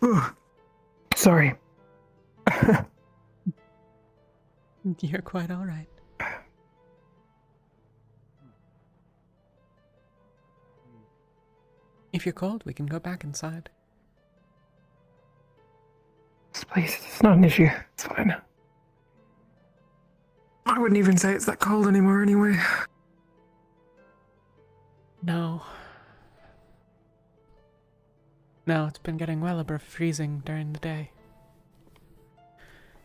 Ugh. Sorry. You're quite all right. If you're cold, we can go back inside. This place is not an issue. It's fine. I wouldn't even say it's that cold anymore anyway. No. No, it's been getting well above freezing during the day.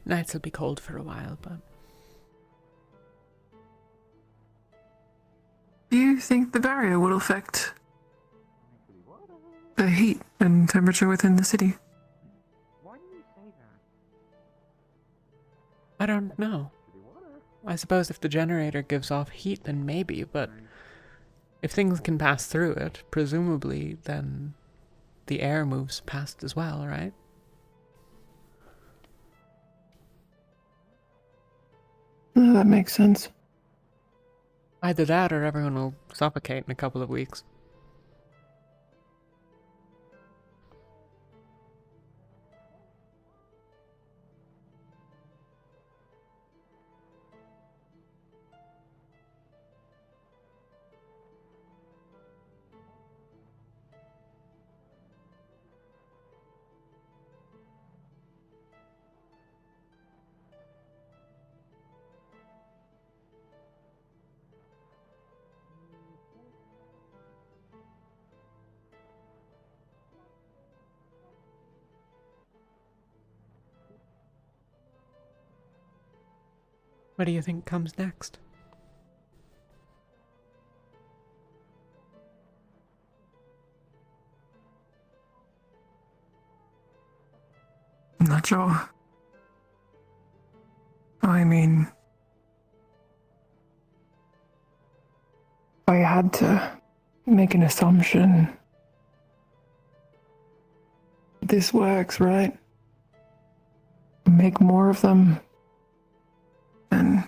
Nights will be cold for a while, but... Do you think the barrier will affect the heat and temperature within the city? Why do you say that? I don't know. I suppose if the generator gives off heat, then maybe, but if things can pass through it, presumably, then the air moves past as well, right? Oh, that makes sense. Either that or everyone will suffocate in a couple of weeks. What do you think comes next? I'm not sure. I mean, if I had to make an assumption, this works, right? Make more of them, and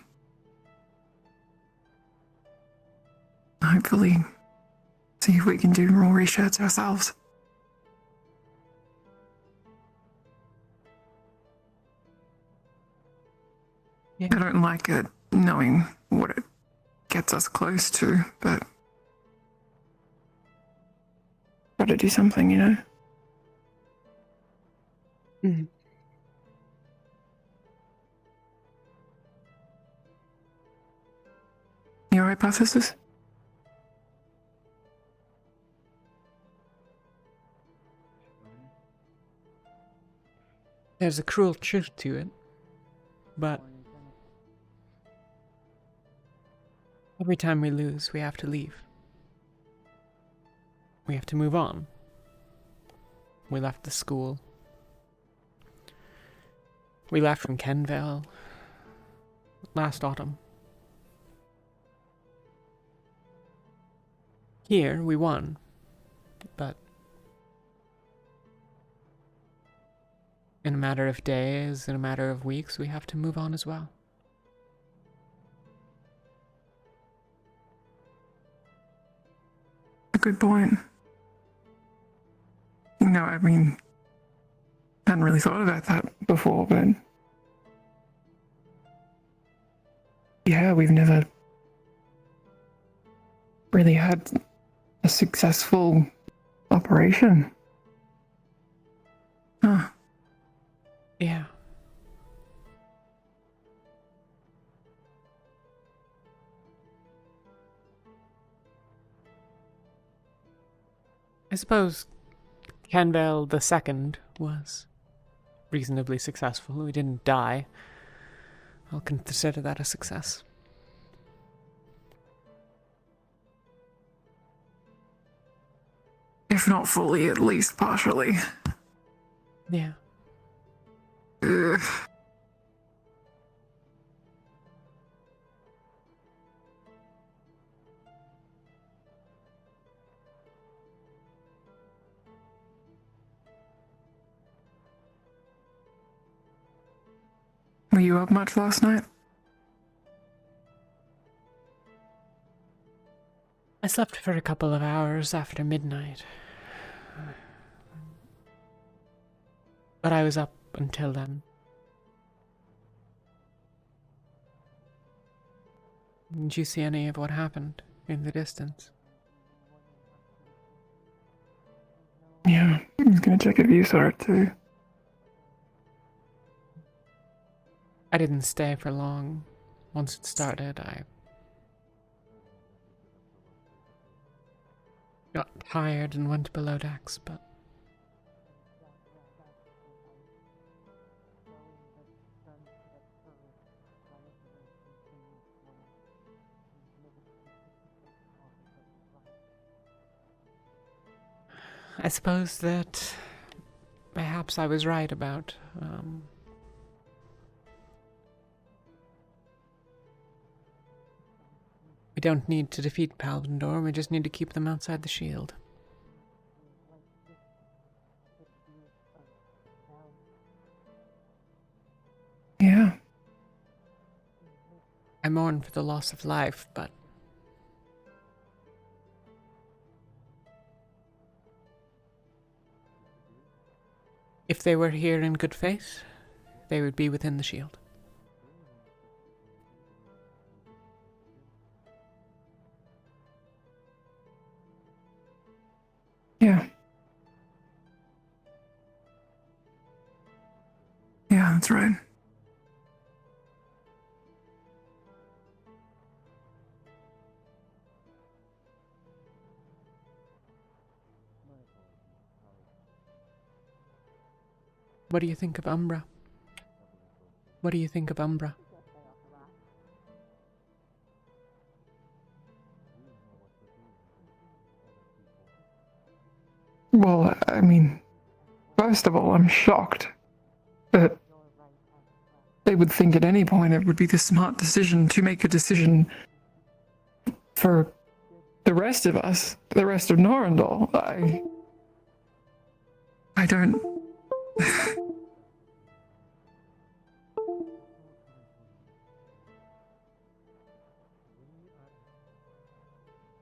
hopefully see if we can do more research ourselves. Yeah. I don't like it knowing what it gets us close to, but gotta do something, you know? Mm. Your hypothesis? There's a cruel truth to it, but every time we lose, we have to leave. We have to move on. We left the school. We left from Kenvale last autumn. Here, we won, but in a matter of days, in a matter of weeks, we have to move on as well. A good point. No, I mean, I hadn't really thought about that before, but yeah, we've never really had a successful operation. Huh. Yeah. I suppose Kenvale the Second was reasonably successful. We didn't die. I'll consider that a success. If not fully, at least partially. Yeah. Ugh. Were you up much last night? I slept for a couple of hours after midnight. But I was up until then. Did you see any of what happened in the distance? Yeah, I was gonna check if you saw it too. I didn't stay for long. Once it started, I got tired and went below decks, but I suppose that perhaps I was right about we don't need to defeat Palvendor, we just need to keep them outside the shield. Yeah. I mourn for the loss of life, but if they were here in good faith, they would be within the shield. Yeah. Yeah, that's right. What do you think of Umbra? What do you think of Umbra? Well, I mean, first of all, I'm shocked that they would think at any point it would be the smart decision to make a decision for the rest of us, the rest of Norandol. I don't.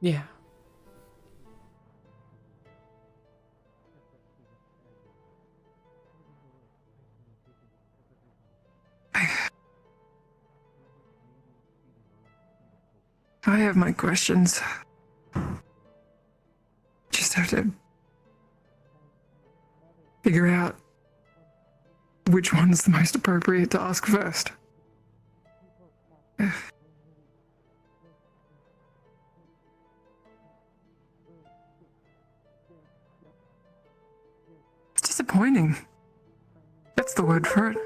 Yeah. I have my questions. Just have to figure out which one's the most appropriate to ask first. It's disappointing. That's the word for it.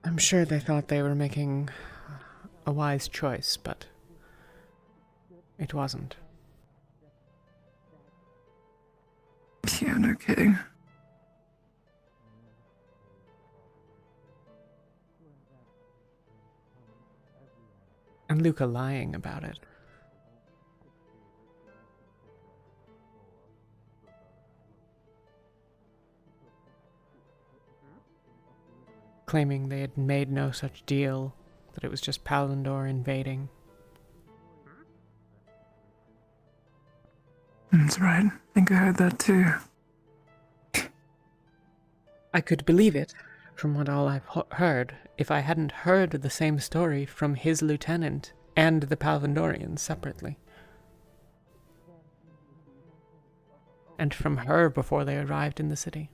I'm sure they thought they were making a wise choice, but it wasn't. Yeah, no kidding. And Luca lying about it. Claiming they had made no such deal, that it was just Palvendor invading. That's right. I think I heard that too. I could believe it, from what all I've heard, if I hadn't heard the same story from his lieutenant and the Palvendorians separately. And from her before they arrived in the city.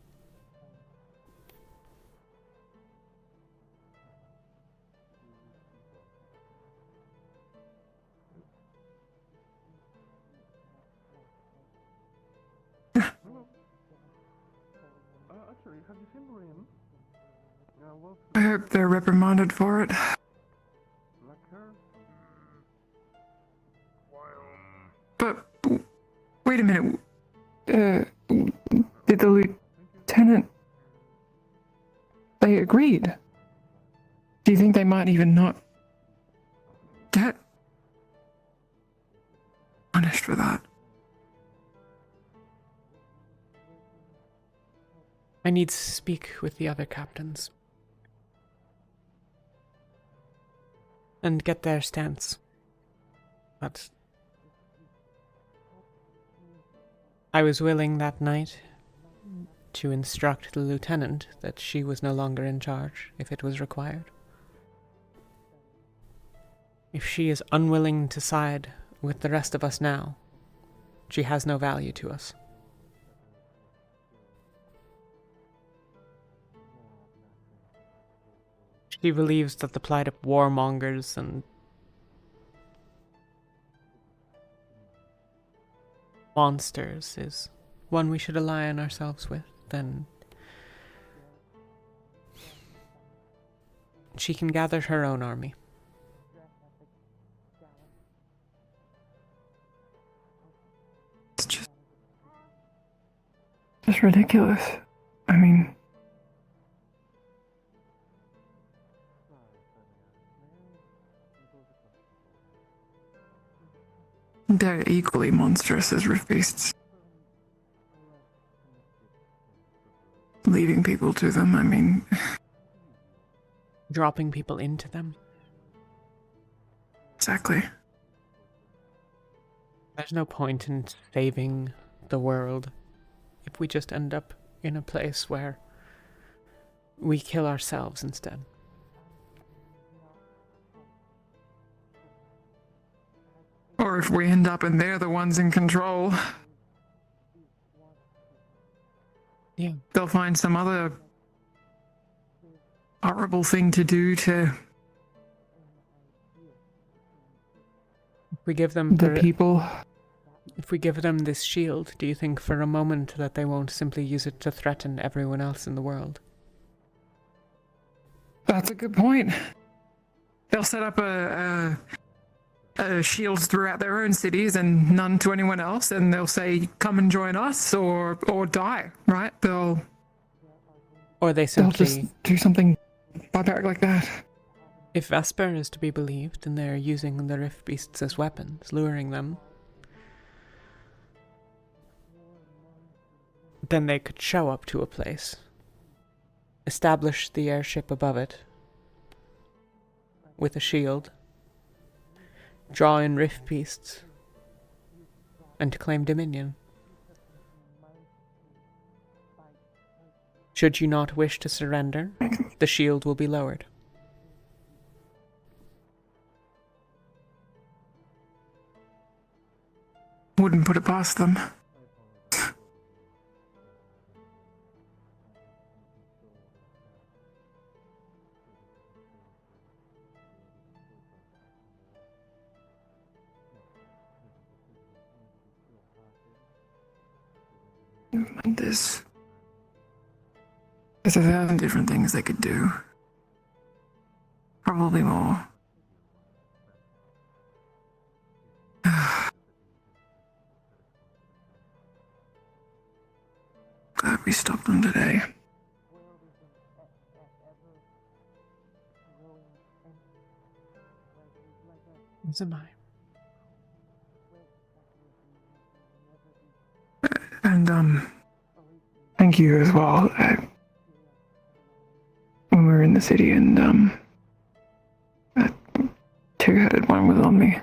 Actually, have you seen Marin? I hope they're reprimanded for it. Like her? But wait a minute. Did the lieutenant? They agreed. Do you think they might even not get punished for that? I need to speak with the other captains. and get their stance. But I was willing that night to instruct the lieutenant that she was no longer in charge if it was required. If she is unwilling to side with the rest of us now, she has no value to us. She believes that the plight of warmongers and monsters is one we should align ourselves with, then she can gather her own army. It's just ridiculous. I mean, they're equally monstrous as rift beasts. Leading people to them, I mean, Dropping people into them. exactly. There's no point in saving the world if we just end up in a place where we kill ourselves instead. Or if we end up and they're the ones in control, Yeah. they'll find some other horrible thing to do to If we give them the people. If we give them this shield, do you think for a moment that they won't simply use it to threaten everyone else in the world? That's a good point. They'll set up a shields throughout their own cities and none to anyone else, and they'll say, "Come and join us, or die." Right? They'll Or just do something barbaric like that. If Vesper is to be believed, then they're using the Rift Beasts as weapons, luring them. Then they could show up to a place, establish the airship above it with a shield, draw in Rift Beasts, and claim dominion. Should you not wish to surrender, the shield will be lowered. Wouldn't put it past them. There's 1,000 different things they could do. Probably more. Glad we stopped them today. As am I. And, thank you as well. When we were in the city and, that two-headed one was on me.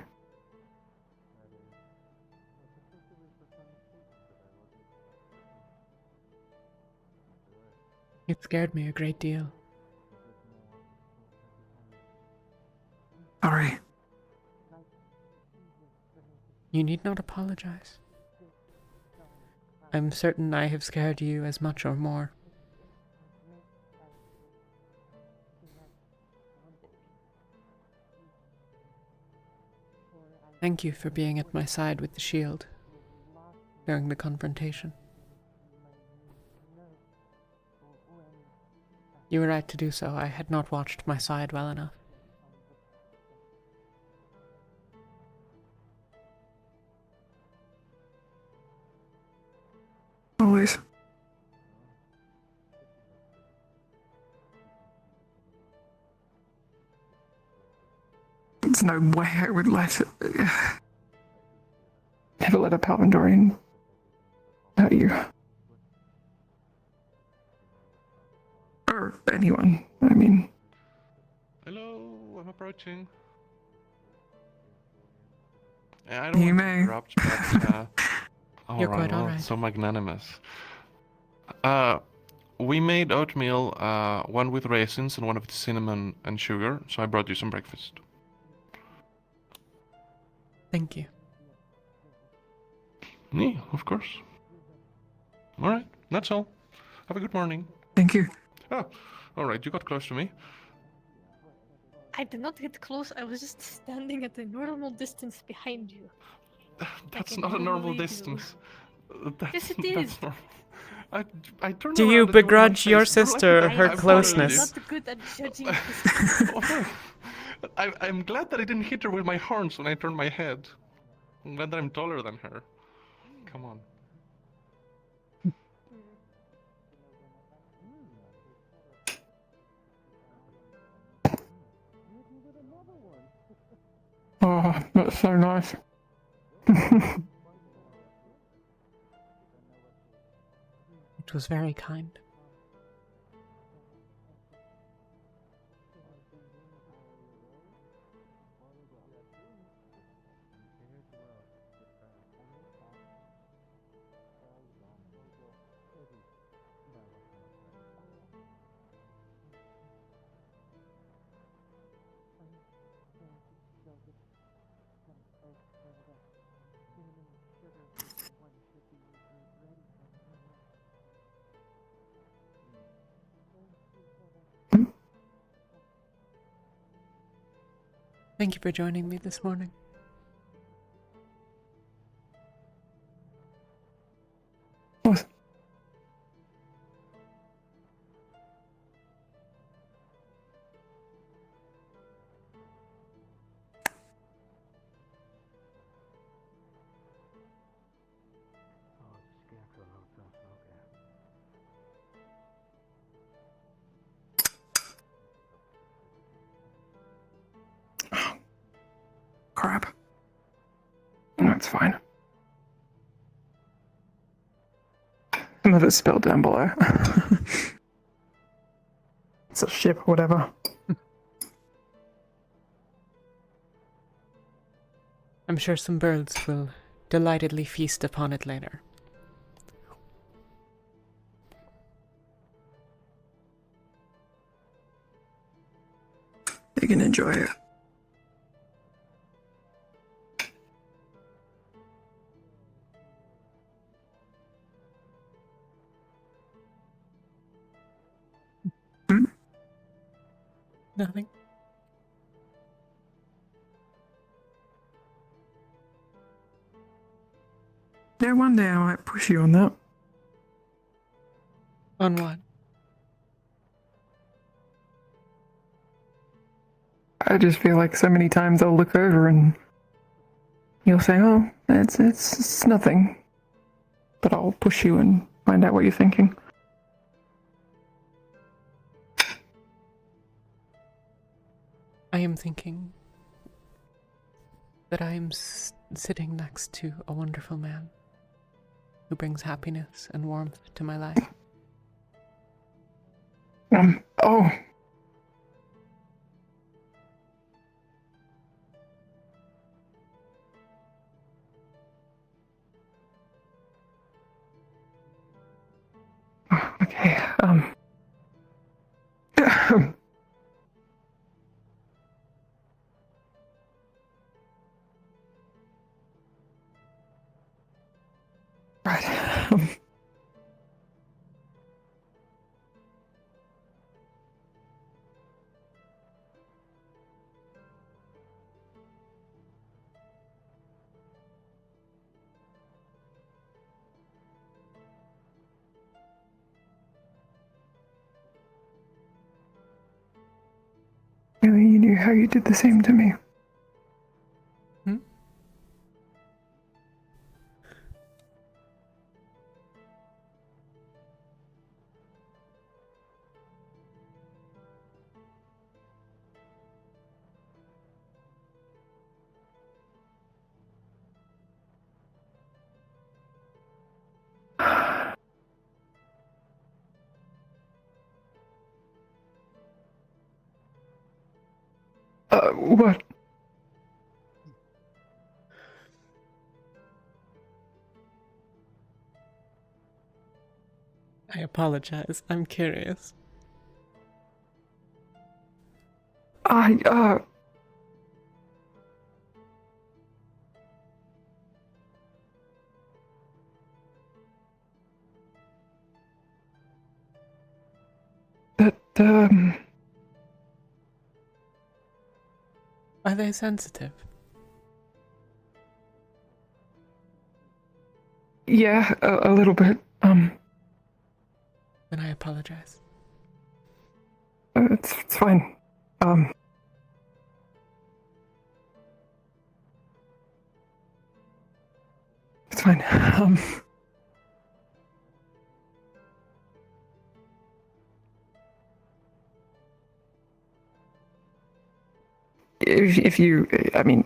It scared me a great deal. Sorry. You need not apologize. I'm certain I have scared you as much or more. Thank you for being at my side with the shield during the confrontation. You were right to do so. I had not watched my side well enough. Always. There's no way I would never let a Palvandorian hurt you. Or anyone, I mean. Hello, I'm approaching. I don't You want to may. interrupt, but You're quite well, alright. so magnanimous. We made oatmeal, one with raisins and one with cinnamon and sugar, so I brought you some breakfast. Thank you. Yeah, of course. Alright, that's all. Have a good morning. Thank you. Oh, alright, you got close to me. I did not get close. I was just standing at a normal distance behind you. That's I not a normal normally do. distance. Yes, it That's is. normal. I turned Do around you and there was my begrudge your face. You're like, sister I her am I closeness? sorry, I'm not good at judging. Oh, no. I'm glad that I didn't hit her with my horns when I turned my head. I'm glad that I'm taller than her. Come on. Oh, that's so nice. It was very kind. Thank you for joining me this morning. What? Crap. That's fine. Some of it's spilled down below. It's a ship, whatever. I'm sure some birds will delightedly feast upon it later. They can enjoy it. Nothing. Yeah, one day I might push you on that. On what? I just feel like so many times I'll look over and you'll say, "Oh, it's nothing," but I'll push you and find out what you're thinking. I am thinking that I am sitting next to a wonderful man who brings happiness and warmth to my life. Oh. Okay, right. Really, you knew how you did the same to me. Hmm? What? I apologize. I'm curious. I, that, Are they sensitive? yeah, a little bit. Then I apologize. It's fine. It's fine. If you, I mean,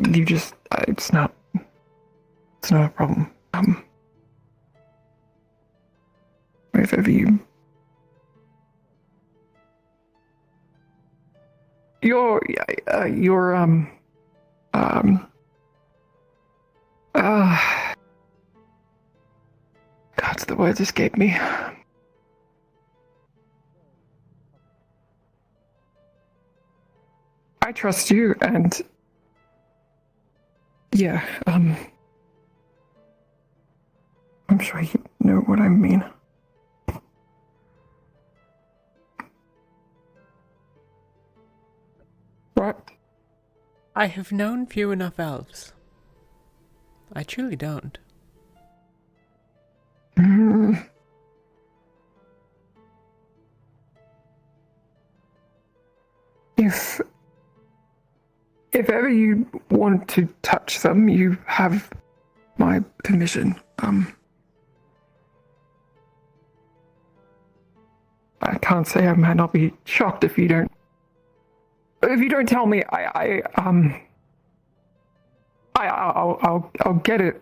you just, it's not a problem. If ever you're, God, the words escape me. I trust you, and yeah, I'm sure you know what I mean. What? I have known few enough elves. I truly don't. If ever you want to touch them, you have my permission. I can't say I might not be shocked if you don't. If you don't tell me, I'll get it.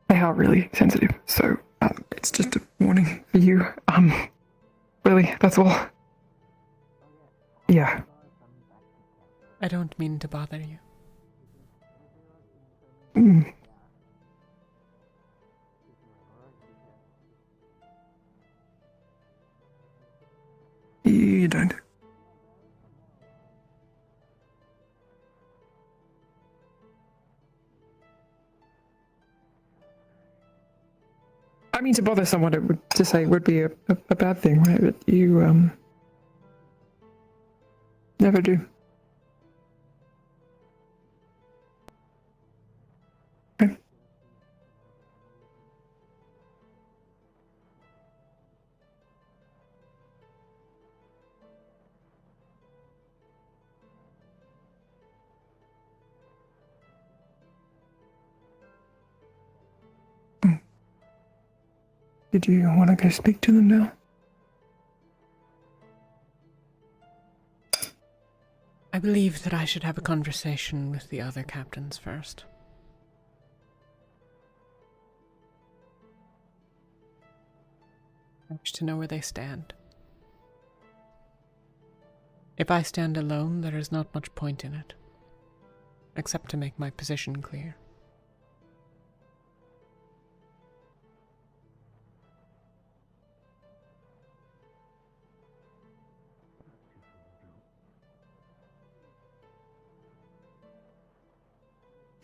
They are really sensitive, so it's just a warning for you. Really, that's all. Yeah. I don't mean to bother you. You don't. I mean, to bother someone, to say it would be a bad thing, right? But you, never do. Okay. Did you want to go speak to them now? I believe that I should have a conversation with the other captains first. I wish to know where they stand. If I stand alone, there is not much point in it, except to make my position clear.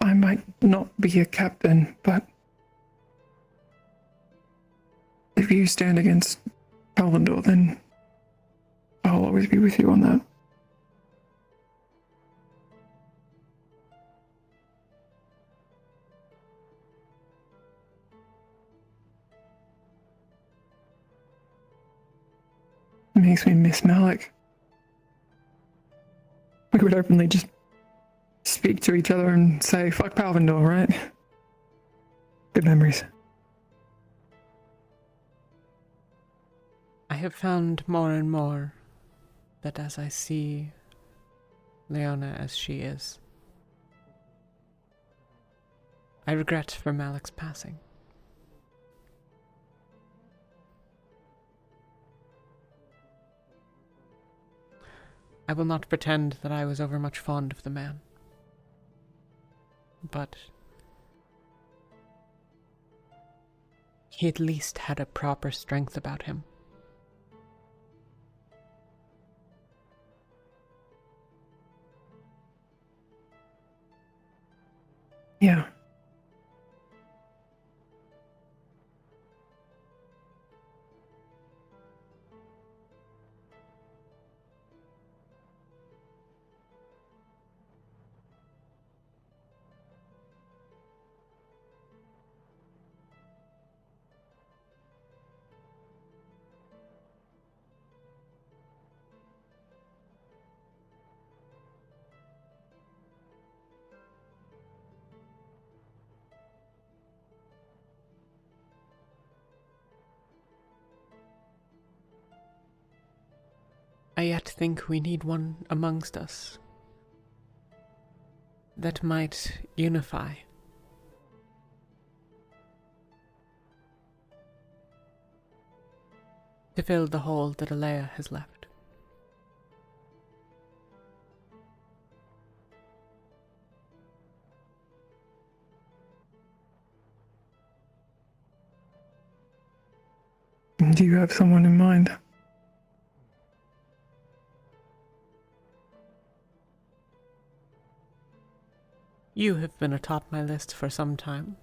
I might not be a captain, but if you stand against Calvindor, then I'll always be with you on that. It makes me miss Malik. We would openly just speak to each other and say, fuck Palvindor, right? Good memories. I have found more and more that as I see Leona as she is, I regret for Malik's passing. I will not pretend that I was overmuch fond of the man. But he at least had a proper strength about him. Yeah. I yet think we need one amongst us that might unify. To fill the hole that Alea has left. Do you have someone in mind? You have been atop my list for some time.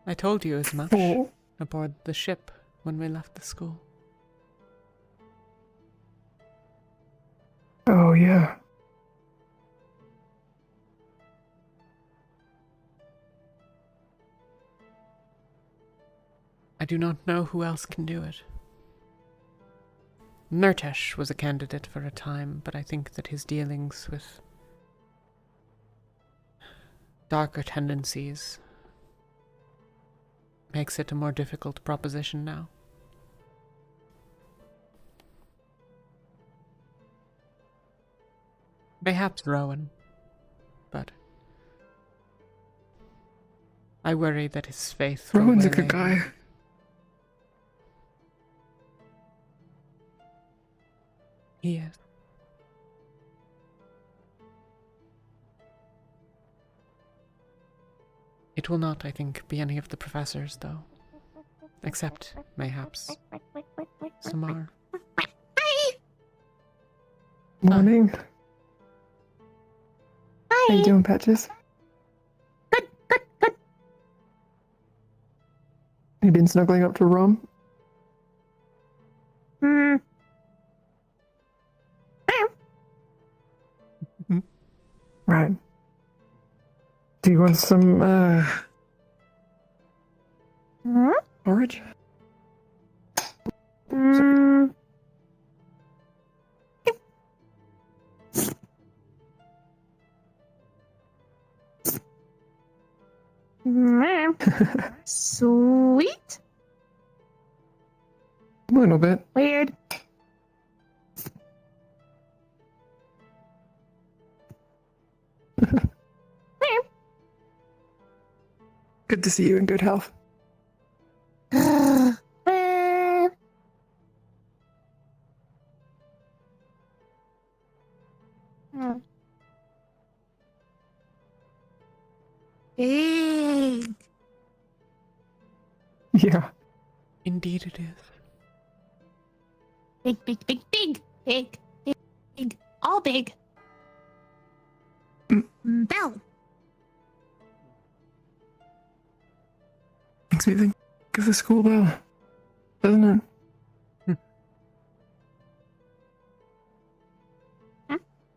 I told you as much Oh. aboard the ship when we left the school. Oh, yeah. I do not know who else can do it. Nurtesh was a candidate for a time, but I think that his dealings with darker tendencies makes it a more difficult proposition now. Perhaps Rowan, but I worry that his faith will Rowan's a waylay good him. guy. He is. It will not, I think, be any of the professors, though. Except, mayhaps, Samar. Morning. Hi. How you doing, Patches? Good. You been snuggling up to Rom? Hmm. Right. Do you want some, Hmm? porridge? Hmm. Hmm. Sweet. A little bit. Weird. Good to see you in good health. Big. Yeah. Indeed it is. Big. All big. Bell. Makes me think of the school bell, doesn't it?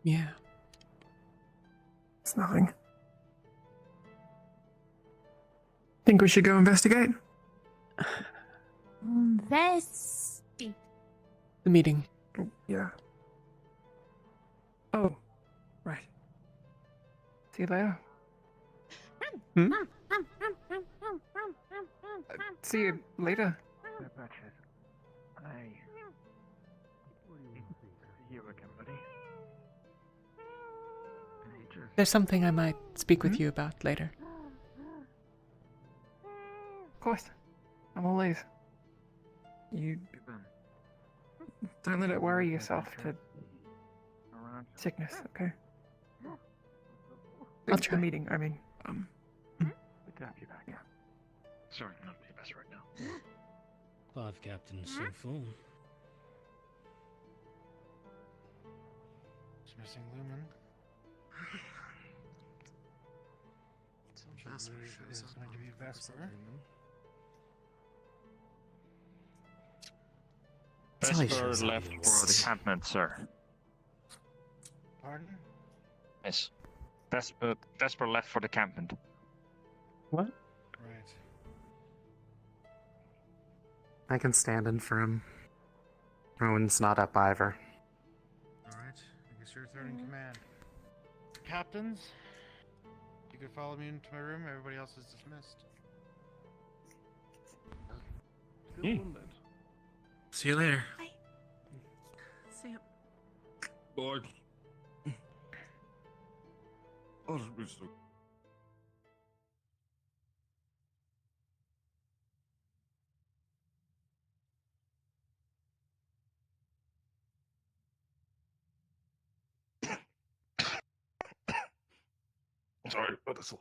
Yeah. It's nothing. Think we should go investigate? Investigate. The meeting. Yeah. Oh, right. See you later. Hmm? See you later. There's something I might speak with you about later. Of course. I'm always. You don't let it worry yourself to sickness, okay? I'll Thanks for try. the meeting, I mean, Good to have you back. Yeah. Sorry, not the best right now. 5 captains so full. It's missing Lumen. Which I believe is going to be Vesper. Vesper left for the campment, sir. Pardon? Yes. Vesper left for the campment. What? Right. I can stand in for him. Rowan's not up either. Alright. I guess you're third in command. Captains, you could follow me into my room. Everybody else is dismissed. Still wounded. See you later. Sam. Lord. Oh, it's so... Sorry about this.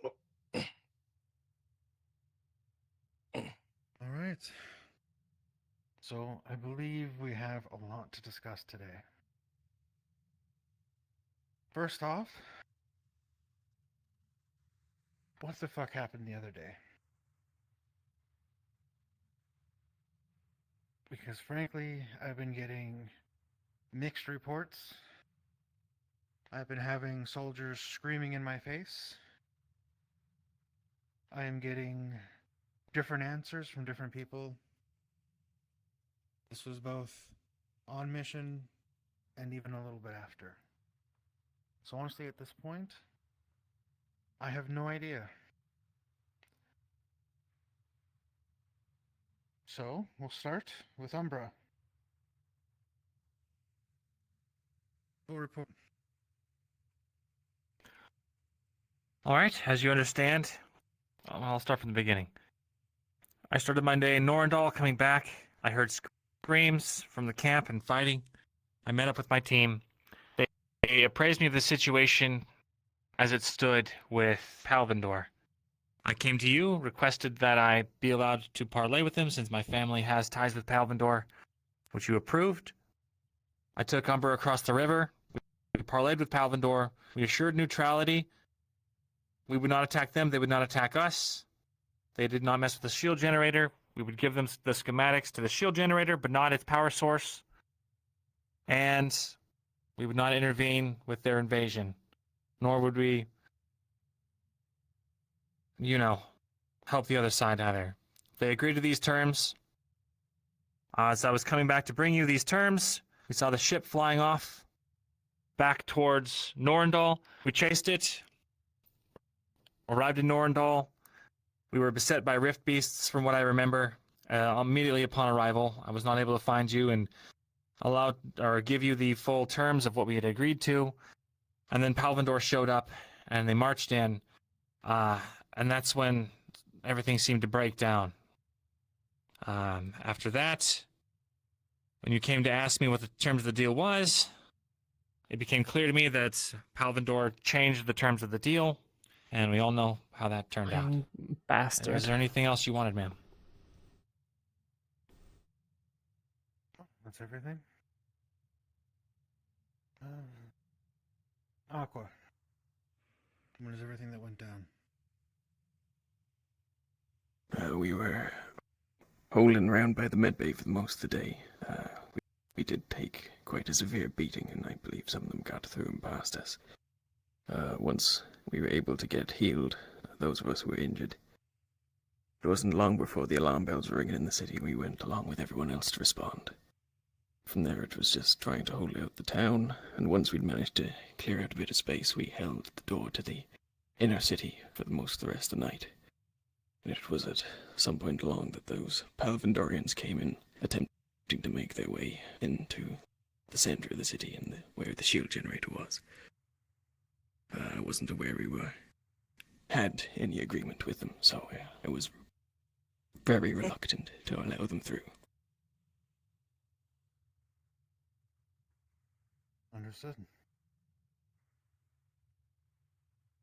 Alright. So, I believe we have a lot to discuss today. First off, what the fuck happened the other day? Because frankly, I've been getting mixed reports. I've been having soldiers screaming in my face. I am getting different answers from different people. This was both on mission and even a little bit after. So honestly, at this point, I have no idea. So, we'll start with Umbra. Full report. Alright, as you understand, I'll start from the beginning. I started my day in Norendal, coming back. I heard screams from the camp and fighting. I met up with my team. They appraised me of the situation as it stood with Palvindor. I came to you, requested that I be allowed to parley with him since my family has ties with Palvindor, which you approved. I took Umber across the river. We parlayed with Palvindor. We assured neutrality. We would not attack them. They would not attack us. They did not mess with the shield generator. We would give them the schematics to the shield generator, but not its power source. And we would not intervene with their invasion. Nor would we, help the other side either. They agreed to these terms. As I was coming back to bring you these terms, we saw the ship flying off back towards Norendal. We chased it. Arrived in Norendal. We were beset by rift beasts, from what I remember. Immediately upon arrival, I was not able to find you and give you the full terms of what we had agreed to. And then Palvindor showed up, and they marched in. And that's when everything seemed to break down. After that, when you came to ask me what the terms of the deal was, it became clear to me that Palvindor changed the terms of the deal. And we all know how that turned out. Bastard. Is there anything else you wanted, ma'am? That's everything? Aqua. What is everything that went down? We were holding around by the medbay for most of the day. We did take quite a severe beating, and I believe some of them got through and past us. Once we were able to get healed, those of us who were injured, it wasn't long before the alarm bells were ringing in the city. We went along with everyone else to respond. From there, it was just trying to hold out the town, and once we'd managed to clear out a bit of space, we held the door to the inner city for most of the rest of the night. And it was at some point along that those Palvindorians came in, attempting to make their way into the center of the city and where the shield generator was. I wasn't aware we had any agreement with them, so I was very reluctant to allow them through. Understood.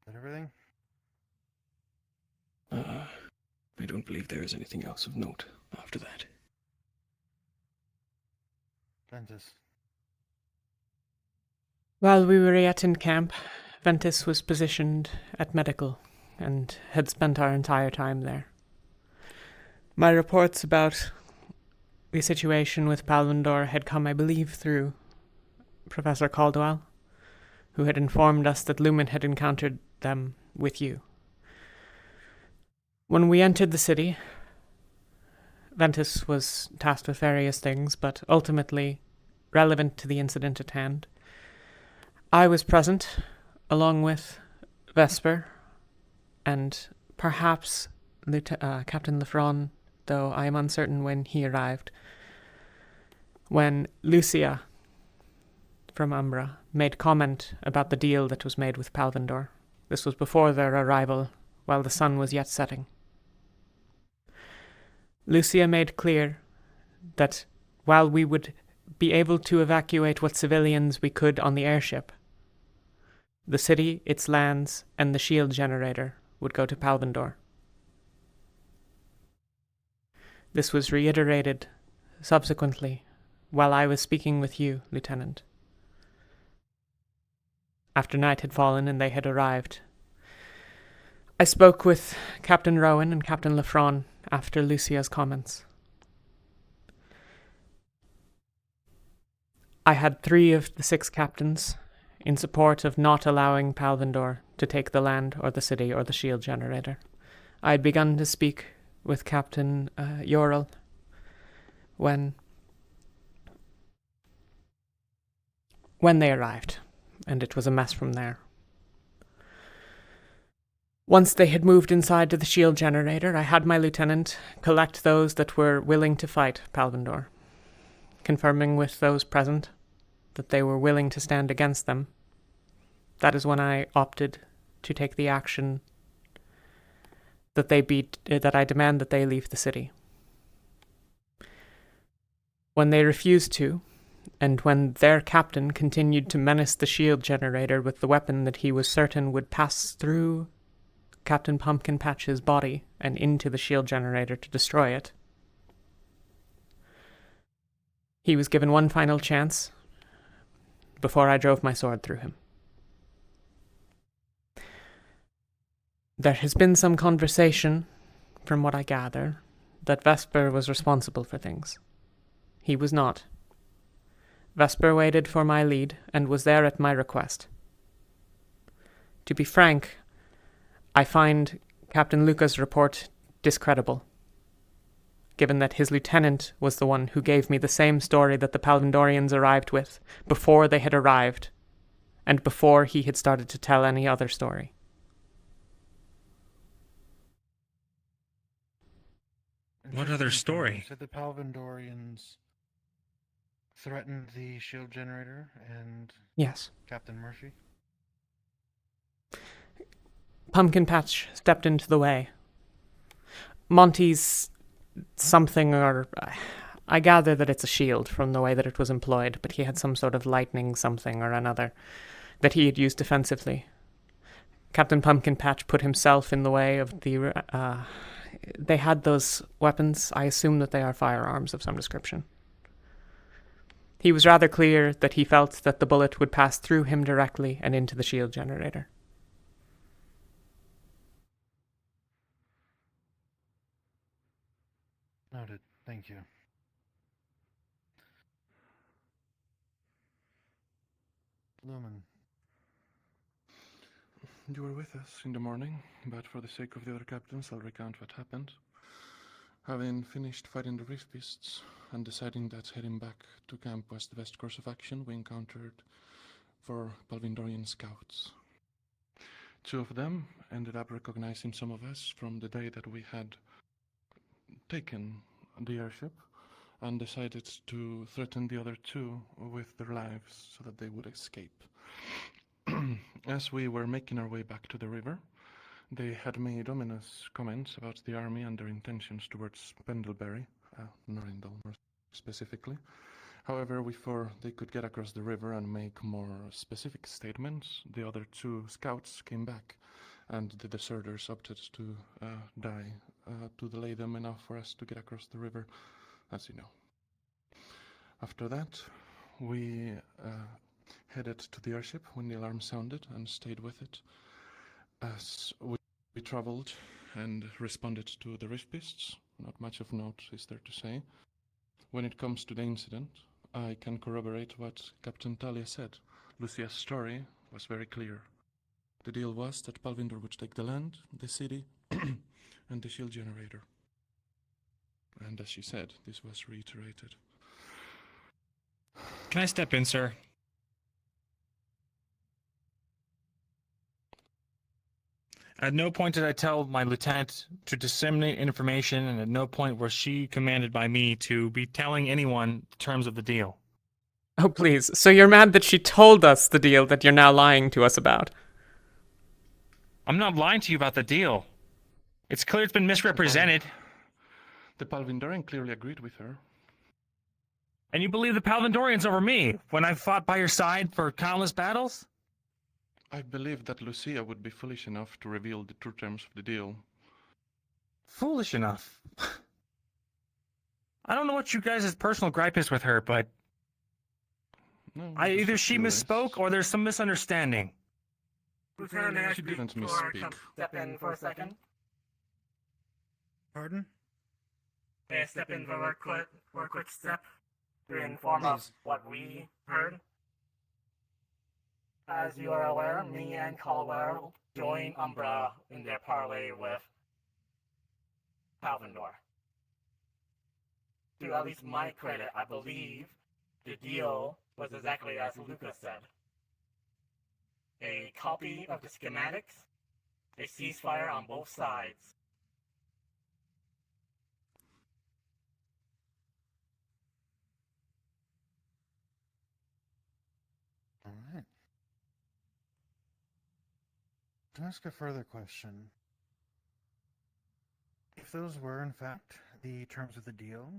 that everything? I don't believe there is anything else of note after that. Ventus. While we were yet in camp, Ventus was positioned at medical and had spent our entire time there. My reports about the situation with Palvindor had come, I believe, through Professor Caldwell, who had informed us that Lumen had encountered them with you. When we entered the city, Ventus was tasked with various things, but ultimately relevant to the incident at hand. I was present, along with Vesper, and perhaps Captain Lefron, though I am uncertain when he arrived, when Lucia from Umbra made comment about the deal that was made with Palvindor. This was before their arrival, while the sun was yet setting. Lucia made clear that while we would be able to evacuate what civilians we could on the airship, the city, its lands, and the shield generator would go to Palvindor. This was reiterated subsequently while I was speaking with you, Lieutenant. After night had fallen and they had arrived, I spoke with Captain Rowan and Captain Lefron after Lucia's comments. I had 3 of the 6 captains in support of not allowing Palvindor to take the land or the city or the shield generator. I had begun to speak with Captain Yorel when they arrived, and it was a mess from there. Once they had moved inside to the shield generator, I had my lieutenant collect those that were willing to fight Palvindor, confirming with those present that they were willing to stand against them. That is when I opted to take the action that I demand that they leave the city. When they refused to, and when their captain continued to menace the shield generator with the weapon that he was certain would pass through Captain Pumpkin Patch's body and into the shield generator to destroy it, he was given one final chance before I drove my sword through him. There has been some conversation, from what I gather, that Vesper was responsible for things. He was not. Vesper waited for my lead and was there at my request. To be frank, I find Captain Luca's report discreditable, given that his lieutenant was the one who gave me the same story that the Palvindorians arrived with before they had arrived, and before he had started to tell any other story. What other story? You said the Palvindorians threatened the shield generator and Yes. Captain Murphy? Pumpkin Patch stepped into the way. Monty's something, or I gather that it's a shield from the way that it was employed, but he had some sort of lightning something or another that he had used defensively. Captain Pumpkin Patch put himself in the way of the... they had those weapons. I assume that they are firearms of some description. He was rather clear that he felt that the bullet would pass through him directly and into the shield generator. Noted. Thank you. Lumen. You were with us in the morning, but for the sake of the other captains, I'll recount what happened. Having finished fighting the Reef Beasts and deciding that heading back to camp was the best course of action, we encountered 4 Palvindorian scouts. 2 of them ended up recognizing some of us from the day that we had taken the airship and decided to threaten the other 2 with their lives so that they would escape. As we were making our way back to the river, they had made ominous comments about the army and their intentions towards Pendlebury, Norindel more specifically, However, before they could get across the river and make more specific statements, the other two scouts came back, and the deserters opted to die to delay them enough for us to get across the river, as you know. After that, we headed to the airship when the alarm sounded and stayed with it. As we traveled and responded to the rift beasts, not much of note is there to say. When it comes to the incident, I can corroborate what Captain Talia said. Lucia's story was very clear. The deal was that Palvindor would take the land, the city, and the shield generator. And as she said, this was reiterated. Can I step in, sir? At no point did I tell my lieutenant to disseminate information, and at no point was she commanded by me to be telling anyone the terms of the deal. Oh, please. So you're mad that she told us the deal that you're now lying to us about? I'm not lying to you about the deal. It's clear it's been misrepresented. The Palvindorian clearly agreed with her. And you believe the Palvindorians over me when I've fought by your side for countless battles? I believe that Lucia would be foolish enough to reveal the true terms of the deal. Foolish enough? I don't know what you guys' personal gripe is with her, but No, either just she curious. misspoke or there's some misunderstanding. Lieutenant, she didn't misspeak. Step in for a second. Pardon? May I step in for a quick step to inform us what we heard? As you are aware, me and Caldwell joined Umbra in their parley with Palvindor. To at least my credit, I believe the deal was exactly as Lucas said. A copy of the schematics, a ceasefire on both sides. All right. To ask a further question, if those were in fact the terms of the deal,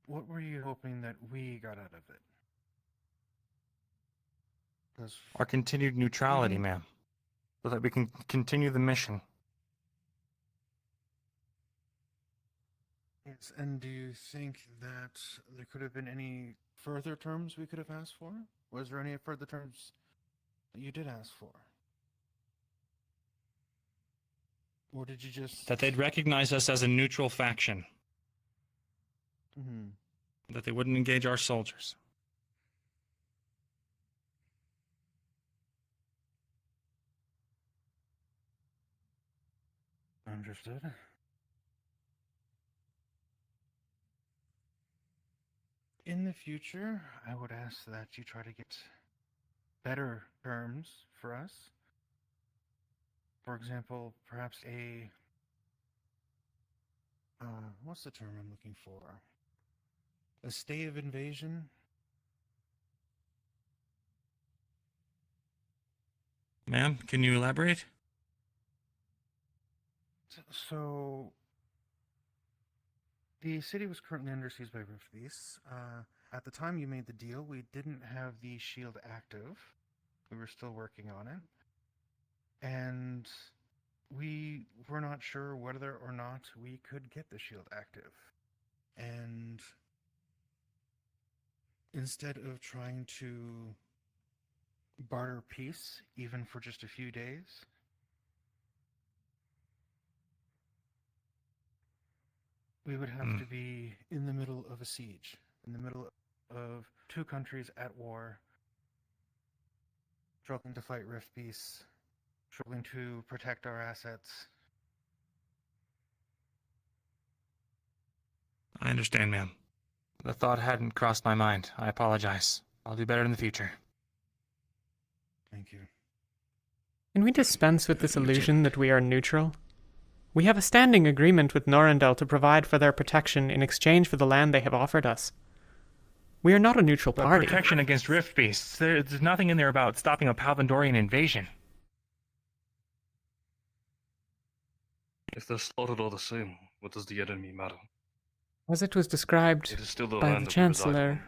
what were you hoping that we got out of it? Our continued neutrality, ma'am, so that we can continue the mission. Yes, and do you think that there could have been any further terms we could have asked for? Was there any further terms that you did ask for? Or did you just... That they'd recognize us as a neutral faction. Mm-hmm. That they wouldn't engage our soldiers. Understood. In the future, I would ask that you try to get better terms for us. For example, perhaps a... what's the term I'm looking for? A stay of invasion? Ma'am, can you elaborate? So, the city was currently under siege by rift beasts. At the time you made the deal, we didn't have the shield active. We were still working on it. And we were not sure whether or not we could get the shield active. And instead of trying to barter peace, even for just a few days, we would have to be in the middle of a siege, in the middle of two countries at war, struggling to fight rift beasts, struggling to protect our assets. I understand, ma'am. The thought hadn't crossed my mind. I apologize. I'll do better in the future. Thank you. Can we dispense with this illusion that we are neutral? We have a standing agreement with Norandel to provide for their protection in exchange for the land they have offered us. We are not a neutral party. Protection against rift beasts. There's nothing in there about stopping a Palvindorian invasion. If they're slaughtered all the same, what does the enemy matter? As it was described It is still the by land the that we reside Chancellor, on.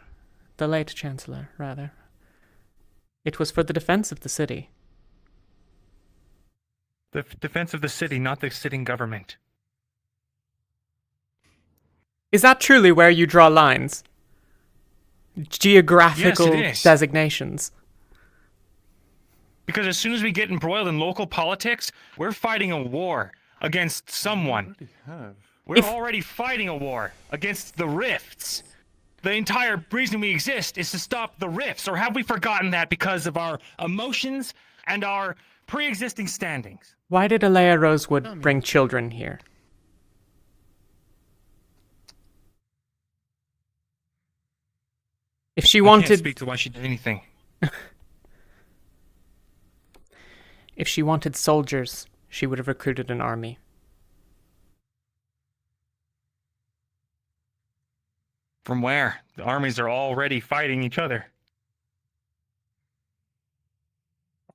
the late Chancellor, rather, it was for the defense of the city. The defense of the city, not the sitting government. Is that truly where you draw lines? Geographical Yes, it is. designations. Because as soon as we get embroiled in local politics, we're fighting a war against someone. We already have. We're already fighting a war against the rifts. The entire reason we exist is to stop the rifts, or have we forgotten that because of our emotions and our pre-existing standings? Why did Alea Rosewood bring children here? If she I wanted... can't speak to why she did anything. If she wanted soldiers, she would have recruited an army. From where? The armies are already fighting each other.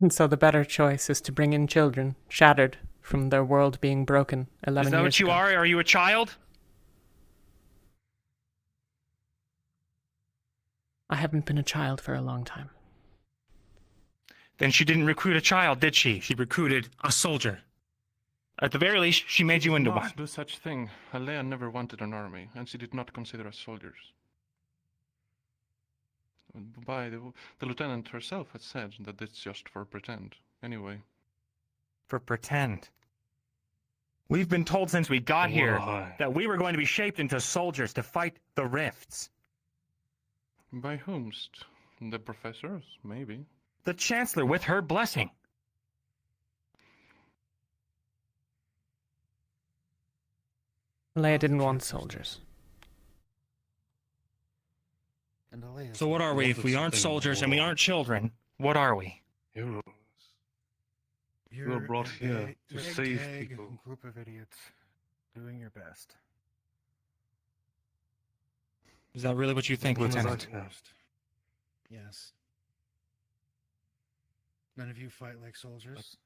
And so the better choice is to bring in children, shattered from their world being broken 11 years ago. Is that what you are? Are you a child? I haven't been a child for a long time. Then she didn't recruit a child, did she? She recruited a soldier. At the very least, she made you into one. Do such thing. Alea never wanted an army, and she did not consider us soldiers. The lieutenant herself had said that it's just for pretend. Anyway. For pretend. We've been told since we got here that we were going to be shaped into soldiers to fight the rifts. By whomst? The professors? Maybe. The Chancellor with her blessing. Leia didn't want soldiers. So what are we if we aren't soldiers and we aren't children? What are we? Heroes. You're were brought here to save ragtag people. Group of idiots doing your best. Is that really what you think, Lieutenant? Yes. None of you fight like soldiers.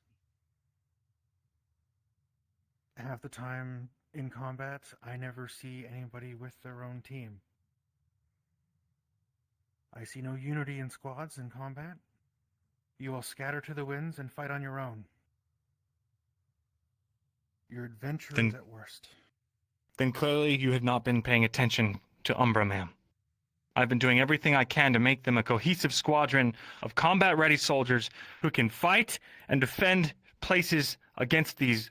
Half the time in combat, I never see anybody with their own team. I see no unity in squads in combat. You all scatter to the winds and fight on your own. You're adventurers at worst. Then clearly you have not been paying attention to Umbra, ma'am. I've been doing everything I can to make them a cohesive squadron of combat-ready soldiers who can fight and defend places against these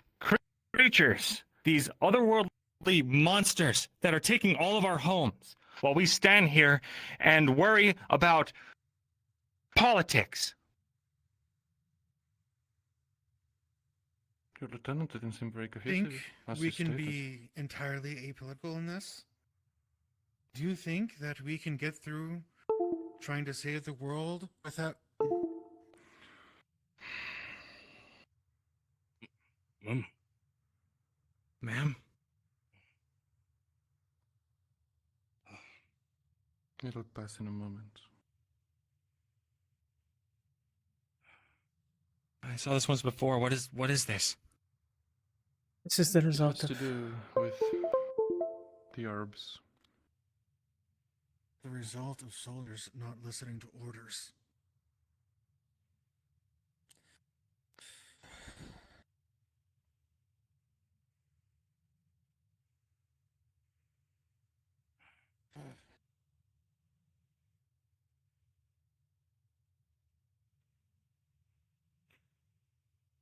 creatures, these otherworldly monsters that are taking all of our homes, while we stand here and worry about politics. Your lieutenant didn't seem very I cohesive. think as we you can stated. be entirely apolitical in this. Do you think that we can get through trying to save the world without... Ma'am? It'll pass in a moment. I saw this once before. What is this? This is the result It has of... to do with the herbs. The result of soldiers not listening to orders.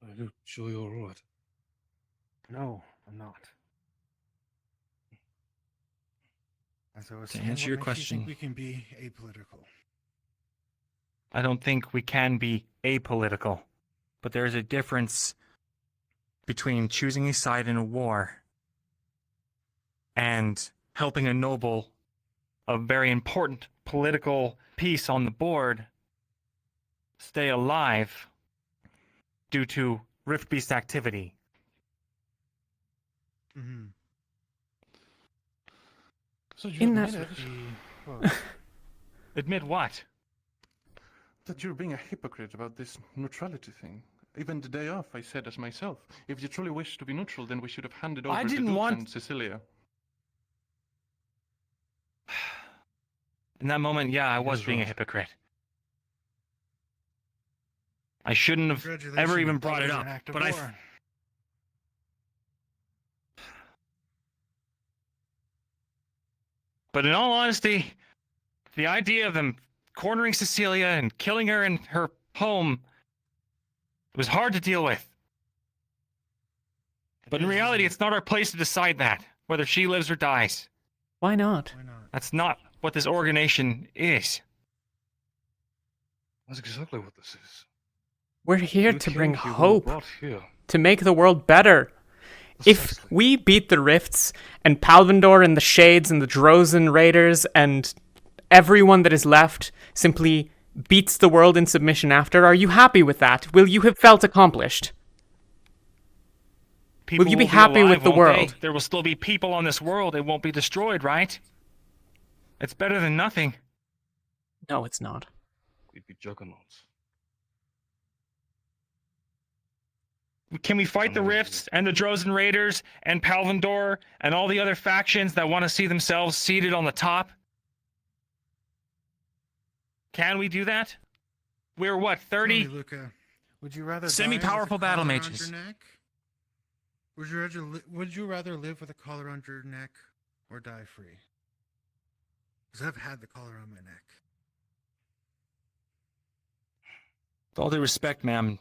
Are you sure you're all right? No, I'm not. As I was To saying, answer what your makes you question- think we can be apolitical? I don't think we can be apolitical, but there is a difference between choosing a side in a war and helping ennoble a very important political piece on the board stay alive due to Rift Beast activity. Mm-hmm. So you In that- admitted Admit what? that you're being a hypocrite about this neutrality thing. Even the day off, I said as myself, if you truly wish to be neutral, then we should have handed over I the didn't Duke want- and Cecilia. In that moment, yeah, I was being a hypocrite. I shouldn't have ever even brought it up, but But in all honesty, the idea of them cornering Cecilia and killing her in her home was hard to deal with. But in reality, it's not our place to decide that, whether she lives or dies. Why not? That's not what this organization is. That's exactly what this is. We're here We to came bring here, we were hope, brought here. to make the world better. If we beat the Rifts, and Palvindor and the Shades and the Drozen Raiders and everyone that is left simply beats the world in submission after, are you happy with that? Will you have felt accomplished? People will you be happy alive, with the won't world? they? There will still be people on this world. It won't be destroyed, right? It's better than nothing. No, it's not. We'd be juggernauts. Can we fight the Rifts and the Drozen Raiders and Palvindor and all the other factions that want to see themselves seated on the top? Can we do that? We're what, 30? Tell me, Luca, would you rather Semi-powerful battle die with a mages. collar around your neck? Would you rather live with a collar around your neck or die free? Because I've had the collar around my neck. With all due respect, ma'am,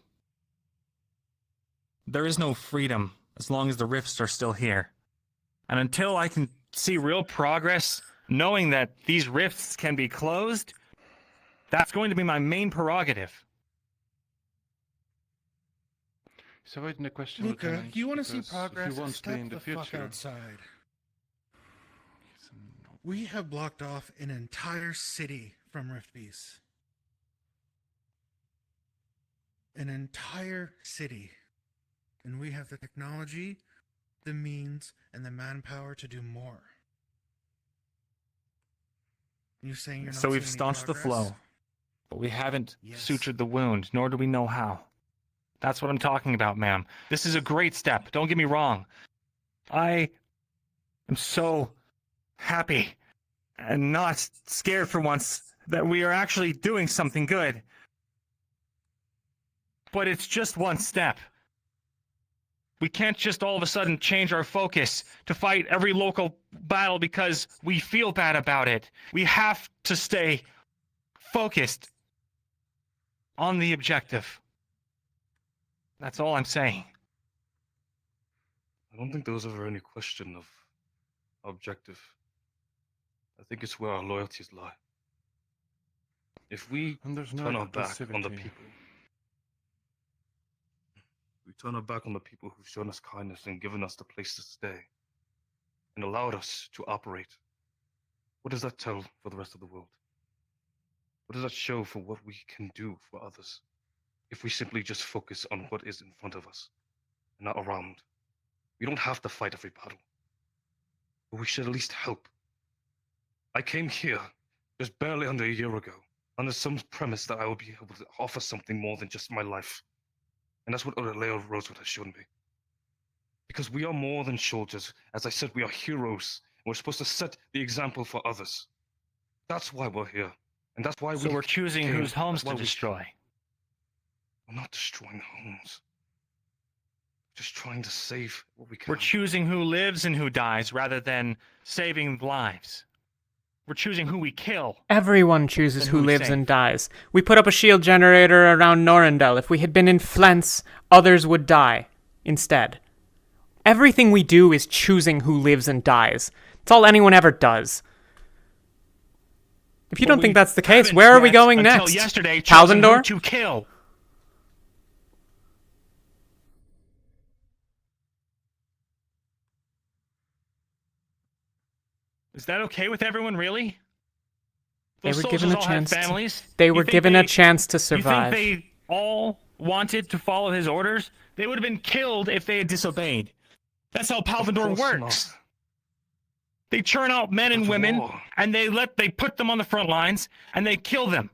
there is no freedom as long as the Rifts are still here. And until I can see real progress, knowing that these Rifts can be closed, that's going to be my main prerogative. So avoiding the question, Luca, Lieutenant, do you want to see because progress? if you want to Step be in the fuck future, outside. We have blocked off an entire city from Rift Beast. An entire city. And we have the technology, the means, and the manpower to do more. You saying you're not So we've seeing any staunched the progress? flow, but we haven't sutured the wound, nor do we know how. That's what I'm talking about, ma'am. This is a great step, don't get me wrong. I am so happy and not scared for once that we are actually doing something good. But it's just one step. We can't just all of a sudden change our focus to fight every local battle because we feel bad about it. We have to stay focused on the objective. That's all I'm saying. I don't think there was ever any question of objective. I think it's where our loyalties lie. If we turn our back on the people, we turn our back on the people who've shown us kindness and given us the place to stay, and allowed us to operate, what does that tell for the rest of the world? What does that show for what we can do for others if we simply just focus on what is in front of us and not around? We don't have to fight every battle, but we should at least help. I came here just barely under a year ago, under some premise that I would be able to offer something more than just my life. And that's what Rosewood has shown me. Because we are more than soldiers. As I said, we are heroes. And we're supposed to set the example for others. That's why we're here. And that's why So we're choosing whose homes to destroy. We're not destroying homes. We're just trying to save what we can. We're choosing who lives and who dies rather than saving lives. We're choosing who we kill. Everyone chooses Then who who we lives save. and dies. We put up a shield generator around Norendel. If we had been in Flens, others would die instead. Everything we do is choosing who lives and dies. It's all anyone ever does. If you don't think that's the case, where are we going until next? yesterday, chosen who Palvindor? to kill. Is that okay with everyone, really? They Those were given soldiers a all chance. have families. They You were think given a chance to survive. You think they all wanted to follow his orders? They would have been killed if they had disobeyed. That's how Palvindor works. They churn out men and women, and they put them on the front lines, and they kill them.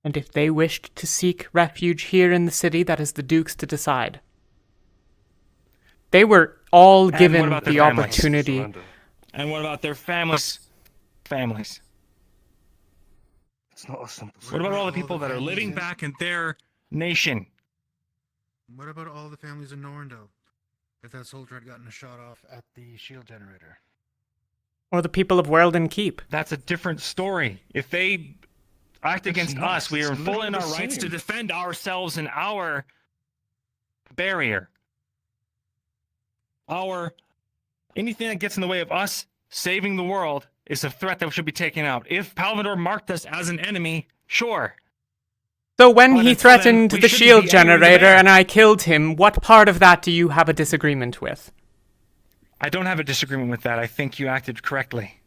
And if they wished to seek refuge here in the city, that is the Duke's to decide. They were all And what given about the their families? opportunity And what about their families? Families. It's not a simple What about all the All the people that are families living in- back in their nation? What about all the families in Norndale? If that soldier had gotten a shot off at the shield generator. Or the people of Weldon Keep. That's a different story. If they act against not. us, we are It's full in our literally the rights to same. defend ourselves and our barrier. Anything that gets in the way of us saving the world is a threat that should be taken out. If Palvador marked us as an enemy, sure. So when But he until then, threatened we the shouldn't shield be angry with generator the bear. and I killed him, what part of that do you have a disagreement with? I don't have a disagreement with that. I think you acted correctly.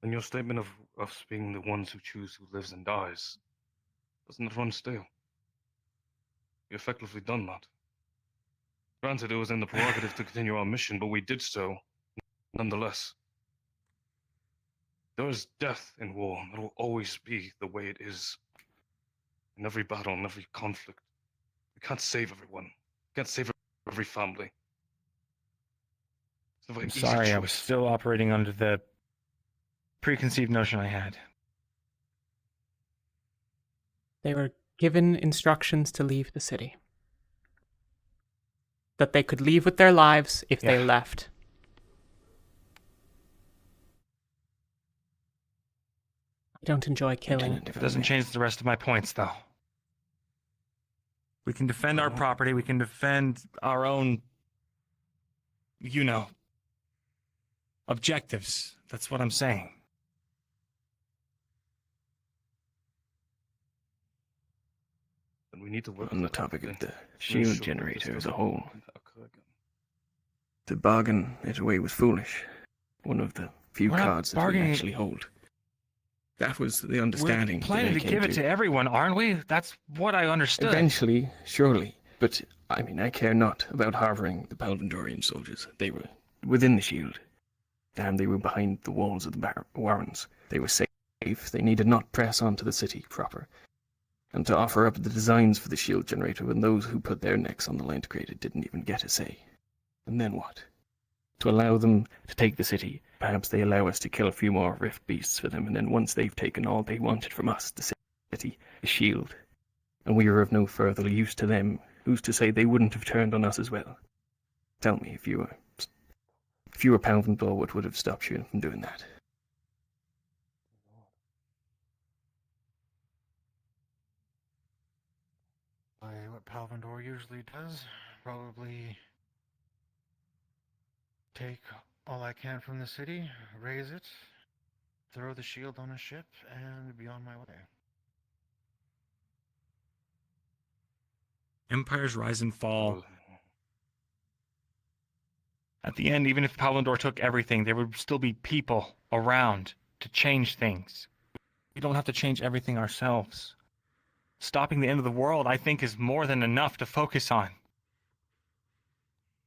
And your statement of us being the ones who choose who lives and dies, doesn't it run stale? You effectively done that. Granted, it was in the prerogative to continue our mission, but we did so nonetheless. There is death in war. It will always be the way it is. In every battle, in every conflict. We can't save everyone. We can't save every family. It's a very I'm easy sorry, I choice. was still operating under the preconceived notion I had. They were given instructions to leave the city. That they could leave with their lives if they Yeah. left. I don't enjoy killing. Lieutenant, if It I doesn't may. change the rest of my points, though. We can defend our property. We can defend our own, objectives. That's what I'm saying. And we need to work On the collectively topic of the to shield ensure that generator this as a doesn't whole, occur again. to bargain it away was foolish. One of the few We're not cards that we bargaining- actually hold. That was the We're understanding. planning that to I give came it to everyone, aren't we? That's what I understood. Eventually, surely. But, I mean, I care not about harboring the Palvandorian soldiers. They were within the shield. And they were behind the walls of the warrens. They were safe. They needed not press onto the city proper. And to offer up the designs for the shield generator when those who put their necks on the line to create it didn't even get a say. And then what? To allow them to take the city, perhaps they allow us to kill a few more rift beasts for them, and then once they've taken all they wanted from us, the city, the shield, and we are of no further use to them, who's to say they wouldn't have turned on us as well? Tell me, if you were Palvandor, what would have stopped you from doing that? What Palvandor usually does, probably take all I can from the city, raise it, throw the shield on a ship, and be on my way. Empires rise and fall. Well, At the end, even if Palvandor took everything, there would still be people around to change things. We don't have to change everything ourselves. Stopping the end of the world, I think, is more than enough to focus on.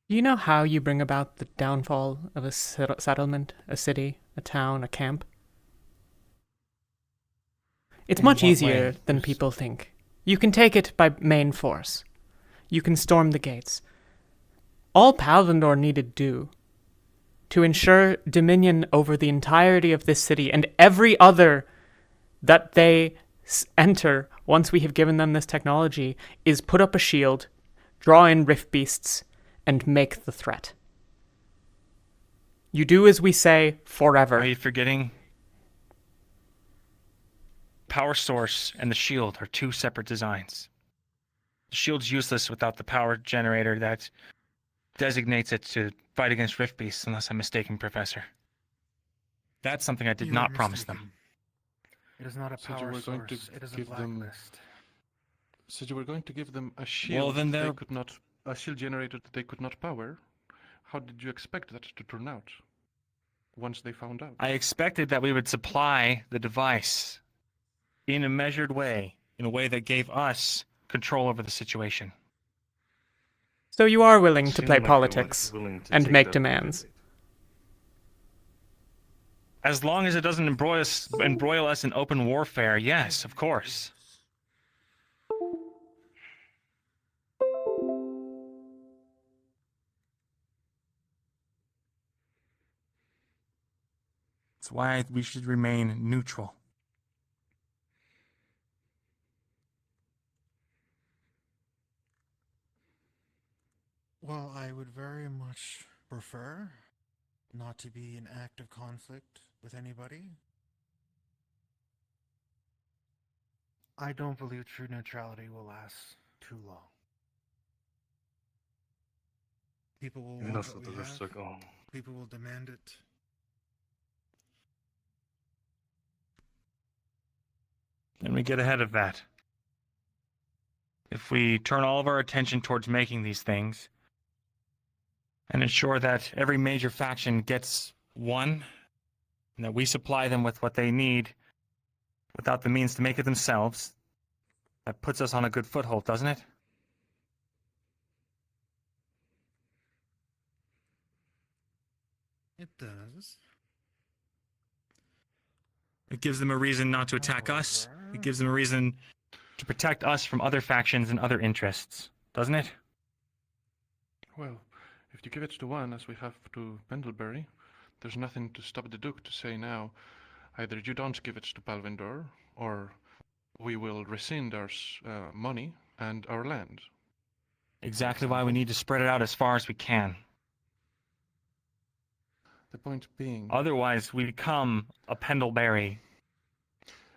Do you know how you bring about the downfall of a settlement, a city, a town, a camp? It's In much what easier way? than people think. You can take it by main force. You can storm the gates. All Palvandor needed do to ensure dominion over the entirety of this city and every other that they enter once we have given them this technology is put up a shield, draw in rift beasts, and make the threat. You do as we say forever. Are you forgetting? Power source and the shield are two separate designs. The shield's useless without the power generator that designates it to fight against rift beasts, unless I'm mistaken, Professor. That's something I did You are not promise mistaken. them. It is not a So you power were going to source, it is a give them- blacklist. So you were going to give them a shield then they they're- could not, a shield generator that they could not power. How did you expect that to turn out? Once they found out. I expected that we would supply the device in a measured way, in a way that gave us control over the situation. So you are willing to seemed play like they politics weren't willing to and take make that demands. risk. As long as it doesn't embroil us in open warfare, yes, of course. That's why we should remain neutral. Well, I would very much prefer not to be in active conflict with anybody. I don't believe true neutrality will last too long. People will Even want us what at we the rifts have. are gone. People will demand it. And we get ahead of that. If we turn all of our attention towards making these things and ensure that every major faction gets one, and that we supply them with what they need without the means to make it themselves, that puts us on a good foothold, doesn't it? It does. It gives them a reason not to attack us. It gives them a reason to protect us from other factions and other interests, doesn't it? Well, if you give it to one, as we have to Pendlebury, there's nothing to stop the Duke to say now, either you don't give it to Palvindor, or we will rescind our money and our land. Exactly why we need to spread it out as far as we can. The point being... Otherwise, we become a Pendlebury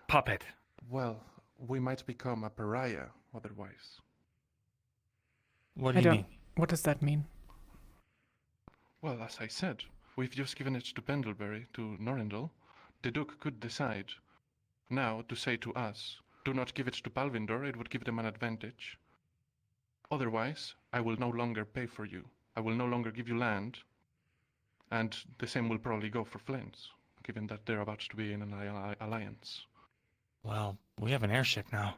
puppet. Well, we might become a pariah otherwise. What do you mean? What does that mean? Well, as I said, we've just given it to Pendlebury, to Norrindal. The Duke could decide now to say to us, do not give it to Palvindor, it would give them an advantage. Otherwise, I will no longer pay for you. I will no longer give you land. And the same will probably go for Flint's, given that they're about to be in an alliance. Well, we have an airship now.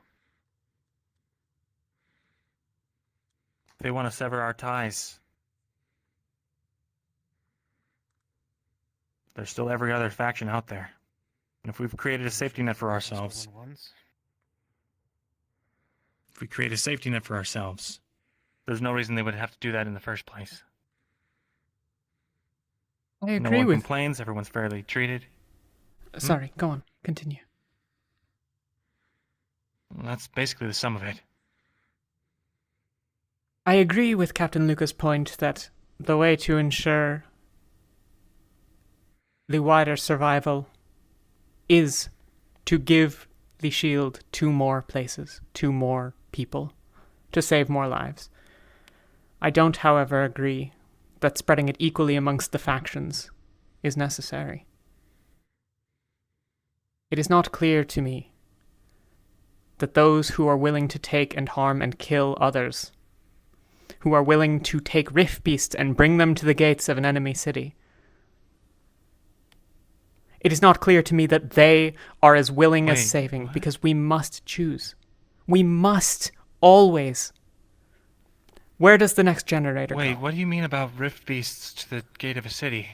If they want to sever our ties, there's still every other faction out there. And if we've created a safety net for ourselves, there's no reason they would have to do that in the first place. I agree no one with... complains, everyone's fairly treated. Sorry, go on, continue. Well, that's basically the sum of it. I agree with Captain Luca's point that the way to ensure the wider survival is to give the shield to more places, to more people, to save more lives. I don't, however, agree that spreading it equally amongst the factions is necessary. It is not clear to me that those who are willing to take and harm and kill others, who are willing to take rift beasts and bring them to the gates of an enemy city, it is not clear to me that they are as willing as saving, because we must choose. We must always. Where does the next generator go? What do you mean about rift beasts to the gate of a city?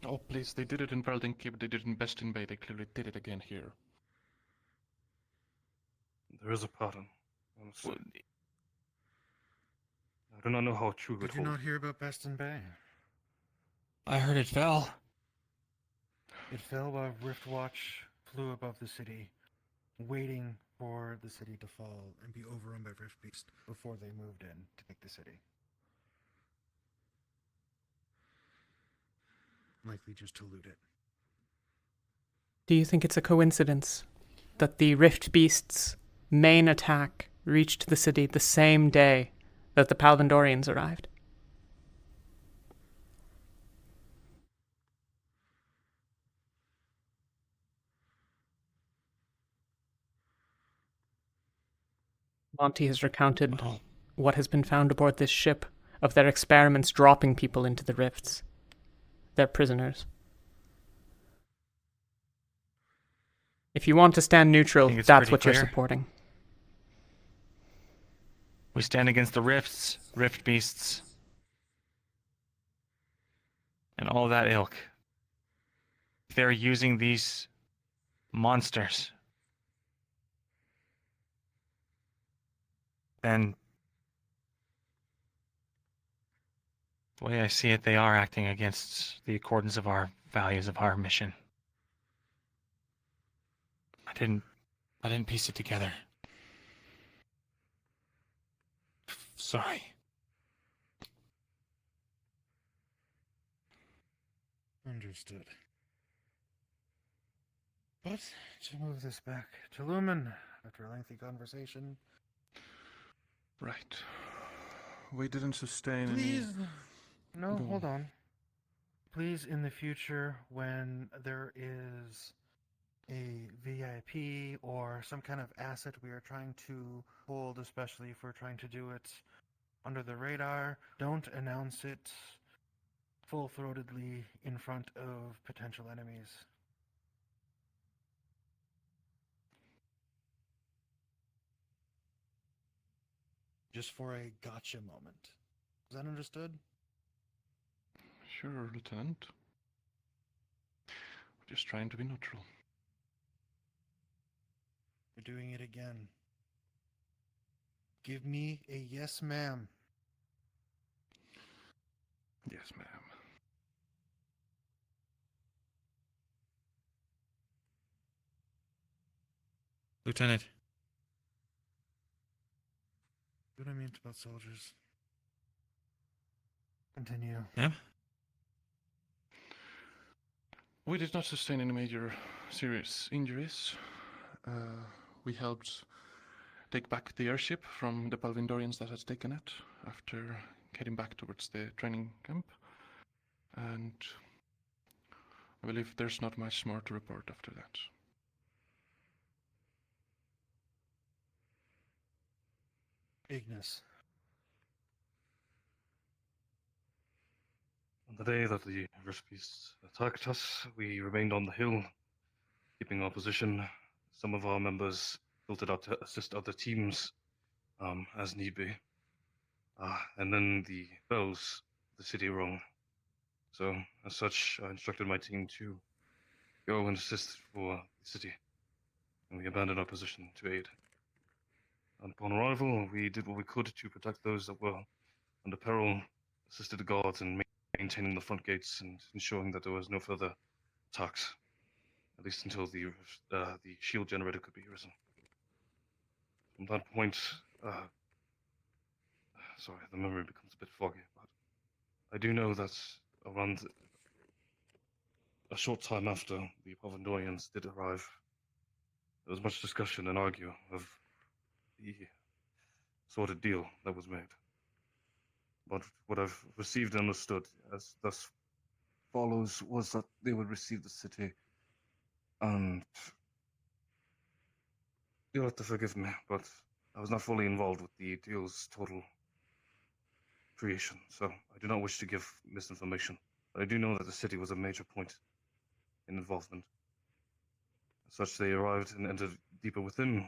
Oh, please, they did it in Pearlding Keep, they did it in Bestin Bay, they clearly did it again here. There is a pattern, honestly. I do not know how true it Did you not hear about Beston Bay? I heard it fell. It fell while Riftwatch flew above the city, waiting for the city to fall and be overrun by Rift Beast before they moved in to take the city. Likely just to loot it. Do you think it's a coincidence that the Rift Beast's main attack reached the city the same day that the Palvindorians arrived? Monty has recounted what has been found aboard this ship of their experiments dropping people into the rifts. They're prisoners. If you want to stand neutral, that's what you're supporting. We stand against the rifts, rift beasts, and all that ilk. They're using these monsters. Then, the way I see it, they are acting against the accordance of our values of our mission. I didn't piece it together. Sorry. Understood. But to move this back to Lumen, after a lengthy conversation. Right. We didn't sustain Please. No, Go hold on. Please, in the future, when there is a VIP or some kind of asset we are trying to hold, especially if we're trying to do it under the radar, don't announce it full-throatedly in front of potential enemies. Just for a gotcha moment. Is that understood? Sure, Lieutenant. We're just trying to be neutral. You're doing it again. Give me a yes, ma'am. Yes, ma'am. Lieutenant. What do I mean about soldiers? Continue. Yeah? We did not sustain any major serious injuries. We helped take back the airship from the Palvindorians that had taken it after heading back towards the training camp. And I believe there's not much more to report after that. Ignis. On the day that the Rift Beasts attacked us, we remained on the hill, keeping our position. Some of our members filtered out to assist other teams, as need be. And then the bells, the city rung. So, as such, I instructed my team to go and assist for the city, and we abandoned our position to aid. And upon arrival, we did what we could to protect those that were under peril, assisted the guards in maintaining the front gates and ensuring that there was no further attacks, at least until the shield generator could be risen. From that point, sorry, the memory becomes a bit foggy, but I do know that around a short time after the Provendorians did arrive, there was much discussion and argue of the sort of deal that was made. But what I've received and understood as thus follows was that they would receive the city, and you'll have to forgive me, but I was not fully involved with the deal's total creation, so I do not wish to give misinformation. But I do know that the city was a major point in involvement. As such, they arrived and entered deeper within.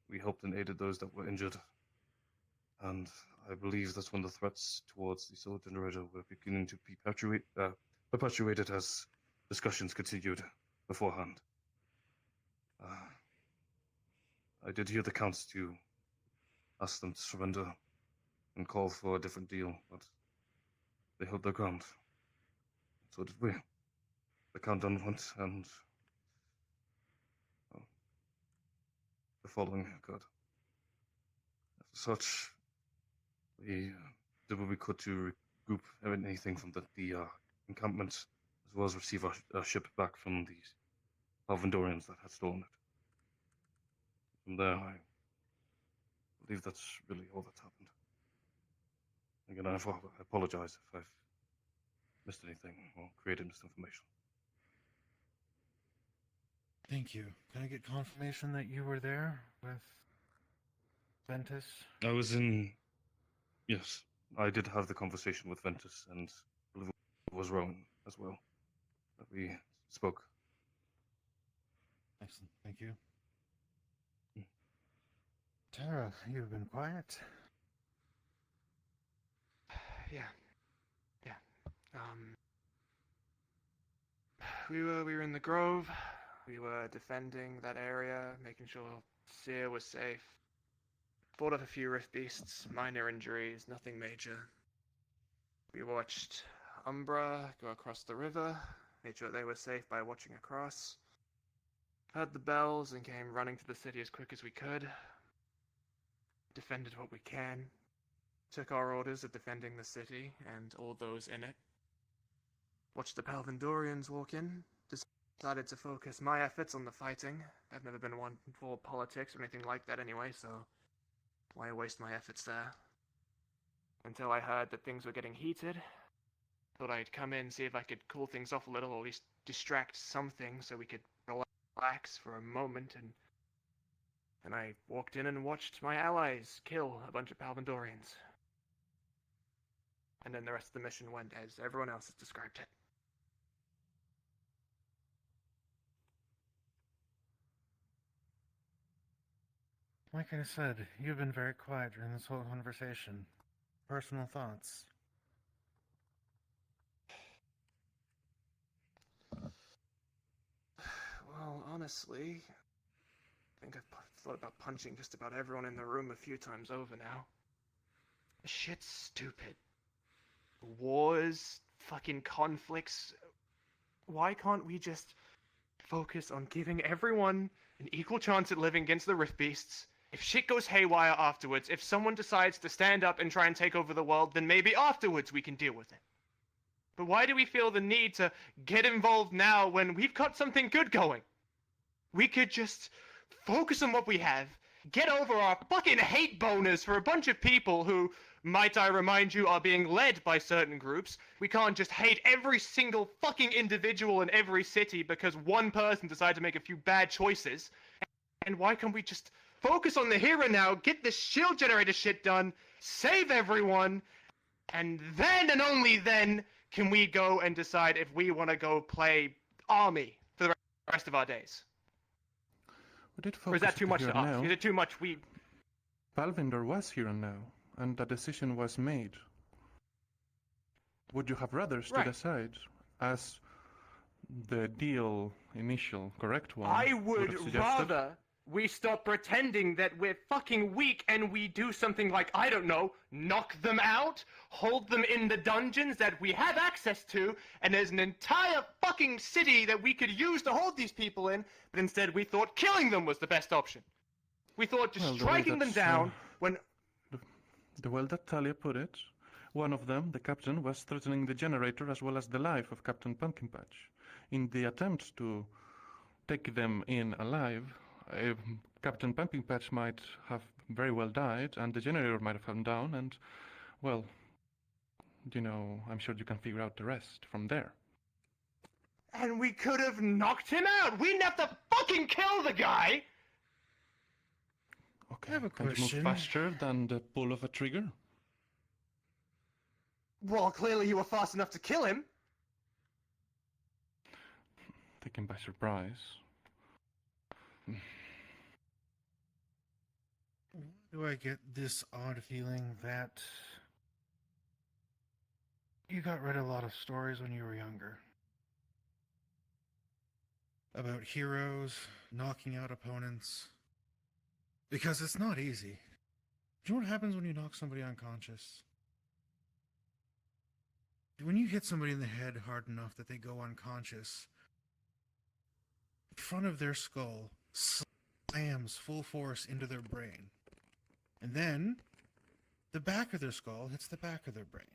We helped and aided those that were injured, and I believe that's when the threats towards the solar generator were beginning to be perpetuated as discussions continued beforehand. I did hear the counts to ask them to surrender and call for a different deal, but they held their ground. So did we. The countdown went, and the following occurred. As such, we did what we could to regroup anything from the encampment, as well as receive our ship back from the Palvindorians that had stolen it. From there, I believe that's really all that's happened. Again, I apologize if I've missed anything or created misinformation. Thank you. Can I get confirmation that you were there with Ventus? I was in... Yes, I did have the conversation with Ventus, and I believe it was Rowan as well, that we spoke. Excellent, thank you. Tara, you've been quiet. Yeah. We were in the grove. We were defending that area, making sure Seer was safe. Fought off a few rift beasts, minor injuries, nothing major. We watched Umbra go across the river, made sure they were safe by watching across. heard the bells and came running to the city as quick as we could. Defended what we can. Took our orders of defending the city and all those in it. Watched the Palvindorians walk in. Decided to focus my efforts on the fighting. I've never been one for politics or anything like that anyway, so why waste my efforts there? Until I heard that things were getting heated. Thought I'd come in, see if I could cool things off a little, or at least distract something so we could relax for a moment, and I walked in and watched my allies kill a bunch of Palvindorians. And then the rest of the mission went as everyone else has described it. Like I said, you've been very quiet during this whole conversation. Personal thoughts? Well, honestly, I think I've thought about punching just about everyone in the room a few times over now. This shit's stupid. Wars, fucking conflicts. Why can't we just focus on giving everyone an equal chance at living against the Rift Beasts? If shit goes haywire afterwards, if someone decides to stand up and try and take over the world, then maybe afterwards we can deal with it. But why do we feel the need to get involved now when we've got something good going? We could just focus on what we have, get over our fucking hate boners for a bunch of people who, might I remind you, are being led by certain groups. We can't just hate every single fucking individual in every city because one person decided to make a few bad choices. And why can't we just focus on the here and now, get this shield generator shit done, save everyone, and then and only then can we go and decide if we want to go play army for the rest of our days? Or is that too much to ask? Is it too much? Palvindor was here and now, and a decision was made. Would you have rather stood aside as the initial correct one? I would rather we stop pretending that we're fucking weak and we do something like, I don't know, knock them out, hold them in the dungeons that we have access to, and there's an entire fucking city that we could use to hold these people in, but instead we thought killing them was the best option. We thought just striking them down when... The way that Talia put it, one of them, the captain, was threatening the generator as well as the life of Captain Pumpkin Patch. In the attempt to take them in alive, Captain Pumpkin Patch might have very well died, and the generator might have come down, and, well, you know, I'm sure you can figure out the rest from there. And we could have knocked him out! We didn't have to fucking kill the guy! Okay, I have a can you question. move faster than the pull of a trigger? Well, clearly you were fast enough to kill him. Taken by surprise. Do I get this odd feeling that you got read a lot of stories when you were younger? About heroes knocking out opponents? Because it's not easy. Do you know what happens when you knock somebody unconscious? When you hit somebody in the head hard enough that they go unconscious, the front of their skull slams full force into their brain. And then, the back of their skull hits the back of their brain.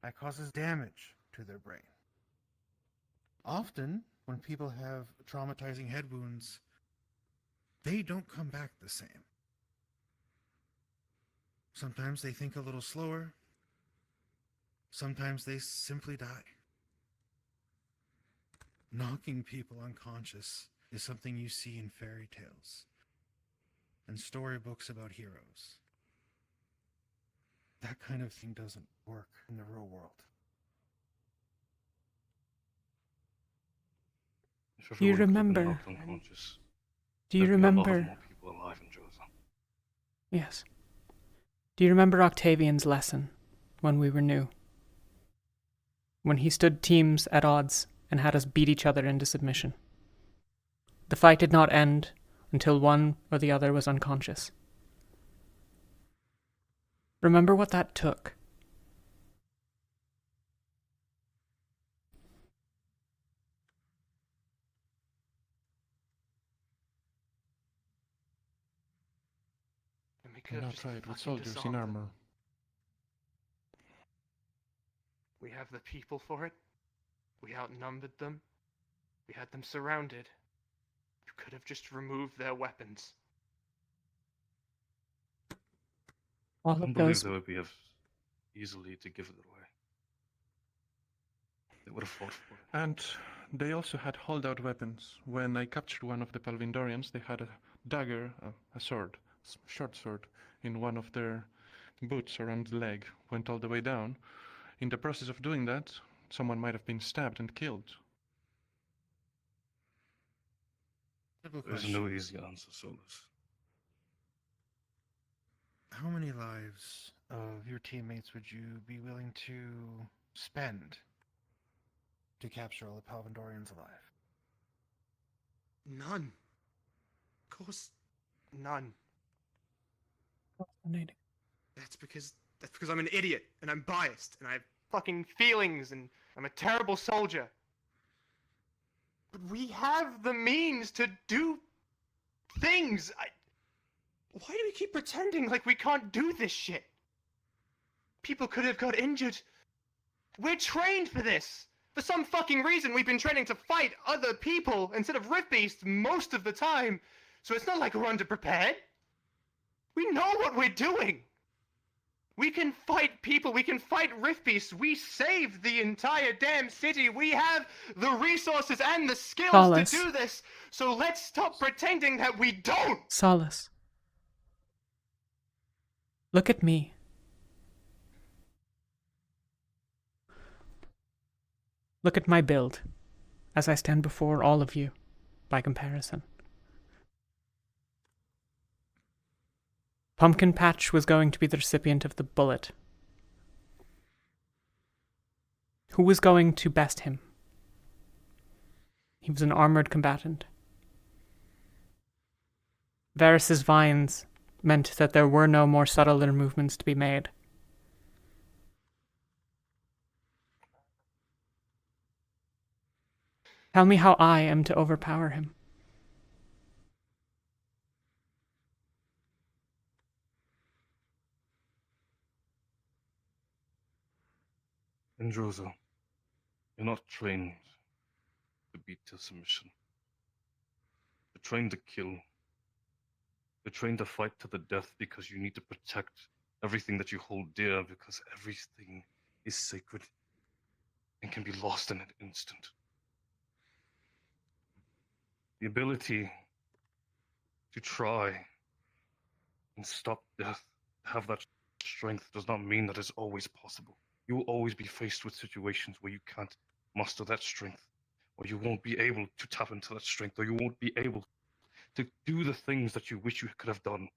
That causes damage to their brain. Often, when people have traumatizing head wounds, they don't come back the same. Sometimes they think a little slower. Sometimes they simply die. Knocking people unconscious is something you see in fairy tales and storybooks about heroes. That kind of thing doesn't work in the real world. Do you remember? Do you remember? Yes. Do you remember Octavian's lesson when we were new? When he stood teams at odds and had us beat each other into submission. The fight did not end until one or the other was unconscious. Remember what that took. Why have not just try it with fucking soldiers in disarmed them. armor? We have the people for it. We outnumbered them. We had them surrounded. You could have just removed their weapons. All I of don't believe those. they would be as easily to give it away. They would have fought for it. And they also had holdout weapons. When I captured one of the Palvindorians, they had a dagger, a sword, short sword, in one of their boots around the leg, went all the way down. In the process of doing that, someone might have been stabbed and killed. There's no easy answer, Solus. How many lives of your teammates would you be willing to spend to capture all the Palvindorians alive? None. Of course, none. Fascinating. That's because I'm an idiot and I'm biased and I have fucking feelings and I'm a terrible soldier. But we have the means to do things. Why do we keep pretending like we can't do this shit? People could have got injured. We're trained for this. For some fucking reason, we've been training to fight other people instead of Rift Beasts most of the time. So it's not like we're underprepared. We know what we're doing. We can fight people. We can fight Rift Beasts. We saved the entire damn city. We have the resources and the skills Solace. to do this. So let's stop pretending that we don't. Solace. Look at me. Look at my build, as I stand before all of you, by comparison. Pumpkin Patch was going to be the recipient of the bullet. Who was going to best him? He was an armored combatant. Varys's vines meant that there were no more subtler movements to be made. Tell me how I am to overpower him. Indroza, you're not trained to beat to submission. You're trained to kill. You're trained to fight to the death because you need to protect everything that you hold dear, because everything is sacred and can be lost in an instant. The ability to try and stop death, have that strength, does not mean that it's always possible. You will always be faced with situations where you can't muster that strength, or you won't be able to tap into that strength, or you won't be able to do the things that you wish you could have done.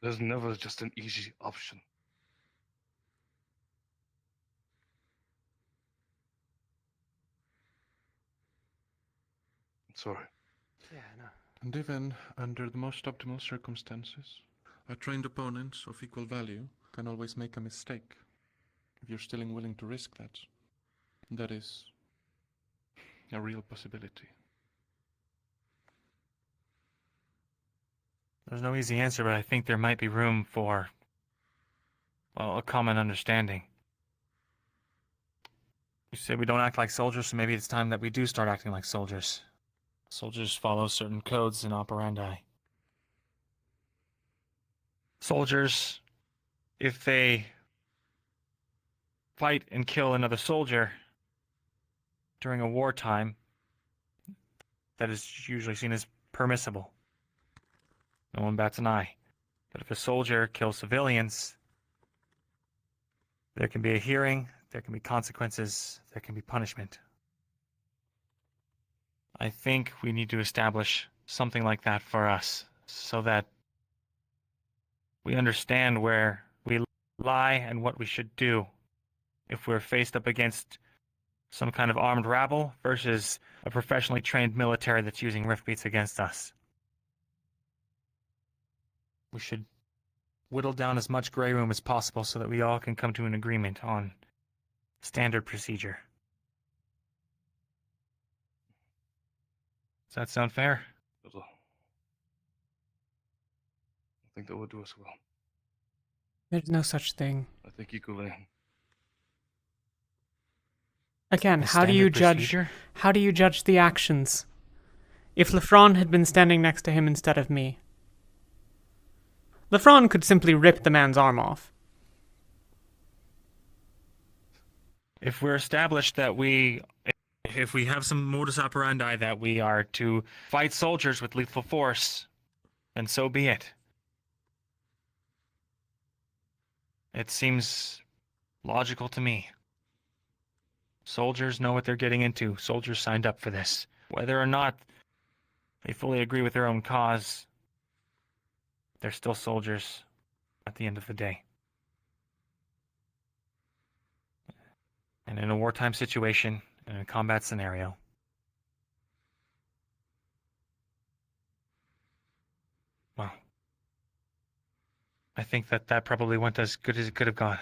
There's never just an easy option. I'm sorry. Yeah, no. And even under the most optimal circumstances, a trained opponent of equal value can always make a mistake. If you're still willing to risk that, that is a real possibility. There's no easy answer, but I think there might be room for, well, a common understanding. You say we don't act like soldiers, so maybe it's time that we do start acting like soldiers. Soldiers follow certain codes and operandi. Soldiers, if they fight and kill another soldier during a wartime, that is usually seen as permissible. No one bats an eye. But if a soldier kills civilians, there can be a hearing, there can be consequences, there can be punishment. I think we need to establish something like that for us, so that we understand where we lie and what we should do if we're faced up against some kind of armed rabble versus a professionally trained military that's using rift beats against us. We should whittle down as much gray room as possible so that we all can come to an agreement on standard procedure. Does that sound fair? think that would do us well. There's no such thing. I think equally. Again, A how do you standard judge? procedure? How do you judge the actions? If Lefron had been standing next to him instead of me, Lefron could simply rip the man's arm off. If we're established that if we have some modus operandi that we are to fight soldiers with lethal force, then so be it. It seems logical to me. Soldiers know what they're getting into. Soldiers signed up for this. Whether or not they fully agree with their own cause, they're still soldiers at the end of the day. And in a wartime situation, in a combat scenario, well, I think that probably went as good as it could have gone.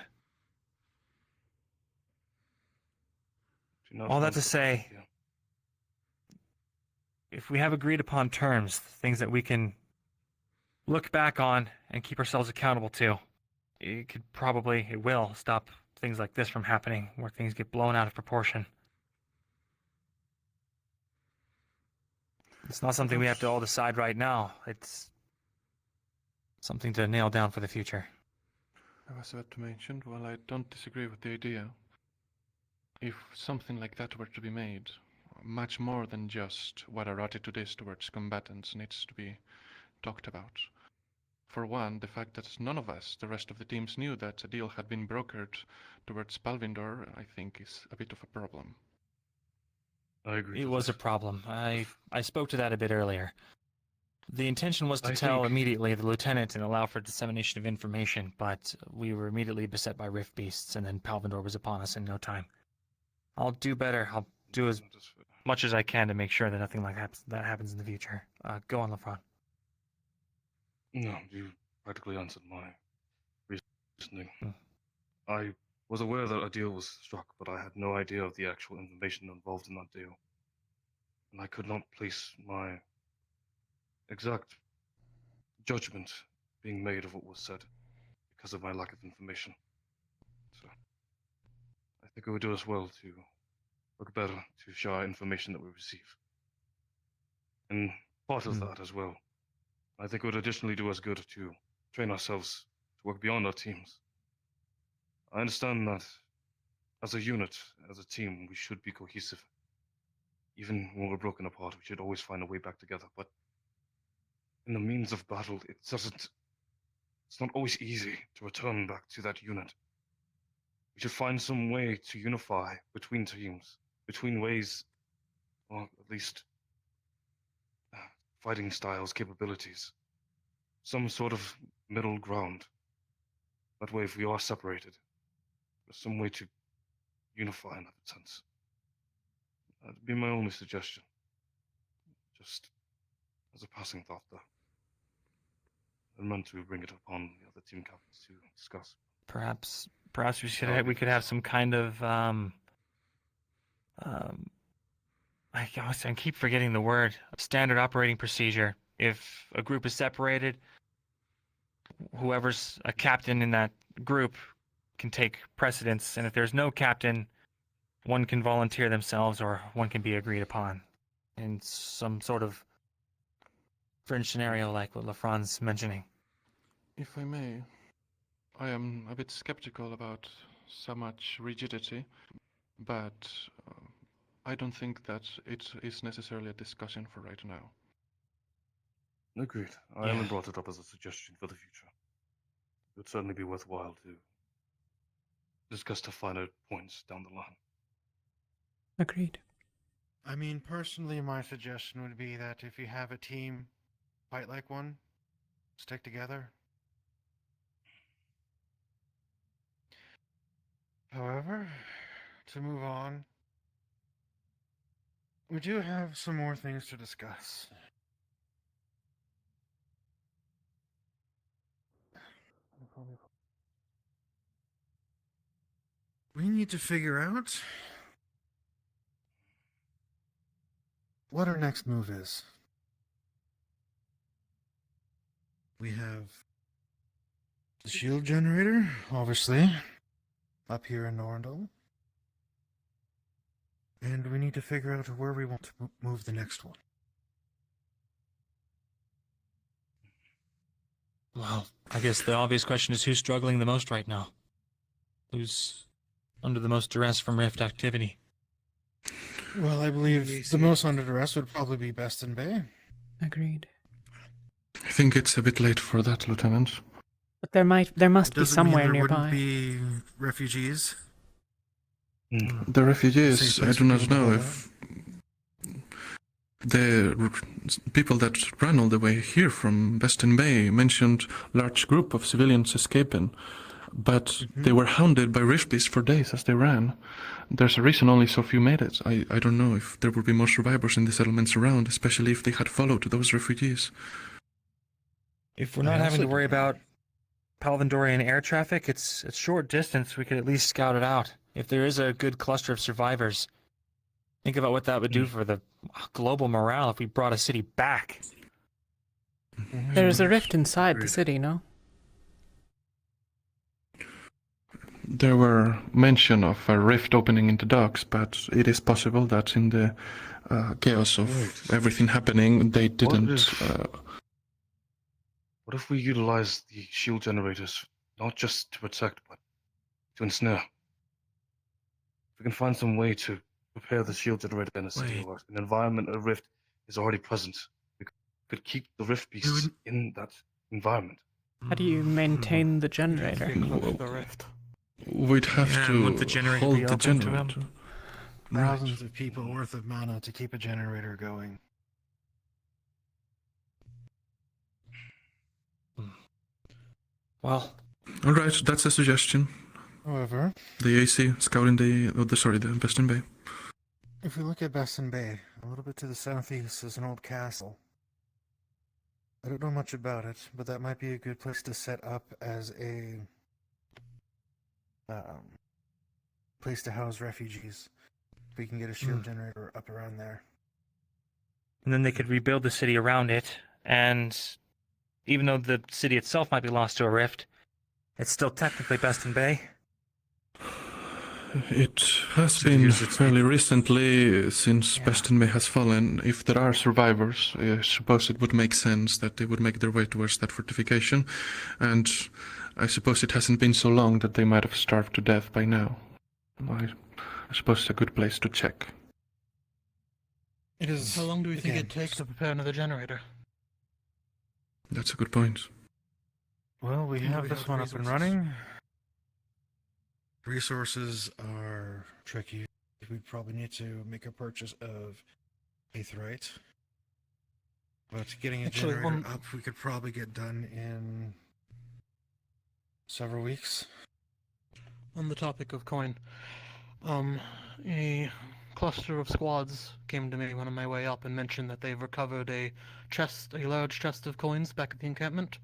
All that to say, if we have agreed upon terms, things that we can look back on and keep ourselves accountable to, it will stop things like this from happening, where things get blown out of proportion. It's not something we have to all decide right now. It's something to nail down for the future. I was about to mention, while I don't disagree with the idea, if something like that were to be made, much more than just what our attitude is towards combatants needs to be talked about. For one, the fact that none of us, the rest of the teams, knew that a deal had been brokered towards Palvindor, I think is a bit of a problem. I agree. It was a problem. I spoke to that a bit earlier. The intention was to tell immediately the lieutenant and allow for dissemination of information, but we were immediately beset by rift beasts, and then Palvindor was upon us in no time. I'll do better. I'll do as much as I can to make sure that nothing like that happens in the future. Go on, Lefron. No, you practically answered my reasoning. I was aware that a deal was struck, but I had no idea of the actual information involved in that deal. And I could not place my exact judgment being made of what was said because of my lack of information. So I think it would do us well to look better to share information that we receive. And part of that as well, I think it would additionally do us good to train ourselves to work beyond our teams. I understand that as a unit, as a team, we should be cohesive. Even when we're broken apart, we should always find a way back together. But in the means of battle, it's not always easy to return back to that unit. We should find some way to unify between teams, between ways, or at least fighting styles, capabilities. Some sort of middle ground. That way, if we are separated, there's some way to unify in that sense. That'd be my only suggestion. Just as a passing thought, though. I meant to bring it upon the other team captains to discuss. Perhaps we could have some kind of I keep forgetting the word. Standard operating procedure. If a group is separated, whoever's a captain in that group can take precedence, and if there's no captain, one can volunteer themselves or one can be agreed upon in some sort of fringe scenario like what Lefron's mentioning. If I may, I am a bit skeptical about so much rigidity, but I don't think that it is necessarily a discussion for right now. Agreed. I only brought it up as a suggestion for the future. It would certainly be worthwhile to discuss the finer points down the line. Agreed. I mean, personally, my suggestion would be that if you have a team fight like one, stick together. However, to move on, we do have some more things to discuss. We need to figure out what our next move is. We have The shield generator, obviously, up here in Norndal. And we need to figure out where we want to move the next one. Well, I guess the obvious question is who's struggling the most right now? Who's under the most duress from Rift activity? Well, I believe the most under duress would probably be Beston Bay. Agreed. I think it's a bit late for that, Lieutenant. But there must be Doesn't mean somewhere there nearby. wouldn't be refugees. The refugees, Safe I place do for not people to know go if the people that ran all the way here from Western Bay mentioned large group of civilians escaping, but they were hounded by Rifties for days as they ran. There's a reason only so few made it. I don't know if there would be more survivors in the settlements around, especially if they had followed those refugees. If we're not having to worry about Palvandorian air traffic, it's short distance. We could at least scout it out. If there is a good cluster of survivors, think about what that would do for the global morale if we brought a city back. There's a rift inside the city, no? There were mention of a rift opening in the docks, but it is possible that in the chaos of everything happening, they didn't. What if we utilize the shield generators not just to protect, but to ensnare? If we can find some way to prepare the shield generator in a city or an environment a rift is already present, we could keep the rift beasts in that environment. How do you maintain the generator? We'd have to want the generator hold be the open to generator. them. Thousands of people worth of mana to keep a generator going. Well, all right, that's a suggestion. However, The AC scouting the Western Bay. if we look at Besson Bay, a little bit to the southeast is an old castle. I don't know much about it, but that might be a good place to set up as a place to house refugees. If we can get a shield generator up around there. And then they could rebuild the city around it, and even though the city itself might be lost to a rift, it's still technically Beston Bay. It has been fairly recently since Western Bay has fallen. If there are survivors, I suppose it would make sense that they would make their way towards that fortification, and I suppose it hasn't been so long that they might have starved to death by now. I suppose it's a good place to check. It is. How long do we think it takes to prepare another generator? That's a good point. Well, we have this one up and running. Resources are tricky. We probably need to make a purchase of aetherite. But getting a generator up, we could probably get done in several weeks. On the topic of coin, a cluster of squads came to me on my way up and mentioned that they've recovered a large chest of coins back at the encampment,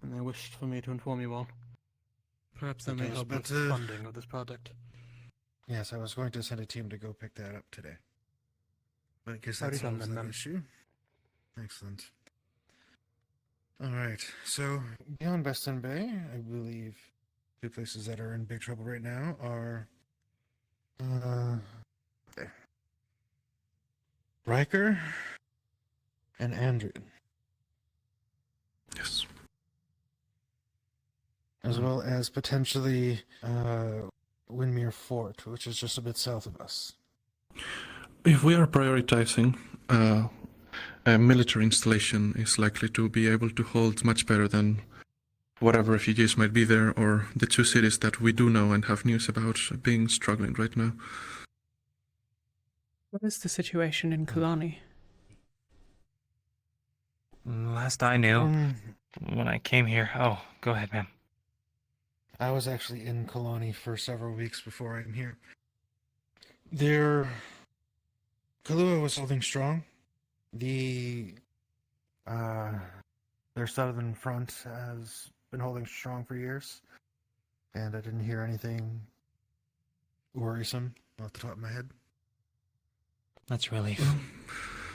and they wished for me to inform you all. Perhaps that may help with funding of this project. Yes, I was going to send a team to go pick that up today. But I guess that solves that issue. Excellent. Alright, so beyond Beston Bay, I believe two places that are in big trouble right now are there. Riker and Andrew. Yes. As well as potentially Windmere Fort, which is just a bit south of us. If we are prioritizing, a military installation is likely to be able to hold much better than whatever refugees might be there, or the two cities that we do know and have news about being struggling right now. What is the situation in Kalani? Last I knew, when I came here... Oh, go ahead, ma'am. I was actually in Kalani for several weeks before I came here. Kahlua was holding strong. Their southern front has been holding strong for years, and I didn't hear anything worrisome off the top of my head. That's relief.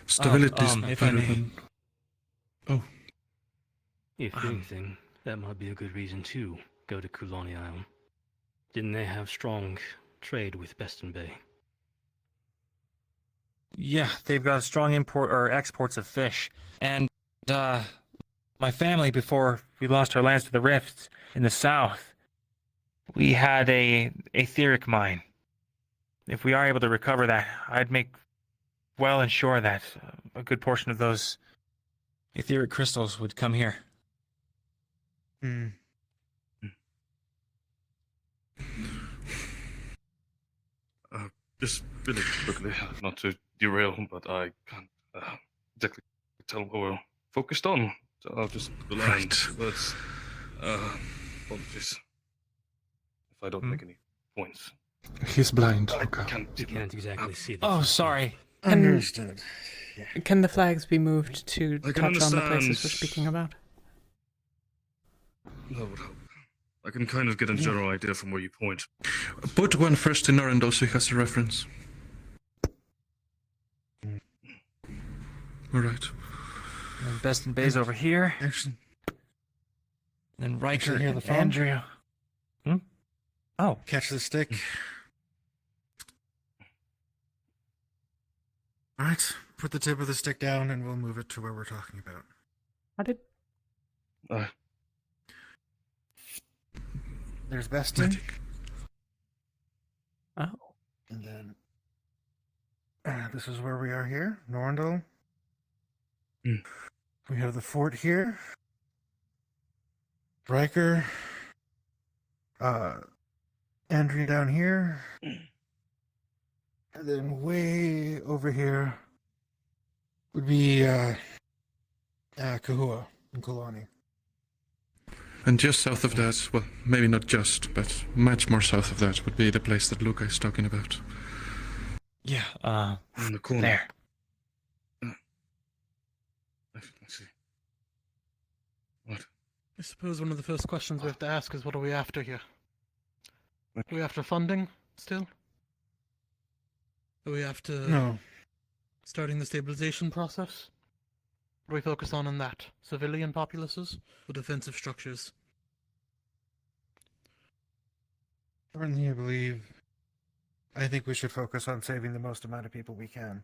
Stability is if I better may. than... Oh. If anything, That might be a good reason to go to Kulani Isle. Didn't they have strong trade with Beston Bay? Yeah, they've got a strong import or exports of fish. And, my family, before we lost our lands to the rifts in the south, we had a etheric mine. If we are able to recover that, I'd make well ensure that a good portion of those etheric crystals would come here. Hmm. Just really quickly, not to derail, but I can't exactly tell what we're focused on. So I'll just rely on words. Apologies if I don't make any points. He's blind, I Luca. can't exactly see the Oh, sorry. Understood. Yeah. Can the flags be moved to I touch can on the places understand. we're speaking about? That would help. I can kind of get a general idea from where you point. Put one first in Norendal so he has a reference. Alright. And Beston Bay's over here. Actually, And Riker hear the and phone? Andrew. Oh. catch the stick. All right, put the tip of the stick down, and we'll move it to where we're talking about. I did. There's Beston. Oh. And then this is where we are here, Norndal. We have the fort here. Riker. Andrea down here. And then way over here would be Kahua and Kulani. And just south of that, well, maybe not just, but much more south of that would be the place that Luca is talking about. Yeah, in the corner. there. I see. What? I suppose one of the first questions we have to ask is, what are we after here? Are we after funding still? Are we after No. starting the stabilization process? What do we focus on in that? Civilian populaces or defensive structures? Currently, I think we should focus on saving the most amount of people we can.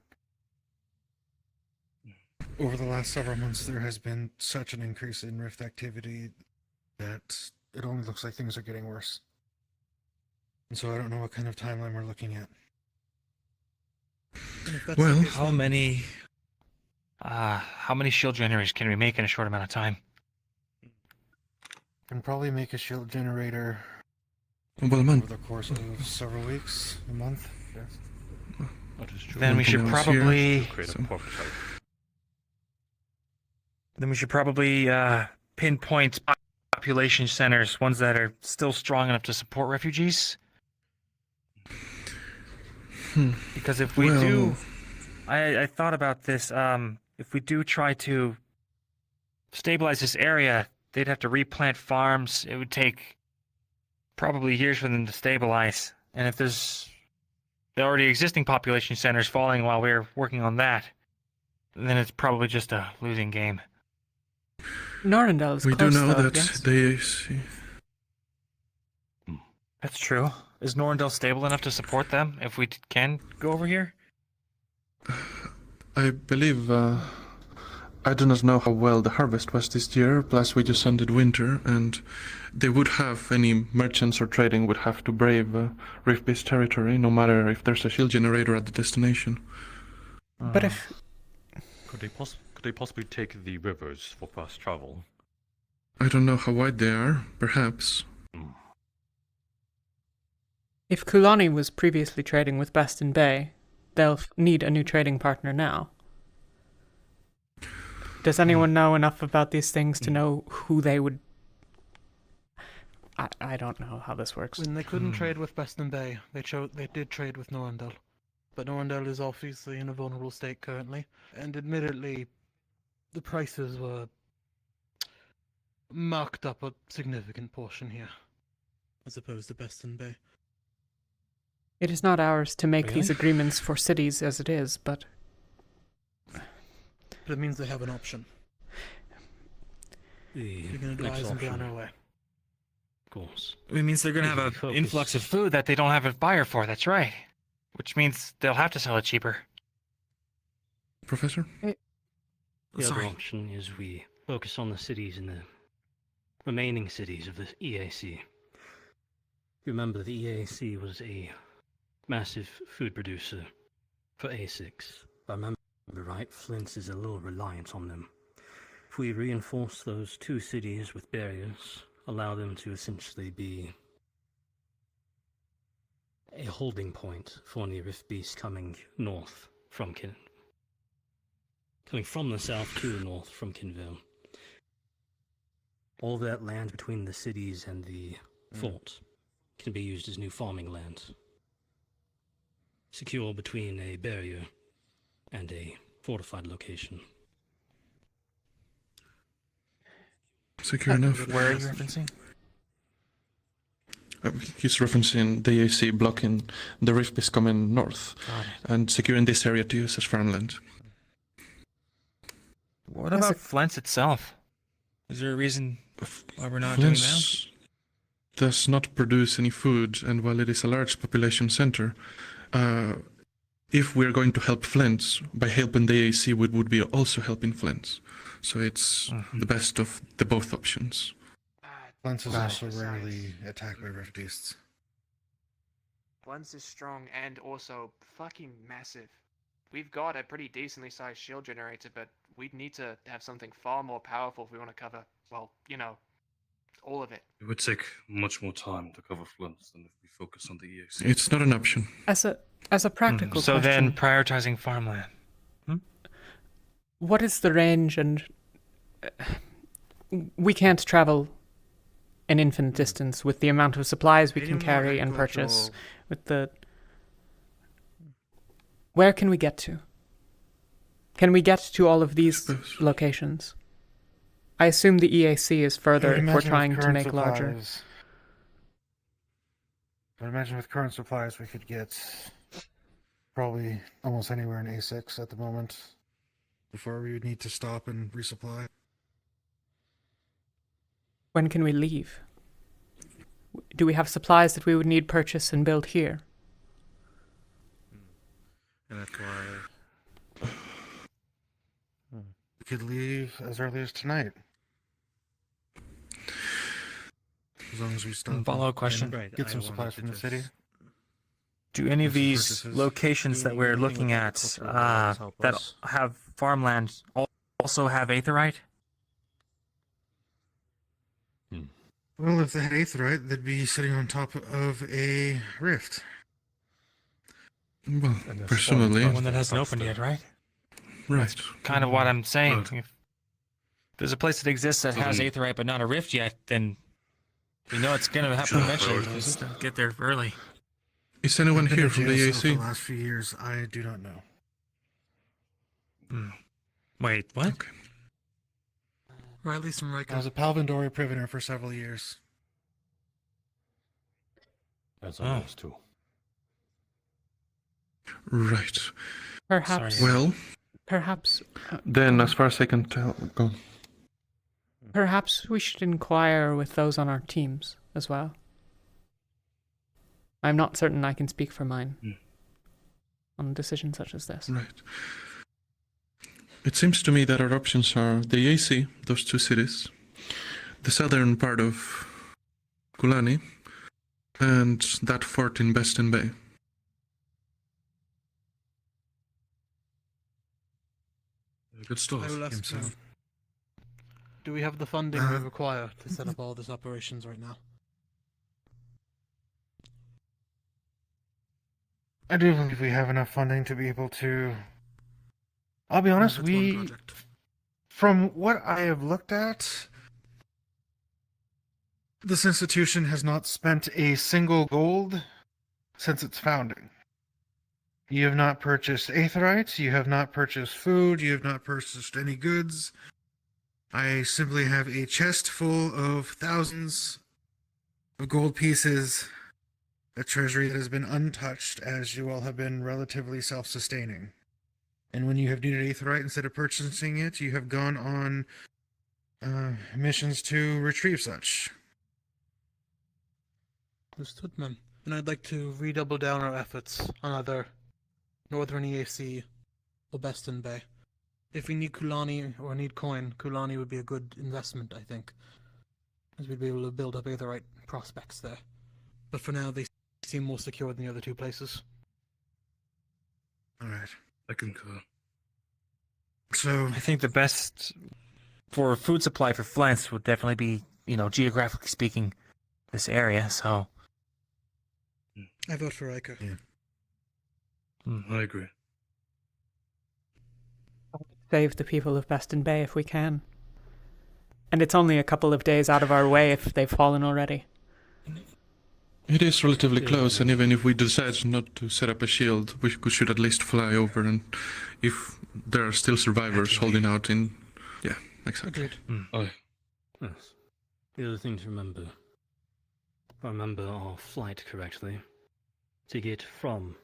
Over the last several months, there has been such an increase in rift activity that it only looks like things are getting worse. And so I don't know what kind of timeline we're looking at. Well, how many shield generators can we make in a short amount of time? Can probably make a shield generator well, a month. over the course of several weeks, a month. Yes. That is true. Then we should probably Create a prototype. Then we should probably pinpoint population centers, ones that are still strong enough to support refugees. Because if we do, I thought about this. If we do try to stabilize this area, they'd have to replant farms. It would take probably years for them to stabilize. And if there's the already existing population centers falling while we're working on that, then it's probably just a losing game. Norendal is we close, do know though, that yes? they. That's true. Is Norendal stable enough to support them if we can go over here? I believe. I do not know how well the harvest was this year, plus we just ended winter, and they would have, any merchants or trading would have to brave Rift-based territory, no matter if there's a shield generator at the destination. But if... Could they possibly take the rivers for fast travel? I don't know how wide they are, perhaps. If Kulani was previously trading with Beston Bay, they'll need a new trading partner now. Does anyone know enough about these things to know who they would... I don't know how this works. When they couldn't trade with Beston Bay, they did trade with Norendal. But Norendal is obviously in a vulnerable state currently, and admittedly, the prices were marked up a significant portion here, as opposed to Beston Bay. It is not ours to make Really? these agreements for cities as it is, but... But it means they have an option. the We're gonna next advise and be on option, our way. of course. It means they're gonna have If we an focus- influx of food that they don't have a buyer for. That's right. Which means they'll have to sell it cheaper. Professor? The other Sorry. option is we focus on the cities in the remaining cities of the EAC. You remember the EAC was a massive food producer for A6. If I remember right, Flint is a little reliant on them. If we reinforce those two cities with barriers, allow them to essentially be a holding point for any Rift Beast coming north from coming from the south to the north from Kinville. All that land between the cities and the fort can be used as new farming land. Secure between a barrier and a fortified location. Secure enough. Where are you referencing? He's referencing the AC blocking the rift is coming north and securing this area to use as farmland. What about Flint itself? Is there a reason why we're not doing that? Flint does not produce any food, and while it is a large population center, if we're going to help Flint, by helping the AC, we would be also helping Flint. So it's the best of the both options. Flint is also rarely attacked by rift beasts. Flint is strong and also fucking massive. We've got a pretty decently sized shield generator, but we'd need to have something far more powerful if we want to cover, well, you know, all of it. It would take much more time to cover Flint than if we focus on the EAC. It's not an option. As a practical So then question, prioritizing farmland. what is the range? And we can't travel an infinite distance with the amount of supplies we can carry and purchase. With the where can we get to? Can we get to all of these locations? I assume the EAC is further if we're trying to make larger. I imagine with current supplies we could get probably almost anywhere in A6 at the moment before we would need to stop and resupply. When can we leave? Do we have supplies that we would need purchase and build here? And that's why we could leave as early as tonight. As long as we stop. Follow-up question. Get some supplies from the city. Do any of these locations that we're looking at that have farmland also have aetherite? Well, if they had aetherite, they'd be sitting on top of a rift. Well, presumably. One that hasn't opened yet, right? Right. Kind of what I'm saying. If there's a place that exists that has aetherite but not a rift yet, then we know it's going to happen eventually. We just don't get there early. Is anyone here from the For EAC? the last few years, I do not know. Wait, what? Okay. Riley's from I Riker. was a Palvindori prisoner for several years. As I was too. Right. Perhaps. Well, Perhaps. then, as far as I can tell, go. Perhaps we should inquire with those on our teams as well. I'm not certain I can speak for mine on a decision such as this. Right. It seems to me that our options are the AC, those two cities, the southern part of Kulani, and that fort in Beston Bay. Good stuff. I will ask so. do we have the funding we require to set up all these operations right now? I do believe we have enough funding to be able to. I'll be honest, That's one project. from what I have looked at, this institution has not spent a single gold since its founding. You have not purchased aetherites, you have not purchased food, you have not purchased any goods. I simply have a chest full of thousands of gold pieces, a treasury that has been untouched as you all have been relatively self-sustaining. And when you have needed aetherite, instead of purchasing it, you have gone on missions to retrieve such. Understood, ma'am. And I'd like to redouble down our efforts on either Northern EAC or Beston Bay. If we need Kulani or need coin, Kulani would be a good investment, I think, as we'd be able to build up Aetherite prospects there. But for now, they seem more secure than the other two places. Alright, I concur. So, I think the best for food supply for Flens would definitely be, geographically speaking, this area, so. I vote for Riker. Yeah. I agree. Save the people of Beston Bay if we can. And it's only a couple of days out of our way if they've fallen already. It is relatively close, and even if we decide not to set up a shield, we should at least fly over, and if there are still survivors holding out in... Yeah, exactly. Yes. The other thing to remember, if I remember our flight correctly, to get from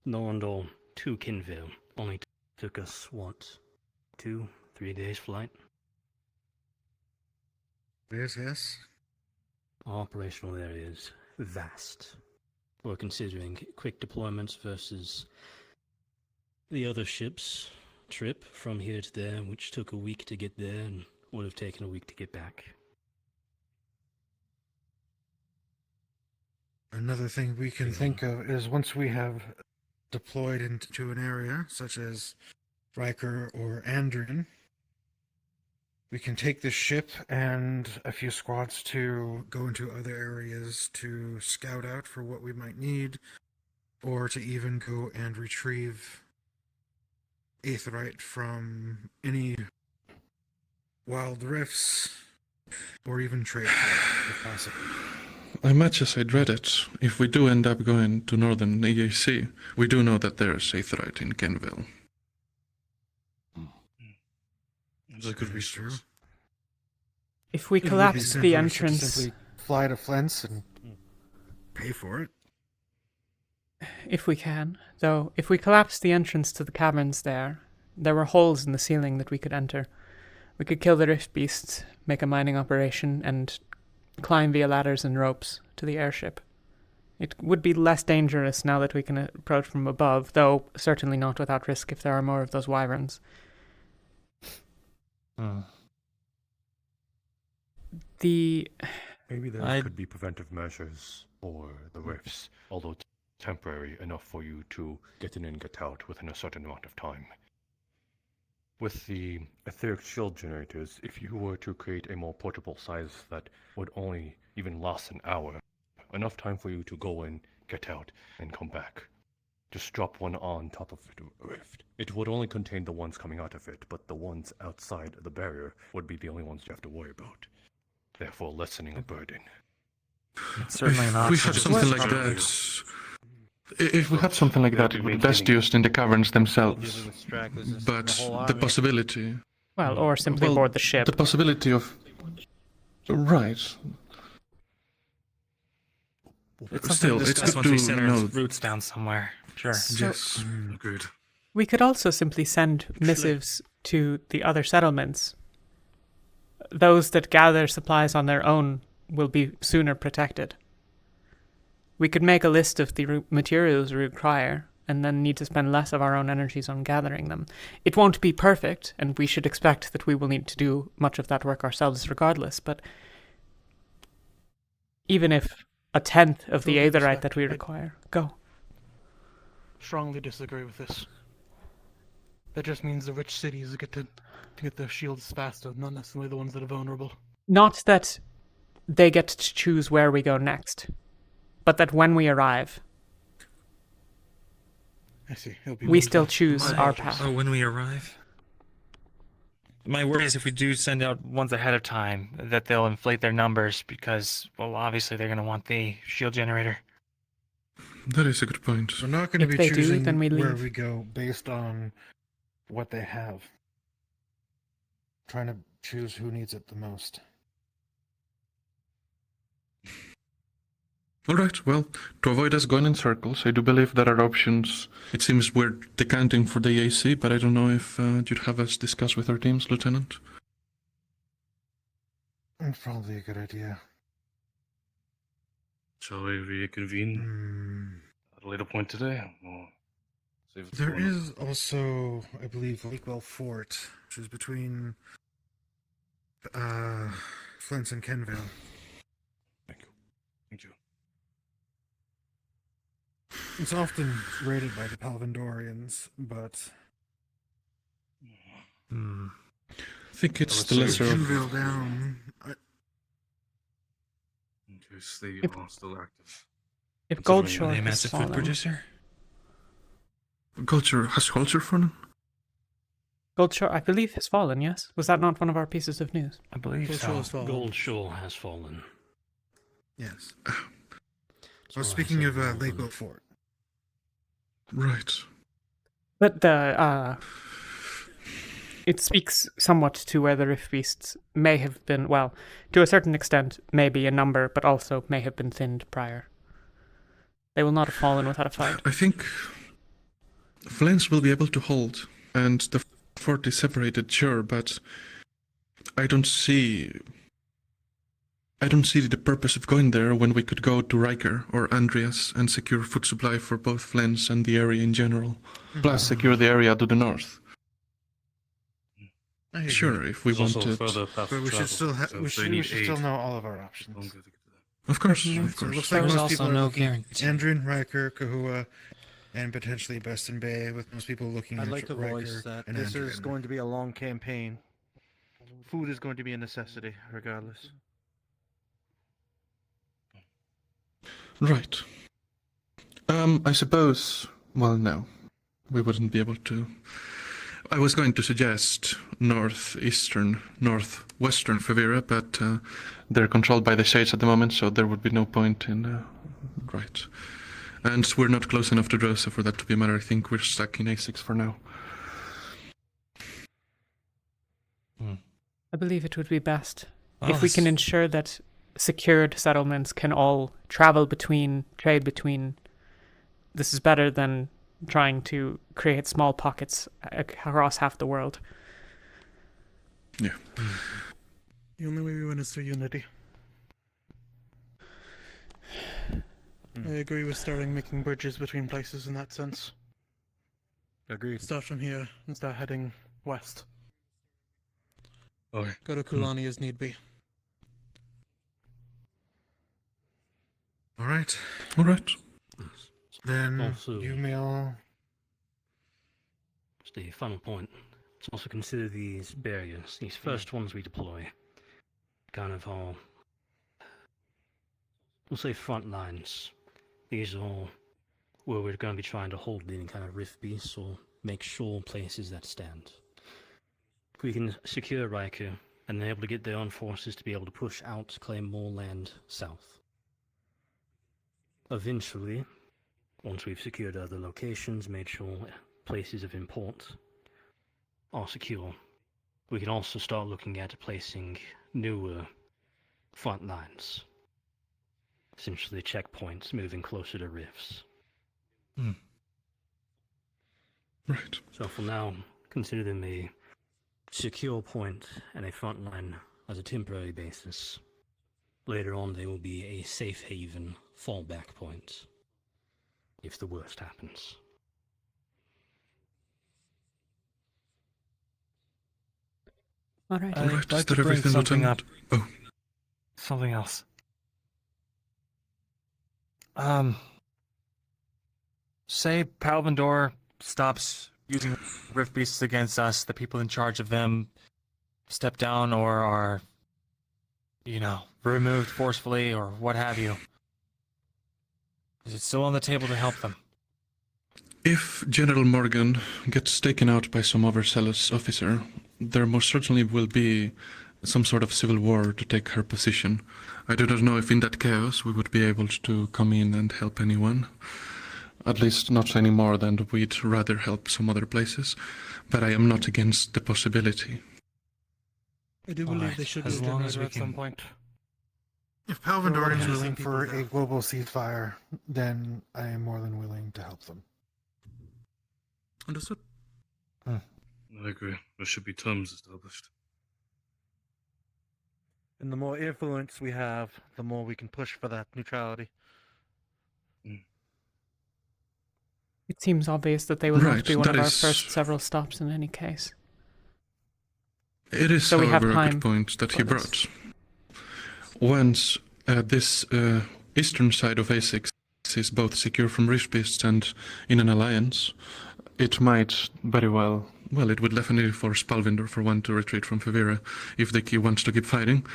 Norandol to Kinvale only took us, 2-3 days flight? Yes. Our operational area is vast. We're considering quick deployments versus the other ship's trip from here to there, which took a week to get there and would have taken a week to get back. Another thing we can think of is once we have deployed into an area, such as Riker or Andrian, we can take this ship and a few squads to go into other areas to scout out for what we might need, or to even go and retrieve Aetherite from any wild rifts, or even trade if possible. As much as I dread it, if we do end up going to Northern EAC, we do know that there's Aetherite in Kenville. That could be true. If we collapse the entrance... Simply fly to Flens and pay for it. If we can. Though, if we collapse the entrance to the caverns there were holes in the ceiling that we could enter. We could kill the rift beasts, make a mining operation, and climb via ladders and ropes to the airship. It would be less dangerous now that we can approach from above, though certainly not without risk if there are more of those wyverns. Maybe there could be preventive measures for the rifts, although temporary enough for you to get in and get out within a certain amount of time. With the etheric shield generators, if you were to create a more portable size that would only even last an hour, enough time for you to go in, get out, and come back. Just drop one on top of the rift. It would only contain the ones coming out of it, but the ones outside the barrier would be the only ones you have to worry about. Therefore, lessening a burden. It's certainly If not. we had something like that... If we had something like that, it would be best used in the caverns themselves. But the possibility... Well, or simply board the ship. The possibility of... Right. It's Still, it's good once we set to our know... roots down somewhere. Sure. Yes, agreed. We could also simply send missives to the other settlements. Those that gather supplies on their own will be sooner protected. We could make a list of the materials we require and then need to spend less of our own energies on gathering them. It won't be perfect, and we should expect that we will need to do much of that work ourselves regardless, but even if a tenth of the aetherite that we require... Go. Strongly disagree with this. That just means the rich cities get to get their shields faster, not necessarily the ones that are vulnerable. Not that they get to choose where we go next, but that when we arrive, I see. We still choose our path. Oh, when we arrive? My worry is if we do send out ones ahead of time, that they'll inflate their numbers because, well, obviously they're going to want the shield generator. That is a good point. We're not going to be choosing where we go based on what they have. Trying to choose who needs it the most. Alright, well, to avoid us going in circles, I do believe there are options. It seems we're decanting for the AC, but I don't know if you'd have us discuss with our teams, Lieutenant. That's probably a good idea. Shall we reconvene at a later point today? Or save it There for another- is also, I believe, Lakewell Fort, which is between Flint and Kenville. Thank you. It's often raided by the Palvandorians, but I think it's the say lesser of... Kenville down. In case they are still active. If Considering Goldshore they has massive food fallen, producer. Has culture fallen? Goldshore, I believe, has fallen. Yes, was that not one of our pieces of news? I believe Goldshore has fallen. Goldshore has fallen. Yes. That's I was what speaking said of Northern. Lakewell Fort. Right. But the it speaks somewhat to where the Rift Beasts may have been, well, to a certain extent, maybe a number, but also may have been thinned prior. They will not have fallen without a fight. I think Flens will be able to hold, and the fort is separated, sure, but I don't see the purpose of going there when we could go to Riker or Andreas and secure food supply for both Flens and the area in general. Plus secure the area to the north. Sure, if we There's also wanted... further paths But of we should travel, still so if we they should need still aid, know all of our options. don't get to get to that. Of course, So of course. it looks like There's most also people are no looking guarantee. Andrin, Riker, Kahua, and potentially Beston Bay, with most people looking I'd at like to Riker voice that and this is Andrin. going to be a long campaign. Food is going to be a necessity, regardless. Right. I suppose... Well, no. We wouldn't be able to... I was going to suggest northwestern Favira, but they're controlled by the Shades at the moment, so there would be no point in... right. And we're not close enough to Drosa for that to be a matter. I think we're stuck in A6 for now. I believe it would be best if we can ensure that secured settlements can all travel between, trade between. This is better than trying to create small pockets across half the world. Yeah. The only way we win is through unity. I agree with starting making bridges between places in that sense. Agreed. Start from here and start heading west. Okay. Go to Kulani as need be. All right. All right. Then Also, you mail. just a final point. Let's also consider these barriers, these first ones we deploy. Kind of all, we'll say front lines. These are all where we're going to be trying to hold any kind of rift beasts or make sure places that stand. If we can secure Riker and they're able to get their own forces to be able to push out to claim more land south. Eventually, once we've secured other locations, made sure places of import are secure, we can also start looking at placing newer front lines. Essentially checkpoints moving closer to rifts. Right. So for now, consider them a secure point and a front line as a temporary basis. Later on, they will be a safe haven fallback point if the worst happens. All right. All right, I'd is like to that bring everything, something up. Lieutenant? Oh. Something else. Say Palvandor stops using Rift Beasts against us, the people in charge of them step down or are, removed forcefully or what have you. Is it still on the table to help them? If General Morgan gets taken out by some overzealous officer, there most certainly will be some sort of civil war to take her position. I do not know if in that chaos we would be able to come in and help anyone. At least not any more than we'd rather help some other places. But I am not against the possibility. I do believe they should be as long as we at some can. point. If Palvandorians We're are willing people for there. a global ceasefire, then I am more than willing to help them. Understood. I agree. There should be terms established. And the more influence we have, the more we can push for that neutrality. It seems obvious that they will not Right, be one that of our is- first several stops in any case. It is, So we have however, a time good point that he for this. brought. Once this eastern side of A6 is both secure from rift beasts and in an alliance, it might very well, it would definitely force Palvindor for one to retreat from Favira if they wants to keep fighting.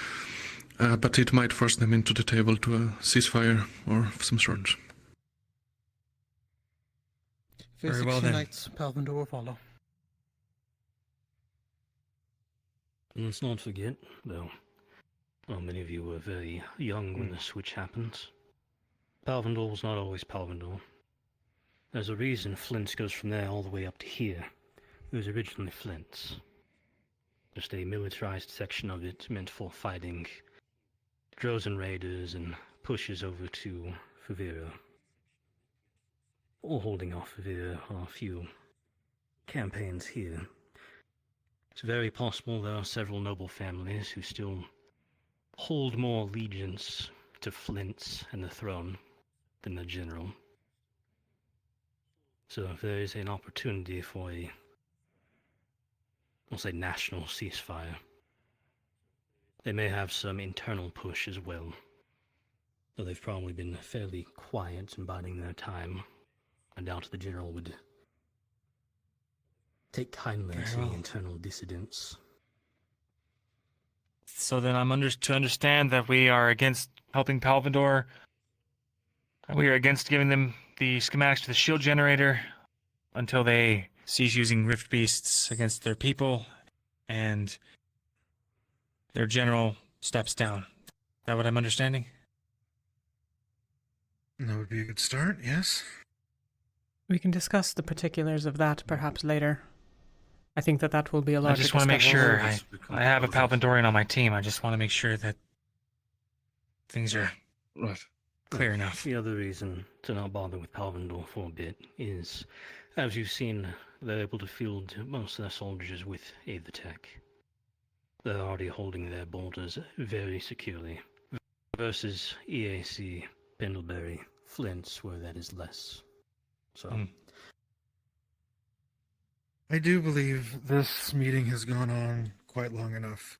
But it might force them into the table to a ceasefire or of some sort. Very well then. Knights, Palvindor will follow. And let's not forget, though, well, many of you were very young when the switch happened. Palvindor was not always Palvindor. There's a reason Flint's goes from there all the way up to here. It was originally Flint's. Just a militarized section of it meant for fighting Drozen raiders and pushes over to Favira. Or holding off Favira on a few campaigns here. It's very possible there are several noble families who still hold more allegiance to Flint's and the throne than the general. So if there is an opportunity for a, I'll say, national ceasefire, they may have some internal push as well. Though they've probably been fairly quiet and biding their time. I doubt the general would take kindly to the internal dissidents. So then I'm to understand that we are against helping Palvindor. We are against giving them the schematics to the shield generator until they cease using rift beasts against their people, and their general steps down. Is that what I'm understanding? That would be a good start, yes. We can discuss the particulars of that perhaps later. I think that will be a I logical just want to make step sure forward. I have a Palvindorian on my team. I just want to make sure that things are clear enough. The other reason to not bother with Palvindor for a bit is, as you've seen, they're able to field most of their soldiers with Avatech. They're already holding their borders very securely, versus EAC, Pendlebury, Flint's, where that is less. So. I do believe this meeting has gone on quite long enough.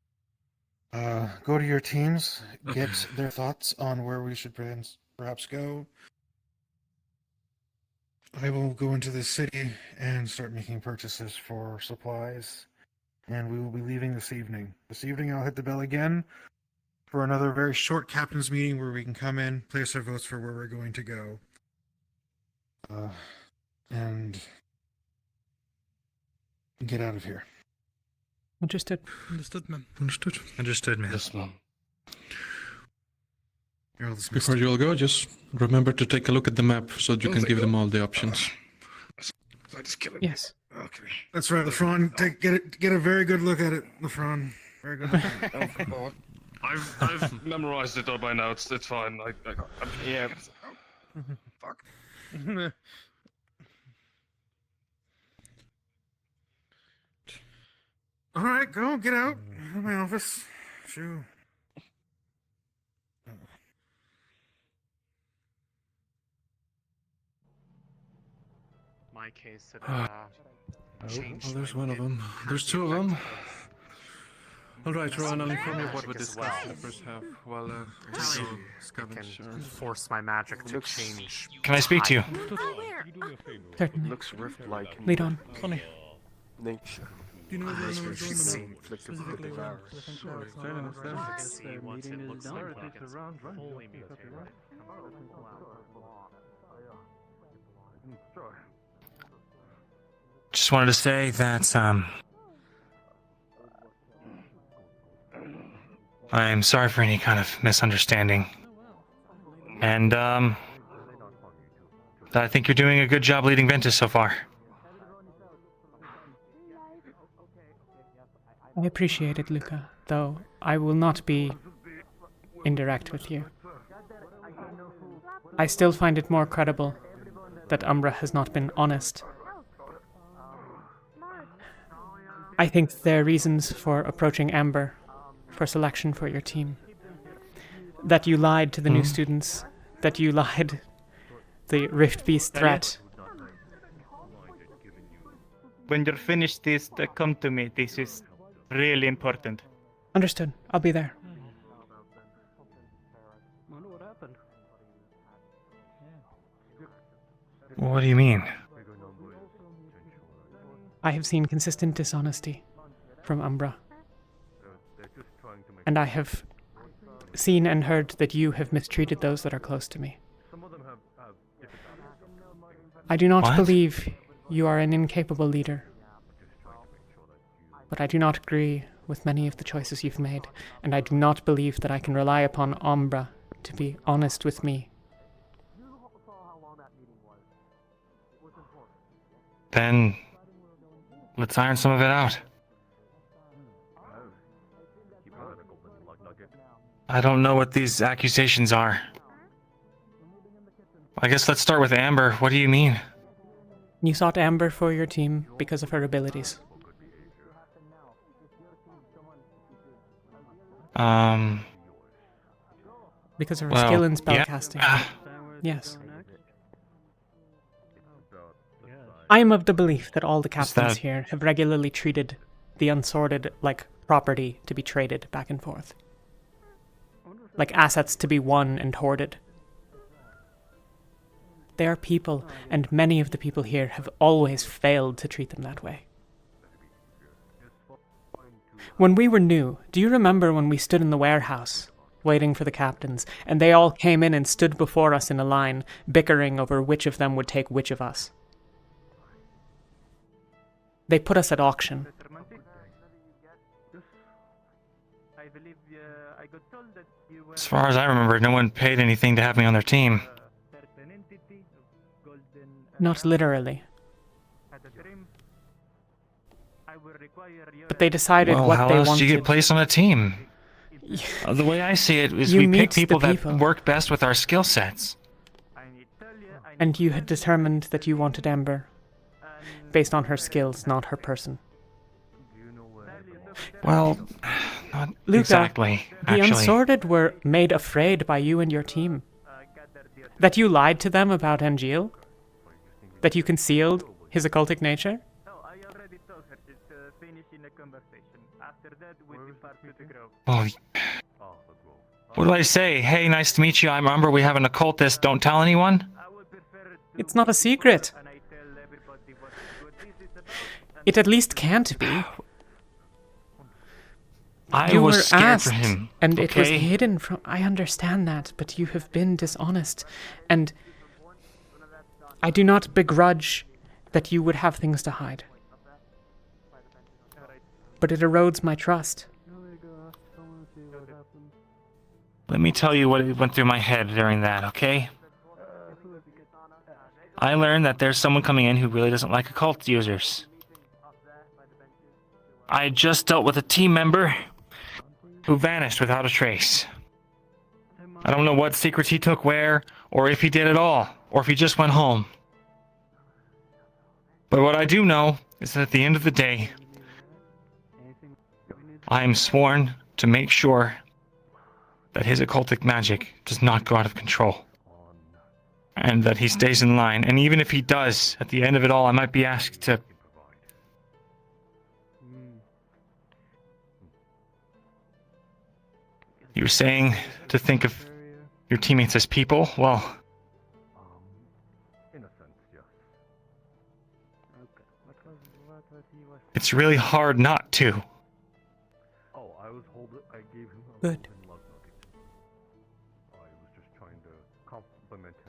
Go to your teams, get their thoughts on where we should perhaps go. I will go into the city and start making purchases for supplies, and we will be leaving this evening. This evening I'll hit the bell again for another very short captain's meeting where we can come in, place our votes for where we're going to go. And get out of here. Understood. Understood, ma'am. Understood. Understood, man. Yes, ma'am. Before you all go, just remember to take a look at the map so that you can give them all the options. Yes. Okay. That's right, Lefron. Get a very good look at it, Lefron. Very good look at it. I've memorized it all by now. It's fine. Yeah. Fuck. All right, go get out of my office. Shoo. My case had Oh, there's one of them. There's two of them. All right, Rowan, I'll inform you what we discussed in the first half while scavenge. Force my magic to change. Can I speak to you? Certainly. Looks rift-like. Lead on. Funny. Nature. Do you know where Nature we're should going see now? inflicted Specifically with where? devours. See once it looks like it's fully mutated. Just wanted to say that I'm sorry for any kind of misunderstanding, and that I think you're doing a good job leading Ventus so far. I appreciate it, Luca, though I will not be indirect with you. I still find it more credible that Umbra has not been honest. I think their reasons for approaching Amber for selection for your team. That you lied to the new Hmm? students. That you lied the Rift Beast threat. When you're finished this, come to me. This is really important. Understood. I'll be there. Wonder what happened. What do you mean? I have seen consistent dishonesty from Umbra. And I have seen and heard that you have mistreated those that are close to me. I do not What? believe you are an incapable leader. But I do not agree with many of the choices you've made, and I do not believe that I can rely upon Umbra to be honest with me. Then let's iron some of it out. I don't know what these accusations are. I guess let's start with Amber. What do you mean? You sought Amber for your team because of her abilities. Because of her skill in spellcasting. Yes. I am of the belief that all the captains here have regularly treated the unsorted like property to be traded back and forth. Like assets to be won and hoarded. They are people, and many of the people here have always failed to treat them that way. When we were new, do you remember when we stood in the warehouse, waiting for the captains, and they all came in and stood before us in a line, bickering over which of them would take which of us? They put us at auction. As far as I remember, no one paid anything to have me on their team. Not literally. But they decided Well, what how they else wanted. do you get placed on a team? The way I see it is we pick people that work best with our skill sets. And you had determined that you wanted Amber, based on her skills, not her person. Well, not Luca, exactly, the actually. Unsorted were made afraid by you and your team. That you lied to them about Angeal? That you concealed his occultic nature? Well, what do I say? Hey, nice to meet you. I'm Umber. We have an occultist. Don't tell anyone? It's not a secret. It at least can't be. I was scared asked, for him. And it was okay? hidden from... I understand that, but you have been dishonest. And I do not begrudge that you would have things to hide. But it erodes my trust. Let me tell you what went through my head during that, okay? I learned that there's someone coming in who really doesn't like occult users. I had just dealt with a team member who vanished without a trace. I don't know what secrets he took where, or if he did at all, or if he just went home. But what I do know is that at the end of the day, I am sworn to make sure that his occultic magic does not go out of control. And that he stays in line. And even if he does, at the end of it all, I might be asked to... You were saying to think of your teammates as people? Well... It's really hard not to. Good.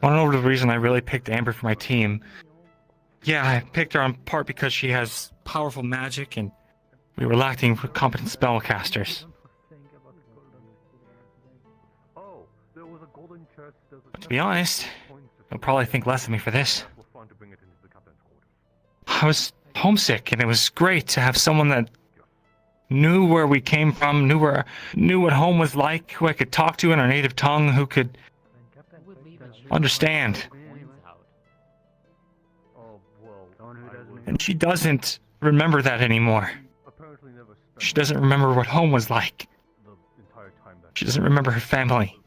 Want to know the reason I really picked Amber for my team? Yeah, I picked her in part because she has powerful magic and we were lacking competent spellcasters. But to be honest, you'll probably think less of me for this. I was homesick and it was great to have someone that knew where we came from, knew what home was like, who I could talk to in our native tongue, who could understand. And she doesn't remember that anymore. She doesn't remember what home was like. She doesn't remember her family.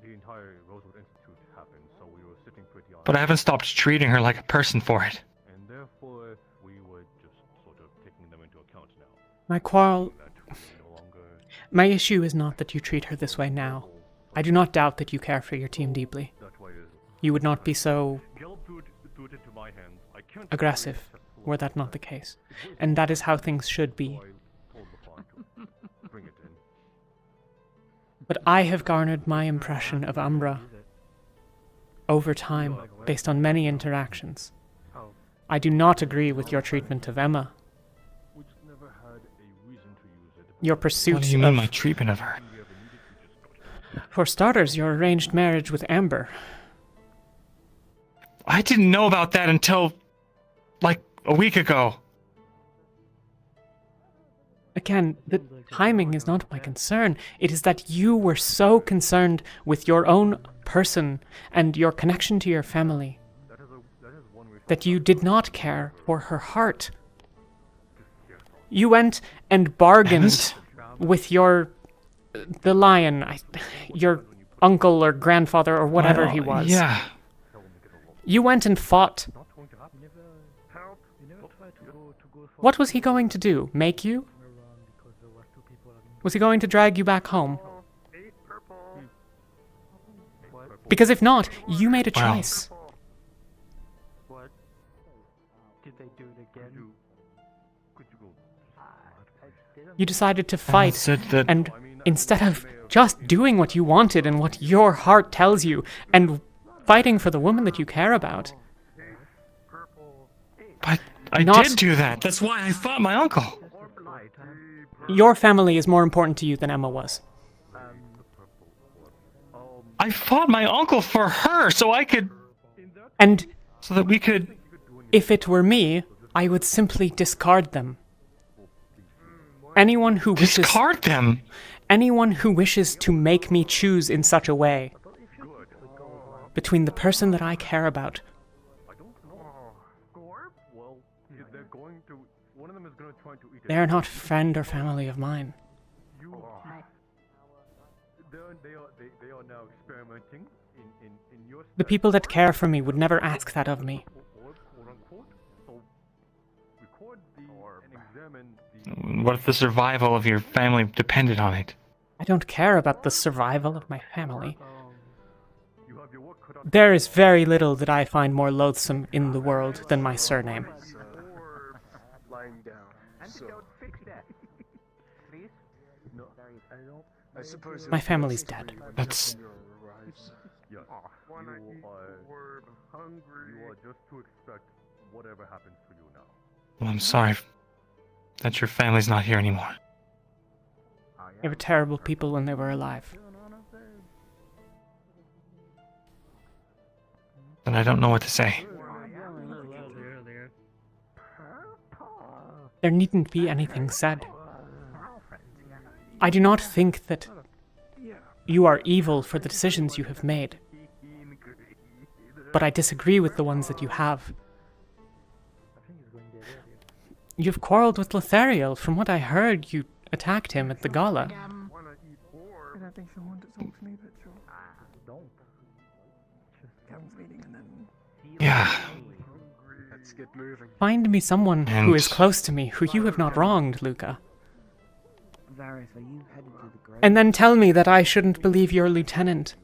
The entire Rosewood Institute happened, so we were sitting pretty on. But I haven't stopped treating her like a person for it. And therefore, we were just sort of taking them into account now. My quarrel... My issue is not that you treat her this way now. I do not doubt that you care for your team deeply. You would not be so aggressive were that not the case. And that is how things should be. But I have garnered my impression of Umbra over time, based on many interactions. I do not agree with your treatment of Emma. Your pursuit What do you mean my treatment of her? For starters, your arranged marriage with Amber. I didn't know about that until, like, a week ago. Again, the timing is not my concern. It is that you were so concerned with your own person and your connection to your family that you did not care for her heart. You went and bargained with the lion, your uncle or grandfather or whatever he was. Yeah. You went and fought. What was he going to do? Make you? Was he going to drag you back home? Because if not, you made a choice. What? Did they do it again? You decided to fight, and instead of just doing what you wanted and what your heart tells you, and fighting for the woman that you care about. But I did do that. That's why I fought my uncle. Your family is more important to you than Emma was. I fought my uncle for her so I could... And... So that we could... If it were me, I would simply discard them. Anyone who wishes... Discard them? Anyone who wishes to make me choose in such a way between the person that I care about. They are not friend or family of mine. The people that care for me would never ask that of me. What if the survival of your family depended on it? I don't care about the survival of my family. There is very little that I find more loathsome in the world than my surname. My family's dead. That's... You are just to expect whatever happens to you now. Well, I'm sorry that your family's not here anymore. They were terrible people when they were alive. But I don't know what to say. There needn't be anything said. I do not think that you are evil for the decisions you have made. But I disagree with the ones that you have. You've quarreled with Lothariel. From what I heard, you attacked him at the gala. Yeah. Let's get moving. Find me someone who is close to me, who you have not wronged, Luca. And then tell me that I shouldn't believe your lieutenant.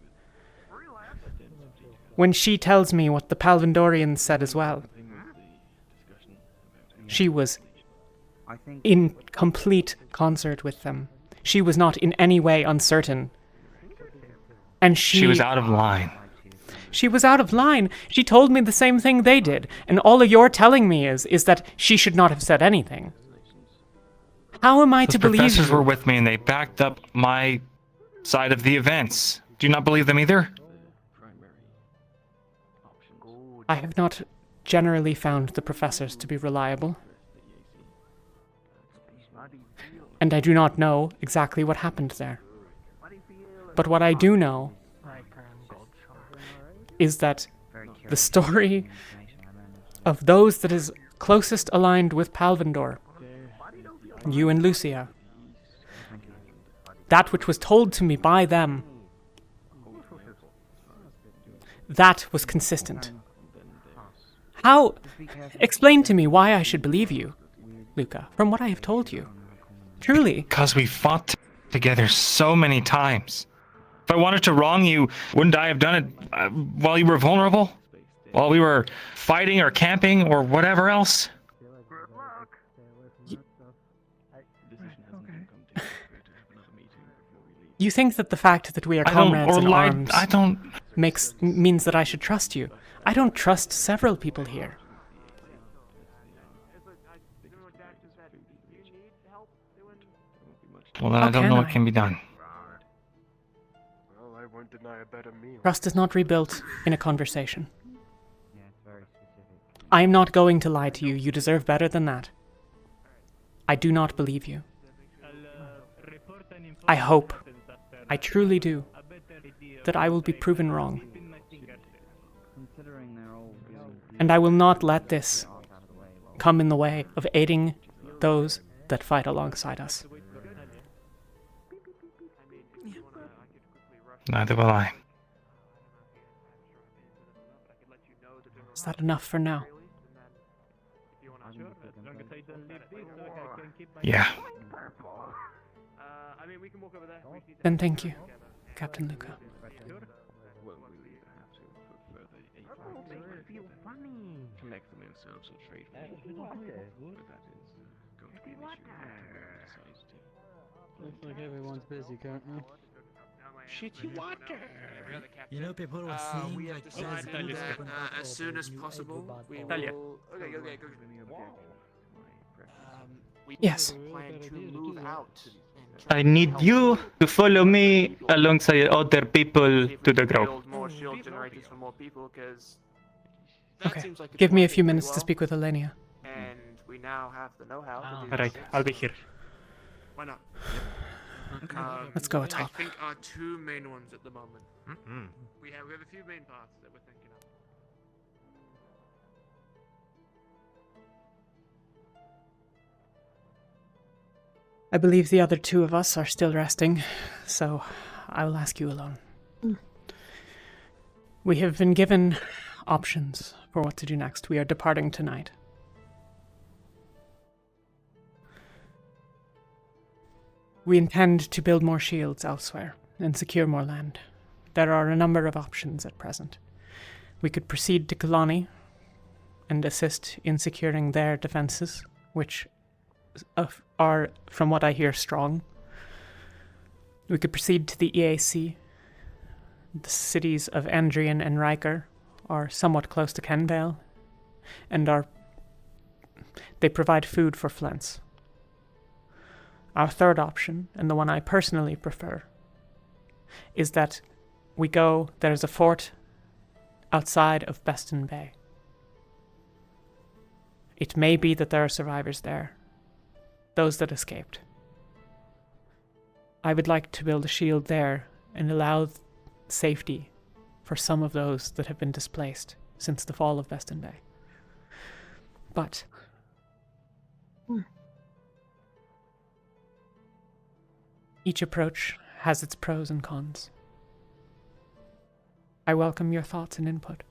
When she tells me what the Palvindorians said as well. She was in complete concert with them. She was not in any way uncertain. And she was out of line. She was out of line. She told me the same thing they did. And all you're telling me is that she should not have said anything. How am I to believe you? The professors were with me and they backed up my side of the events. Do you not believe them either? I have not generally found the professors to be reliable. And I do not know exactly what happened there. But what I do know is that the story of those that is closest aligned with Palvindor, you and Lucia, that which was told to me by them, that was consistent. How? Explain to me why I should believe you, Luca, from what I have told you. Truly. Because we fought together so many times. If I wanted to wrong you, wouldn't I have done it while you were vulnerable? While we were fighting or camping or whatever else? You think that the fact that we are comrades in arms means that I should trust you. I don't trust several people here. Well, then I don't know what can be done. Well, I won't deny a better meal. Trust is not rebuilt in a conversation. I am not going to lie to you. You deserve better than that. I do not believe you. I hope, I truly do, that I will be proven wrong. And I will not let this come in the way of aiding those that fight alongside us. Neither will I. Is that enough for now? Yeah. Then thank you, Captain Luca. Connect them themselves and trade Looks like everyone's busy currently. Shitty water. You know, people were seeing We have like decided that as soon as possible we will. Talia. Okay. We Yes. plan to move out. I need you to follow me alongside other people to the grove. Build more shield generators for more people, because Okay, give me a few minutes to speak with Elenia. and we now have the know-how to do Alright, this. I'll be here. Why not? Let's go talk. I think our two main ones at the moment. We have a few main paths that we're thinking of. I believe the other two of us are still resting, so I will ask you alone. We have been given options for what to do next. We are departing tonight. We intend to build more shields elsewhere and secure more land. There are a number of options at present. We could proceed to Kalani and assist in securing their defenses, which are, from what I hear, strong. We could proceed to the EAC. The cities of Andrian and Riker are somewhat close to Kenvale, and they provide food for Flents. Our third option, and the one I personally prefer, is that there's a fort outside of Beston Bay. It may be that there are survivors there, those that escaped. I would like to build a shield there and allow safety for some of those that have been displaced since the fall of Beston Bay. But each approach has its pros and cons. I welcome your thoughts and input.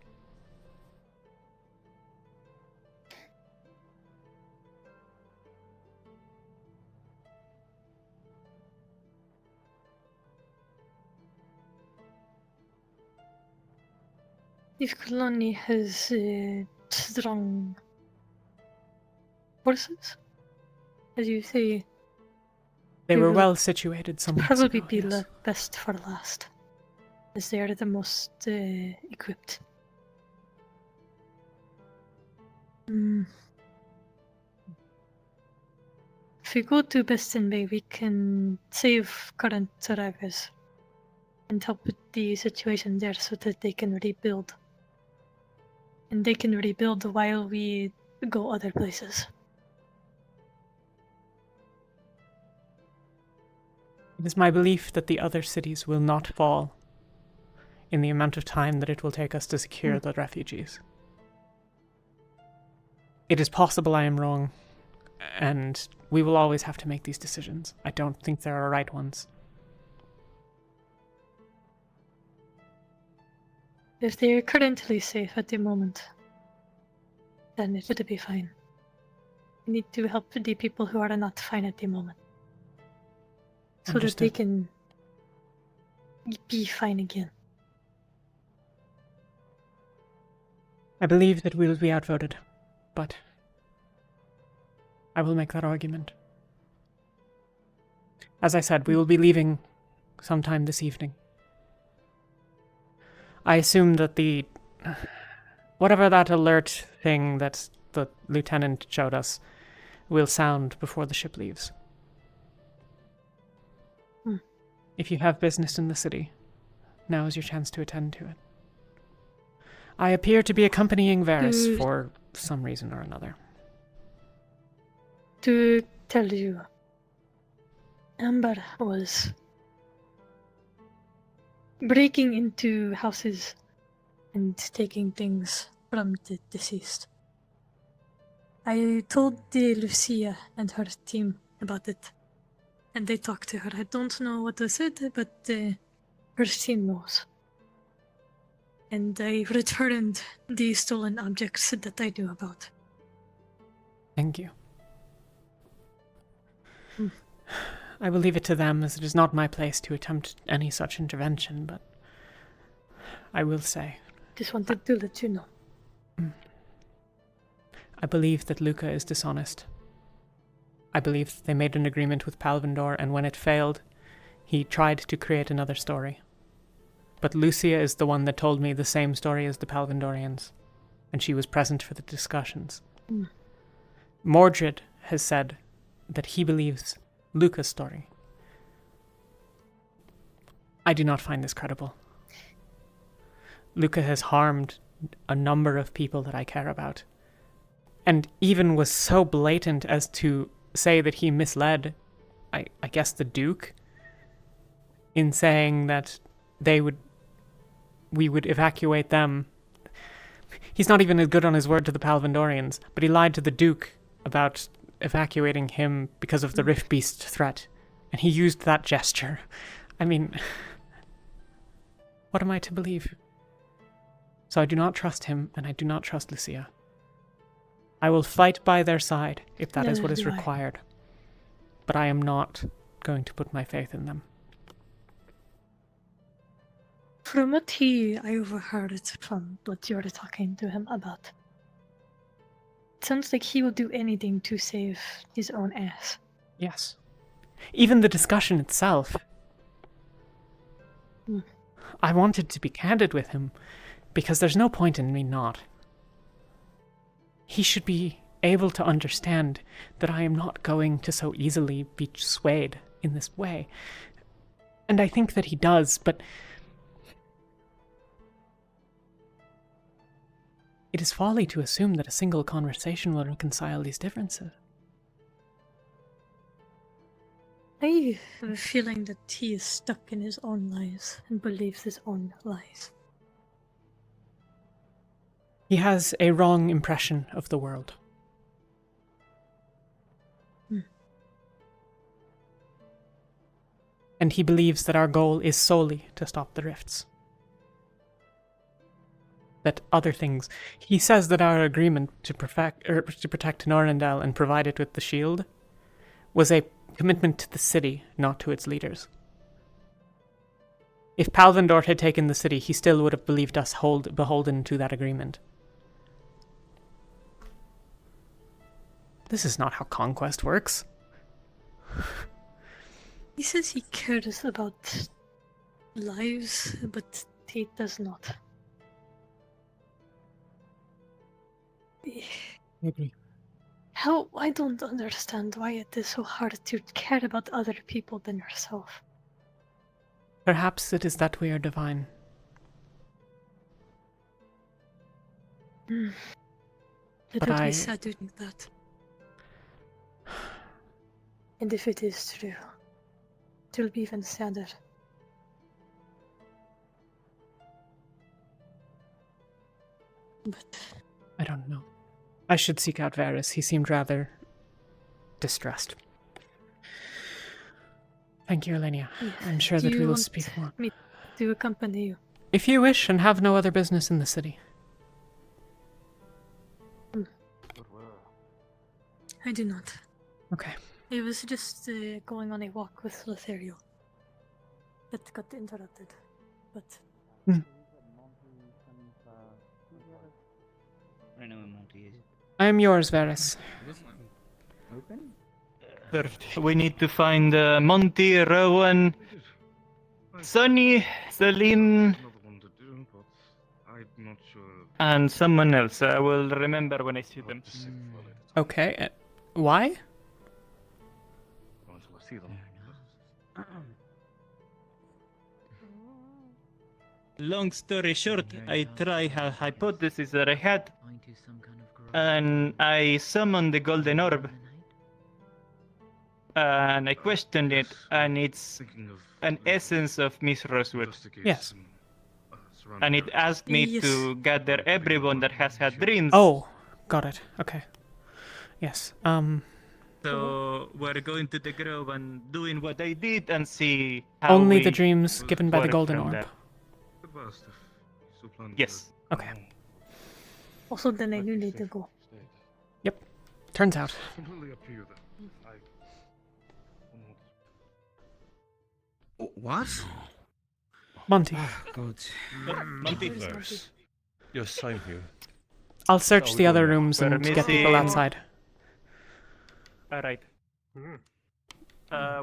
If Kalani has strong forces, as you say, They were will well situated somewhat. probably ago, be yes. the best for last, as they are the most equipped. If we go to Beston Bay, we can save current survivors and help with the situation there so that they can rebuild. And they can rebuild while we go other places. It is my belief that the other cities will not fall in the amount of time that it will take us to secure the refugees. It is possible I am wrong, and we will always have to make these decisions. I don't think there are right ones. If they're currently safe at the moment, then it would be fine. We need to help the people who are not fine at the moment. So that they can be fine again. I believe that we will be outvoted, but I will make that argument. As I said, we will be leaving sometime this evening. I assume that whatever that alert thing that the lieutenant showed us will sound before the ship leaves. If you have business in the city, now is your chance to attend to it. I appear to be accompanying Varys for some reason or another. To tell you, Amber was breaking into houses and taking things from the deceased. I told Lucia and her team about it, and they talked to her. I don't know what was said, but her team knows. And I returned the stolen objects that I knew about. Thank you. I will leave it to them, as it is not my place to attempt any such intervention, but I will say... Just wanted to let you know. I believe that Luca is dishonest. I believe they made an agreement with Palvindor, and when it failed, he tried to create another story. But Lucia is the one that told me the same story as the Palvindorians, and she was present for the discussions. Mordred has said that he believes Luca's story. I do not find this credible. Luca has harmed a number of people that I care about, and even was so blatant as to say that he misled, I guess, the Duke, in saying that we would evacuate them. He's not even as good on his word to the Palvindorians, but he lied to the Duke about evacuating him because of the Rift Beast threat, and he used that gesture. I mean, what am I to believe? So I do not trust him, and I do not trust Lucia. I will fight by their side if that is what is required, but I am not going to put my faith in them. From what I overheard from what you were talking to him about, it sounds like he will do anything to save his own ass. Yes. Even the discussion itself. I wanted to be candid with him, because there's no point in me not. He should be able to understand that I am not going to so easily be swayed in this way. And I think that he does, but it is folly to assume that a single conversation will reconcile these differences. I have a feeling that he is stuck in his own lies and believes his own lies. He has a wrong impression of the world. And he believes that our goal is solely to stop the rifts. That other things... He says that our agreement to protect Norrendal and provide it with the shield was a commitment to the city, not to its leaders. If Palvindor had taken the city, he still would have believed us beholden to that agreement. This is not how conquest works. He says he cares about lives, but he does not. I agree. How? I don't understand why it is so hard to care about other people than yourself. Perhaps it is that we are divine. It But would be sad to think that. And if it is true, it will be even sadder. But I don't know. I should seek out Varys. He seemed rather distressed. Thank you, Elenia. yes. I'm sure Do that we you will want speak more. me to accompany you? If you wish and have no other business in the city. I do not. Okay. I was just going on a walk with Lothario. That got interrupted. But I know what Monty is. I am yours, Varys. First, we need to find Monty, Rowan, Sonny, Celine, I'm not sure. and someone else. I will remember when I see them. Okay. Why? Until I see them. Long story short, I try a hypothesis that I had, and I summoned the golden orb, and I questioned it, and it's an essence of Miss Rosewood. Yes. And it asked me to gather everyone that has had dreams. Oh, got it. Okay. Yes. So we're going to the grove and doing what I did and see how Only we the dreams given by the work golden from orb. that. Yes. Okay. also then I do need to go. Yep. Turns out. Completely up to you then. What? Monty. God. Monty. Yes, I'm here. I'll search the other rooms We're and get people missing- outside. Alright.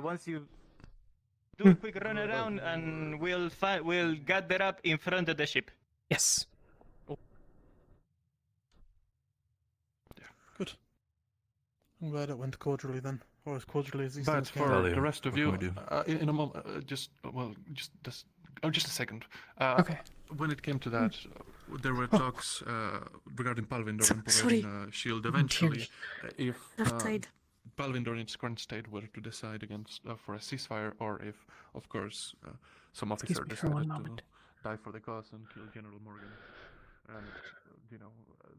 Once you do a quick run around and we'll gather up in front of the ship. Yes. Good. I'm glad it went cordially then, or as cordially as these But things can. for the rest of you, what can in a moment, just a second. Okay. When it came to that, there were talks regarding Palvindor and providing a shield eventually. If Palvindor in its current state were to decide against for a ceasefire, or if, of course, some officer me for one decided to moment. die for the cause and kill General Morgan, and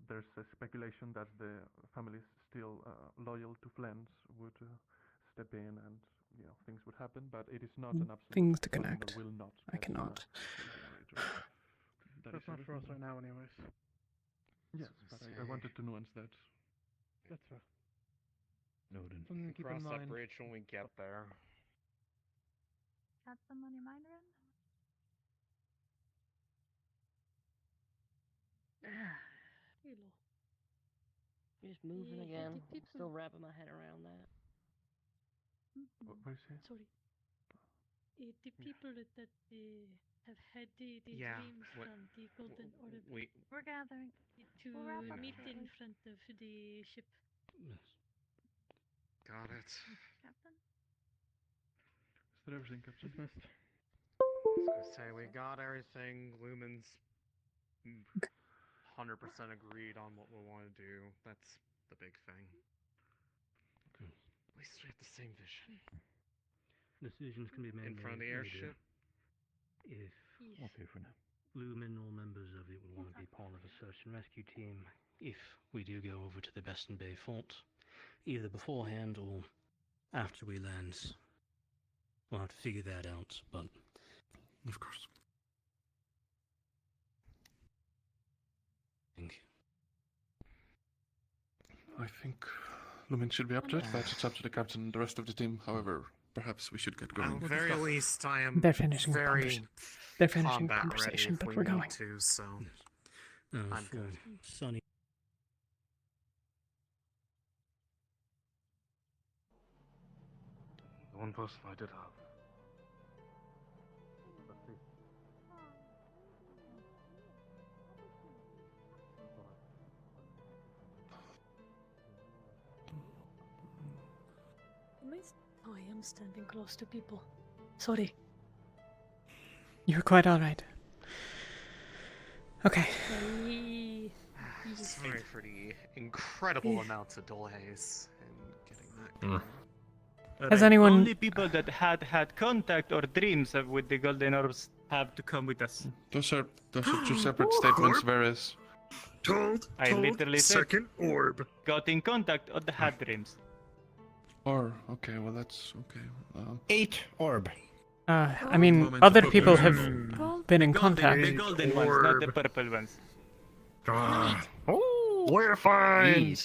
there's a speculation that the families still loyal to Flens would step in and things would happen, but it is not an absolute. Things to Palvindor connect. will not I cannot. That's not for us right now, anyways. Yes, but I wanted to nuance that. That's fair. Noted. Something to keep in Cross that mind. bridge when we get there. Got someone in mind, Ren? Just moving again. I'm still wrapping my head around that. What is it? Sorry. The people that have had the Yeah, dreams what- from the golden orb We're gathering. to We'll wrap up meet shortly. in front of the ship. Got it. Captain? Is that everything, Captain? I was gonna say we got everything. Lumen's 100% agreed on what we want to do. That's the big thing. At least we have the same vision. Decisions can be made In front of the later airship. If Okay for now. Lumen or members of it would want to be part of a search and rescue team, if we do go over to the Beston Bay Fort, either beforehand or after we land. We'll have to figure that out, but... Of course. I think Lumen should be up to it, but it's up to the captain and the rest of the team. However, perhaps we should get going. At the very least, I am They're finishing the very conversation. They're finishing the combat conversation, ready but if we're we going. need to, so I'm for good. Sonny. The one person I did have. Oh, I am standing close to people. Sorry. You're quite alright. Okay. Sorry for the incredible amounts of delays in getting that going. Has anyone- Only people that had contact or dreams with the golden orbs have to come with us. Those are two separate statements, Varys. I literally said second orb. got in contact or had dreams. Or okay, well that's okay. 8 orb. I mean, other people have been in Golden, contact. the golden ones, not the purple ones. We're fine.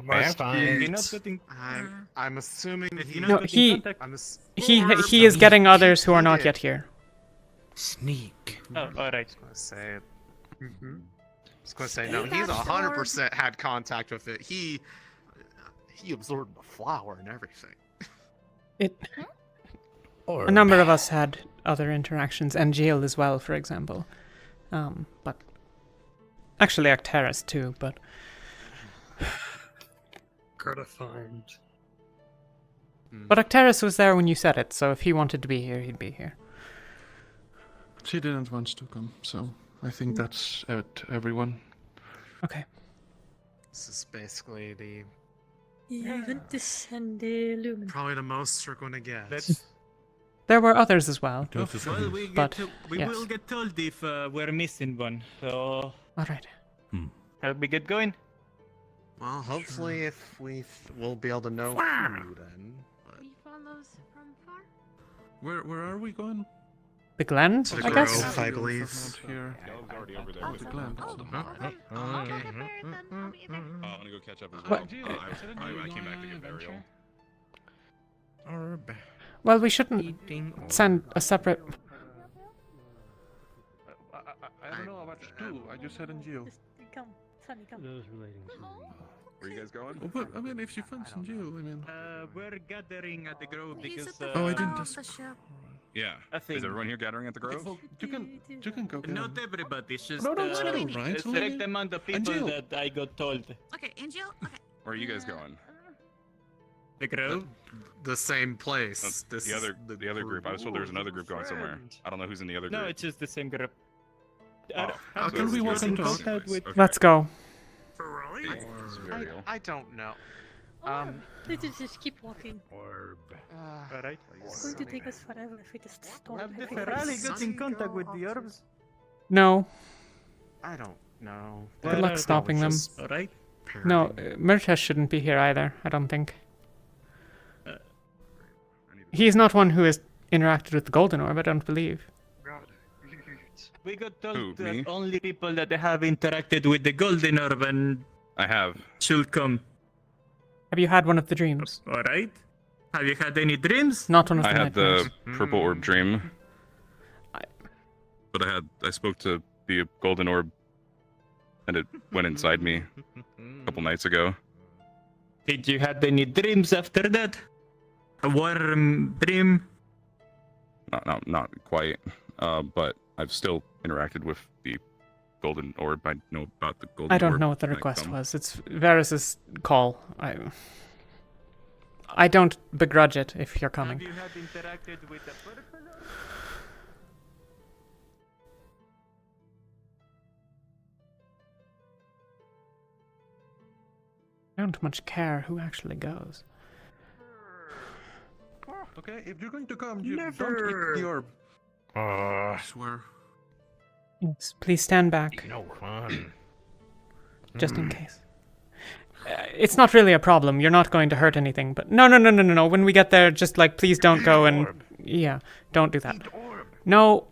We're fine. You're not getting. I'm assuming If you're No, not getting he contact. he is getting others who are not yet here. Sneak. Oh, all right. I was gonna say. I was gonna say no. He's 100% had contact with it. He absorbed the flower and everything. A number of us had other interactions, and Jill as well, for example. But actually Arcturus too, but Gotta find. but Arcturus was there when you said it, so if he wanted to be here, he'd be here. She didn't want to come, so I think that's everyone. Okay. This is basically the Juventus and the Lumen. probably the most we're gonna get. There were others as well. Well, we but yes. will get told if we're missing one. So. All right. Shall we get going? Well, hopefully, if we'll be able to know who then. We follows from far. Where are we going? The Glen, To the I guess. Grove, I believe. Here. already over there. The Glen. Okay, then I'll meet you there. I want to go catch up as What? well. I came back to get burial. Orb. Well, we shouldn't send a separate. I don't know about Stu. I just said in Jill. Come, Sunny, come. Those relating to Where are you guys going? Oh, but I mean, if she finds in Jill, I mean. We're gathering at the Grove because. Oh, I didn't just. Yeah. Is everyone here gathering at the Grove? You can go. Get Not him. everybody. It's just No, it's a cool, right? select amount of people Jill. that I got told. Okay, Angel. Okay. Where are you guys going? The Grove. The same place. The other group. I was told there was another group going somewhere. I don't know who's in the other group. No, it's just the same group. How can we walk and talk? Let's go. I don't know. Let's just keep walking. Orb. Alright. It's going to take us forever if we just stop. Have the Ferrari got in contact with the orbs? No. I don't know. Good luck stopping them. Alright. No, Murtash shouldn't be here either, I don't think. He's not one who has interacted with the Golden Orb, I don't believe. We got told Who, that me? only people that have interacted with the Golden Orb and I have. should come. Have you had one of the dreams? Alright. Have you had any dreams? Not one of the I had the nightmares. purple orb dream. But I spoke to the golden orb and it went inside me a couple nights ago. Did you have any dreams after that? A warm dream? Not quite. But I've still interacted with the golden orb. I know about the golden orb. I don't know what the when I request come. was. It's Varys's call. I don't begrudge it if you're coming. Have you had interacted with the purple orb? I don't much care who actually goes. Okay, if you're going to come, you don't eat the orb. I swear. Yes, please stand back. No fun. Just in case. It's not really a problem. You're not going to hurt anything. But no. When we get there, just like please don't go and yeah, don't do that. No.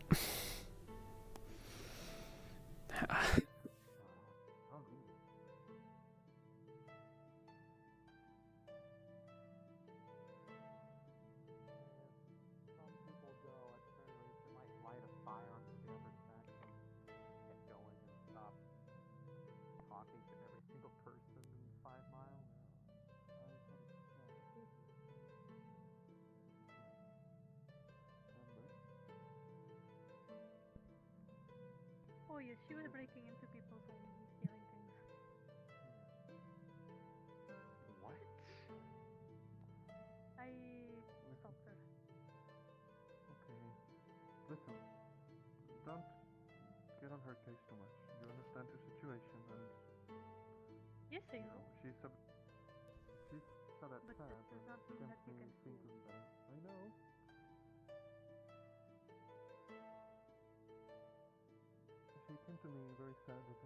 Oh yes, she was breaking into people's homes and stealing things. What? I stopped her. Okay. Listen. Don't get on her case too much. You understand her situation and Yes, I know. she's so that But sad that does not mean that you can things with her. I know. She came to me very sad that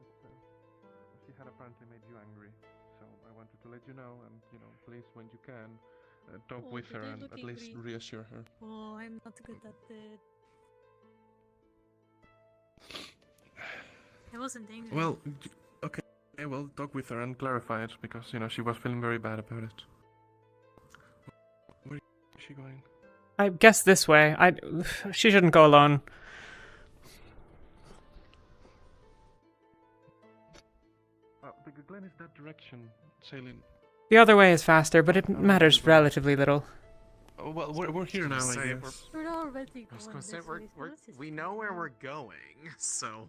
she had apparently made you angry. So I wanted to let you know, and please, when you can, talk with did her I and look at least angry? reassure her. Oh, I'm not good at It wasn't dangerous. Well, okay. Well, talk with her and clarify it because she was feeling very bad about it. Where is she going? I guess this way. She shouldn't go alone. The glen is that direction, sailing. The other way is faster, but it matters relatively little. Oh, well, we're here now, I guess. We're already I was going gonna say this way, so this is we know where we're going, so.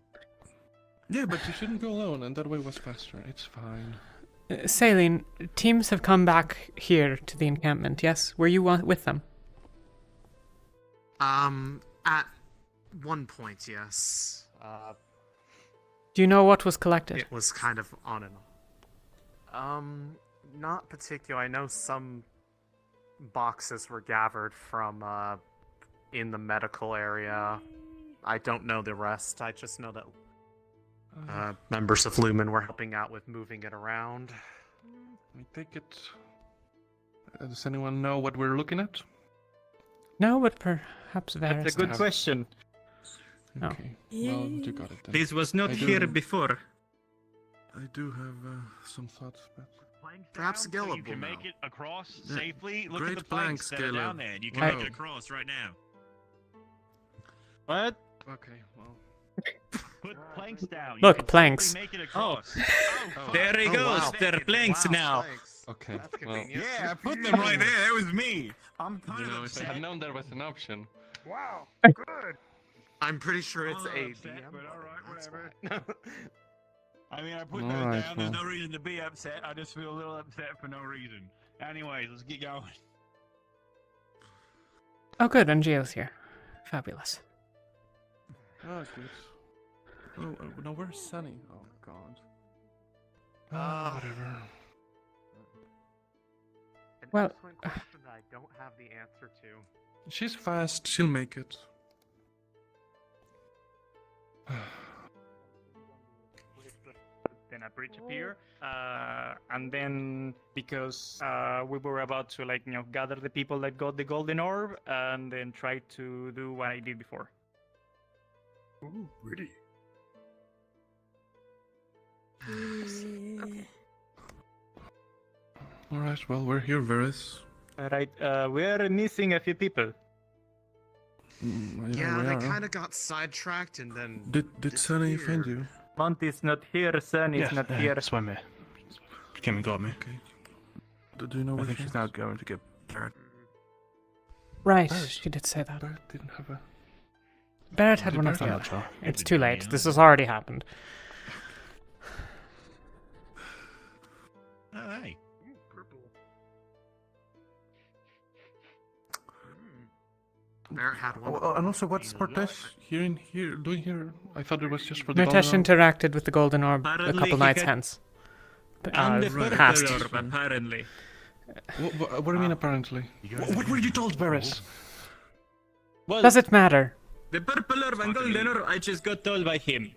Yeah, but you shouldn't go alone, and that way was faster. It's fine. Saline, teams have come back here to the encampment, yes? Were you with them? At one point, yes. Do you know what was collected? It was kind of on and on. Not particular. I know some boxes were gathered from, in the medical area. I don't know the rest. I just know that members of Lumen were helping out with moving it around. I take it. Does anyone know what we're looking at? No, but perhaps Varys. That's a good does. question. Okay. Well, you got it then. This was not here before. I do have some thoughts, but perhaps Gillum you can will make know. it across Yeah. safely. Look Great at the planks planks, that are Gillum. down there. You can Wow. make it across right now. What? Okay, well. Put planks down. Look, you can planks. safely make it across. There he goes. wow. There are planks now. Okay. That's Well, convenient. Yeah, I put them right there. That was me. I'm kind if of I upset. had known there was an option. Wow, good. I'm pretty sure it's I'm a upset, DM. but all right, that's whatever. why. I mean, I put All those right, down. There's well. no reason to be upset. I just feel a little upset for no reason. Anyways, let's get going. Oh, good, and Gio's here. Fabulous. Oh, good. Oh, no, where's Sunny? Oh, God. Whatever. An Well, excellent question that I don't have the answer to. She's fast. She'll make it. Then a bridge appear, and then because we were about to gather the people that got the golden orb, and then try to do what I did before. Ooh, pretty. Alright, well, we're here, Varys. Alright, we are missing a few people. Yeah, we they are. kind of got sidetracked and then. Did Sunny find you? Mont is not here, Sun is not here. Swim here. She came and got me. Okay. Do you know I where think she she's is? now going to get Barrett. Right, Barrett. she did say that. Barrett didn't have a... Barrett had Did one of Barrett the have other. a- It's too late. This has already happened. Oh, hey. Purple. Barrett had one. Oh, and also, what's Mortesh doing here? I thought it was just for the Mortesh golden orb. interacted with the golden orb a Apparently couple he nights had- hence. And the Past. purple orb, apparently. What do you mean, apparently? What were you told, Barrett? Well, Does it matter? the purple orb and golden orb, I just got told by him.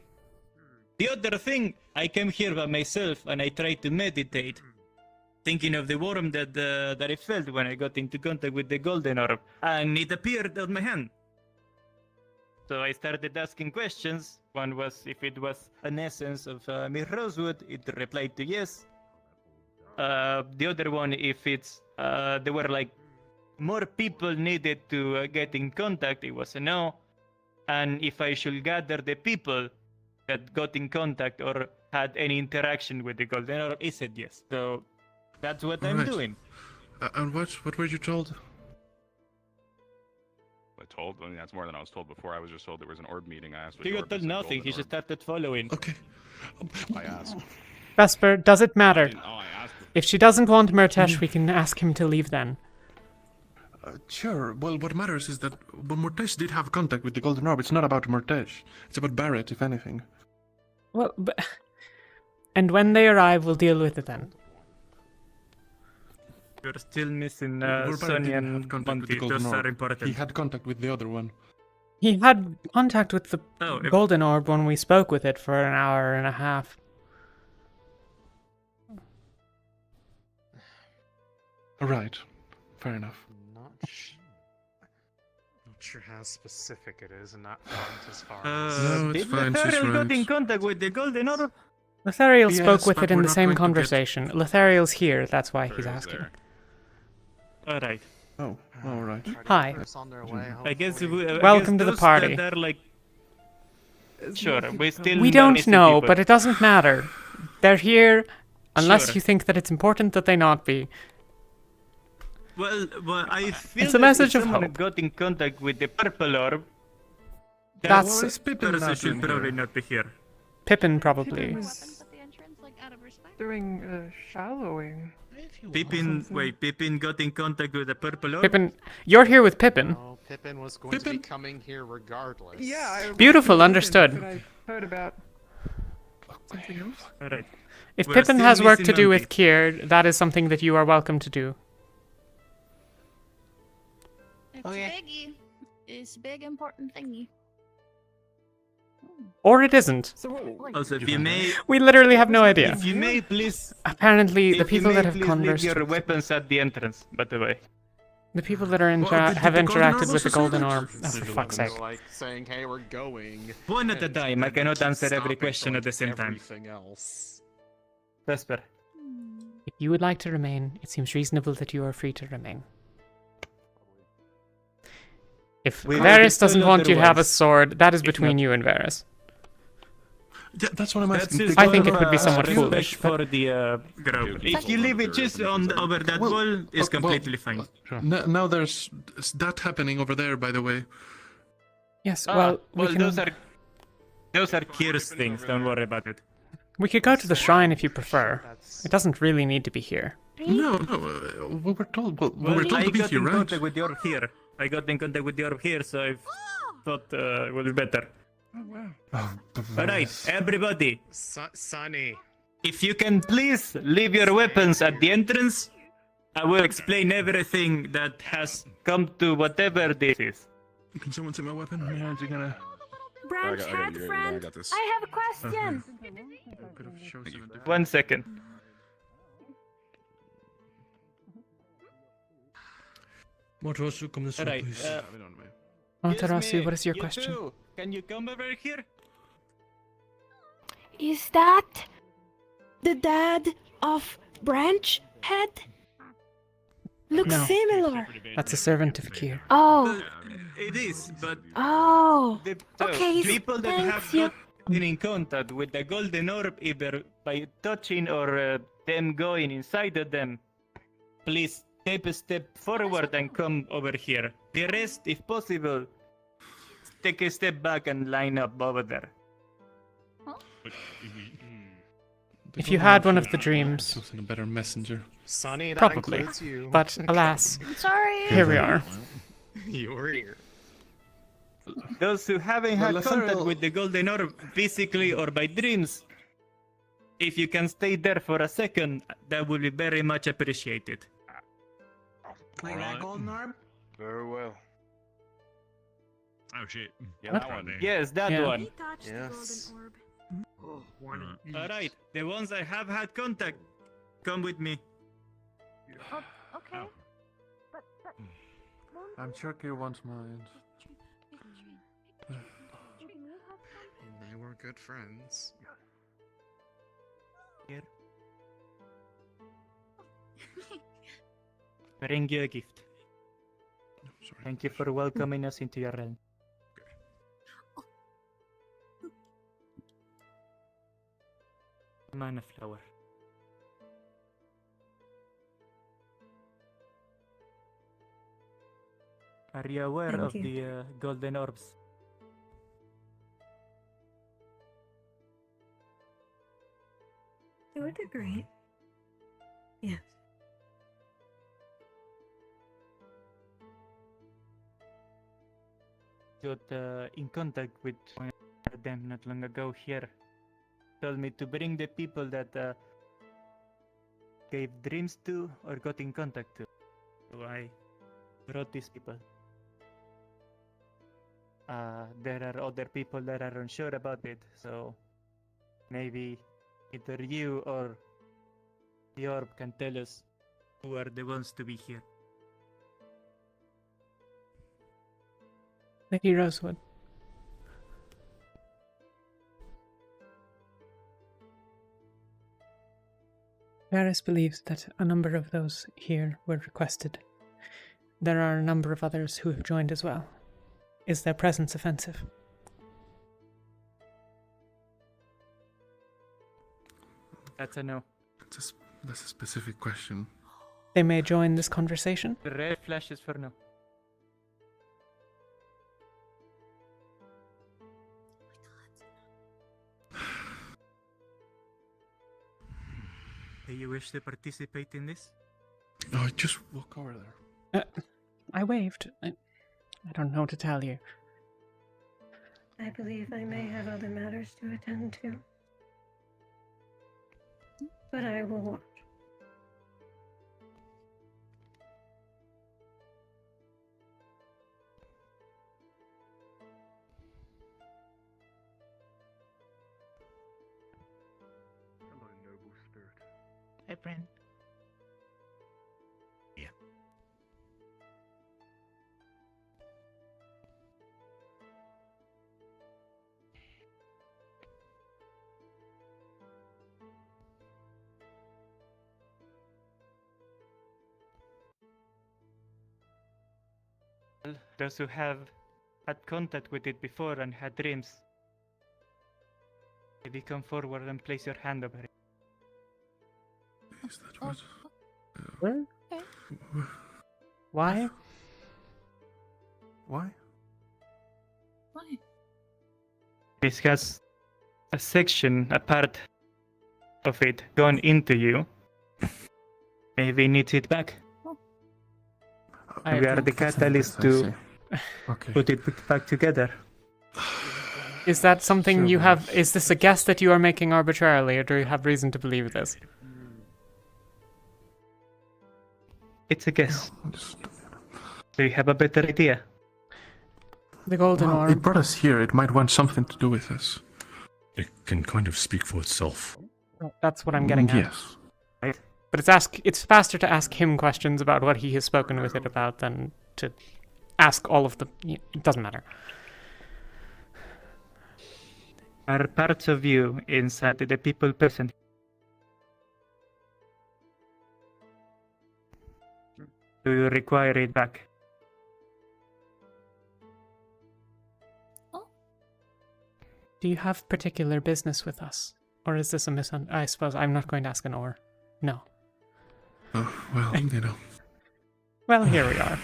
The other thing, I came here by myself and I tried to meditate, thinking of the worm that I felt when I got into contact with the golden orb, and it appeared on my hand. So I started asking questions. One was if it was an essence of Miss Rosewood. It replied to yes. The other one, if it's there were more people needed to get in contact, it was a no. And if I should gather the people that got in contact or had any interaction with the golden orb, I said yes. So that's what I'm Alright. doing. And what were you told? I mean, that's more than I was told before. I was just told there was an orb meeting. I asked what He the got orb told is, said nothing. golden He just orb. started following. Okay. I asked. Vesper, does it matter? I asked. If she doesn't want Murtesh, we can ask him to leave then. Sure. Well, what matters is that Mortesh did have contact with the golden orb. It's not about Mortesh. It's about Barrett, if anything. Well, but... And when they arrive, we'll deal with it then. You're still missing Well, Barrett Sonia didn't have and contact with the Monty. golden Those orb. are important. He had contact with the other one. He had contact with the Oh, if- golden orb when we spoke with it for an hour and a half. Right. Fair enough. Not sure how specific it is and not front as far No, it's Did fine, she's Lethariel got in right. contact with the golden orb? Lethariel Yes, spoke with but it in we're the not same going to get- conversation. Lethariel's here, that's why he's Lethariel's asking. there. Alright. Oh, alright. Hi. on their way, I guess, Welcome to the party. That are like... Sure, we still We are don't missing know, people. but it doesn't matter. They're here, unless Sure. you think that it's important that they not be. Well, I feel It's a that message if of someone hope. got in contact with the purple orb, that That's- Why is Pippin person not should in probably here? not be here. Pippin probably. Doing shallowing. Pippin got in contact with the purple orb? Pippin, you're here with Pippin. Oh, Pippin was going to be coming here regardless. Yeah. Beautiful, understood. But I heard about something else. Alright. If We're Pippin still has work missing to do Monkey. with Kier, that is something that you are welcome to do. It's biggie. It's a big important thingy. Or it isn't. Also, if you may... We literally have no idea. If you may, please... Apparently, the if you people may, that have please conversed, leave your weapons at the entrance, by the way. the people that are have interacted with the golden orb. Oh, for fuck's sake! Like saying, "Hey, we're going." One at a time. I cannot answer every question at the same time. Everything else. Vesper. If you would like to remain, it seems reasonable that you are free to remain. If We will Varys be doesn't told want you to have a otherwise. sword, that is If between not- you and Varys. Yeah, that's what I'm asking. That's I think it would be somewhat respect foolish, for the group. If you leave it just over that wall, it's completely fine. Now there's that happening over there, by the way. Yes, well, we can... those are Kier's things. Don't worry about it. We could go to the shrine if you prefer. It doesn't really need to be here. No, we were told. We were told I to be got here, in right? contact with the orb here. I got in contact with the orb here, so I thought it would be better. Oh wow. Alright, everybody. Sonny. If you can please leave your weapons at the entrance, I will explain everything that has come to whatever this is. Can someone take my weapon? Yeah, you're gonna. Branch hat friend, I have a question. One second. Alright, Tarasu, what is your question? Two, can you come over here? Is that the dad of Branch Head? Looks No. similar. That's a servant of Kier. Oh. It is, but Oh. so, Okay, people that thanks, have you- gotten in contact with the golden orb, either by touching or them going inside of them, please take a step forward and come over here. The rest, if possible, take a step back and line up over there. If you had one of the dreams, a better messenger. Sonny, that probably. includes you. But alas, I'm sorry. here we are. You're here. Those who haven't Well, had contact Lethariel- with the golden orb physically or by dreams, if you can stay there for a second, that would be very much appreciated. Like that golden orb? Very well. Oh shit. Yeah, What? that one. Yes, that Yeah. one. Yes. Oh, one of each. Alright, the ones I have had contact, come with me. Okay. But I'm sure Kier wants mine. And they were good friends. Here. Bring you a gift. Thank you for welcoming us into your realm. Mana flower. Are you aware Thank of you. the golden orbs? It would be great. Yes. Got in contact with one of them not long ago here. Told me to bring the people that gave dreams to or got in contact to. So I brought these people. There are other people that are unsure about it, so maybe either you or the orb can tell us who are the ones to be here. Lady Rosewood. Varys believes that a number of those here were requested. There are a number of others who have joined as well. Is their presence offensive? That's a no. That's a specific question. They may join this conversation? The red flashes for no. Do you wish to participate in this? No, just walk over there. I waved. I don't know what to tell you. I believe I may have other matters to attend to. But I will watch. Hello, noble spirit. Hey, friend. Yeah. Those who have had contact with it before and had dreams, maybe come forward and place your hand over it. Is that what? Where? Why? Why? Why? This has a section, a part of it gone into you. Maybe needs it back. We are the catalyst to put it back together. Is that something you have? Is this a guess that you are making arbitrarily, or do you have reason to believe this? It's a guess. Do you have a better idea? The golden orb. It brought us here. It might want something to do with us. It can kind of speak for itself. That's what I'm getting at. Yes. Right. But it's faster to ask him questions about what he has spoken with it about than to ask all of the... It doesn't matter. Are parts of you inside the people present? Do you require it back? Do you have particular business with us? Or is this a I suppose I'm not going to ask an or. No. Oh, well, you know. Well, here we are.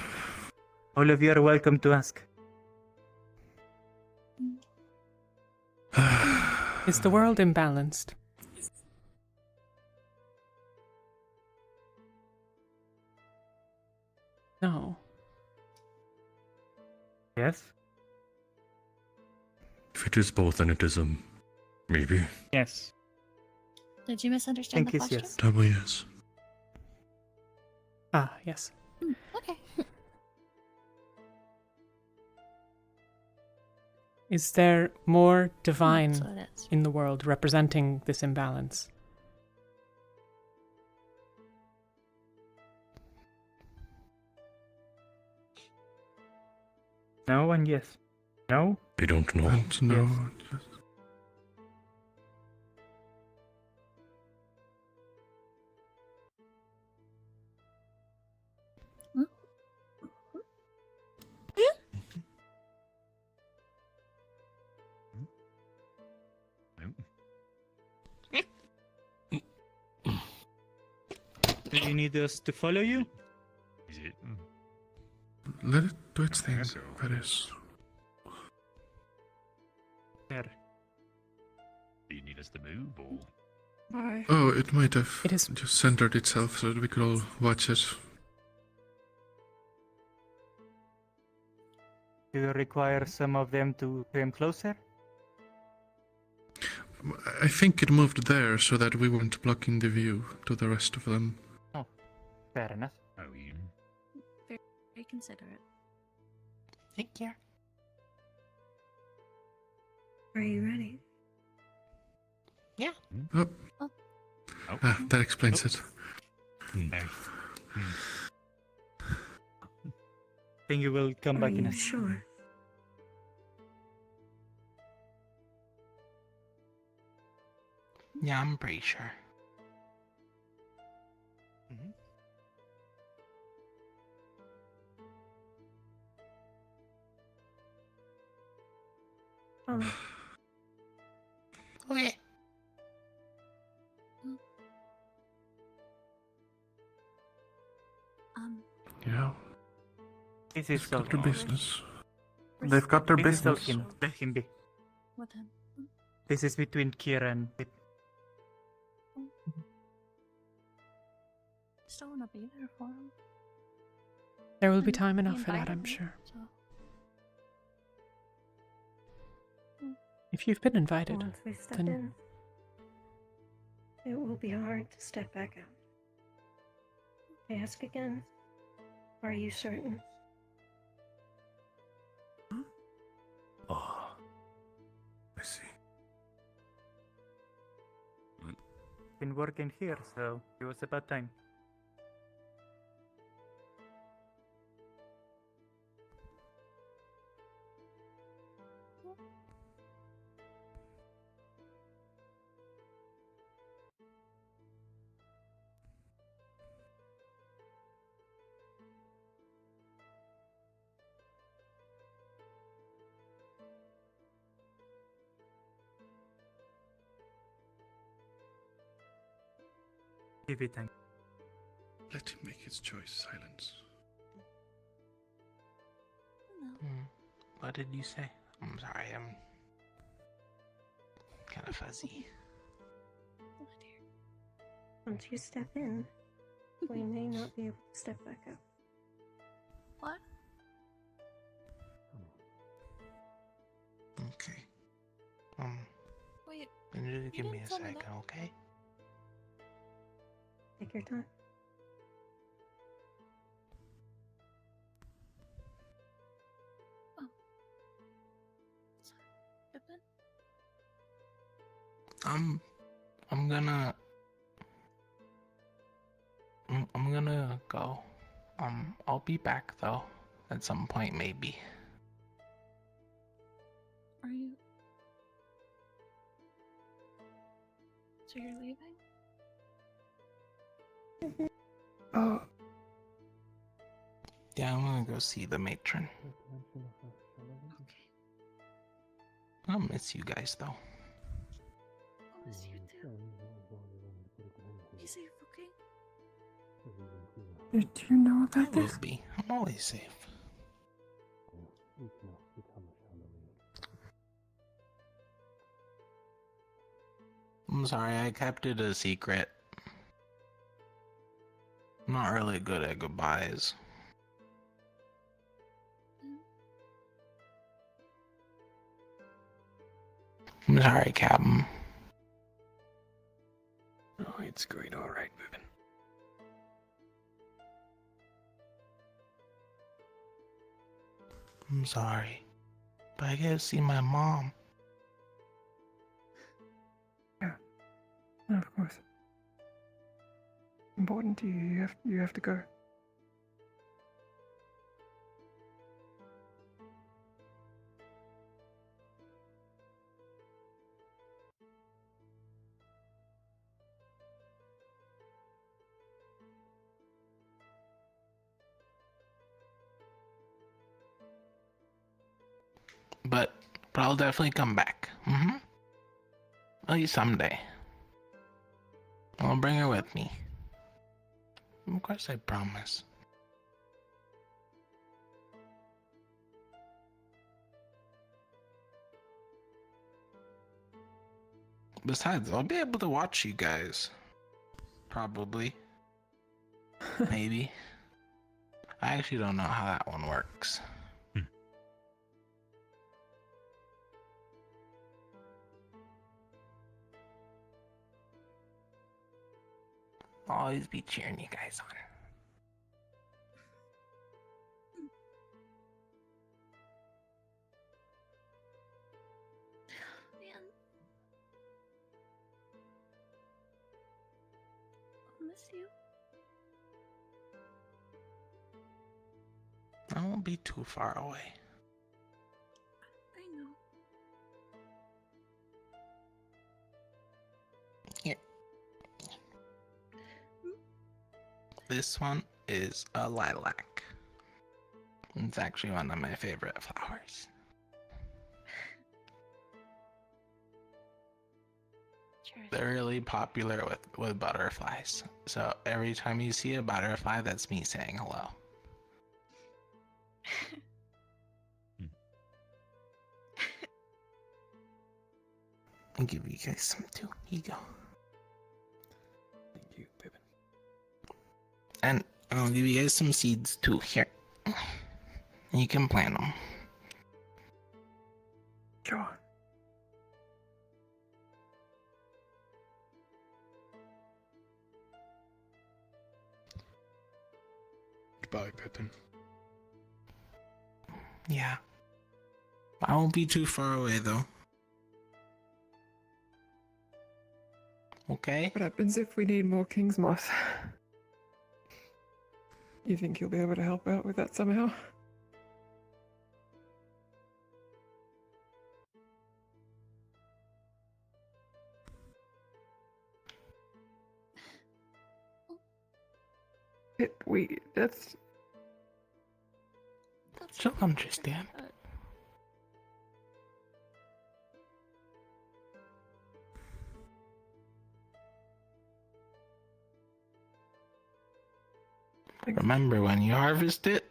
All of you are welcome to ask. Is the world imbalanced? No. Yes? If it is both, then it is maybe. Yes. Did you misunderstand the question? Yes. Double yes. Ah, yes. Okay. Is there more That's divine what it is. in the world representing this imbalance? No and yes. No? I don't know. And no. Yes. Do you need us to follow you? Is it? Let it do its thing. That is. There. Do you need us to move, or? Bye. Oh, it might have It is- just centered itself so that we could all watch it. Do you require some of them to come closer? I think it moved there so that we weren't blocking the view to the rest of them. Oh, fair enough. Oh, you. Very considerate. Thank you. Are you ready? Yeah. Oh. Oh. Ah, that explains it. No. Think you will come back in a Sure. Yeah, I'm pretty sure. Okay. Yeah. This They've is got their Tolkien. business. They've got their This is business. Tolkien. Let him be. What then? This is between Kira and Pip. Still wanna be there for him. There will be And time he enough for that, invited I'm me, sure. so- If you've been invited, Once we step then in, it will be hard to step back out. I ask again, are you certain? Oh, I see. Been working here, so it was about time. Give it time. Let him make his choice, Silence. What did you say? I'm sorry, I'm kind of fuzzy. Once you step in, we may not be able to step back out. What? Okay. Wait. Just give me a tell me second, that. okay? Take your time. Pippin? I'm gonna go. I'll be back though, at some point maybe. Are you? So you're leaving? Oh. Yeah, I'm gonna go see the matron. I'll miss you guys though. I'll miss you too. Be safe, okay? Do you know about this? Will be. I'm always safe. I'm sorry, I kept it a secret. I'm not really good at goodbyes. I'm sorry, Captain. Oh, it's going all right, Pippin. I'm sorry, but I gotta see my mom. No, of course. Important to you. You have to go. But I'll definitely come back. Maybe someday. I'll bring her with me. Of course, I promise. Besides, I'll be able to watch you guys. Probably. Maybe. I actually don't know how that one works. I'll always be cheering you guys on. Man. I'll miss you. I won't be too far away. I know. this one is a lilac. It's actually one of my favorite flowers. They're really popular with butterflies. So every time you see a butterfly, that's me saying hello. I'll give you guys some too. Here you go. Thank you, Pippin. And I'll give you guys some seeds too. Here. You can plant them. Sure. Goodbye, Pippin. Yeah. I won't be too far away though. Okay. What happens if we need more king's moss? You think you'll be able to help out with that somehow? That's... She'll understand. Remember, when you harvest it,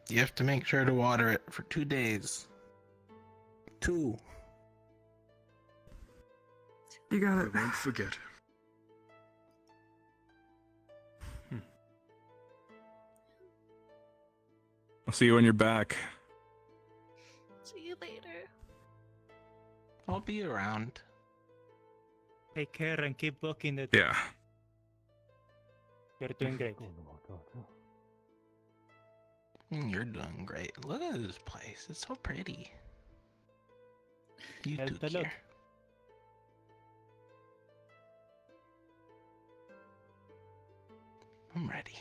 you have to make sure to water it for 2 days. 2. You got it. I won't forget. I'll see you when you're back. See you later. I'll be around. Take care and keep looking at. Yeah. You're doing great. You're doing great. Look at this place. It's so pretty. You Help took a lot. care. I'm ready.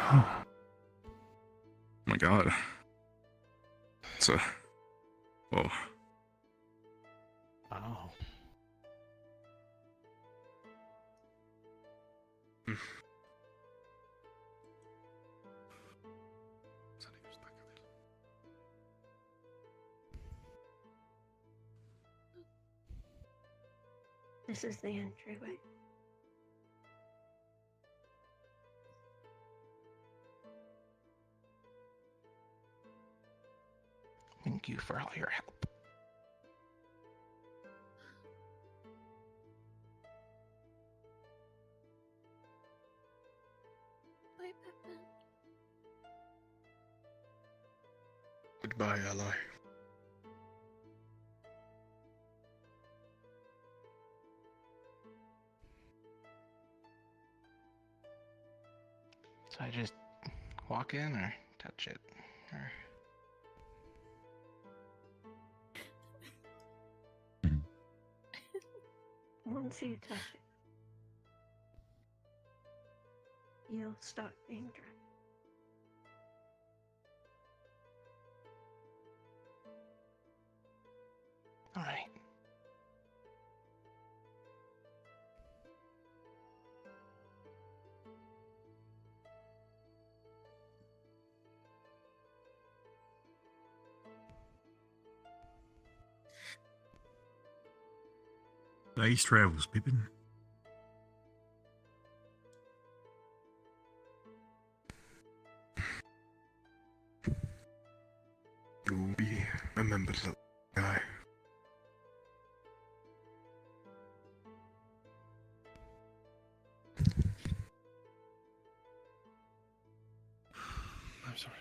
Oh my god. It's a... Whoa. Oh. This is the entryway. Thank you for all your help. Bye, Pippin. Goodbye, ally. So I just walk in or touch it? Or... Once you touch it, you'll start being dry. All right. Safe travels, Pippin. You'll be remembered, little guy. I'm sorry,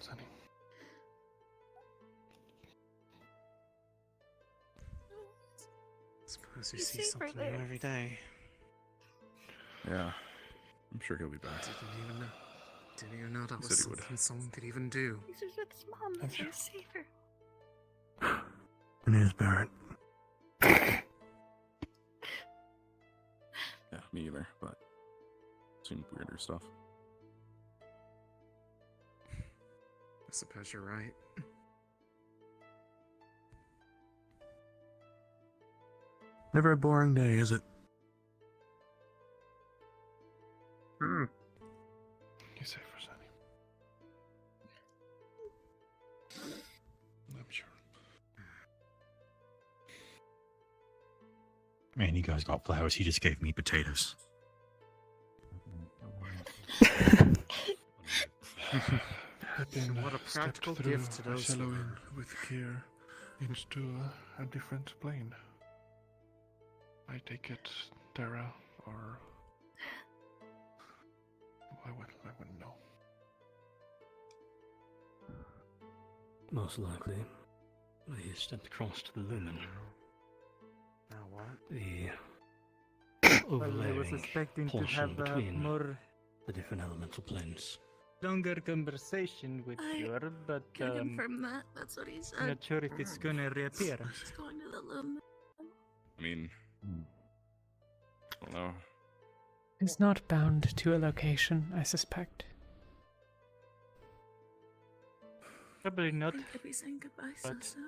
Sonny. Suppose you You see see something right new there. every day. Yeah. I'm sure he'll be back. Didn't even know that He was said he would. something someone could even do. He's just with his mom. That's gonna save her. In his Barrett. Yeah, me either, but seen weirder stuff. I suppose you're right. Never a boring day, is it? You say for Sunny. I'm sure. Man, you guys got flowers. He just gave me potatoes. What a practical gift to those Shallow women. with care into a different plane. I take it Terra or I wouldn't know. Most likely, he stepped across to the lumen. Now what? The Well, I overlaying was expecting to portion have a between more the different elemental planes. longer conversation with you, but Can confirm that. That's what he said. not sure if it's gonna reappear. He's going to the loom. I mean, I don't know. It's not bound to a location, I suspect. Probably not. I could be saying goodbye, But Sasa.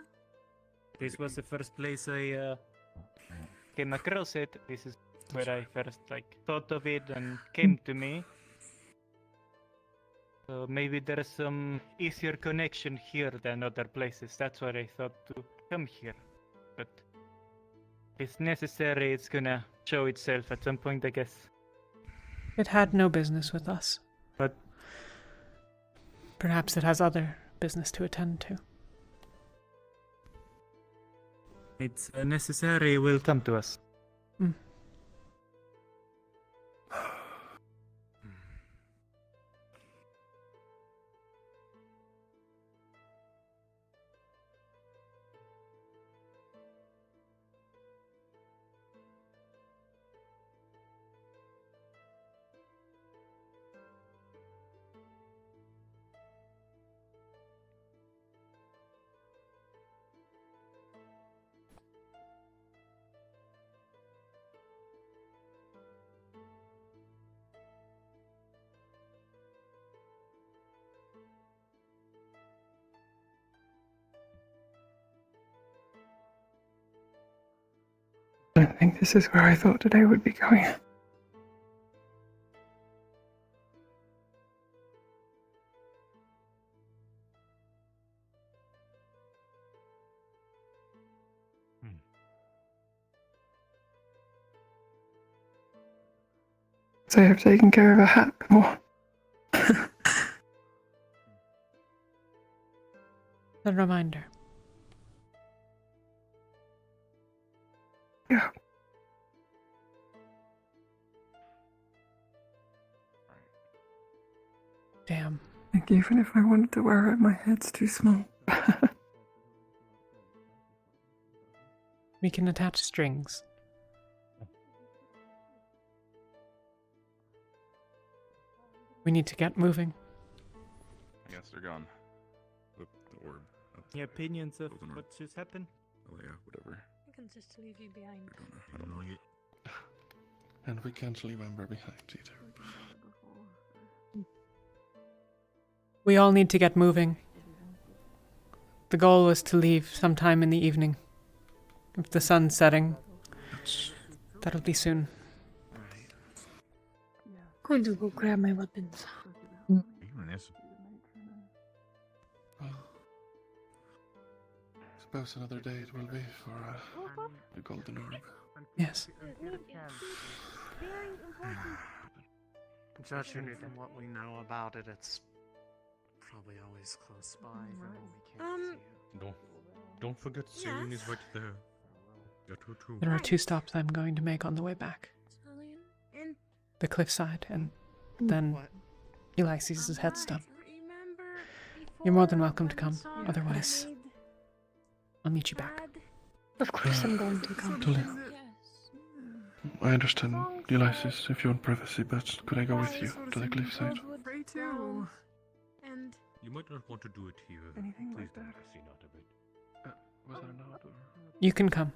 this was the first place I came across it. This is where I first thought of it and came to me. So maybe there's some easier connection here than other places. That's why I thought to come here. But if it's necessary, it's gonna show itself at some point, I guess. It had no business with us. But perhaps it has other business to attend to. It's necessary, will come to us. I don't think this is where I thought today would be going. So I have taken care of a hat before. A reminder. Yeah. Damn. Like, even if I wanted to wear it, my head's too small. We can attach strings. We need to get moving. I guess they're gone. The orb. Any opinions of what just happened? Oh yeah, whatever. I can just leave you behind. I don't know yet. And we can't leave Ember behind either. We all need to get moving. The goal was to leave sometime in the evening. If the sun's setting, that'll be soon. Going to go grab my weapons. Suppose another day it will be for the golden orb. Yes. Judging from what we know about it, it's probably always close by, even when we can't see it. Don't forget Celine is right there. There are 2 stops I'm going to make on the way back. And The cliffside and then Ulysses' headstone. You're more than welcome to come. Otherwise, I'll meet you back. Of course I'm going to come. Talia. I understand, Ulysses, if you want privacy, but could I go with you to the cliffside? Free too. And You might not want to do it here. Anything Please like don't that. see not of it. Was there not? Or... You can come.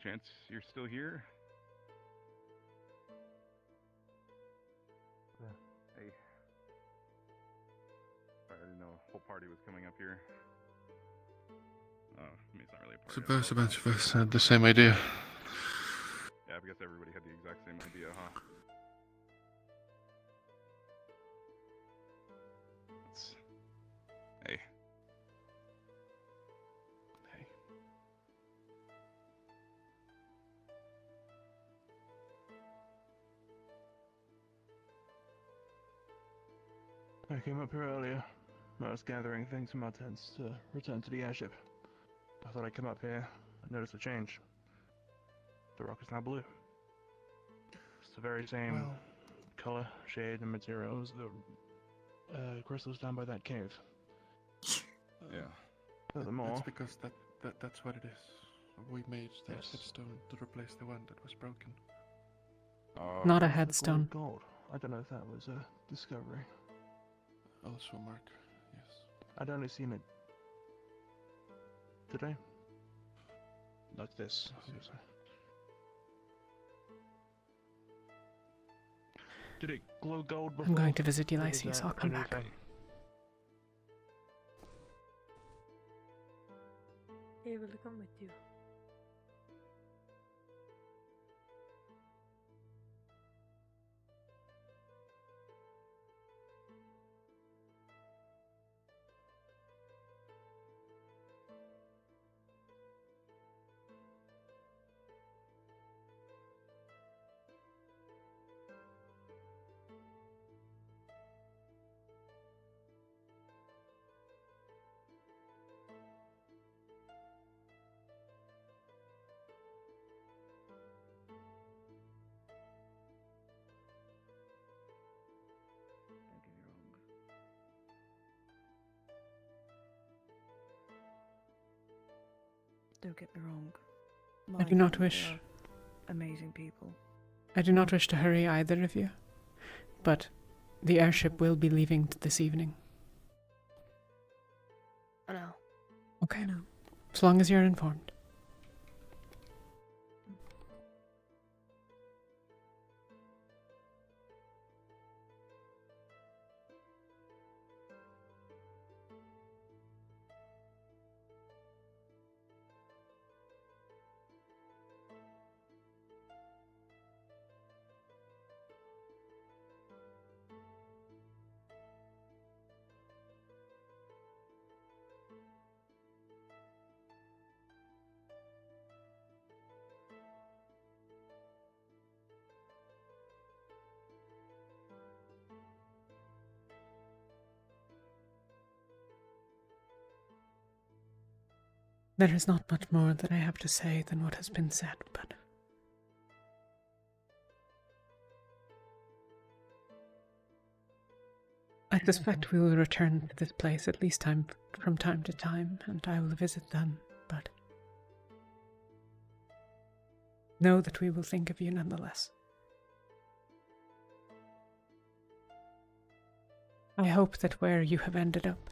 chance you're still here? Hey. Sorry, I didn't know a whole party was coming up here. Oh, I mean, it's not really a party. Suppose a bunch of us had the same idea. Yeah, I guess everybody had the exact same idea, huh? Hey. Hey. I came up here earlier. I was gathering things from our tents to return to the airship. I thought I'd come up here and notice a change. The rock is now blue. It's the very same color, shade, and material as the crystals down by that cave. Yeah. Furthermore, that's because that's what it is. We made that headstone to replace the one that was broken. Not a headstone. Gold. I don't know if that was a discovery. Also, Mark. Yes. I'd only seen it today. Like this. Did it glow gold before? I'm going to visit Ulysses. I'll come back. He will come with you. Don't get me wrong. I do not wish. Amazing people. I do not wish to hurry either of you, but the airship will be leaving this evening. I know. Okay. As long as you're informed. There is not much more that I have to say than what has been said, but I suspect we will return to this place at least from time to time, and I will visit then, but know that we will think of you nonetheless. I hope that where you have ended up,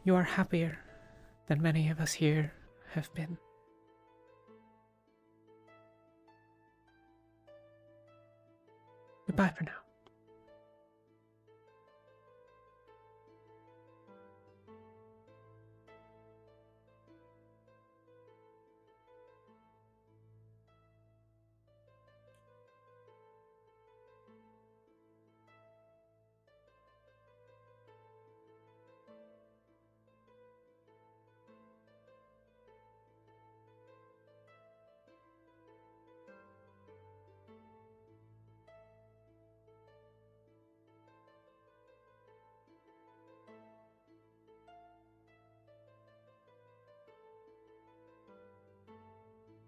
you are happier than many of us here have been. Goodbye for now.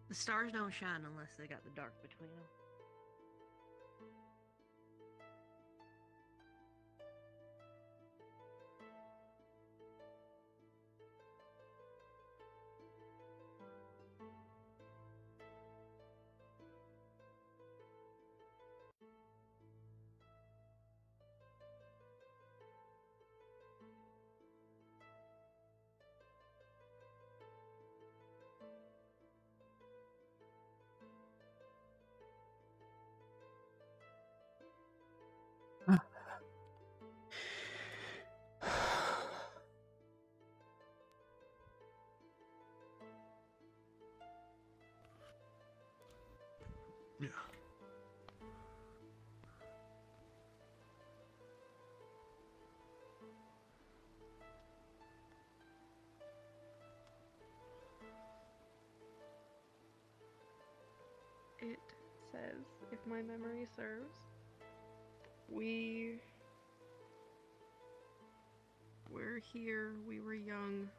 The stars don't shine unless they got the dark between them. it says, if my memory serves, we're here, we were young.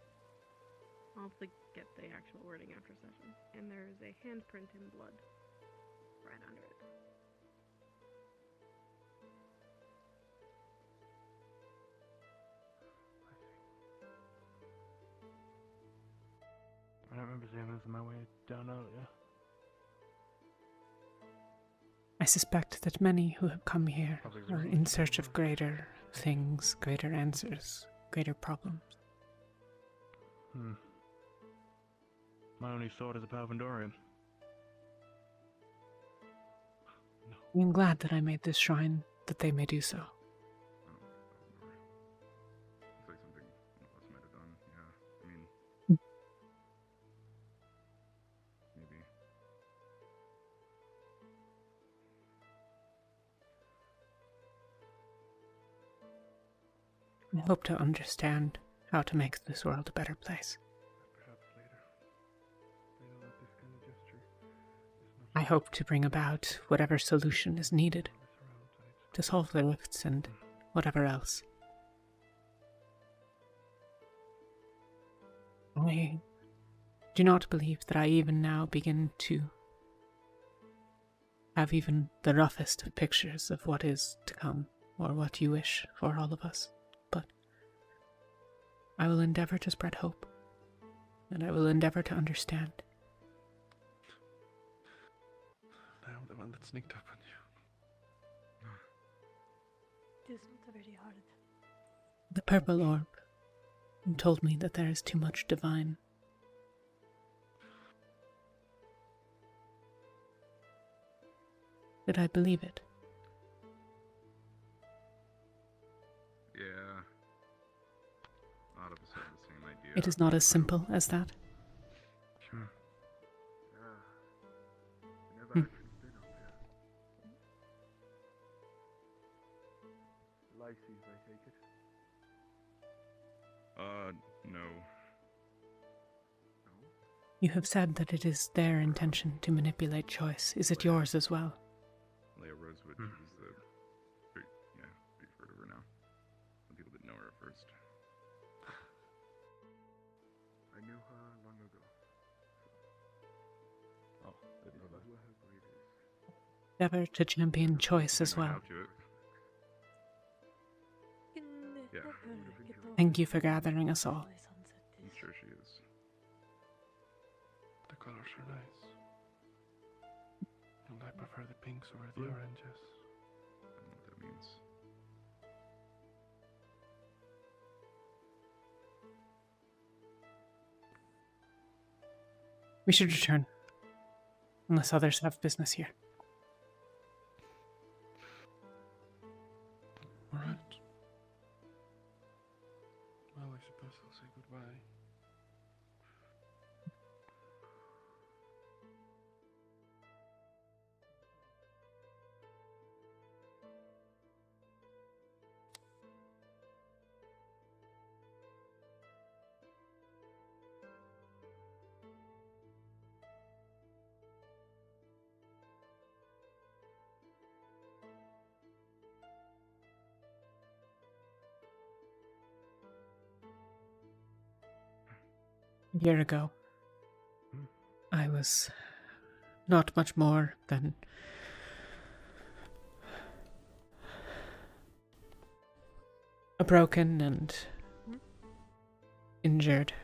I'll get the actual wording after session. And there's a handprint in blood right under it. I don't remember seeing this on my way down earlier. I suspect that many who have come here are in search of greater things, greater answers, greater problems. My only thought is a Palvandorian. I am glad that I made this shrine, that they may do so. Looks like something one of us might have done, yeah. I mean, maybe. I hope to understand how to make this world a better place. Perhaps later. I know that this kind of gesture is I hope to bring about whatever solution is needed to solve the rifts and whatever else. I do not believe that I even now begin to have even the roughest of pictures of what is to come, or what you wish for all of us, but I will endeavor to spread hope, and I will endeavor to understand. I am the one that sneaked up on you. It is not very hard. The purple orb told me that there is too much divine. Did I believe it? Yeah. A lot of us have the same idea. It is not as simple as that. Sure. Never Hmm. actually been up there. Lyces, I take it. No. You have said that it is their intention to manipulate choice. Is it yours as well? Rosewood is the pretty referred to her now. Some people didn't know her at first. I knew her long ago. Oh, that is where her grave is. Endeavor to champion choice as well. Yeah. Thank you for gathering us all. I'm sure she is. The colors are nice. And I prefer the pinks over the oranges. I don't know what that means. We should return, unless others have business here. Alright. Well, I suppose I'll say goodbye. A year ago, I was not much more than a broken and injured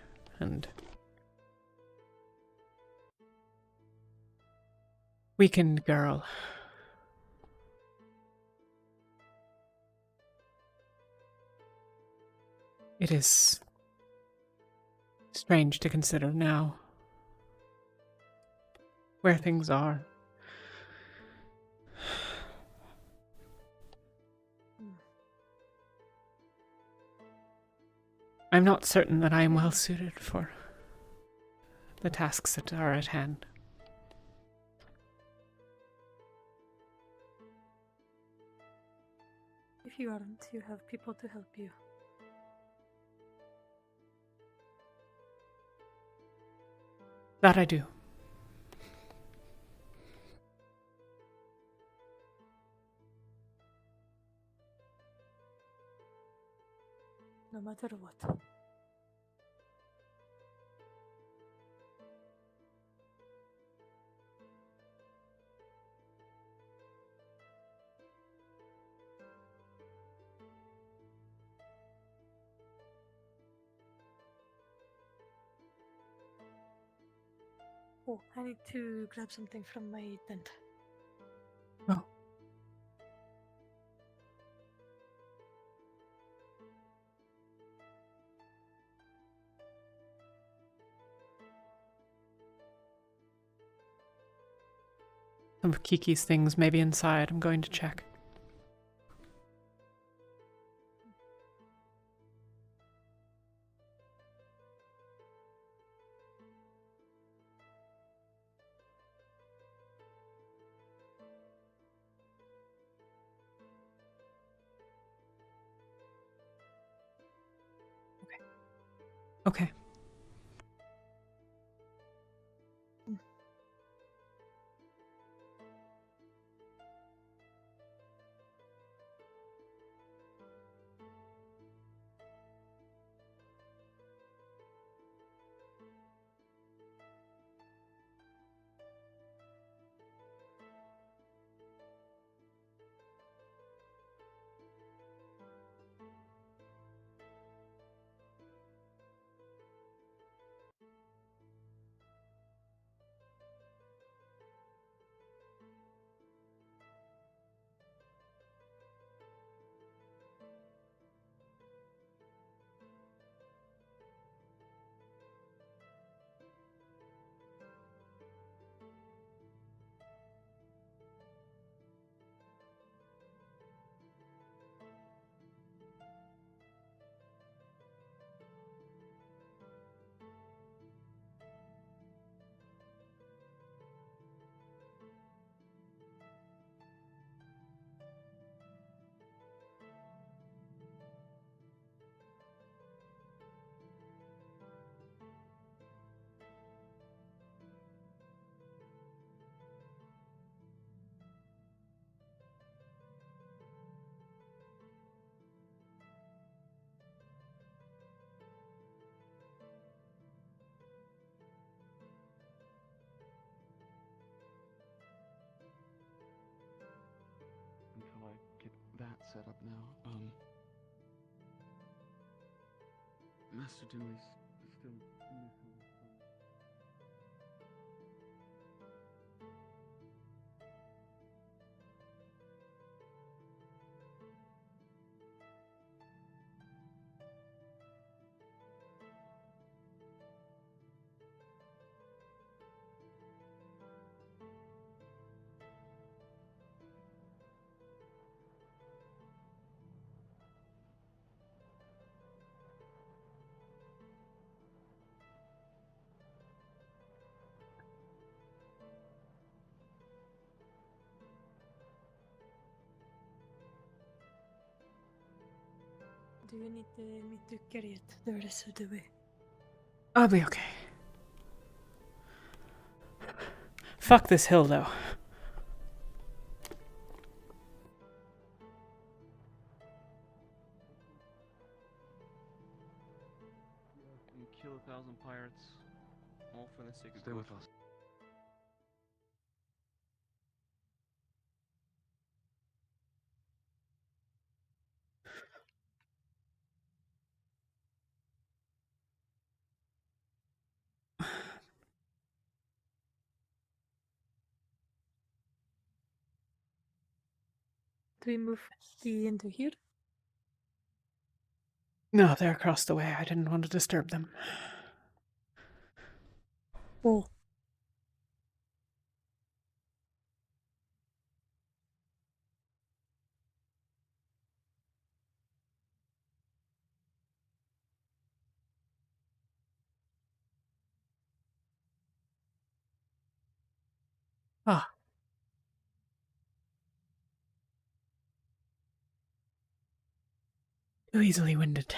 and weakened girl. It is strange to consider now where things are. I'm not certain that I am well suited for the tasks that are at hand. If you aren't, you have people to help you. That I do. matter what. Oh, I need to grab something from my tent. Oh. Some of Kiki's things may be inside. I'm going to check. Okay. Until I get that set up now. Master Dimly's still missing. Do you need me to carry it the rest of the way? I'll be okay. Fuck this hill, though. You kill 1,000 pirates, all for the sake of Stay with us. Do we move the into here? No, they're across the way. I didn't want to disturb them. Oh. Ah. Too easily winded.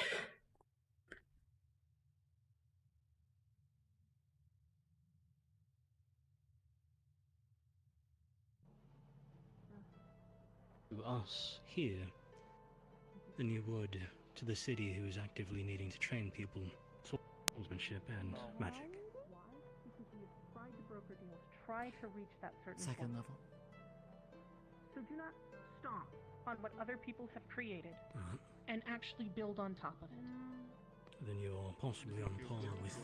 To us here, then you would to the city who is actively needing to train people swordsmanship and magic. Because we have tried to broker deals, try to reach that certain Second point. level. So do not stomp on what other people have created Uh-huh. and actually build on top of it. Then you're possibly on par with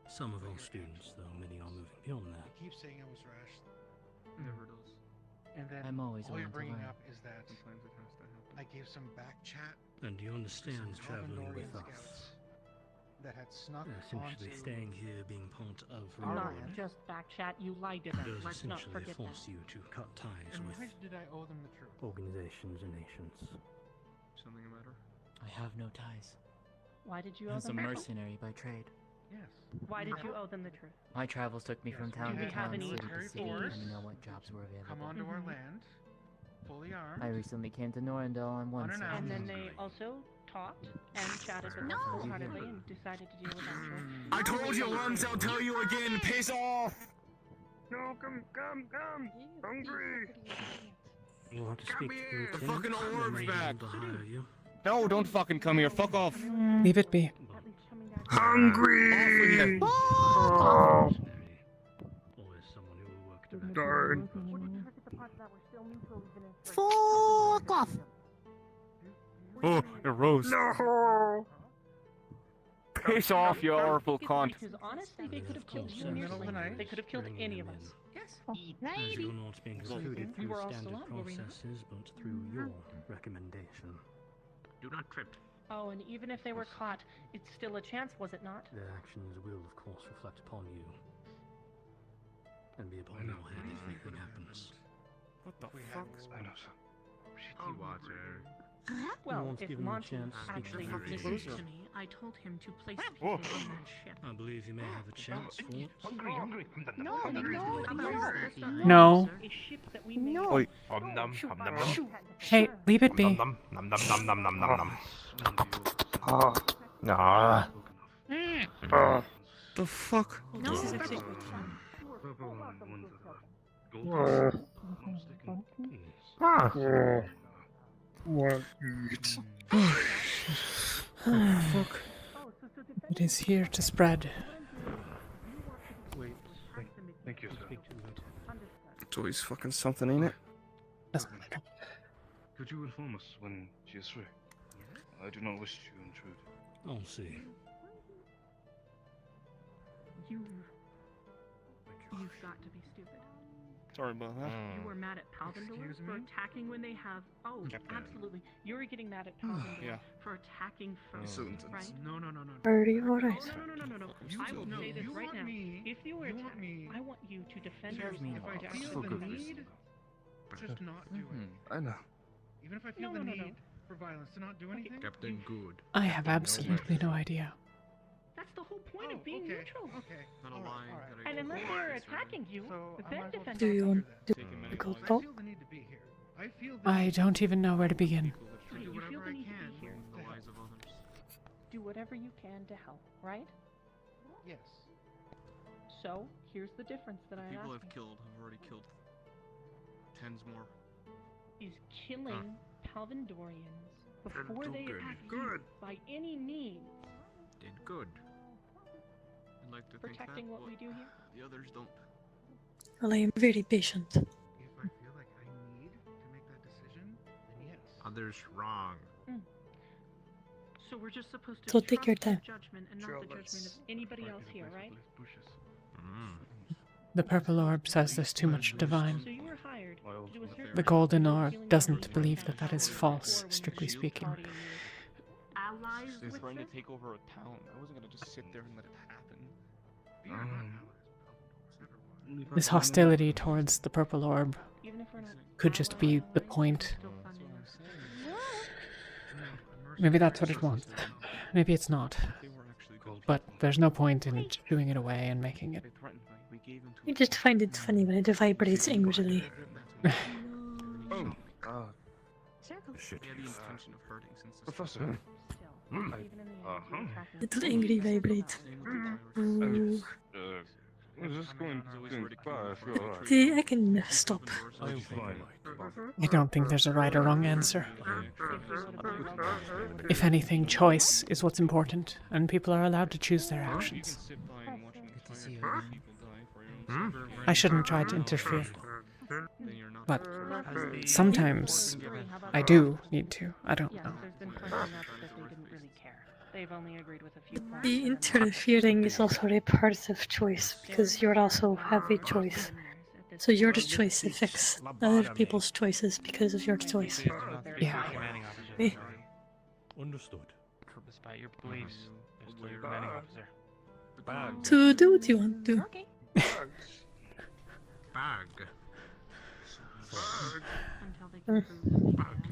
some of our students, though many are moving beyond that. Keep saying I was rash. Never does. And then I'm always all you're willing to bringing learn. up is that Sometimes it has to happen. I gave some back chat And you to understand some traveling with Carbondorian us. scouts that had snuck Essentially onto staying here, being part of Not Rosewood, just back chat, you lied to them. does Let's not essentially forget force that. you to cut ties And with why did I owe them the truth? organizations and nations. Something the matter? I have no ties. Why did you owe As a them the truth? mercenary by trade. Yes. Why did you owe them the truth? My travels took me from Yes, town we to had town, any city to military city, force and to know what jobs were available. come onto our land, fully armed. I recently came to Norendel on one side. And then they also talked and chatted with us wholeheartedly and decided to deal with actual. I told you once, I'll tell you again, piss off! No, come, hungry. You'll have to speak to the The lieutenant. fucking They orb's may be back. able to hire you. No, don't fucking come here. Fuck off. Leave it be. Hungry. Always someone who will work to Darn. Fuck off. Oh, it rose. No. Piss off, you awful cunt. Because honestly, they could have killed you and your slave. They could have killed any of us. Yes. As you're not being recruited We through were all standard still on, were we not? processes, but through your recommendation. Do not trip. Oh, and even if they were caught, it's still a chance, was it not? Their actions will, of course, reflect upon you. And be upon your head if anything happens. What the fuck? I know, sir. Shitty watcher. Well, once if given the Monty chance to speak actually to the listened recruiter. to me, I told him to place Whoa. people on that ship. I believe you may have a chance for it. Hungry. No. A ship that we made. No. Wait. Hey, leave it be. The fuck? No, This is it's actually Fuck. It is here to spread. Wait, thank you, sir. It's always fucking something, ain't it? Doesn't matter. Could you inform us when she is free? I do not wish to intrude. I'll see. You've got to be stupid. Sorry about that. You were mad at Palvendor Excuse for me? attacking when they have. Oh, Captain. absolutely. You were getting mad at Palvendor Yeah. for attacking first, Sultan's. right? No. Already alright. No. I will say this right now. If you were attacked, I want you to defend yourself. If I to feel actually the need, just not do it. I know. Even if I feel the need for violence to not do anything. Captain Good. I have absolutely no idea. That's the whole point of being neutral. Okay. Not a lie. And unless they're attacking you, then defend Do you yourself. want to go I talk? feel the need to be here. I feel the I don't even know where to begin. Right, you feel the need to be here. The lives of others. Do whatever you can to help, right? Yes. So, here's the difference that I'm People asking. I've killed have already killed tens more. Is killing Palvendorians before do they good. attack you Good. by any means Did good. I'd like to think protecting that, what but we do here? the others don't. Well, I am very patient. If I feel like I need to make that decision, then yes. Others wrong. So we're just supposed to So trust take your time. the judgment and not the judgment of anybody else here, right? The purple orb says there's too much divine. So you were hired to do a certain The golden orb doesn't believe that that is false, strictly speaking. allies They're with trying to them? take over a town. I wasn't gonna just sit there and let it happen. This hostility towards the purple orb Even if we're not could just be the point. Maybe that's what it wants. Maybe it's not. But there's no point in shooing it away and making it. I just find it funny when it vibrates angrily. Oh. Shit. He had the intention of hurting since the Professor. Little angry vibrate. I can stop. I don't think there's a right or wrong answer. If anything, choice is what's important, and people are allowed to choose their actions. I shouldn't try to interfere. But sometimes I do need to. I don't know. There's been plenty enough that they didn't really care. They've only agreed with a few points. The interfering is also a part of choice because you also have a choice. So your choice affects other people's choices because of your choice. Yeah. Eh. Understood. Despite your beliefs, you're still your commanding officer. To do what you want to. Bag.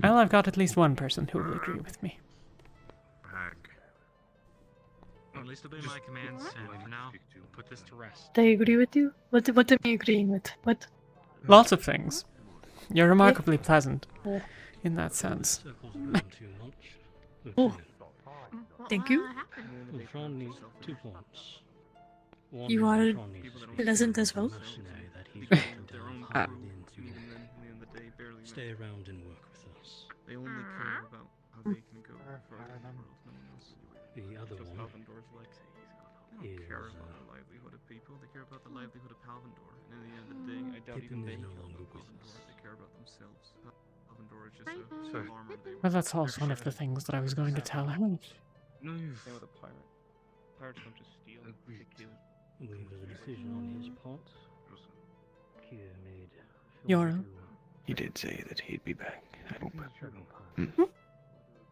Well, I've got at least one person who will agree with me. Bag. At least obey my commands, and for now, put this to rest. They agree with you? What am I agreeing with? What? Lots of things. You're remarkably pleasant in that sense. Oh. Thank you. You are pleasant as well. Stay around and work with us. They only care about how they can go further in the world, nothing else. The other Just one Palvandor's legacy. They don't care about the livelihood of people, they care about the livelihood of Palvandor. And in the end of the day, I doubt even they care about Palvandor, they care about themselves. Palvandor is just a farmer they Well, that's also one of the things that I was going to tell him. No, same with a pirate. Pirates don't just steal, they kill. Leave as a decision on his part. Kier made. Yoram? He did say that he'd be back, I hope.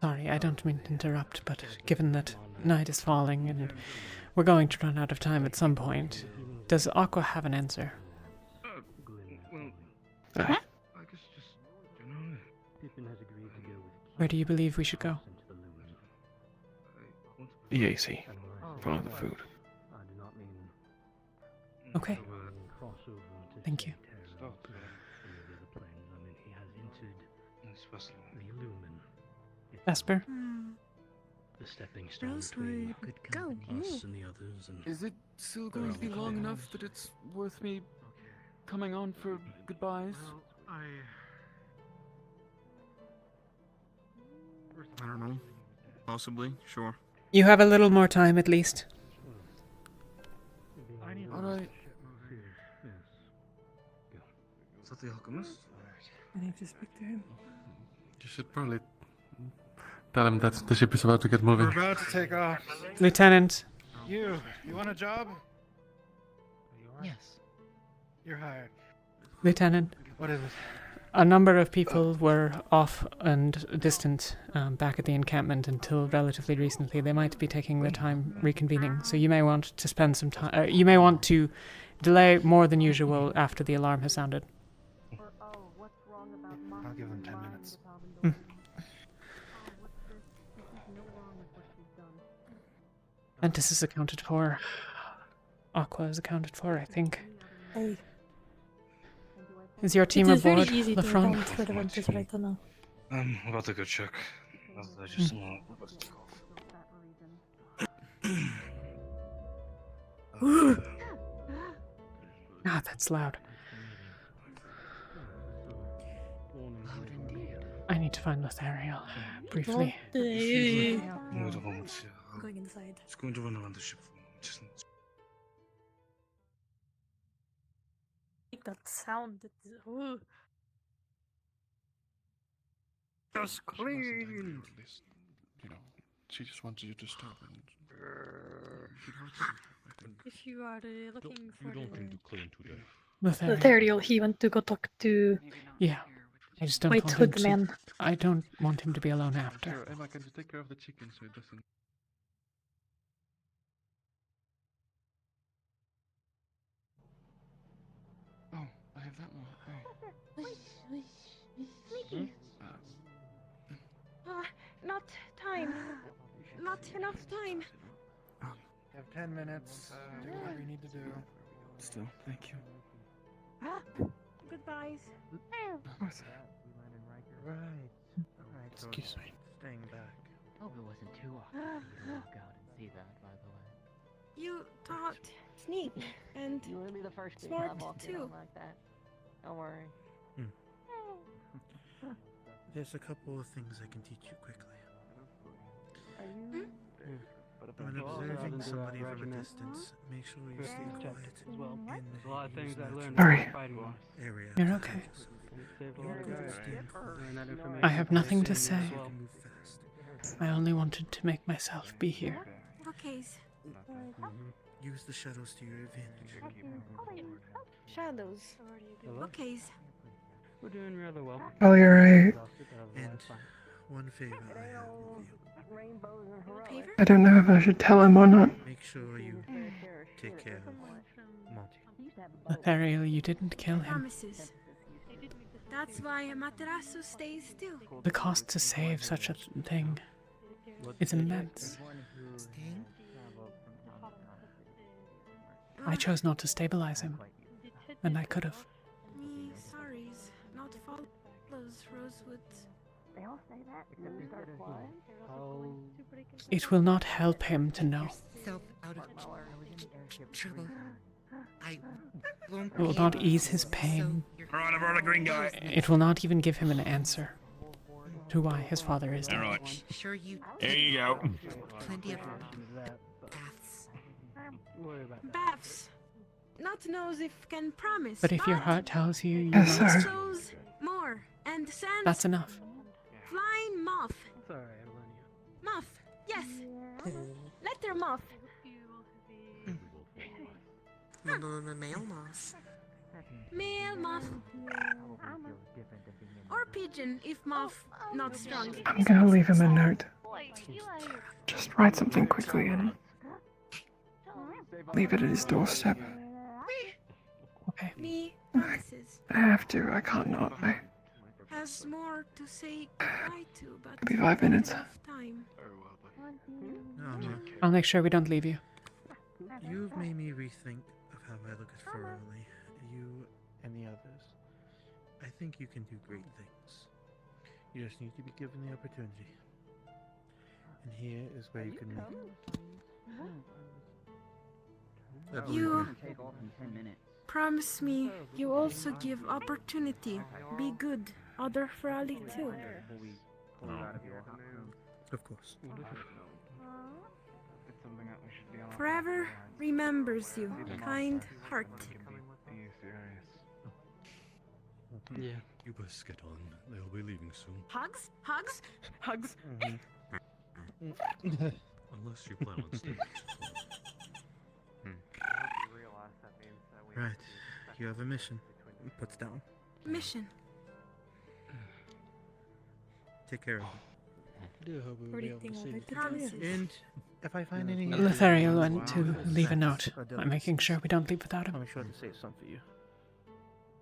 Sorry, I don't mean to interrupt, but given that night is falling and we're going to run out of time at some point, does Aqua have an answer? Where do you believe we should go? EAC. Follow the food. Okay. Thank you. Vesper? The stepping stone between us and the others. And is it still going to be long enough that it's worth me coming on for goodbyes? I don't know. Possibly, sure. You have a little more time at least. Alright. Is that the alchemist? I need to speak to him. You should probably tell him that the ship is about to get moving. We're about to take off. Lieutenant. You want a job? Yes. You're hired. Lieutenant. What is it? A number of people were off and distant back at the encampment until relatively recently. They might be taking their time reconvening, so you may want to spend some time. You may want to delay more than usual after the alarm has sounded. I'll give them 10 minutes. Ventus is accounted for. Aqua is accounted for, I think. Hey. Is your team It is very aboard easy the to front? account for the Ventus right now. I'm about to go check. I just about to take off. Ah, that's loud. I need to find Lothariel briefly. Going inside. It's going to run around the ship for me. Just Like that sound. That is, ooh. Just clean. You know, she just wanted you to stop and. If you are looking for You don't need to clean today. Lothariel, he went to go talk to. Yeah. I just don't White want Hood him man. to. I don't want him to be alone after. Sure, Emma, can you take care of the chicken so it doesn't. Oh, I have that one. Sneaky. Not time. Not enough time. You have 10 minutes. Do whatever you need to do. Still, thank you. Goodbyes. Right. Excuse me. Staying back. Hope it wasn't too awkward for you to walk out and see that, by the way. You taught sneak and You wouldn't be the first to smart walk in too. on like that. Don't worry. There's a couple of things I can teach you quickly. When observing somebody from a distance, make sure you stay quiet as well. in There's a lot of things I learned Sorry. fighting wars. area. You're okay. Saved a lot of guys. Learned that information I have nothing to as say. well. I only wanted to make myself be here. Okay. Use the shadows to your advantage. Shadows. Okay. We're doing rather well. Oh, you're right. And one favor I have with you. Favor? I don't know if I should tell him or not. Make sure you take care of Monty. Nathaniel, you didn't kill him. Promises. That's why Amaterasu stays too. The cost to save such a thing is immense. I chose not to stabilize him, and I could have. Me sorries, not follows Rosewood. They all say that except we start flying. It will not help him to know. Self out of trouble. I won't It will be not able ease to his pain. Alright, I've brought a green guy. It will not even give him an answer to why his father is dead. Alright. Sure you There you go. plenty of baths. Baths. Not knows if can promise. But if your heart tells you, you Yes, must. shows more and sends That's enough. flying moth. Sorry, I Moth. Yes. Letter moth. Male moss. Male moth. Or pigeon if moth not strong. I'm gonna leave him a note. Just write something quickly and leave it at his doorstep. Okay. Me promises. I have to. I can't not. Has more to say goodbye to, but Maybe 5 minutes. time. I'll make sure we don't leave you. You've made me rethink of how I look at fur only. You and the others. I think you can do great things. You just need to be given the opportunity. And here is where you can make it. You promise me you also give opportunity. Be good. Other Frali too. Of course. Forever remembers you. Kind heart. Yeah. You best get on. They'll be leaving soon. Hugs? Hugs? Hugs. Unless you plan on staying. Right. You have a mission. Puts down. Mission. Take care of Promises. it. And if I find any... Lothario went to leave a note. I'm making sure we don't leave without him. I'll make sure to save some for you.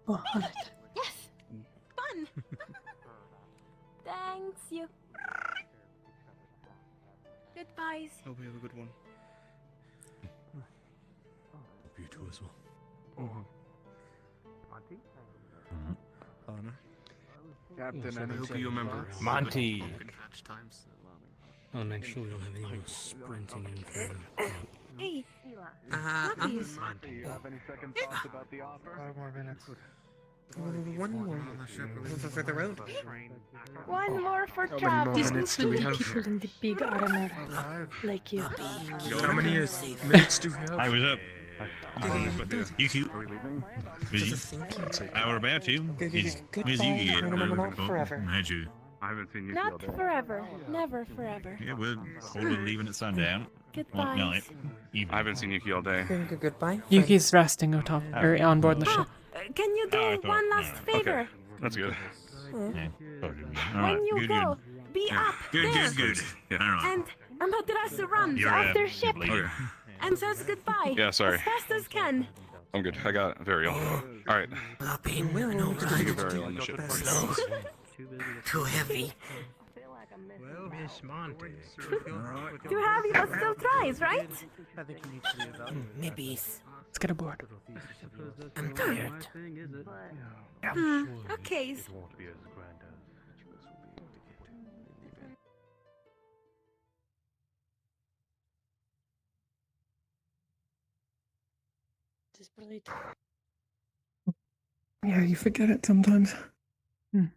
Oh, on it. Yes! Fun! Thanks you. Goodbyes. Hope you have a good one. Hope you too as well. Anna. Captain, I hope you remember. Monty. I'll make sure we don't have anyone sprinting in for Hey. Puppies. Do you have any second thoughts about the offer? 5 more minutes. One more on the ship. We're for the road. One more for How many Trav. more minutes do we have? People in the big armor like you. How many minutes do we have? I was up. You cute. Busy. I were about to. Busy you get. Not forever. Had you. I haven't seen you all Not day. forever. Never forever. Yeah, we're probably leaving at sundown. Goodbye. Night. I haven't seen Yuki all day. Goodbye. Yuki's resting atop, or on board the ship. Can you do one last favor? Okay, that's good. When you go, be up there. Good. Alright. And Amaterasu runs You're after ship Okay. and says goodbye. Yeah, sorry. As fast as can. I'm good. I got Varial. Alright. Not being willing to Good to see you, Varial, on the ship. slow. Too heavy. Well, Miss Monty. Too heavy, but still tries, right? I think you need to leave out. Maybe. Let's get aboard. I'm tired. Okay. is bright. Yeah, you forget it sometimes. Right.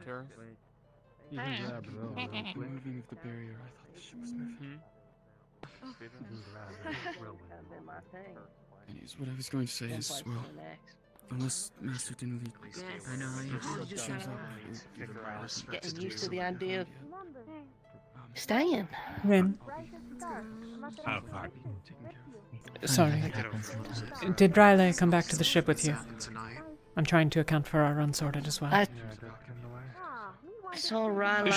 Terrace? Moving of the barrier. I thought the ship was moving. Anyways, what I was going to say is, well, unless Master Dinwiddie I know, shows up, getting used to the idea of staying. Rin. Oh, fuck. Sorry. Did Riley come back to the ship with you? I'm trying to account for our unsorted as well. I saw Riley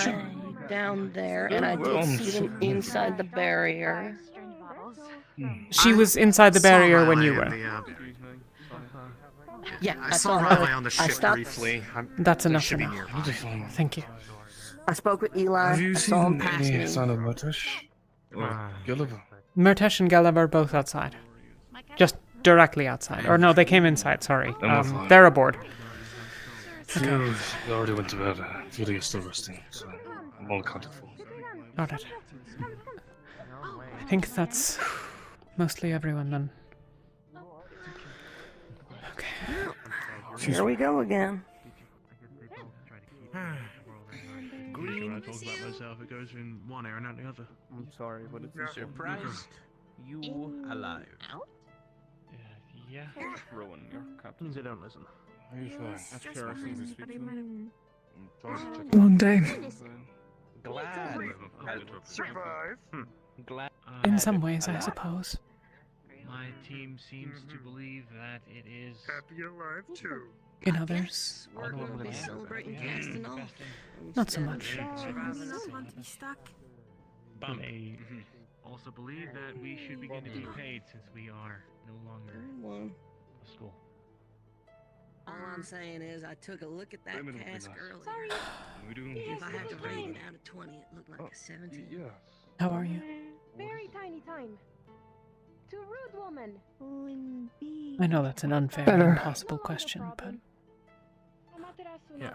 down there, and I did see them inside the barrier. She was inside the barrier when you were. Yeah, I saw Riley on the ship briefly. That's enough for now. Thank you. I spoke with Eli. Have you I saw him seen pass any me. sign of Murtish? Or Gulliver? Murtesh and Gelab are both outside. Just directly outside. Or no, they came inside, sorry. They're aboard. Okay. They already went to bed. Judy is still resting, so I'm all accounted for. Got it. I think that's mostly everyone then. Okay. Here we go again. When I talk about myself, it goes in one ear and out the other. I'm sorry, but it's a surprise. You alive. Yeah. Rowan, your captain. They don't listen. Are you fine? That's Kerosene to speak Long day. Glad. Survive. Glad. In some ways, I suppose. My team seems to believe that it is happy alive too. In others, We're gonna be celebrating casting off. not so much. They also believe that we should begin to be paid since we are no longer a school. All I'm saying is, I took a look at that cask earlier. Sorry. We doing? If I had to rate it out of 20, it looked like a 17. Yeah. How are you? Very tiny time. To rude woman. I know that's an unfair and impossible question, but...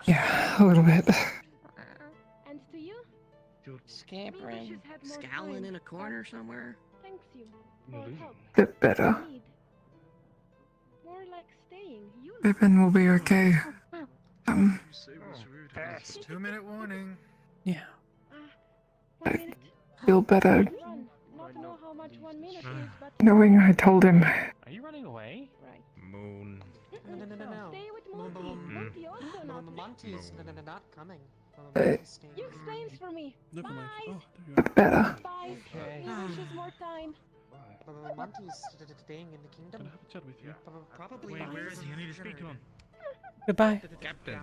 Yeah, a little bit. And to you? Scampering, scowling in a corner somewhere. Thanks you for help. Bit better. More like staying. You Pippin will be okay. 2-minute warning. Yeah. I feel better not know how much 1 minute is, but knowing I told him. Are you running away? Right. Moon. No. Stay with Monty. Monty also not. Monty is not coming. You explains for me. Bit better. Bye. Okay. Wishes more time. Monty's staying in the kingdom. Can I have a chat with you? Probably. Wait, where is he? I need to speak to him. Goodbye. Captain.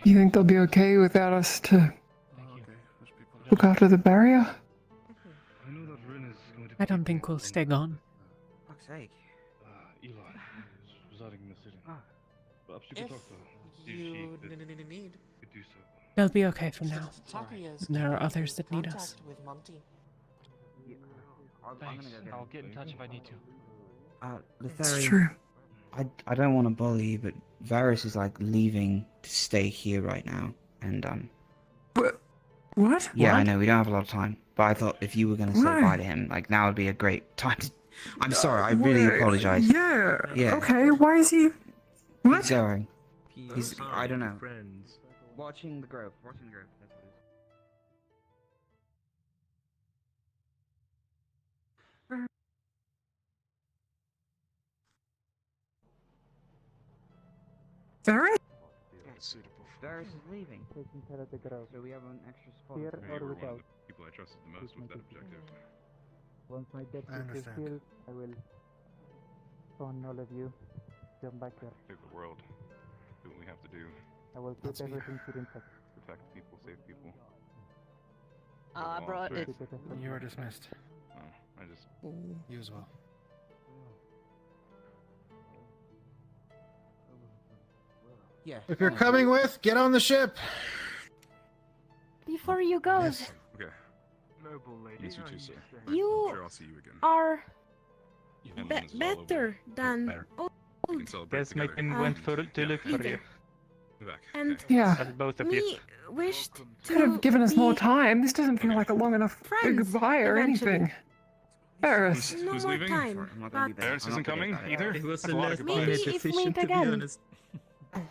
You think they'll be okay without us to look after the barrier? I know that Rin is going to. I don't think we'll stay gone. Fuck's sake. Eli is residing in the city. Perhaps you could talk to her. See if she could do so. They'll be okay for now. There are others that need us. Thanks. I'll get in touch if I need to. It's true. I don't want to bully you, but Varys is like leaving to stay here right now, and What? yeah, What? I know we don't have a lot of time, but I thought if you were gonna say Why? bye to him, like now would be a great time to. I'm sorry, I really Wait, apologize. Yeah. Yeah. Okay, why is he... What? He's going. He's. I don't know. Friends. Watching the grove. Watching the grove. That's what it is. Varys? Not suitable. Varys is leaving. Taking care of the grove. So we have an extra spot. Maybe you were one of the people I trusted the most with that objective. Once my debt is filled, I will phone all of you. Come back here. Save the world. Do what we have to do. I will keep everything to intact. Protect people, save people. I brought it. You are dismissed. Oh, I just. You as well. Yeah. If you're coming with, get on the ship. Before you go, Okay. Noble lady. Miss you too, sir. You I'm sure I'll see you again. are And when this is all over, better than old. we can celebrate Guess my together. king went to look for you. either. Be back. And okay? Yeah. That's both of you. we wished to Could have given us more be time. This doesn't feel like a long enough friends goodbye or eventually. anything. Ferris. No Who's more leaving? time. but Ferris isn't coming either. It was That's the a lot last of Maybe goodbyes. minute if decision, meet to be again. honest.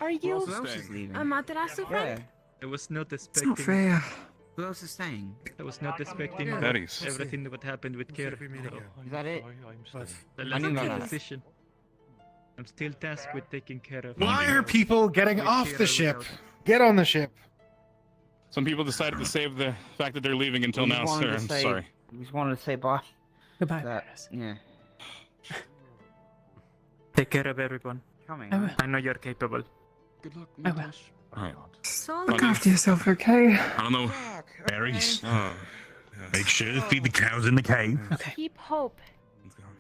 Are Who you else Who is else is staying? leaving? a Materasu friend? I was not It's expecting. not fair. Who else is staying? I was not expecting Betty's. everything that happened with Kira. Is that it? The I last knew minute that. decision. I'm still tasked with taking care of. Why are people getting off the ship? Get on the ship. Some people decided to save the fact that they're leaving until We just now, wanted sir. to I'm say- sorry. We just wanted to say bye. Goodbye, That- Ferris. Yeah. Take care of everyone. Coming. I will. I know you're capable. Good luck, I will. Natash. Alright. So Look after yourself, okay? I don't know. Berries. Oh. Make sure to feed the cows in the cave. Okay. keep hope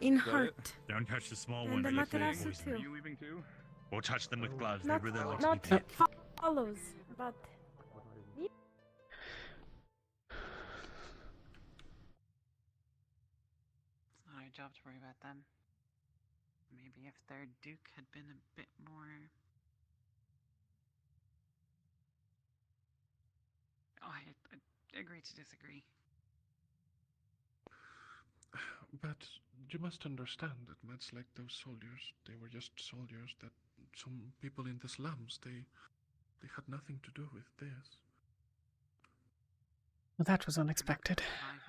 in heart. Don't touch the small And one. the They look like Materasu poison. too. Are you leaving too? Or touch them with gloves. Not, They really like not to be follows, but It's not our job to worry about them. Maybe if their Duke had been a bit more... Oh, I agree to disagree. But you must understand that that's like those soldiers. They were just soldiers that some people in the slums, they had nothing to do with this. Well, that was unexpected. Alive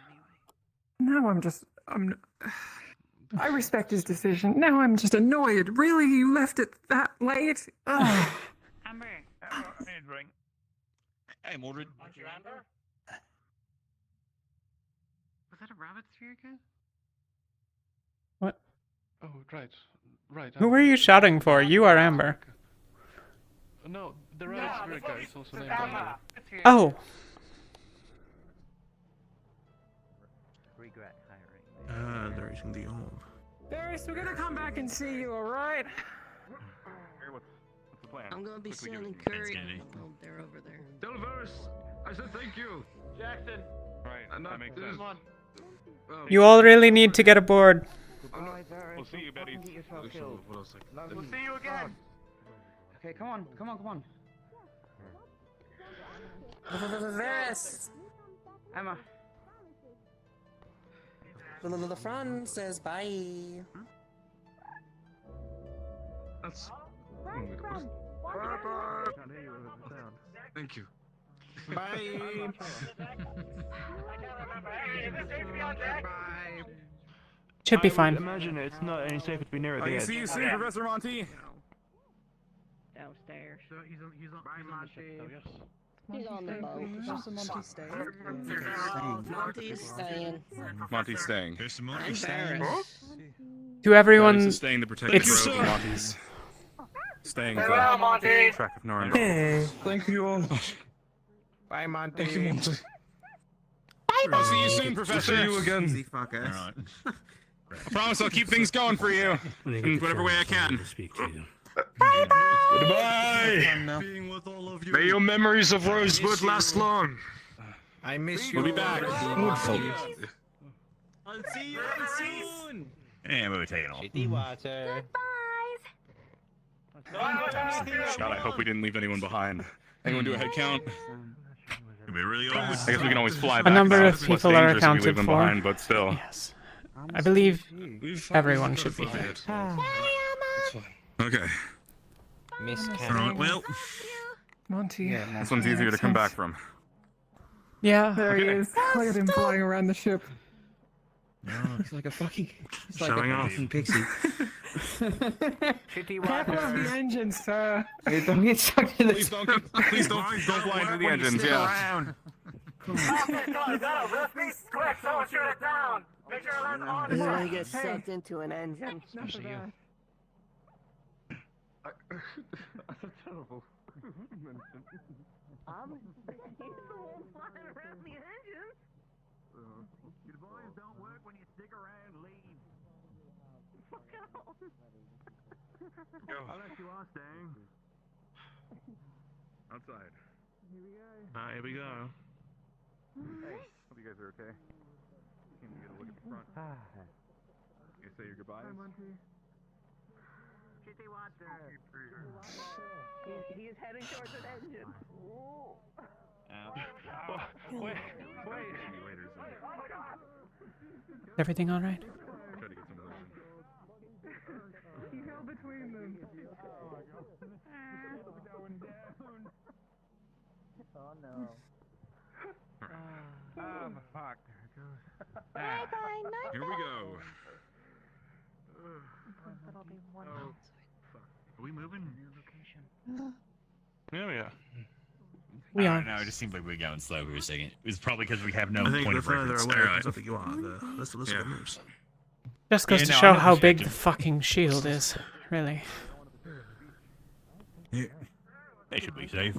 anyway. Now I respect his decision. Now I'm just annoyed. Really, you left it that late? Ugh. Amber! I need a drink. Hey, Mordred. Was that a rabbit sphere kid? What? Oh, right. Right. Who were you shouting for? You are Amber. No, the rabbit spirit guy is also named Amber. Oh. Regret hiring. They're using the orb. Ferris, we're gonna come back and see you, alright? What's the plan? I'm gonna be Quickly give selling it to me. curry. Skinny. Oh, they're over there. Delvers! I said thank you! Jackson. Right, that makes sense. You all really need to get aboard. We'll see you, Betty. We'll see you again. Okay, come on, come on, come on. Ferris! Emma. The front says bye. That's... Thank you. Bye. Should be fine. Imagine it's not any safer to be near I the can edge. see you soon, Professor Monty. Downstairs. So he's on the ship, though, yes? He's on the boat. Professor Monty stay. Monty's staying. Monty's staying. Here's some more. And staying. Ferris. To everyone, Betty's staying to protect it's- the road. Monty's staying Farewell, for Monty. track of Norn. Hey. Thank you all. Bye, Monty. Thank you, Monty. I'll see you soon, Professor. See you again. Easy fuckers. All right. I promise I'll keep things going for you in whatever way I can. Speak to you. Goodbye. Being with all of you. May your memories of Rosewood last long. I miss you. We'll be back. I'll see you soon. And we'll take it all. Shitty water. God, I hope we didn't leave anyone behind. Anyone do a head count? It'll be really old. I guess we can always fly A back. number now. of It's less people are dangerous if we leave accounted them for. behind, but still. Yes. I believe everyone should be here. Okay. Miss All Cat. right. Well, Monty. This one's easier to come back from. Yeah, there he is. Look at him flying around the ship. He's like a fucking. He's like Showing a off. fucking pixie. Shitty Careful of water. the engines, sir. Hey, don't get stuck in the. Please don't fly into the engines, yeah. You're gonna get sucked into an engine. That's terrible. Your boys don't work when you stick around, leave. Unless you are staying. Outside. Here we go. Hey, hope you guys are okay. Came to get a look at the front. You say your goodbyes? Hi, Monty. He's heading towards an engine. Wait. Is everything all right? Try to get some of those in. He fell between them. Oh no. Oh fuck. Bye bye, night. Here we go. That'll be one Oh, fuck. Are we moving? Yeah, we are. We I are. don't know, it just seemed like we were going slow for a second. It was probably because we have no I think point the of further reference. away All it right. comes up that you are, the less it moves. Just goes Yeah, to no, show I know how the big the perspective. fucking shield is, really. Yeah. They should be safe.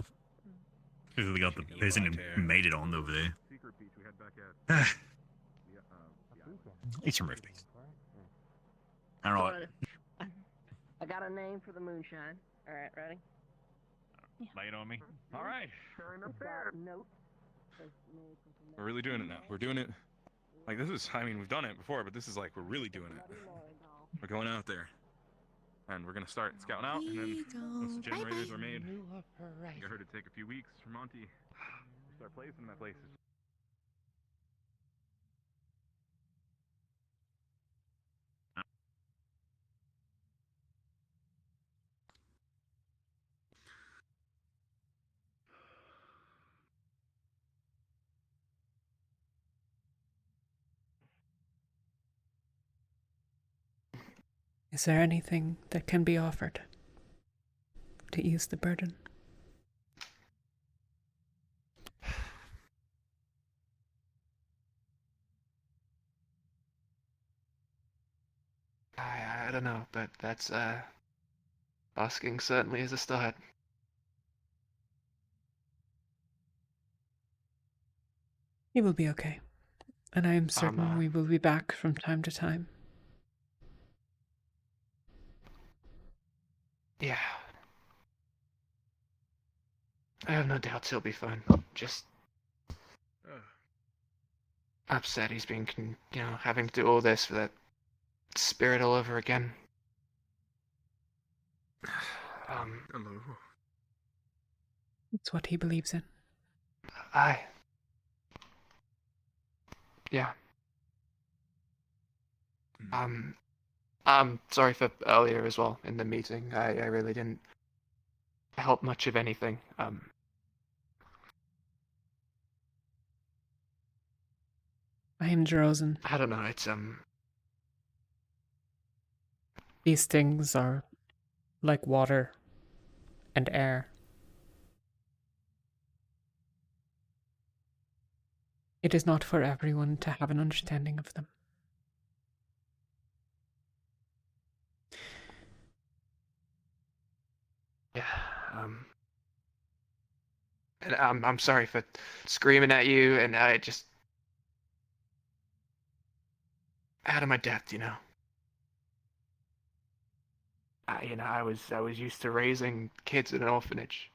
Because we got the peasant who made it on over there. Secret beach we had back at. Eat some roast beef. Alright. I got a name for the moonshine. Alright, ready? Lay it on me. Alright. Note. We're really doing it now. We're doing it. Like, this is, I mean, we've done it before, but this is like, we're really doing it. We're going out there. And we're gonna start scouting out, and then once the generators are made, I heard it'd take a few weeks for Monty to start placing them at places. Is there anything that can be offered to ease the burden? I don't know, but that's asking certainly is a start. You will be okay. And I am certain we will be back from time to time. Yeah. I have no doubts he'll be fine. Just upset he's been, having to do all this for that spirit all over again. Hello. It's what he believes in. Yeah. I'm sorry for earlier as well in the meeting. I really didn't help much of anything. I am Jerozen. I don't know, it's These things are like water and air. It is not for everyone to have an understanding of them. Yeah, and I'm sorry for screaming at you, and I just out of my depth, I was used to raising kids in an orphanage,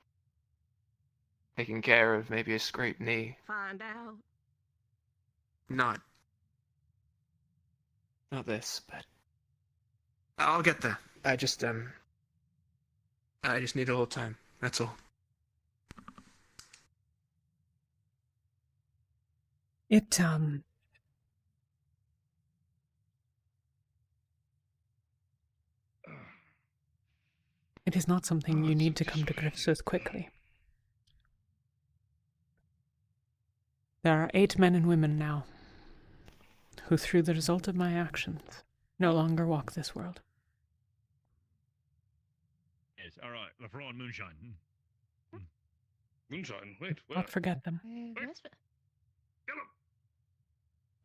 taking care of maybe a scraped knee. Find out. Not this, but I'll get there. I just need a little time. That's all. It is not something you need to come to grips with quickly. There are 8 men and women now who, through the result of my actions, no longer walk this world. Yes, alright. LeBron Moonshine. Moonshine? Wait, what? Not forget them.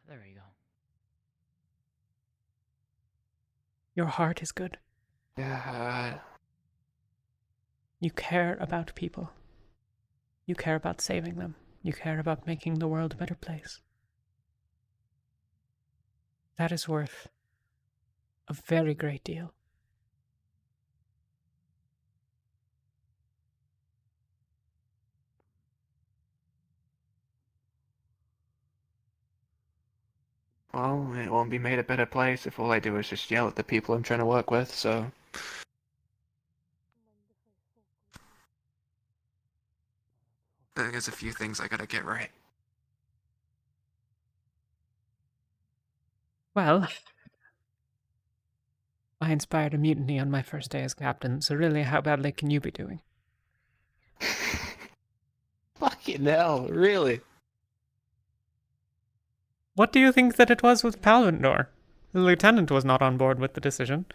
There we go. Your heart is good. Yeah. You care about people. You care about saving them. You care about making the world a better place. That is worth a very great deal. Well, it won't be made a better place if all I do is just yell at the people I'm trying to work with, so... There's a few things I gotta get right. Well, I inspired a mutiny on my first day as captain, so really, how badly can you be doing? Fucking hell, really? What do you think that it was with Palvindor? The lieutenant was not on board with the decision.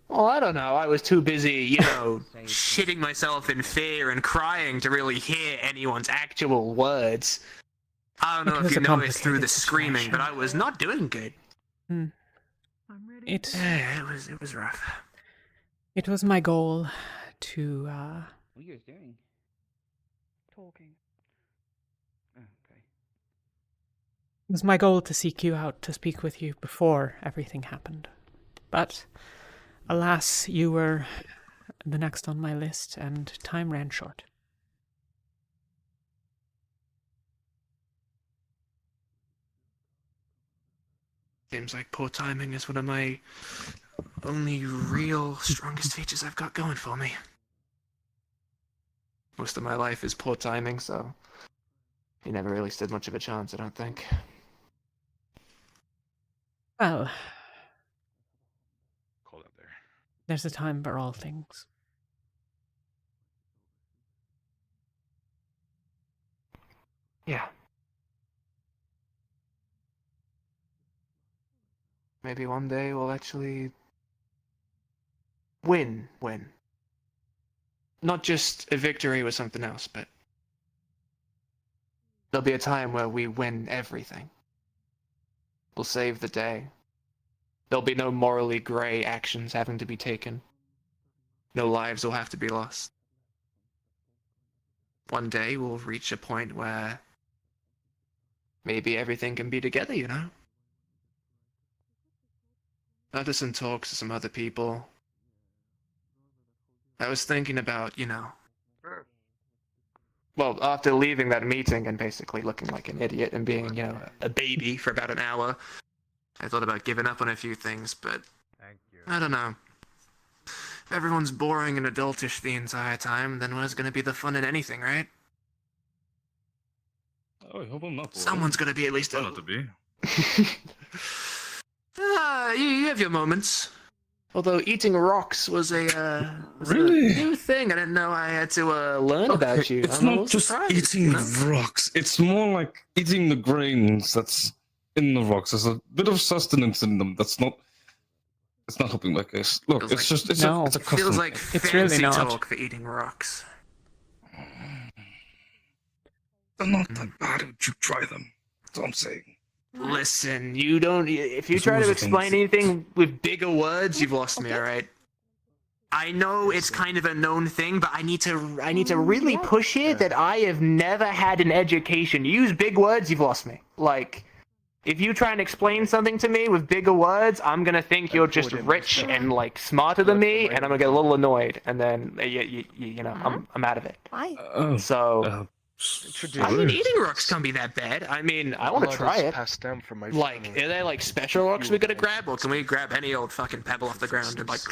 Well, I don't know. I was too busy, shitting myself in fear and crying to really hear anyone's actual words. I don't know if you noticed through the screaming, but I was not doing good. It was rough. It was my goal to, What are you guys doing? Talking. Oh, okay. It was my goal to seek you out, to speak with you before everything happened. But, alas, you were the next on my list, and time ran short. Seems like poor timing is one of my only real strongest features I've got going for me. Most of my life is poor timing, so you never really stood much of a chance, I don't think. Well, Cold out there. there's a time for all things. Yeah. Maybe one day we'll actually win. Not just a victory with something else, but there'll be a time where we win everything. We'll save the day. There'll be no morally grey actions having to be taken. No lives will have to be lost. One day we'll reach a point where maybe everything can be together, Edison talks to some other people. I was thinking about, well, after leaving that meeting and basically looking like an idiot and being, a baby for about an hour, I thought about giving up on a few things, but I don't know. If everyone's boring and adultish the entire time, then where's gonna be the fun in anything, right? Oh, I hope I'm not bored. Someone's gonna be at least Try not to be. You have your moments. Although eating rocks was a Really? new thing. I didn't know I had to learn about you. It's I'm a not little just surprised, eating rocks. It's more like eating the grains that's in the rocks. There's a bit of sustenance in them that's not... It's not helping my case. Look, Feels it's like- just... It's No. a custom. Feels like It's fancy really not. talk for eating rocks. They're not that bad if you try them. That's what I'm saying. Listen, you don't. If you There's try to always a explain thing. anything with bigger words, you've lost me. All right. I know it's kind of a known thing, but I need to really push it that I have never had an education. You use big words, you've lost me. Like, if you try and explain something to me with bigger words, I'm gonna think you're just rich and like smarter than me, and I'm gonna get a little annoyed, and then I'm out of it. So. I mean, eating rocks can't be that bad. I mean, I want to try it. Passed down from my Like, are they like special rocks we gotta grab, or can we grab any old fucking pebble off the ground and like,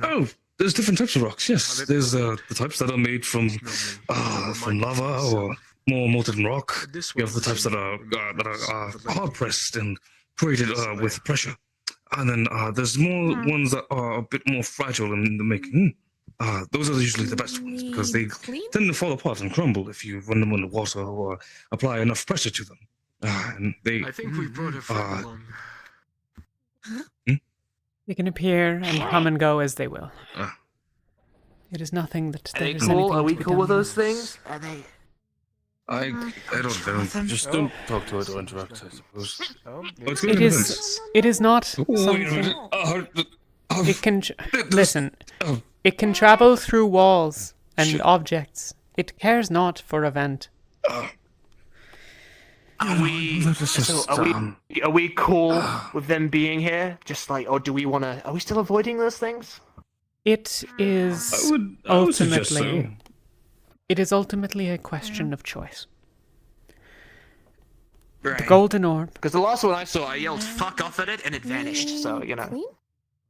Oh, there's different types of rocks, yes. There's the types that are made from lava or more molten rock. You have the types that are hard-pressed and created with pressure. And then there's more ones that are a bit more fragile in the making. Those are usually the best ones because they tend to fall apart and crumble if you run them under water or apply enough pressure to them. And they... I think we brought a friend along. They can appear and come and go as they will. It is nothing that Are they there's cool? anything Are to we be cool done with here. those things? Are they? I don't know. Just don't talk to it or interact, I suppose. It is not something... It can... Listen. It can travel through walls and objects. It cares not for event. Are we cool with them being here? Just like, or do we want to? Are we still avoiding those things? It is I would suggest ultimately... so. It is ultimately a question of choice. The golden orb. Because the last one I saw, I yelled "fuck off" at it, and it vanished. So you know.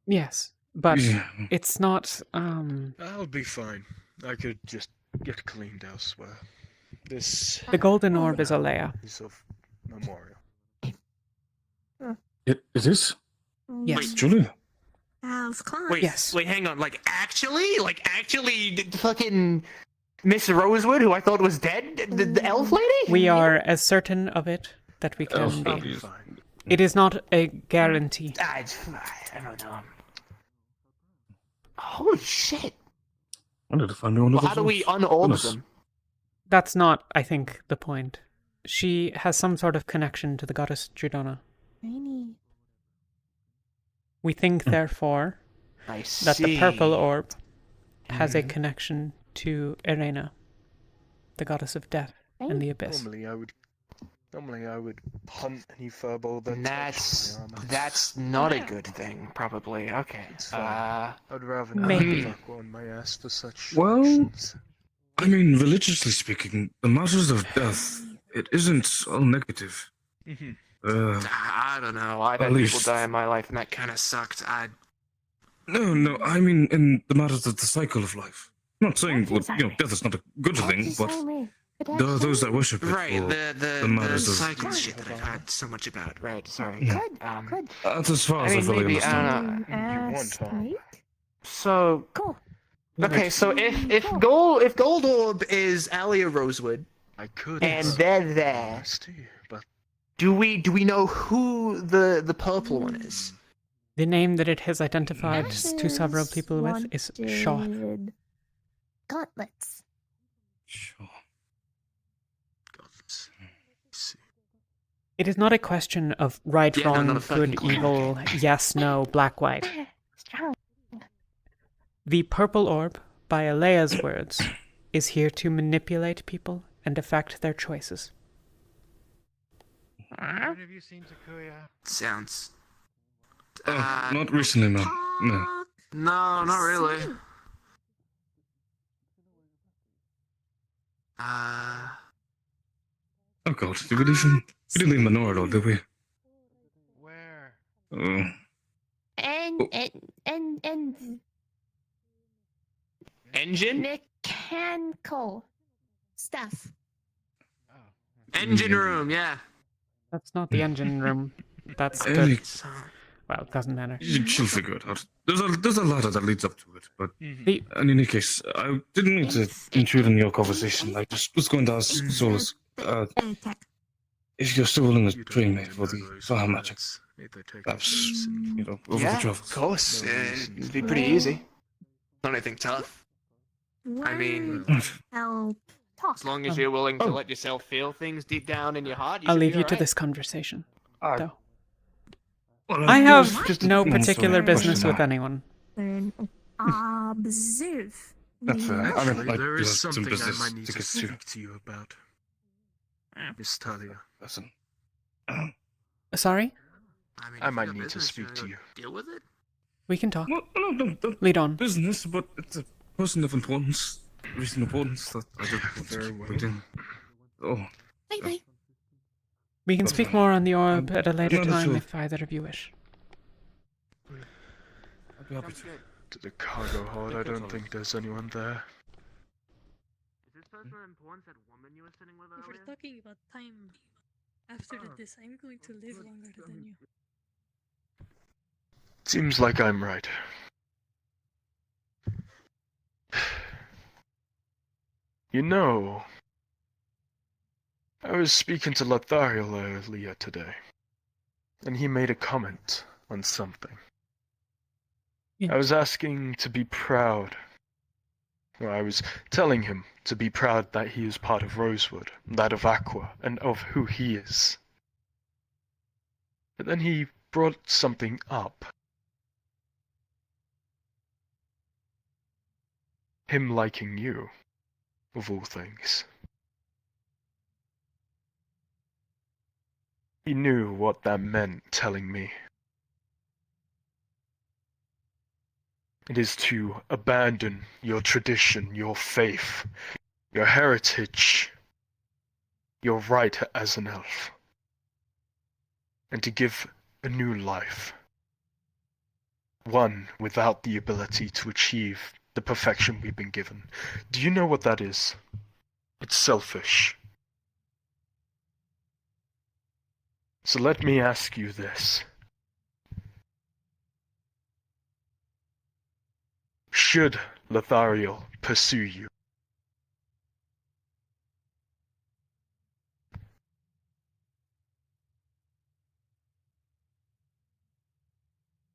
Yes, but Yeah. it's not. I'll be fine. I could just get cleaned elsewhere. This. The golden orb is Alea. Piece of memorial. It is? Yes. Julia? Wait, Yes. Wait, hang on. Like actually, fucking Miss Rosewood, who I thought was dead, the elf lady. We are as certain of it that we can be. It is not a guarantee. I don't know. Holy shit! I need to find one of Well, those. how do we unorb them? That's not, I think, the point. She has some sort of connection to the goddess Judona. We think, therefore, that the purple orb has a connection to Irena, the goddess of death and the abyss. Normally I would hunt any furball that That's not a good thing, probably. Okay. I'd rather not maybe. fuck on my ass for such Well, actions. I mean, religiously speaking, the matters of death, it isn't all negative. I don't know. I've At had people least- die in my life, and that kind of sucked. No, I mean in the matters of the cycle of life. I'm not saying, well, death is not a good thing, but there are those that worship it Right, for the matters of... cycle shit that I've heard so much about. Right, sorry. Yeah. That's as far as I really maybe, understand. So, okay, so if Gold Orb is Alia Rosewood, and they're there, do we know who the purple one is? The name that it has identified to several people with is Shaw. Gauntlets. It is not a question of right, Yeah, no, wrong, not a fucking good, clue. evil, yes, no, black, white. The purple orb, by Alea's words, is here to manipulate people and affect their choices. Have you seen Takuya? Sounds. Not recently, man. No. No, not really. Oh god, did we leave him? We didn't leave him in Ordo, did we? Where? Oh. And Engine? mechanical stuff. Engine room, yeah. That's not the engine room. That's the... Ellie, Well, it doesn't matter. she'll figure it out. There's a ladder that leads up to it, but The- in any case, I didn't mean to intrude in your conversation. I just was going to ask Solus, if you're still willing to train me for the Saha magic. Perhaps, over Yeah, the travels. of course. It'd be pretty easy. Not anything tough. I mean, Help. as long as you're willing to let yourself feel things deep down in your heart, I'll should leave be you to alright. this conversation, though. Well, I have just no one particular sort of business question with anyone. Learn. Observe. That's fair. I mean, like, there is some something I business might need to get speak to you about. Miss Talia. Listen. Sorry? I might need to speak to you. Deal with it? We can talk. No, Lead on. business, but it's a person of importance, recent importance that I don't want to keep waiting. Oh, Bye. We can speak more on the orb at a later not at time all. if either of you wish. I'd be happy to. To the cargo hold, I don't think there's anyone there. Is this person important, that woman you were sitting with If we're talking about time, after this, I'm going to live longer than you. Seems like I'm right. You know, I was speaking to Lothariel earlier today, and he made a comment on something. Yeah. I was asking to be proud. Well, I was telling him to be proud that he is part of Rosewood, that of Aqua, and of who he is. But then he brought something up. Him liking you, of all things. He knew what that meant telling me. It is to abandon your tradition, your faith, your heritage, your right as an elf. and to give a new life. One without the ability to achieve the perfection we've been given. Do you know what that is? It's selfish. So let me ask you this. Should Lothariel pursue you?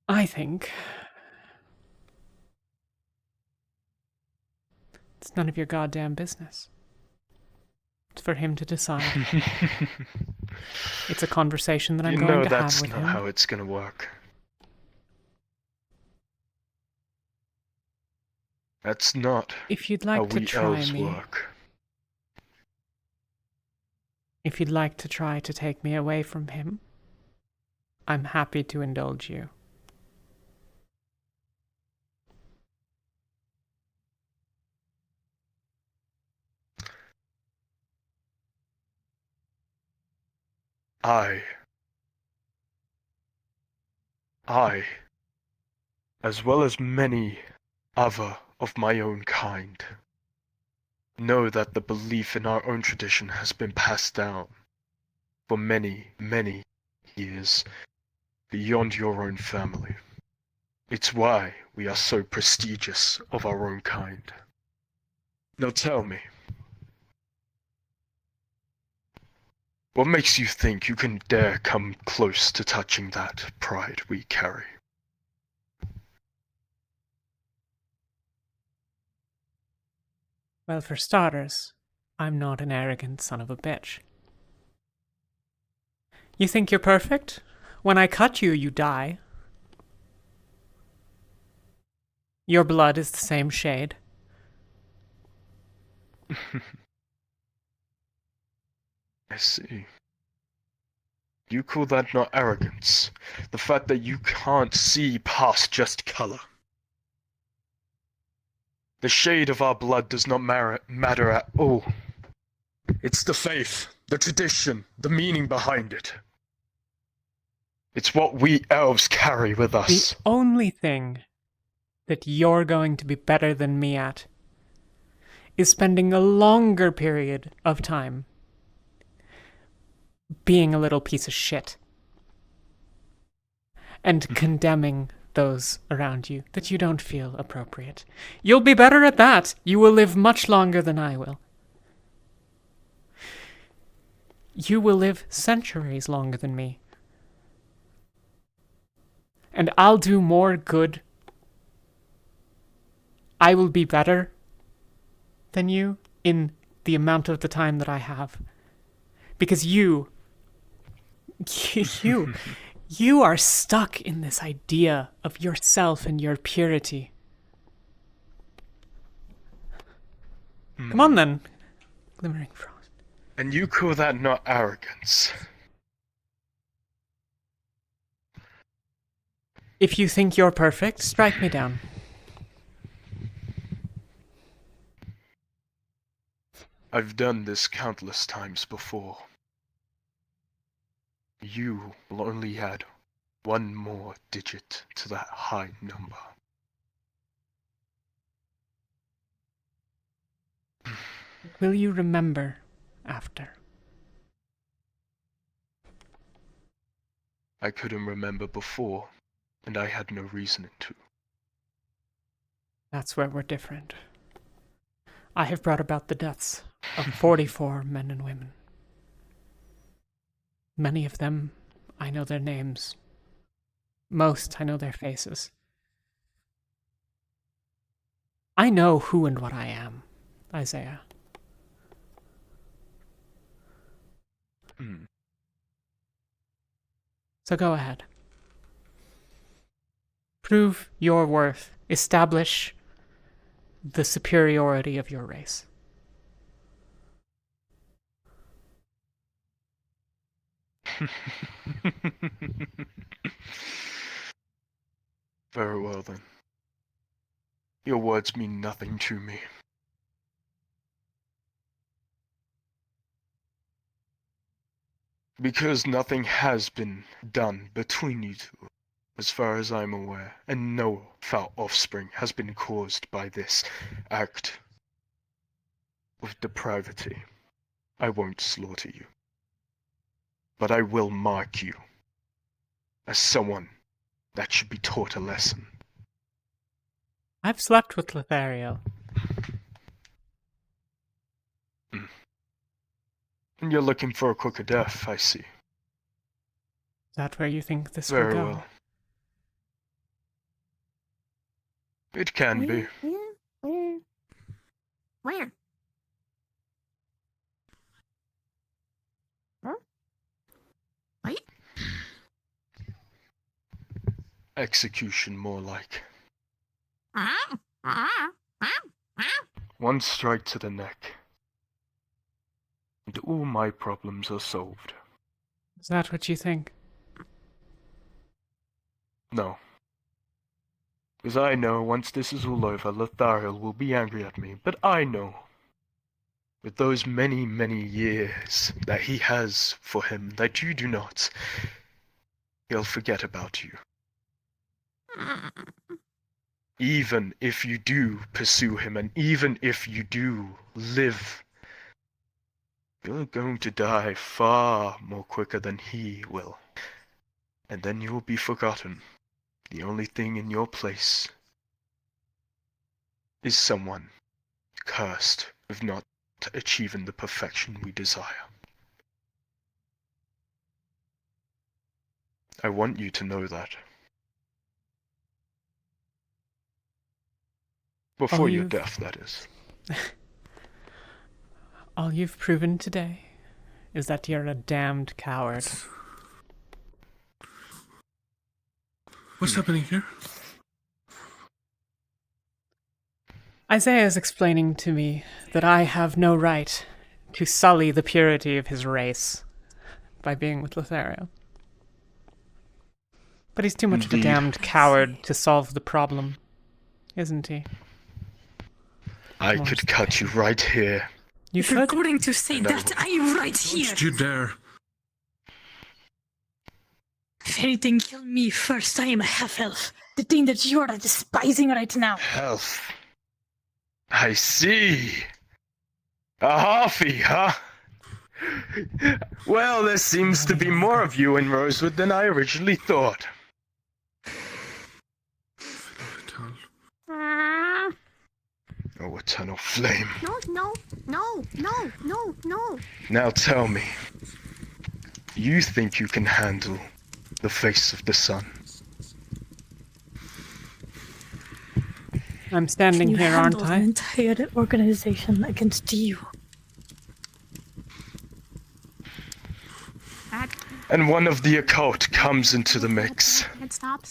I think it's none of your goddamn business. It's for him to decide. It's a conversation that I'm going to have with him. You know that's not how it's gonna work. That's not if you'd how like to we try elves me, work. if you'd like to try to take me away from him, I'm happy to indulge you. I, as well as many other of my own kind, know that the belief in our own tradition has been passed down for many, many years beyond your own family. It's why we are so prestigious of our own kind. Now tell me, what makes you think you can dare come close to touching that pride we carry? Well, for starters, I'm not an arrogant son of a bitch. You think you're perfect? When I cut you, you die. Your blood is the same shade. I see. You call that not arrogance? The fact that you can't see past just color. The shade of our blood does not matter at all. It's the faith, the tradition, the meaning behind it. It's what we elves carry with us. The only thing that you're going to be better than me at is spending a longer period of time being a little piece of shit and condemning those around you that you don't feel appropriate. You'll be better at that. You will live much longer than I will. You will live centuries longer than me. And I'll do more good. I will be better than you in the amount of the time that I have. Because you are stuck in this idea of yourself and your purity. Come on then, Glimmering Frost. And you call that not arrogance? If you think you're perfect, strike me down. I've done this countless times before. You will only add one more digit to that high number. Will you remember after? I couldn't remember before, and I had no reason to. That's where we're different. I have brought about the deaths of 44 men and women. Many of them, I know their names. Most, I know their faces. I know who and what I am, Isaiah. So go ahead. Prove your worth. Establish the superiority of your race. Very well then. Your words mean nothing to me. Because nothing has been done between you two, as far as I'm aware, and no foul offspring has been caused by this act of depravity. I won't slaughter you, but I will mark you as someone that should be taught a lesson. I've slept with Lothario. And you're looking for a quicker death, I see. Is that where you think this Very will go? well. It can be. Where? Huh? Wait. Execution, more like. Ah, ah, ah, ah. One strike to the neck, and all my problems are solved. Is that what you think? No. Because I know once this is all over, Lothario will be angry at me. But I know, with those many, many years that he has for him that you do not, he'll forget about you. Even if you do pursue him, and even if you do live, you're going to die far more quicker than he will. And then you will be forgotten. The only thing in your place is someone cursed with not achieving the perfection we desire. I want you to know that. Before your death, that is. All you've proven today is that you're a damned coward. What's happening here? Isaiah is explaining to me that I have no right to sully the purity of his race by being with Lothario. But he's too much of a damned coward to solve the problem, isn't he? I could cut you right here. If you're going to say that, I'm right here. Don't you dare. If anything, kill me first. I am a half-elf. The thing that you are despising right now. Elf. I see. A halfie, huh? Well, there seems to be more of you in Rosewood than I originally thought. Oh, eternal flame. No. Now tell me, you think you can handle the face of the sun? I'm standing You here, aren't handle I? the entire organization against you. And one of the occult comes into the mix. Stop.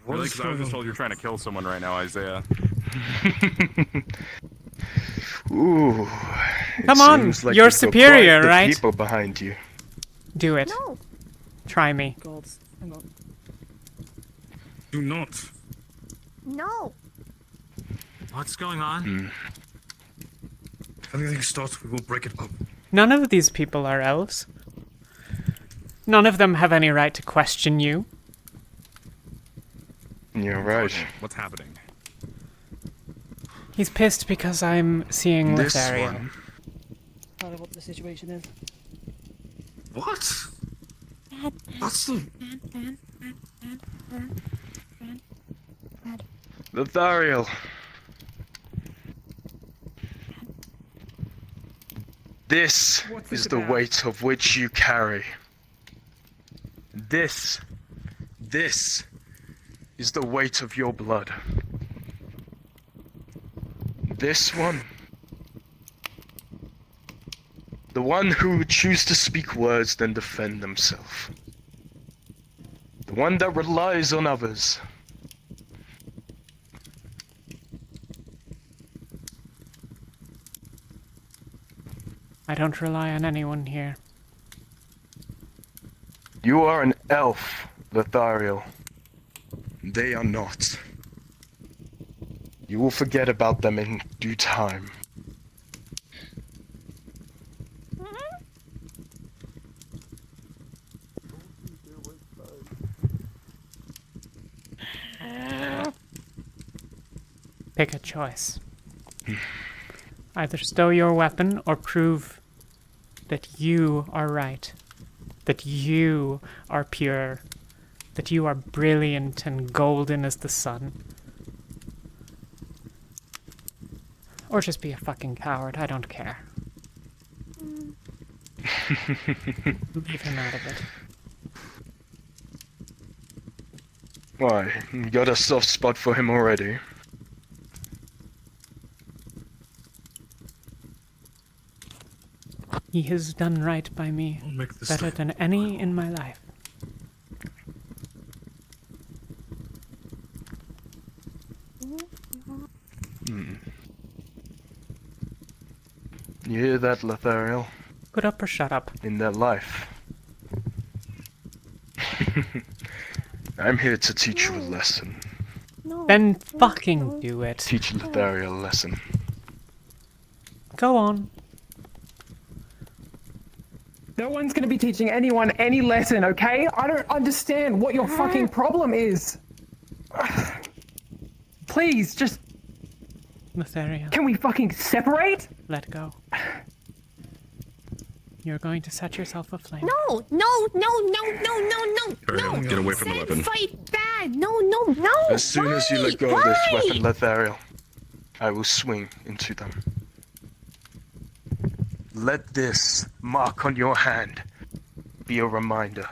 Really? Because I was just told you're trying to kill someone right now, Isaiah. Ooh. Come on, seems like you're you've got superior, quite the right? people behind you. Do it. No. Try me. Hang on. Do not. No. What's going on? If anything starts, we will break it up. None of these people are elves. None of them have any right to question you. You're right. What's happening? He's pissed because I'm seeing This Lothario. one. I don't know what the situation is. What? What's the... Lothario. This is the weight of which you carry. This is the weight of your blood. This one, the one who would choose to speak words then defend themselves. The one that relies on others. I don't rely on anyone here. You are an elf, Lothario. They are not. You will forget about them in due time. Pick a choice. Either stow your weapon or prove that you are right. That you are pure. That you are brilliant and golden as the sun. Or just be a fucking coward, I don't care. Leave him out of it. Why, you got a soft spot for him already? He has done right by me, better than any in my life. You hear that, Lethariel? Put up or shut up. In their life. I'm here to teach you a lesson. Then fucking do it. Teach Lethariel a lesson. Go on. No one's gonna be teaching anyone any lesson, okay? I don't understand what your fucking problem is. Please, just... Lethariel. Can we fucking separate? Let go. You're going to set yourself aflame. No, no, no, no, no, no, no. Ariel, get away from the weapon. Fight bad. No, no, no. As soon as you let go of this weapon, Lethariel, I will swing into them. Let this mark on your hand be a reminder.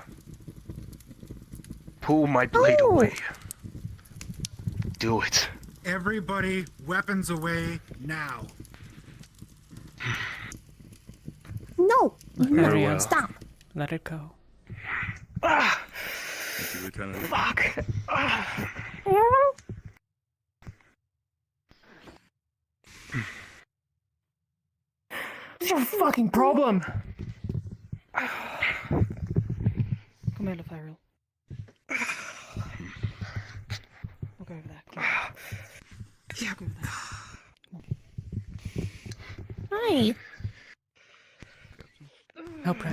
Pull my blade away. Do it. Everybody, weapons away now. No. Very well. Stop. Let it go. Thank you, Lieutenant. Fuck. What's your fucking problem? Commander Farrell. I'll go over there. Come on. Yeah, go over there. Hi.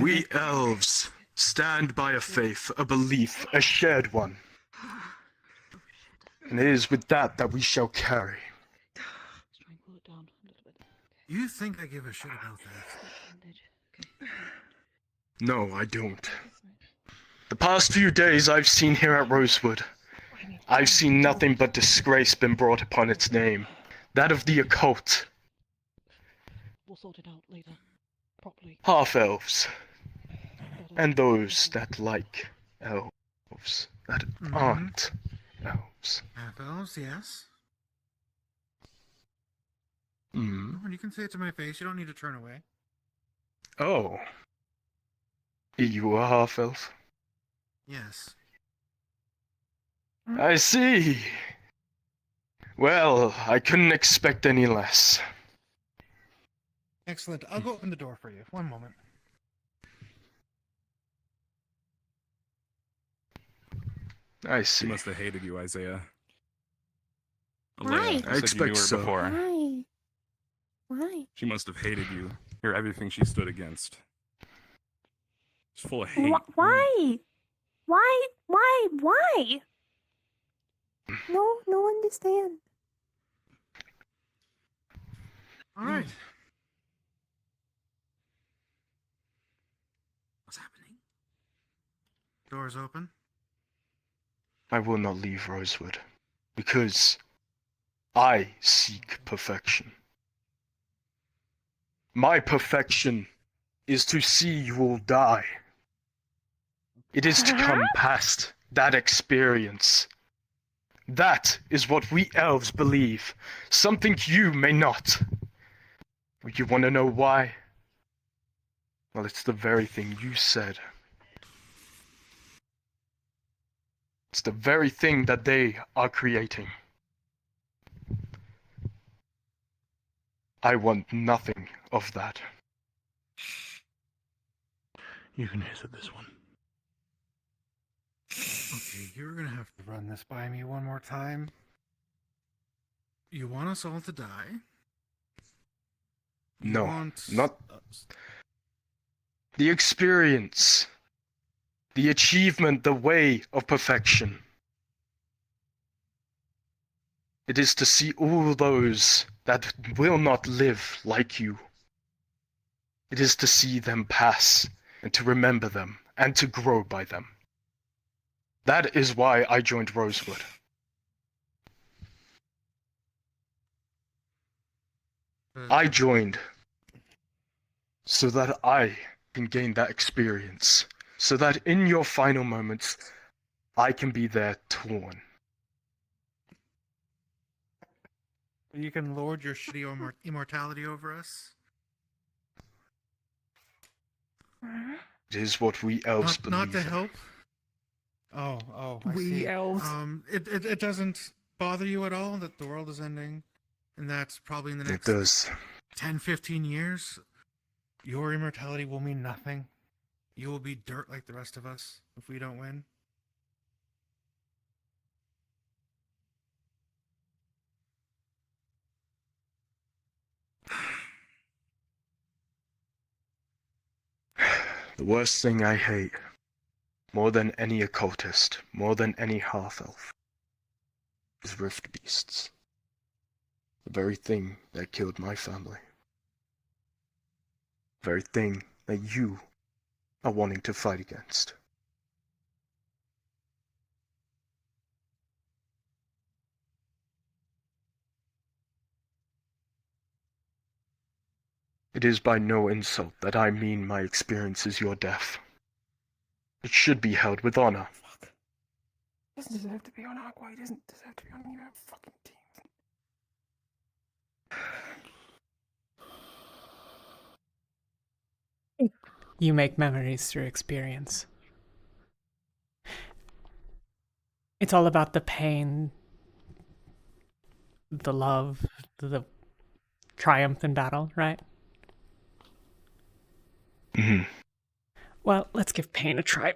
We elves stand by a faith, a belief, a shared one. And it is with that that we shall carry. You think I give a shit about that? No, I don't. The past few days I've seen here at Rosewood, I've seen nothing but disgrace been brought upon its name. That of the occult. We'll sort it out later. Properly. Half-elves. And those that like elves, that aren't elves. Half-elves, yes. Hmm. You can say it to my face, you don't need to turn away. Oh. You a half-elf? Yes. I see. Well, I couldn't expect any less. Excellent. I'll go open the door for you. One moment. I see. She must have hated you, Isaiah. Why? I expect so. Before. Why? Why? She must have hated you. You're everything she stood against. She's full of hate. Why? Why? Why? No understand. All right. What's happening? Doors open. I will not leave Rosewood, because I seek perfection. My perfection is to see you all die. It is to come past that experience. That is what we elves believe, something you may not. You want to know why? Well, it's the very thing you said. It's the very thing that they are creating. I want nothing of that. You can answer this one. Okay, you're gonna have to run this by me one more time. You want us all to die? You No, want not... The experience. The achievement, the way of perfection. It is to see all those that will not live like you. It is to see them pass, and to remember them, and to grow by them. That is why I joined Rosewood. I joined so that I can gain that experience, so that in your final moments, I can be there torn. You can lord your shitty immortality over us. It is what we elves believe Not to in. help. Oh, I We see. elves. It doesn't bother you at all that the world is ending, and that's probably in the next It does. 10, 15 years. Your immortality will mean nothing. You will be dirt like the rest of us if we don't win. The worst thing I hate, more than any occultist, more than any half-elf, is rift beasts. The very thing that killed my family. The very thing that you are wanting to fight against. It is by no insult that I mean my experience is your death. It should be held with honor. Fuck. He doesn't deserve to be on Aqua. He doesn't deserve to be on your fucking team. You make memories through experience. It's all about the pain, the love, the triumph in battle, right? Mm-hmm. Well, let's give pain a try.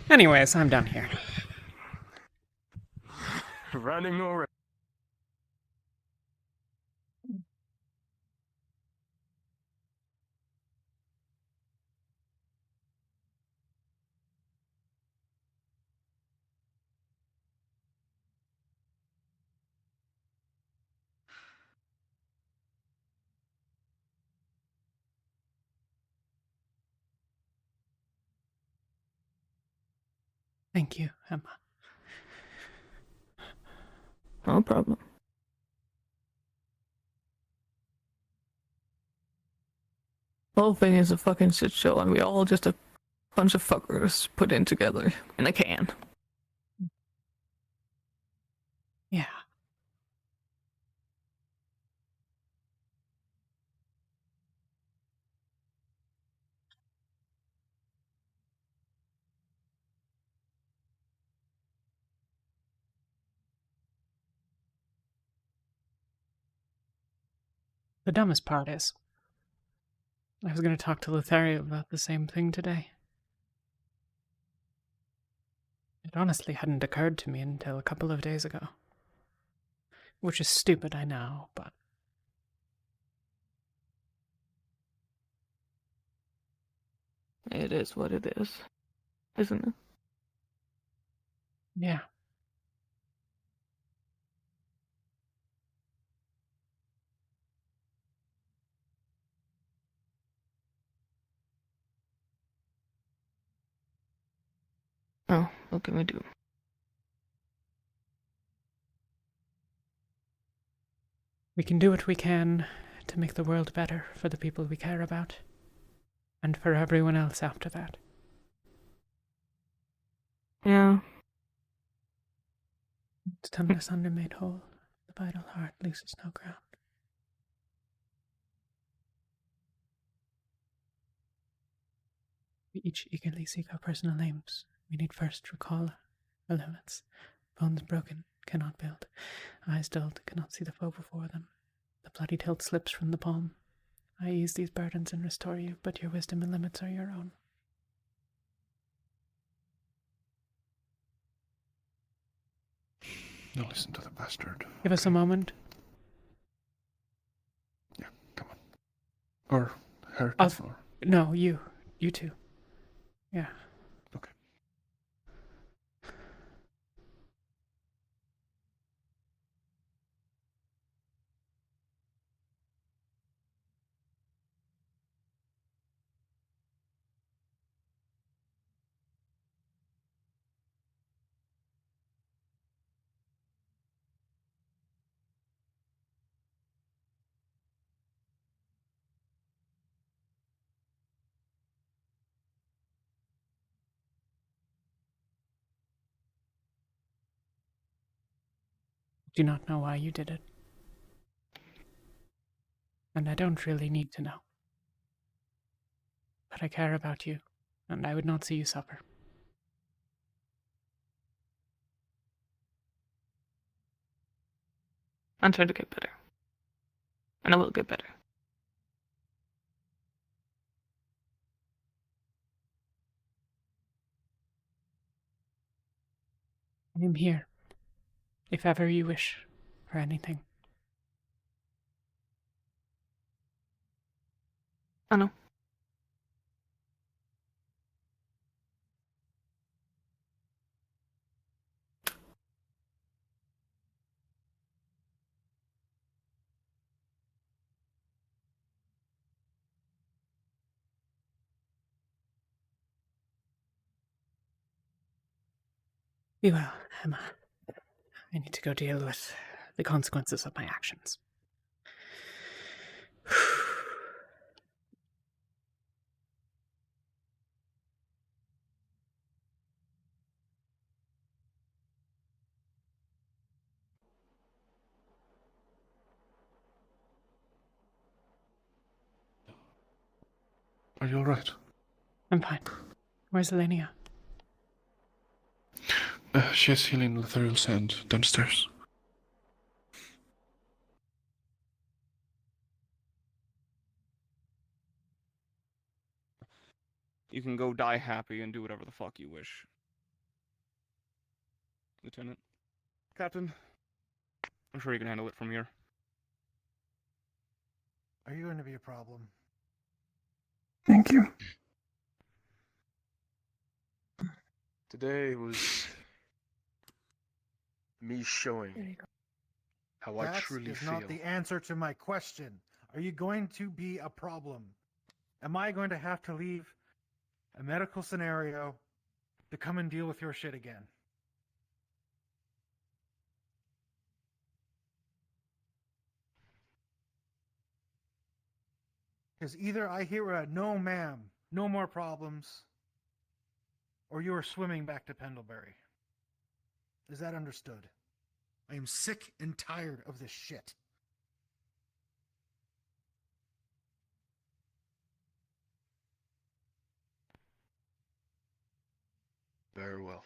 Anyways, I'm down here. Running already. Thank you, Emma. No problem. The whole thing is a fucking shit show, and we all just a bunch of fuckers put in together in a can. Yeah. The dumbest part is, I was going to talk to Lothario about the same thing today. It honestly hadn't occurred to me until a couple of days ago. Which is stupid, I know, but... It is what it is, isn't it? Yeah. Oh, what can we do? We can do what we can to make the world better for the people we care about. And for everyone else after that. Yeah. Stemless under made whole, the vital heart loses no ground. We each eagerly seek our personal names. We need first recall our limits. Bones broken, cannot build. Eyes dulled, cannot see the foe before them. The bloody tilt slips from the palm. I ease these burdens and restore you, but your wisdom and limits are your own. Now listen to the bastard. Give us a moment. Yeah, come on. Or her. No, you. You too. Yeah. Okay. do not know why you did it. And I don't really need to know. But I care about you, and I would not see you suffer. I'm trying to get better. And I will get better. I am here, if ever you wish for anything. I know. Be well, Emma. I need to go deal with the consequences of my actions. Are you alright? I'm fine. Where's Elenia? She is healing Ethereal Sand downstairs. You can go die happy and do whatever the fuck you wish. Lieutenant. Captain. I'm sure you can handle it from here. Are you going to be a problem? Thank you. Today was me showing how I truly That is feel. not the answer to my question. Are you going to be a problem? Am I going to have to leave a medical scenario to come and deal with your shit again? Because either I hear a no ma'am, no more problems, or you are swimming back to Pendlebury. Is that understood? I am sick and tired of this shit. Very well.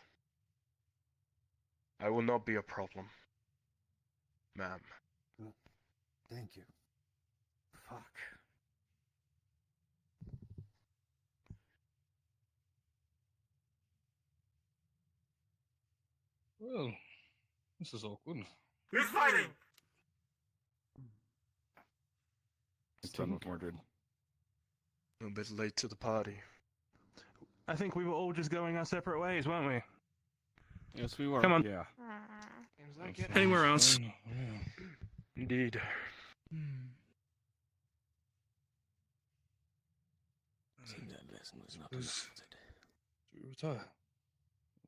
I will not be a problem, ma'am. Thank you. Fuck. Well, this is awkward. Who's fighting? Lieutenant Mordred. A bit late to the party. I think we were all just going our separate ways, weren't we? Yes, we were. Come on. Yeah. Anywhere else? Indeed. Seems that lesson was not Suppose- enough, was it? Do we retire?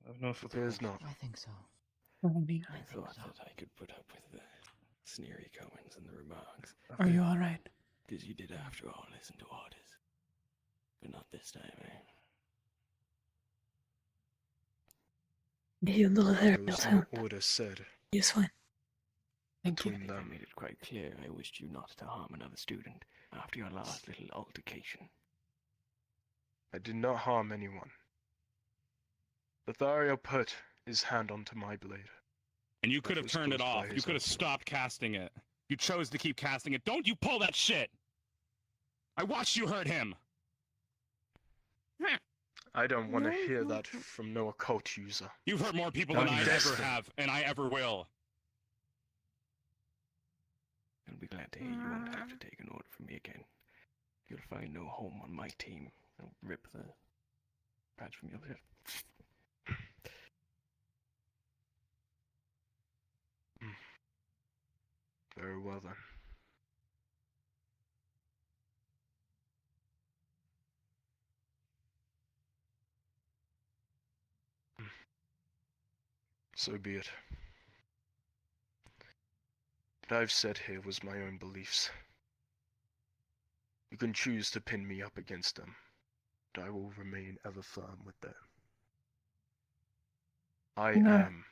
I've no for There's not. I think so. I thought that I could put up with the sneery comments and the remarks. Are you alright? Because you did, after all, listen to orders. But not this time, eh? You little There hair, was too. no order said Yes, fine. between I them. made it quite clear I wished you not to harm another student after your last little altercation. I did not harm anyone. Lothario put his hand onto my blade. And you could have was turned it caused by off. You his could have own- stopped casting it. You chose to keep casting it. Don't you pull that shit! I watched you hurt him! I don't want to hear that from no occult user. You've hurt more people I'm than I ever desperate. have, and I ever will. I'll be glad to hear you won't have to take an order from me again. You'll find no home on my team. I'll rip the badge from your head. Very well then. So be it. What I've said here was my own beliefs. You can choose to pin me up against them, but I will remain ever firm with them. I No. am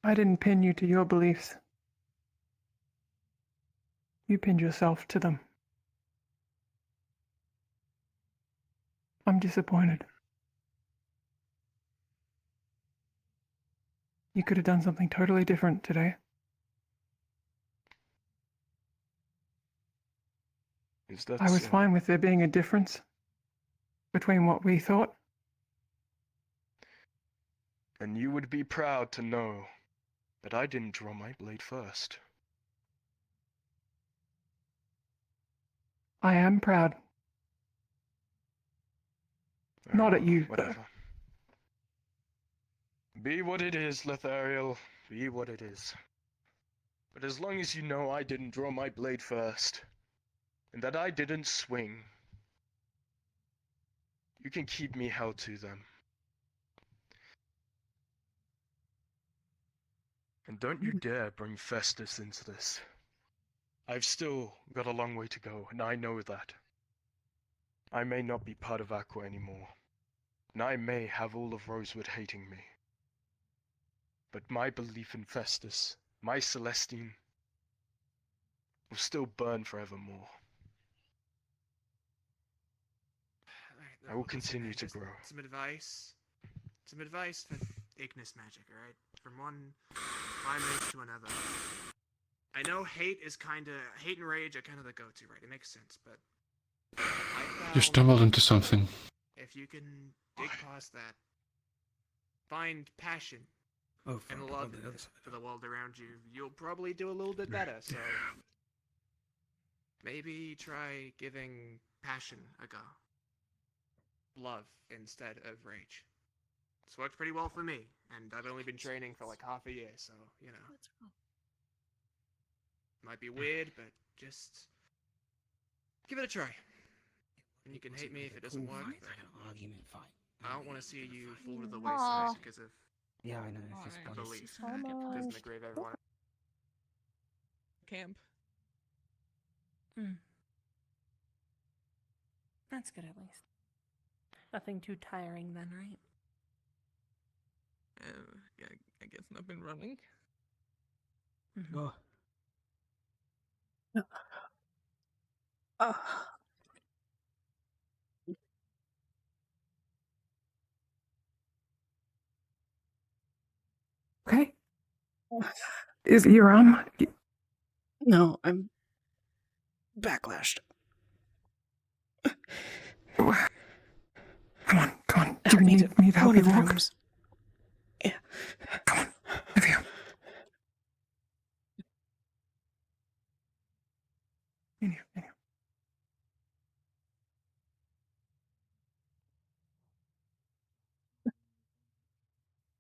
I didn't pin you to your beliefs. You pinned yourself to them. I'm disappointed. You could have done something totally different today. Is that I was so? fine with there being a difference between what we thought. And you would be proud to know that I didn't draw my blade first. I am proud. Not at you. Whatever. Be what it is, Lethariel. Be what it is. But as long as you know I didn't draw my blade first, and that I didn't swing, you can keep me held to them. And don't you dare bring Festus into this. I've still got a long way to go, and I know that. I may not be part of Aqua anymore, and I may have all of Rosewood hating me. But my belief in Festus, my Celestine, will still burn forevermore. I will continue to grow. Some advice. Some advice for Ignis magic, alright? From one primate to another. I know hate and rage are kind of the go-to, right? It makes sense, but You stumbled into something. if you can dig past that, find passion and love for the world around you, you'll probably do a little bit better, so maybe try giving passion a go. Love instead of rage. It's worked pretty well for me, and I've only been training for like half a year, so, you know. Might be weird, but just give it a try. And you can hate me if it doesn't work, but I don't want to see you fall to the wayside because of Yeah, I know. It's just belief. Doesn't agree with everyone. Camp. That's good at least. Nothing too tiring then, right? Yeah, I guess I've been running. Oh. Okay? Is it your arm? No, I'm backlashed. Come on. Do you need me to help you walk? Yeah. Come on, over here. In here.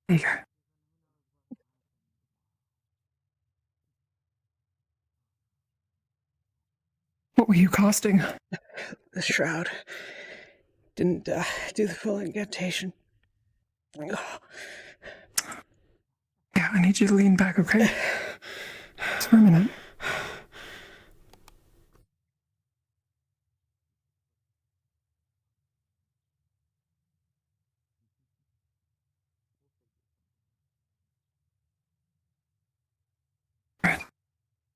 There you go. What were you casting? The shroud. Didn't do the full incantation. Yeah, I need you to lean back, okay? Just for a minute.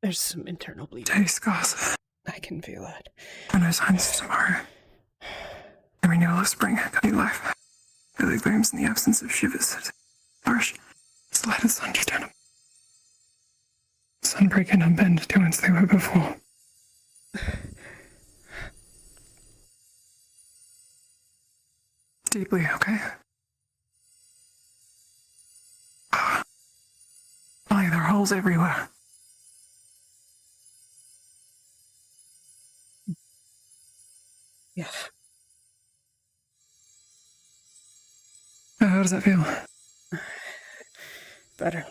There's some internal bleeding. Teddy scars. I can feel it. For no signs tomorrow. And renewal of spring, new life. Early blooms in the absence of shivers. Flourish. As the light of the sun just turn up. Sunbreak and unbend to whence they were before. Deeply, okay? Ollie, there are holes everywhere. Yeah. How does that feel? Better.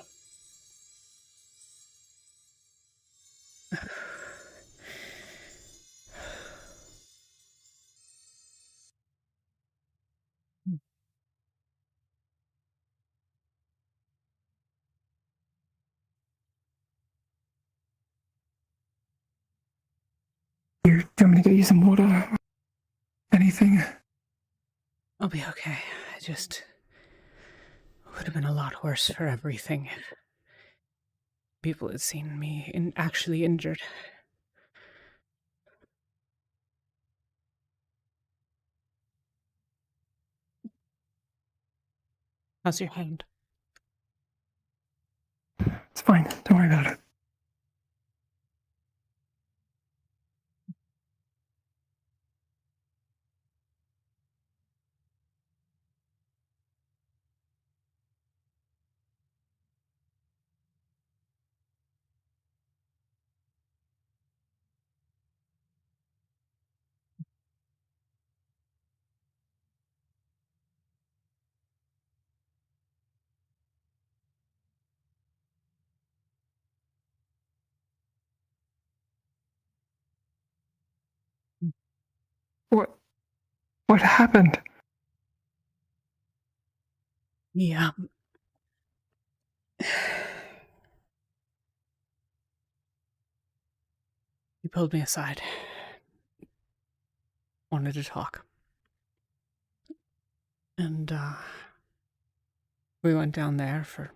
Do you want me to get you some water? Anything? I'll be okay. I just would have been a lot worse for everything people had seen me actually injured. How's your hand? It's fine. Don't worry about it. What happened? Yeah. He pulled me aside. Wanted to talk. And, we went down there for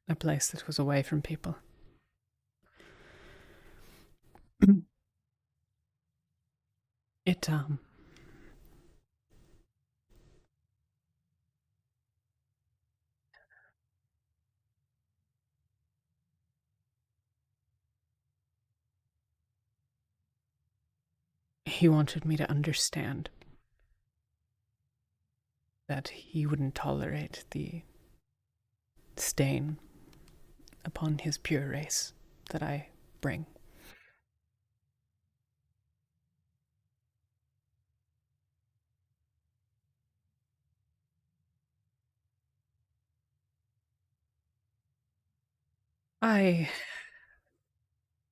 a place that was away from people. It, he wanted me to understand that he wouldn't tolerate the stain upon his pure race that I bring. I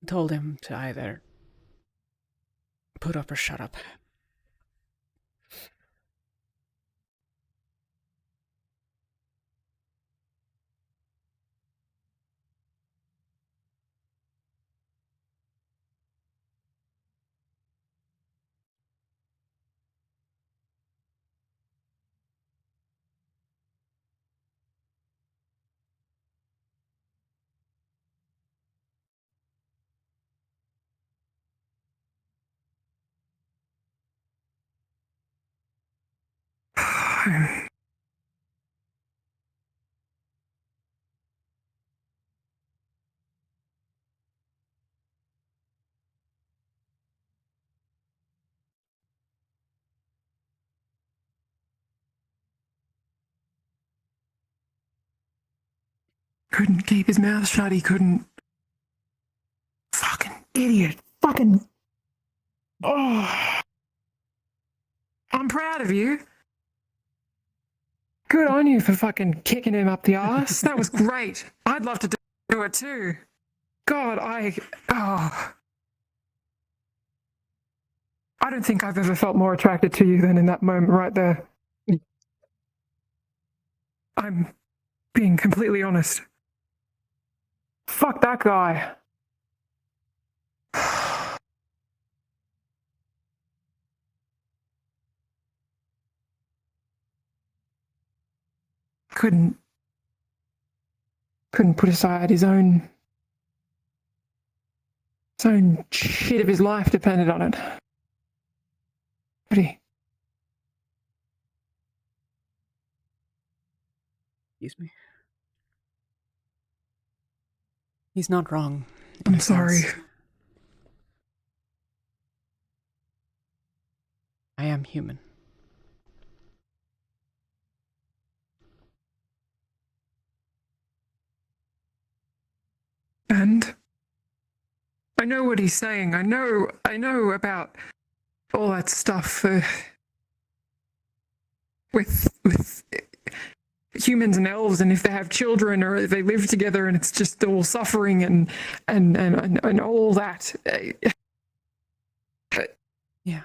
told him to either put up or shut up. Couldn't keep his mouth shut. He couldn't. Fucking idiot. Fucking. Oh. I'm proud of you. Good on you for fucking kicking him up the arse. That was great. I'd love to do it too. God, I don't think I've ever felt more attracted to you than in that moment right there. I'm being completely honest. Fuck that guy. Couldn't put aside his own shit of his life depended on it. Could he? Excuse me. He's not wrong. I'm sorry. I am human. And I know what he's saying. I know about all that stuff with humans and elves, and if they have children or if they live together, and it's just all suffering and all that. Yeah.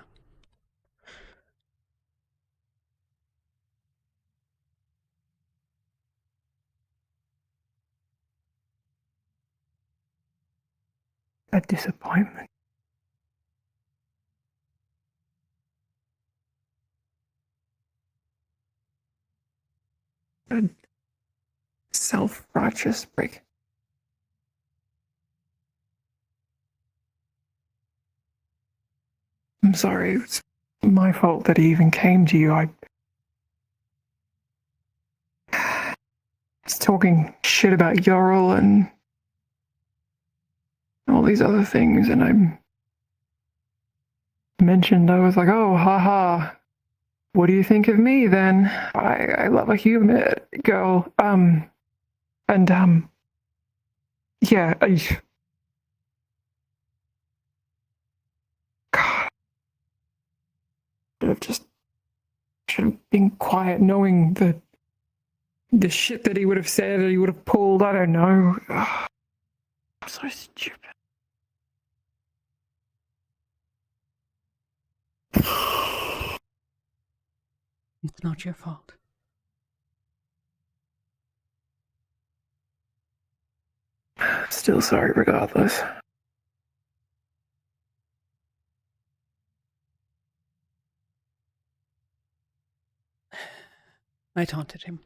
A disappointment. A self-righteous prick. I'm sorry. It's my fault that he even came to you. I was talking shit about Yorl and all these other things, and I mentioned, I was like, oh, haha. What do you think of me then? I love a human girl. Yeah, God, should have been quiet, knowing the shit that he would have said, that he would have pulled. I don't know. Ugh, I'm so stupid. It's not your fault. Still sorry, regardless. I taunted him.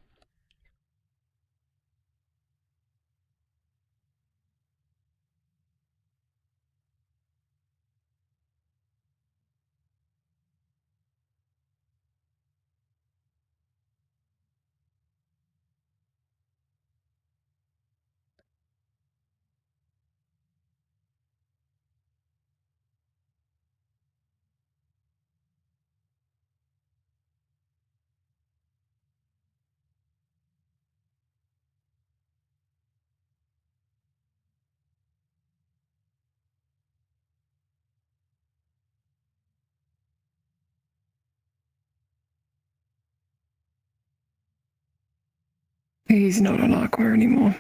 He's not on Aqua anymore.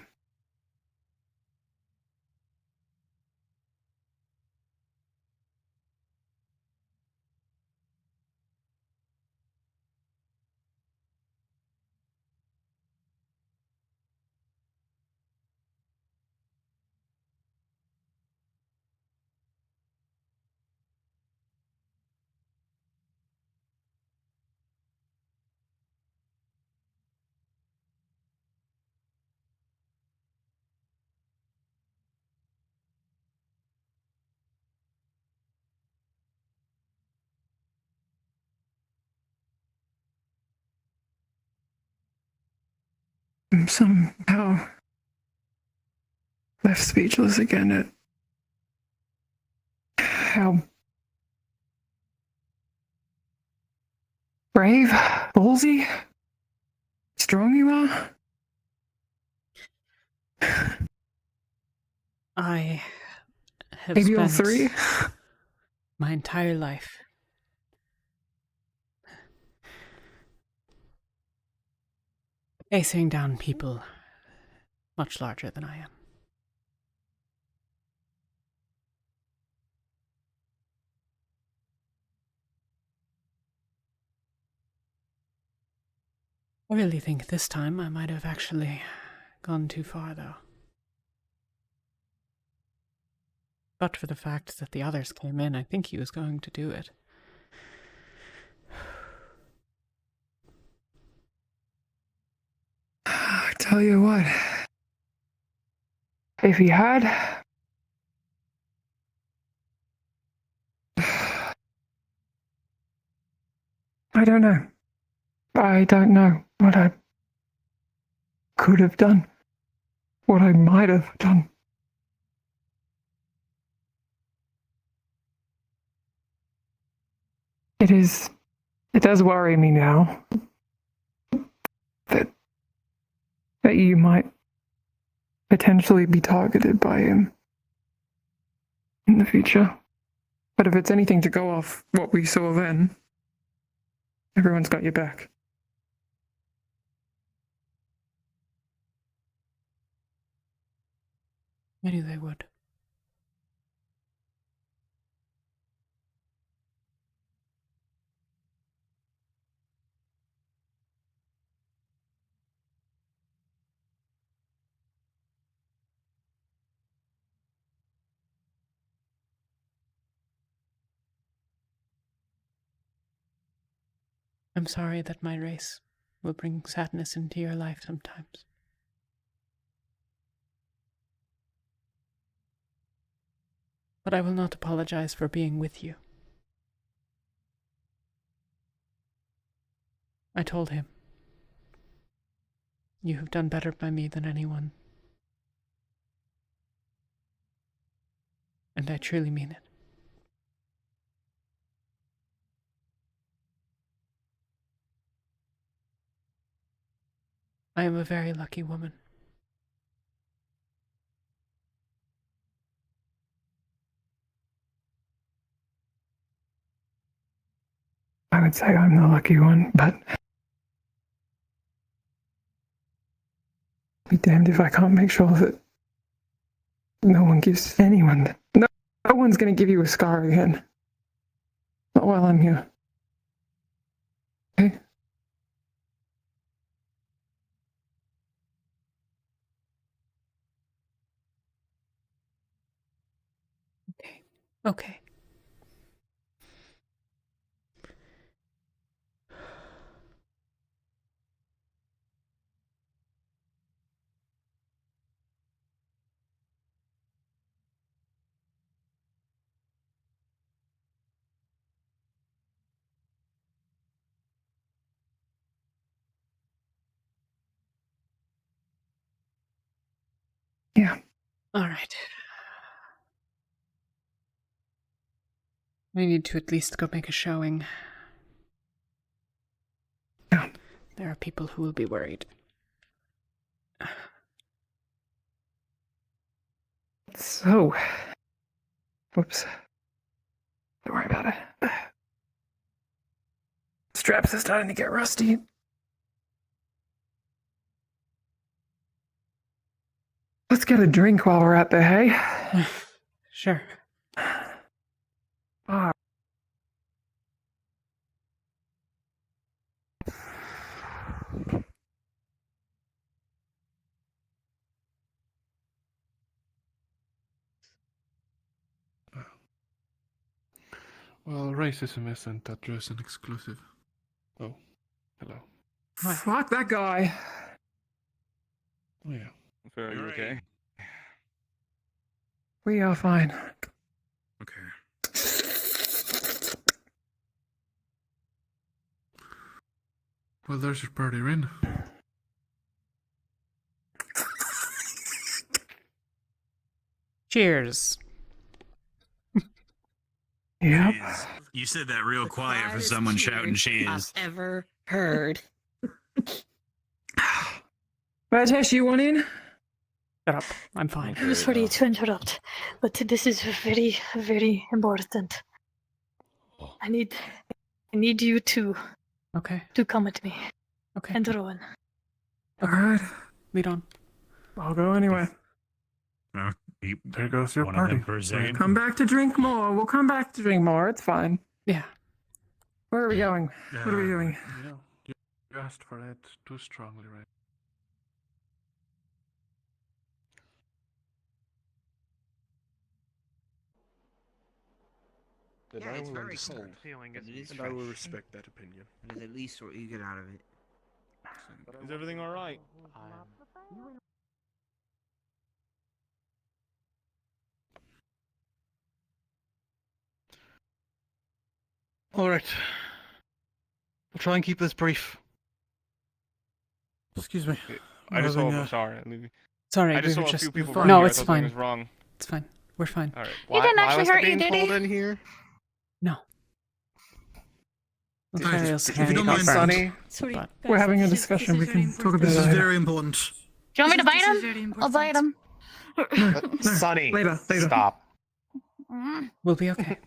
I'm somehow left speechless again at how brave, ballsy, strong you are. I have Maybe all spent three? my entire life facing down people much larger than I am. I really think this time I might have actually gone too far, though. But for the fact that the others came in, I think he was going to do it. I tell you what, if he had, I don't know. I don't know what I could have done, what I might have done. It does worry me now that you might potentially be targeted by him in the future. But if it's anything to go off what we saw then, everyone's got your back. I knew they would. I'm sorry that my race will bring sadness into your life sometimes. But I will not apologize for being with you. I told him, "You have done better by me than anyone." And I truly mean it. I am a very lucky woman. I would say I'm the lucky one, but be damned if I can't make sure that no one gives anyone, no one's going to give you a scar again. Not while I'm here. Okay? Okay. Yeah. All right. We need to at least go make a showing. Yeah. There are people who will be worried. So, whoops. Don't worry about it. Straps are starting to get rusty. Let's get a drink while we're out there, hey? Sure. Ah. Well, racism isn't that Drusen exclusive. Oh, hello. Fuck that guy. Oh, yeah. Fair, are you okay? We are fine. Okay. Well, there's your party, Rin. Cheers. Yep. You said that real quiet for someone shouting cheers. I've ever heard. Rajesh, you want in? Shut up. I'm fine. I'm sorry to interrupt, but this is very, very important. I need you to come with me. Okay. And Rowan. Alright. Lead on. I'll go anyway. There goes your One party. of them for a second. Come back to drink more. We'll come back to drink more. It's fine. Yeah. Where are we going? What are we doing? You know, you asked for it too strongly, right? Then I will understand, and I will respect that opinion. That is at least what you get out of it. Is everything all right? All right. We'll try and keep this brief. Excuse me. I just Having, saw. Sorry. Sorry, I just we saw were a few people. No, running here. I it's thought something fine. was wrong. It's fine. We're fine. All right. He didn't actually was the hurt you, bean did he? pulled in here? No. If you don't mind, Sonny, Sorry, we're having a discussion. We can talk about this it is later. very important. Do you want me to bite This is him? very I'll bite him. Sonny, later. stop. We'll be okay.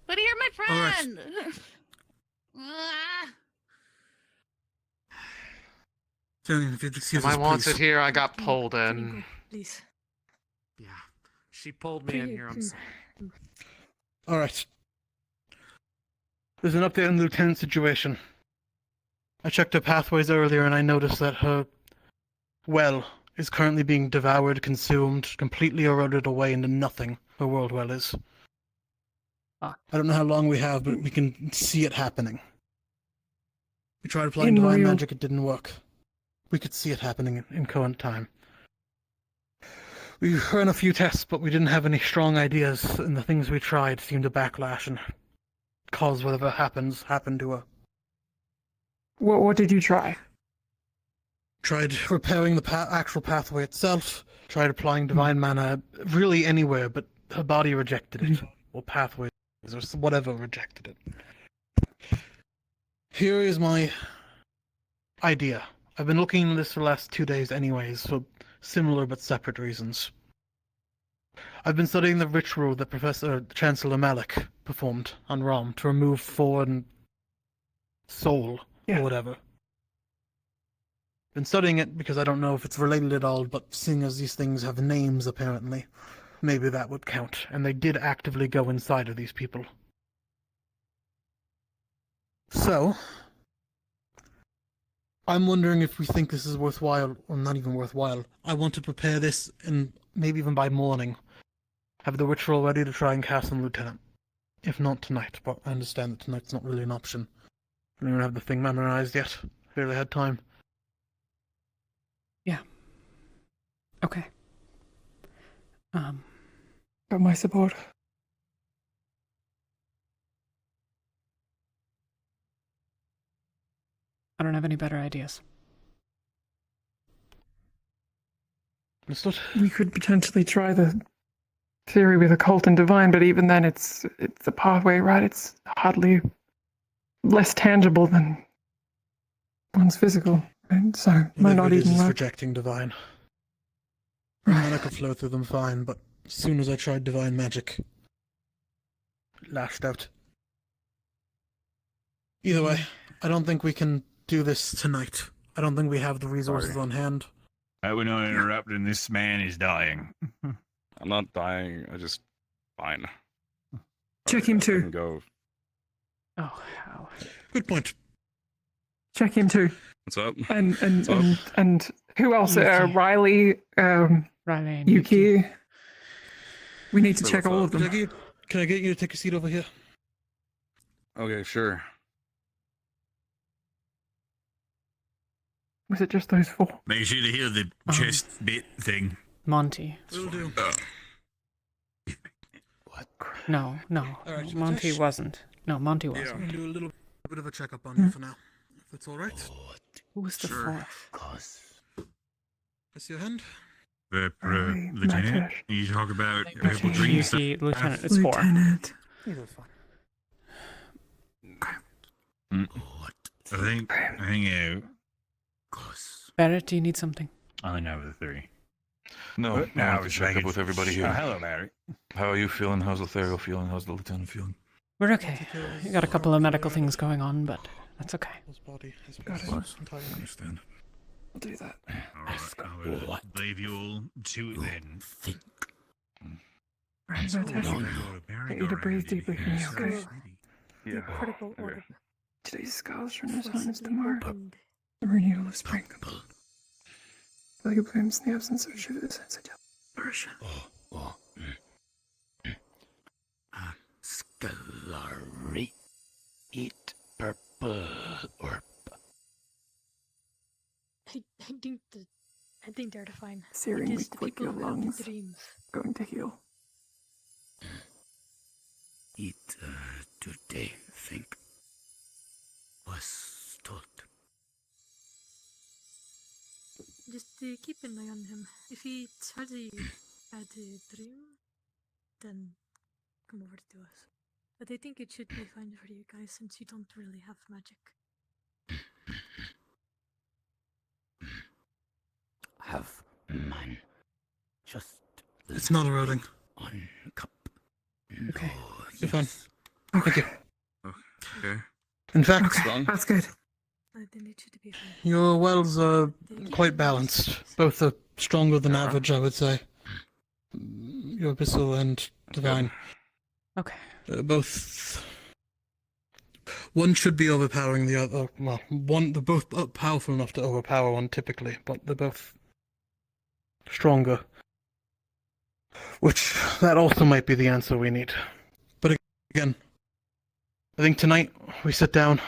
But you're my All right. friend. Julian, if you'd excuse If I us, wants please. it here, I got pulled in. Please. Yeah. She pulled me in here, I'm sorry. All right. There's an update on the lieutenant's situation. I checked her pathways earlier and I noticed that her well is currently being devoured, consumed, completely eroded away into nothing. Her world well is. I don't know how long we have, but we can see it happening. We tried applying divine magic, it didn't work. We could see it happening in current time. We ran a few tests, but we didn't have any strong ideas, and the things we tried seemed to backlash and cause whatever happen to her. What did you try? Tried repairing the actual pathway itself. Tried applying divine mana really anywhere, but her body rejected it. Or pathways, or whatever rejected it. Here is my idea. I've been looking at this for the last 2 days anyways, for similar but separate reasons. I've been studying the ritual that Professor Chancellor Malik performed on Rom to remove foreign soul, or whatever. Been studying it because I don't know if it's related at all, but seeing as these things have names apparently, maybe that would count. And they did actively go inside of these people. So, I'm wondering if we think this is worthwhile, or not even worthwhile. I want to prepare this, and maybe even by morning, have the ritual ready to try and cast on Lieutenant. If not tonight, but I understand that tonight's not really an option. I don't even have the thing memorized yet. Barely had time. Yeah. Okay. Got my support. I don't have any better ideas. We could potentially try the theory with occult and divine, but even then it's a pathway, right? It's hardly less tangible than one's physical, right? So might not even is work. rejecting divine. Mana could flow through them fine, but as soon as I tried divine magic, it lashed out. Either way, I don't think we can do this tonight. I don't think we have the resources on hand. We're not interrupting. This man is dying. I'm not dying. I just fine. Check him I too. can go. Oh, how? Good point. Check him too. What's up? And What's up? and who else? Riley, Riley and Yuki. We need to Wait, check what's all up? of them. Can I get you to take a seat over here? Okay, sure. Was it just those four? Make sure to hear the chest bit thing. Monty. Will do. No. Alright, Monty Josh. wasn't. No, Monty I'm wasn't. gonna do a little bit of a checkup on you for now, if that's all right. Who was the Sure. fourth? That's your hand. Lieutenant, you talk about purple dreams. Yuki, Lieutenant, it's four. Lieutenant. I think Barrett, do you need something? I know the three. No, But I now wanted to it's check like up with everybody here. Oh, hello, Mary. How are you feeling? How's Lothario feeling? How's the lieutenant feeling? We're okay. We got a couple of medical things going on, but that's okay. Got it. I understand. I'll do that. All right, I'll leave you all to it then. Right, get you to breathe deeply for me, okay? Yeah. Critical order. Today's scars from the sun is tomorrow. The renewal of spring. Like blooms in the absence of sugar, sense of flourishing. Scalary. Eat purple orb. I think they're fine. Searing It is weak the with people your who have the lungs. dreams. Going to heal. It today think was told. Just keep an eye on him. If he has a bad dream, then come over to us. But I think it should be fine for you guys since you don't really have magic. Have man just It's not eroding. on cup. Okay. You're fine. Thank you. Okay. In fact, That's good. Then it should be fine. your wells are quite balanced. Both are stronger than average, I would say. Your abyssal and divine. Okay. Both. One should be overpowering the other. Well, they're both powerful enough to overpower one typically, but they're both stronger. Which, that also might be the answer we need. But again, I think tonight we sit down.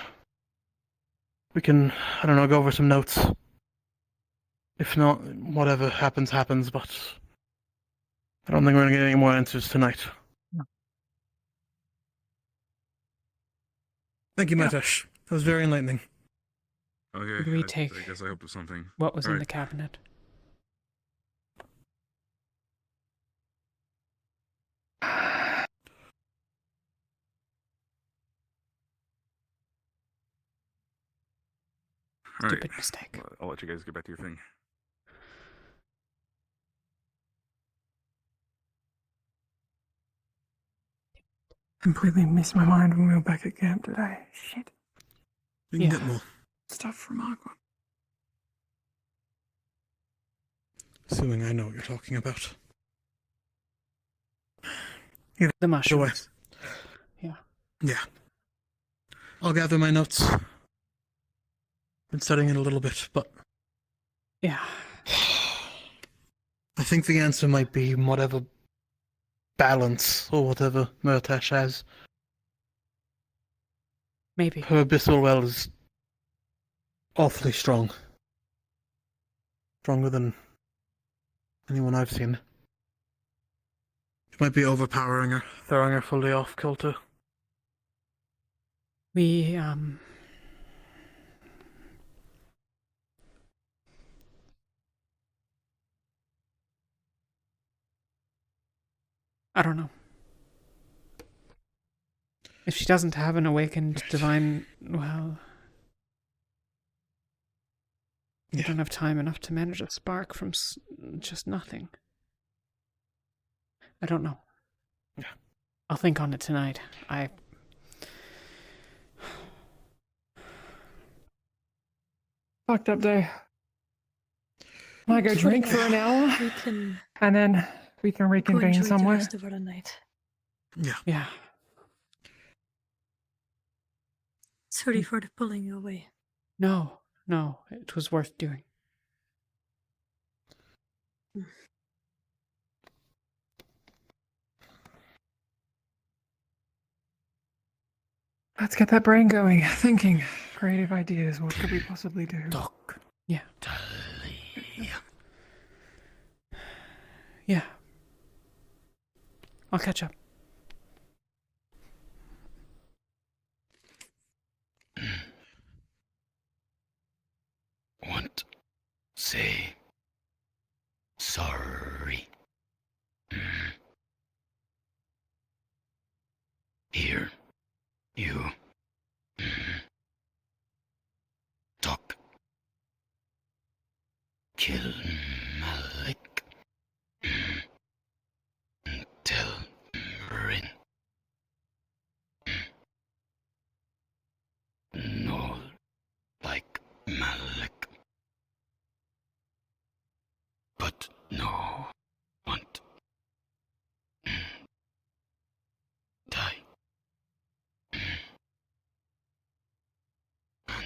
We can, I don't know, go over some notes. If not, whatever happens, happens, but I don't think we're going to get any more answers tonight. No. Thank you, Matash. That was very enlightening. Okay, Could we take I guess I hope of something. what was in Alright. the cabinet? Stupid mistake. Well, I'll let you guys get back to your thing. Completely missed my mind when we were back at camp today. Shit. We can get more. Stuff from Aqua. Assuming I know what you're talking about. The mushrooms. Away. Yeah. Yeah. I'll gather my notes. Been studying it a little bit, but yeah. I think the answer might be whatever balance or whatever Murtash has. Maybe. Her abyssal well is awfully strong. Stronger than anyone I've seen. It might be overpowering her, throwing her fully off kilter. We, I don't know. If she doesn't have an awakened divine, well, you don't have time enough to manage a spark from just nothing. I don't know. Yeah. I'll think on it tonight. Fucked up day. I go drink for an hour, We can and then we can go reconvene enjoy the somewhere. rest of our night. Yeah. Yeah. Sorry for pulling you away. No, it was worth doing. Let's get that brain going. Thinking. Creative ideas. What could we possibly do? Yeah. Yeah. I'll catch up. Want say sorry. Here, you talk. Kill Malik. Tell Rin. No, like Malik. But no, want. Die. And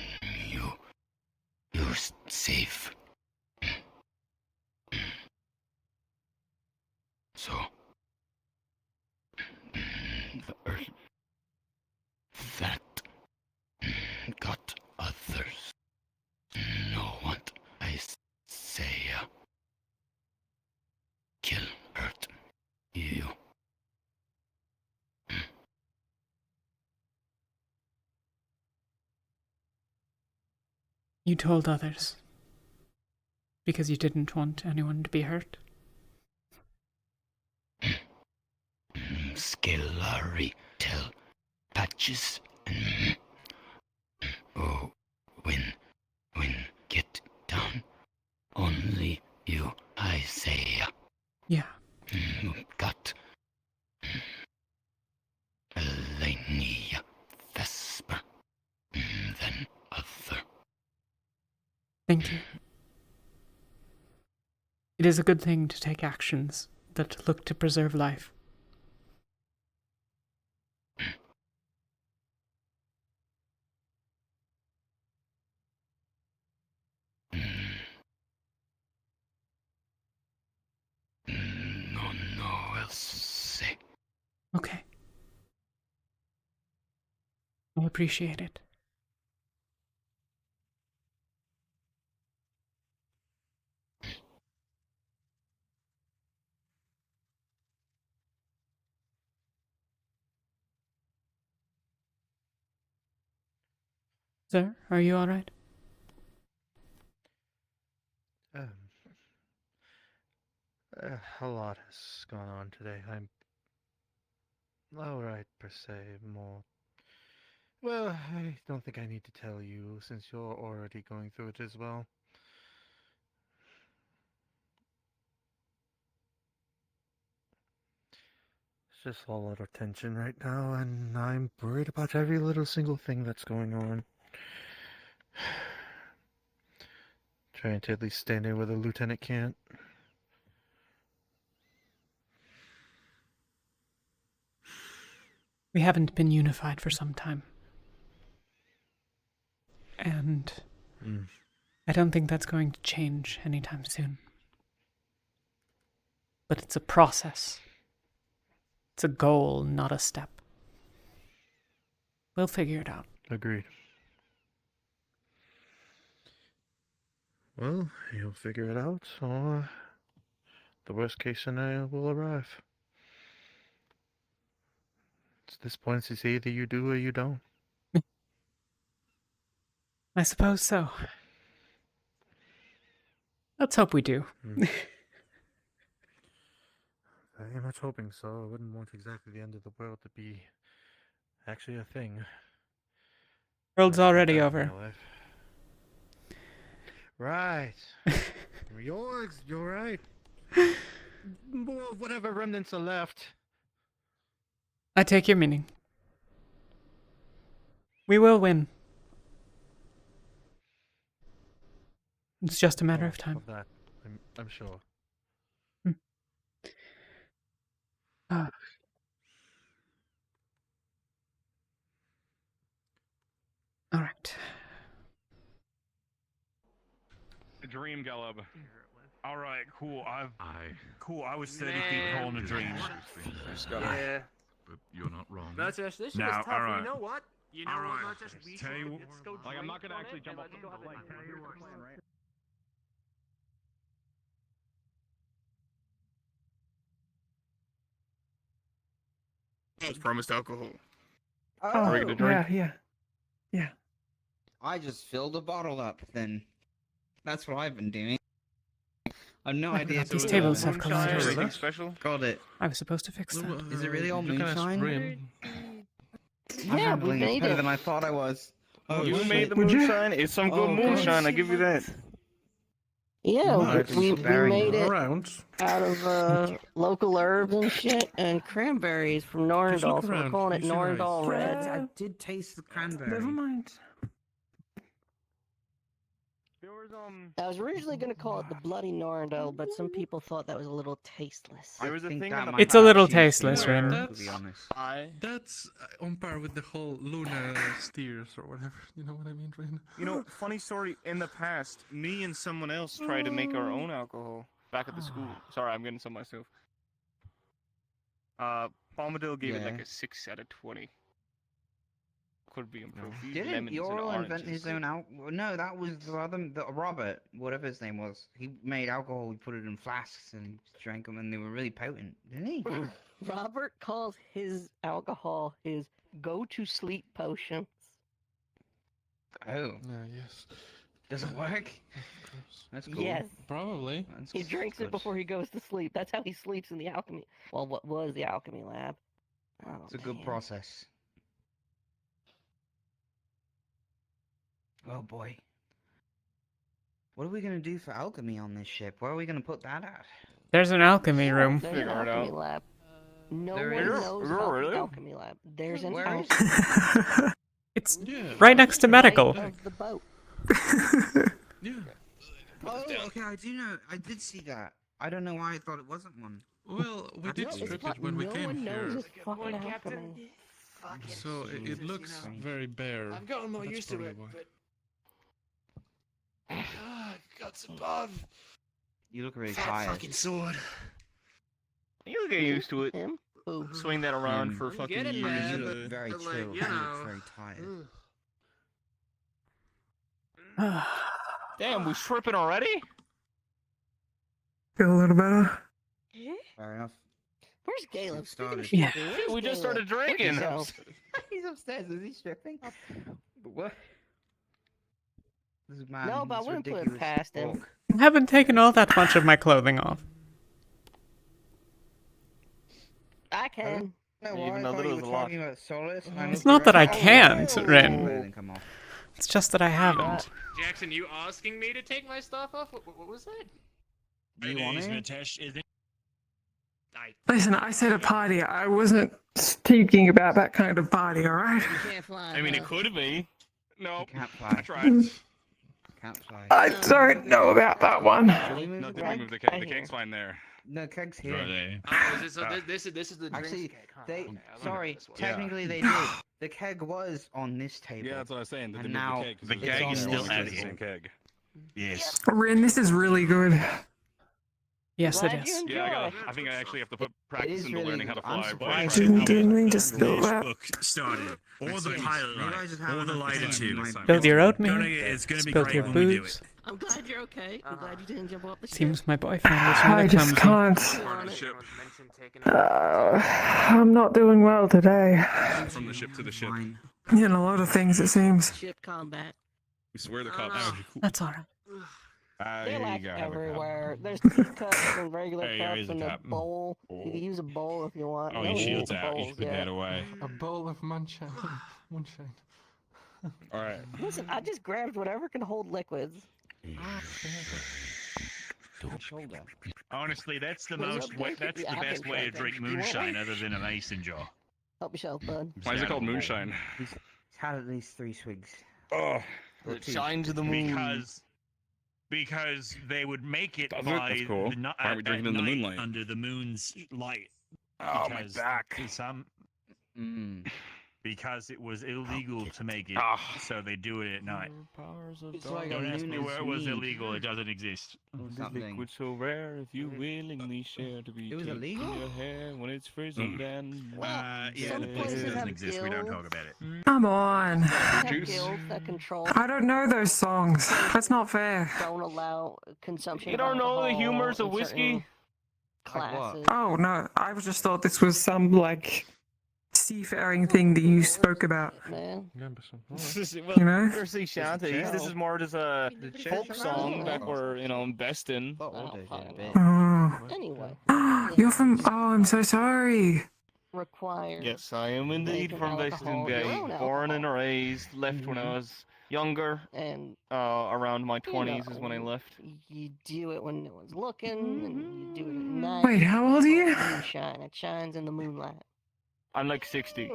you're safe. So, the earth that got others. No, what I say, kill, hurt you. You told others. Because you didn't want anyone to be hurt. Skillary tell patches. Oh, when get down, only you I say. Yeah. Got Elenia Vesper, then other. Thank you. It is a good thing to take actions that look to preserve life. No else say. Okay. I appreciate it. Sir, are you alright? A lot has gone on today. I'm alright, per se, more. Well, I don't think I need to tell you, since you're already going through it as well. It's just a lot of tension right now, and I'm worried about every little single thing that's going on. Trying to at least stand in where the lieutenant can't. We haven't been unified for some time. And I don't think that's going to change anytime soon. But it's a process. It's a goal, not a step. We'll figure it out. Agreed. Well, you'll figure it out, or the worst case scenario will arrive. At this point, it's either you do or you don't. I suppose so. Let's hope we do. Very much hoping so. I wouldn't want exactly the end of the world to be actually a thing. World's already over. Right. You're right. Well, whatever remnants are left. I take your meaning. We will win. It's just a matter of time. Of that, I'm sure. All right. Dream, Gelb. All right, cool. Cool. I was 30 feet tall in a dream. Yeah. But you're not wrong. This is Now, tough. alright. You know what? You know Alright. what, Murchis? We Tell you let's go like, I'm not drink gonna on actually it, jump and off let's the go have a lake. here's your plan, right? I was promised alcohol. Oh, Are we gonna drink? Yeah. I just filled a bottle up, then. That's what I've been doing. I have no idea. These tables have collided. Anything special? Got it. I was supposed to fix that. Is it really all You can ask moonshine? Rim. I'm Yeah, we handling it made better it. than I thought I was. Oh, You shit. made the Would you? moonshine. It's some good moonshine. I give you that. Yeah, Nice. we Very made it Around. out of local herbs and shit, and cranberries from Just Norndal, look so we're around. calling it You see nice. Norndal Red. I did taste the cranberry. Never mind. There was I was originally going to call it the Bloody Norndal, but some people thought that was a little tasteless. There was a think thing that in the might It's a little actually be tasteless, rare, Rin. to be honest. That's on par with the whole Luna steers or whatever. You know what I mean, Rain? You know, funny story. In the past, me and someone else tried to make our own alcohol back at the school. Sorry, I'm getting some myself. Bombadil gave it like Yeah. a 6 out of 20. Could be improved. Use Didn't lemons and Yorl invent oranges. his own alcohol? No, that was the other, Robert, whatever his name was. He made alcohol, he put it in flasks and drank them, and they were really potent, didn't he? Robert calls his alcohol his go-to-sleep potion. Oh. Yes. Does it work? That's cool. Yes. Probably. He drinks it before he goes to sleep. That's how he sleeps in the alchemy. Well, what was the alchemy lab? Oh, It's a good man. process. Oh boy. What are we gonna do for alchemy on this ship? Where are we gonna put that at? There's an alchemy room. There's an alchemy lab. No There one is? knows about Really? the alchemy lab. There's an Where is alchemy It's right next to medical. of the boat. Yeah. Oh, okay, I do know. I did see that. I don't know why I thought it wasn't one. Well, we did strip it when we came here. Fucking alchemy. So it looks very bare. I've gotten more That's used to probably it, why. but guts above. You look really Fat tired. fucking sword. You'll get used to it. Him? Ooh. Swing that around Him. for I'm fucking getting years. there, You but- look very but, chill. like, You you look know. very tired. Damn, we stripping already? Feel a little better. Fair enough. Where's Caleb? Speaking of Yeah. stripping, where's We just Caleb? started drinking. Where's Caleb? He's upstairs. Is he stripping? What? This man No, but I is wouldn't put it ridiculous. past him. Fuck. I haven't taken all that much of my clothing off. I can. Even a I thought little you is were a lot. talking about Solace. And I It's looked not that I around, can't, oh, Ren. it didn't come off. It's just that I haven't. Jackson, you asking me to take my stuff off? What was that? Do you want it? Listen, I said a party. I wasn't speaking about that kind of party, alright? You can't fly. I mean, it could be. No, Can't fly. I tried. Can't fly. I don't know about that one. Should we move No, the did we move the keg? keg? The keg's fine there. No, keg's here. Right there. Oh, is it, so this is the drinks Actually, keg, huh? they Okay, I sorry. this one. Technically, they did. The keg was on this table. Yeah, that's what I was saying. Did And they move now the keg? 'Cause The it's keg on is the still wall, out it's the here. same keg. Yes. Rin, this is really good. Yes, it Glad you is. Yeah, I think I actually have to put practice is into really learning how to good. I'm fly. surprised. Didn't mean to spill This that. book started. Or the Yes. pilot You guys just light. have Or the enough lighter time. tube. Build your oatmeal. It's gonna be Build great your when we do boobs. it. I'm glad you're okay. I'm glad you didn't jump off the ship. Seems my boyfriend was I really just clumsy. can't. On it. Ship. I'm not doing well today. From the ship to the ship. Fine. In a lot of things, it seems. Ship combat. We swear the cops. That's alright. They're Here like you go. Have a cup. everywhere. There's teacups and regular Hey, here cups is a and a cup. bowl. You can use a bowl if you want. Oh, No your need shield's the out. You bowls should put yet. that away. A bowl of moonshine. Moonshine. All right. Listen, I just grabbed whatever can hold liquids. Shoulder. Honestly, that's the Well, most. you're That's the yeah, I best can way to try drink that. You want moonshine one? other than a mason jar. Help yourself, bud. Why is it called moonshine? He's had at least 3 swigs. Oh, Or It 2. shines to the moon. Because they would make it Does it? by That's cool. the, Why aren't we at drinking in the night moonlight? under the moon's light. Oh, my Because back. Some Mm. because it was illegal to make it, Ah. so they do it at night. Powers of It's like a Don't ask me lunar where it was mead. illegal. It doesn't exist. Something. Liquid so rare if you willingly share to be It was taken illegal? in your hair when it's frozen then. Yeah, some it places doesn't have exist. We don't guilds. talk about it. Come on. They have Juice. guilds that control. I don't know those songs. That's not fair. Don't allow consumption. You of don't know the alcohol humors of in whiskey? certain Classes. Oh no, I just thought this was some like seafaring thing that you spoke about. Man. You know? We're sea shanties. This is more just a folk song back where, best in. Oh. Anyway. You're from. Oh, I'm so sorry. Required. Yes, I am indeed Making from alcohol, Western your Bay. own Born and raised, left when I was younger. And around my you 20s is when I know, left. You do it when no one's looking, and you do it at night. Wait, how old are you? Moonshine. It shines in the moonlight. I'm like 60.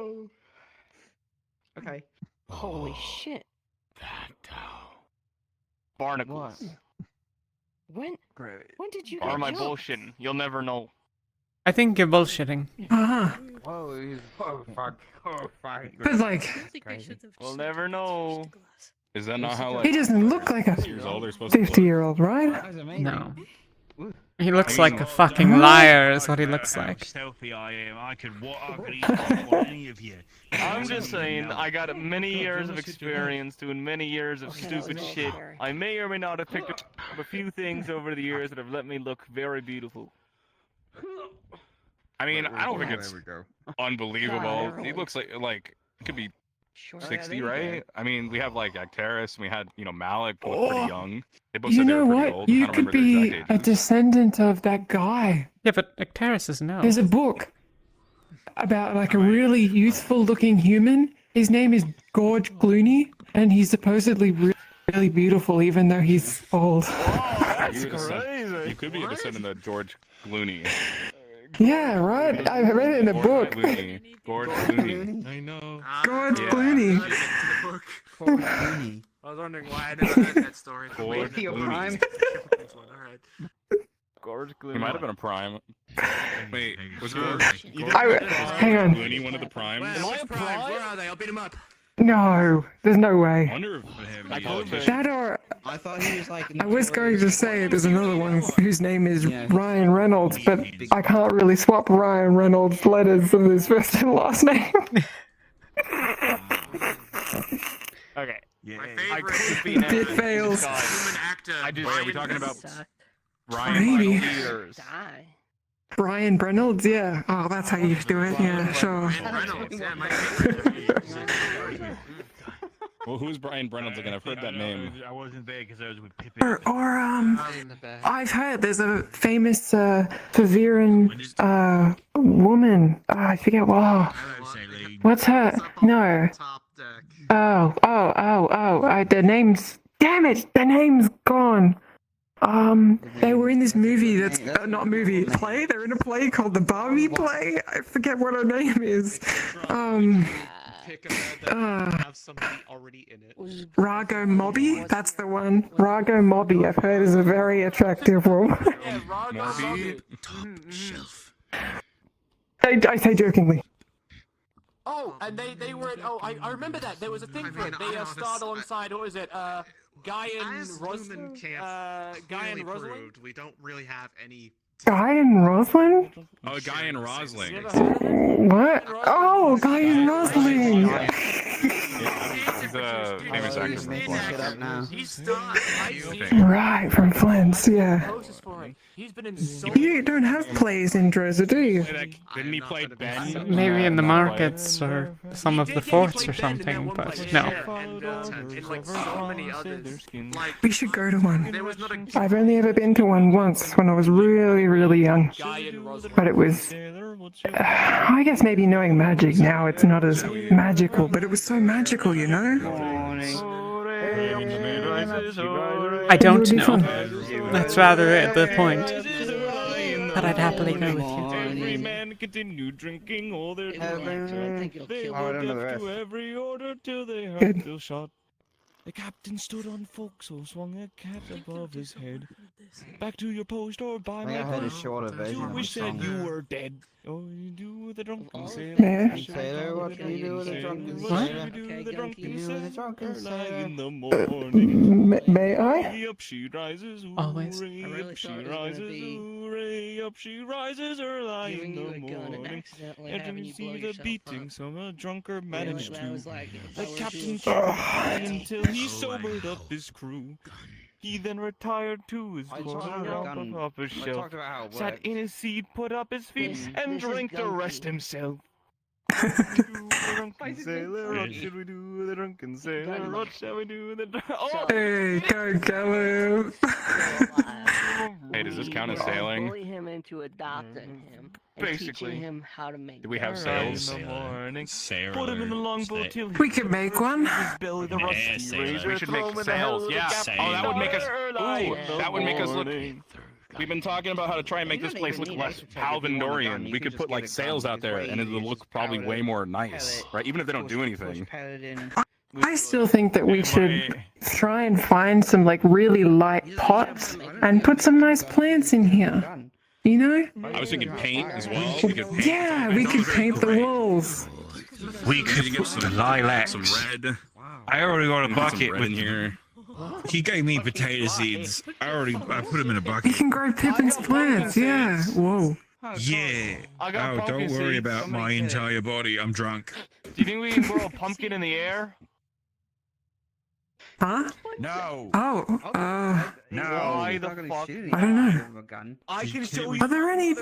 Okay. Holy shit. Barnacles. When? Great. When did you Or get am I jumped? bullshitting? You'll never know. I think you're bullshitting. Uh-huh. Whoa, he's. Oh, fuck. Oh, fuck. But like, We'll never know. Is that not how, like, he doesn't look like a years old they're supposed to look? 50-year-old, right? No. He looks like a fucking liar, is what he looks like. Stealthy I am. I could eat for any of you. I'm just saying, I got many years of experience doing many years of stupid shit. I may or may not have picked up a few things over the years that have let me look very beautiful. I mean, I don't think it's There we go. unbelievable. He looks like it could be Sure. 60, right? I mean, we have like Acteris, and we had Malik, who was Oh. pretty young. They both You said they know were pretty what? old. You I don't could remember their be exact a ages. descendant of that guy. Yeah, but Acteris is no. There's a book about like a really youthful-looking human. His name is Gorge Clooney, and he's supposedly really beautiful, even though he's old. That's crazy. You could be a descendant of George Clooney. Yeah, right. I read it in a book. George Clooney. I know. Gorge Yeah. Clooney. I was wondering why I never heard that story. George Clooney. Gorge He might have been a prime. Wait, was George Hang on. Clooney one of the primes? Am I a prime? Where are they? I'll beat them up. No, there's no I way. wonder if That or I thought he was like. I was going to say there's another one whose name is Ryan Reynolds, but I can't really swap Ryan Reynolds' letters of his first and last name. Okay. Yeah. I could be an It fails. Human actor. Wait, are we talking about Sucked. Ryan Maybe. Reynolds? Die. Brian Reynolds, yeah. Oh, that's how you do it. Yeah, sure. Reynolds. Yeah, my favorite. Well, who's Brian Brennan's again? I've heard that name. I wasn't there because I was with Pippin. I've heard there's a famous Faviran woman. Oh, I forget what. What's her? No. The name's. Damn it! The name's gone. They were in this movie that's not movie play. They're in a play called the Barbie play. I forget what her name is. Have somebody already in it. Rago Mobby. That's the one. Rago Mobby. I've heard is a very attractive woman. Top shelf. I say jokingly. Oh, and they were. Oh, I remember that. There was a thing for it. They starred alongside. What was it? Guy and Rosewood. Guy and Rosewood. We don't really have any. Guy and Rosalind? Oh, Guy and Rosling. What? Oh, Guy and Rosling. He's a famous actor from Flint. Right, from Flint's, yeah. He's been in so You don't have plays in Dresser, do you? Didn't he play Ben? Maybe in the markets or some of the forts or something, but no. and like so many others. We should go to one. I've only ever been to one once when I was really, really young. But it was... I guess maybe knowing magic now, it's not as magical, but it was so magical, you know? I don't know. That's rather the point. But I'd happily go with you. Every man continue drinking all their drinks. They were deaf to every order till they heard the shot. The captain stood on forecastle, swung a cat above his head. Back to your post or by my post. You wish that you were dead. Oh, you do the drunken sailor. Sailor, what do you do with a drunken What? sailor? Do the drunken sailor. In the May I? Up she rises, Always. hooray, up she rises, hooray, up she rises early in the morning. And you see the beating some a drunker managed to. The captain kept until he sobered up his crew. He then retired to his corner up a shelf, sat in his seat, put up his feet, and drank the rest himself. Drunken sailor, what should we do with a drunken sailor? What shall we do with a drunken... Oh! Hey, go Callum! Hey, does this count as sailing? Bully him into adopting him. Basically. Teaching him how to make. Do we have sails? In the morning, Sailor. put him in the longboat till he We could make one. his belly the rusty sailor. razor. We should throw make him in the sails, hell of the yeah. gap. Oh, that would make us. Early Ooh, in the that would make us look. morning. We've been talking about how to try and make this place look less Palvindorian. We could put like sails out there, and it'll look probably way more nice, right? Even if they don't do anything. I still think that we should try and find some like really light pots and put some nice plants in here. You know? I was thinking paint as well. We could paint. Yeah, we could paint the walls. We could put some lilacs. Some red. I already got a Some bucket red with in here. He gave me potato seeds. I put them in a You bucket. can grow Pippin's plants, yeah. Whoa. Yeah. I got Oh, don't pumpkin worry seeds. about my entire body. I'm drunk. Do you think we can grow a pumpkin in the air? Huh? No. Oh, No. Why the fuck? I don't know. I can show you. Are there any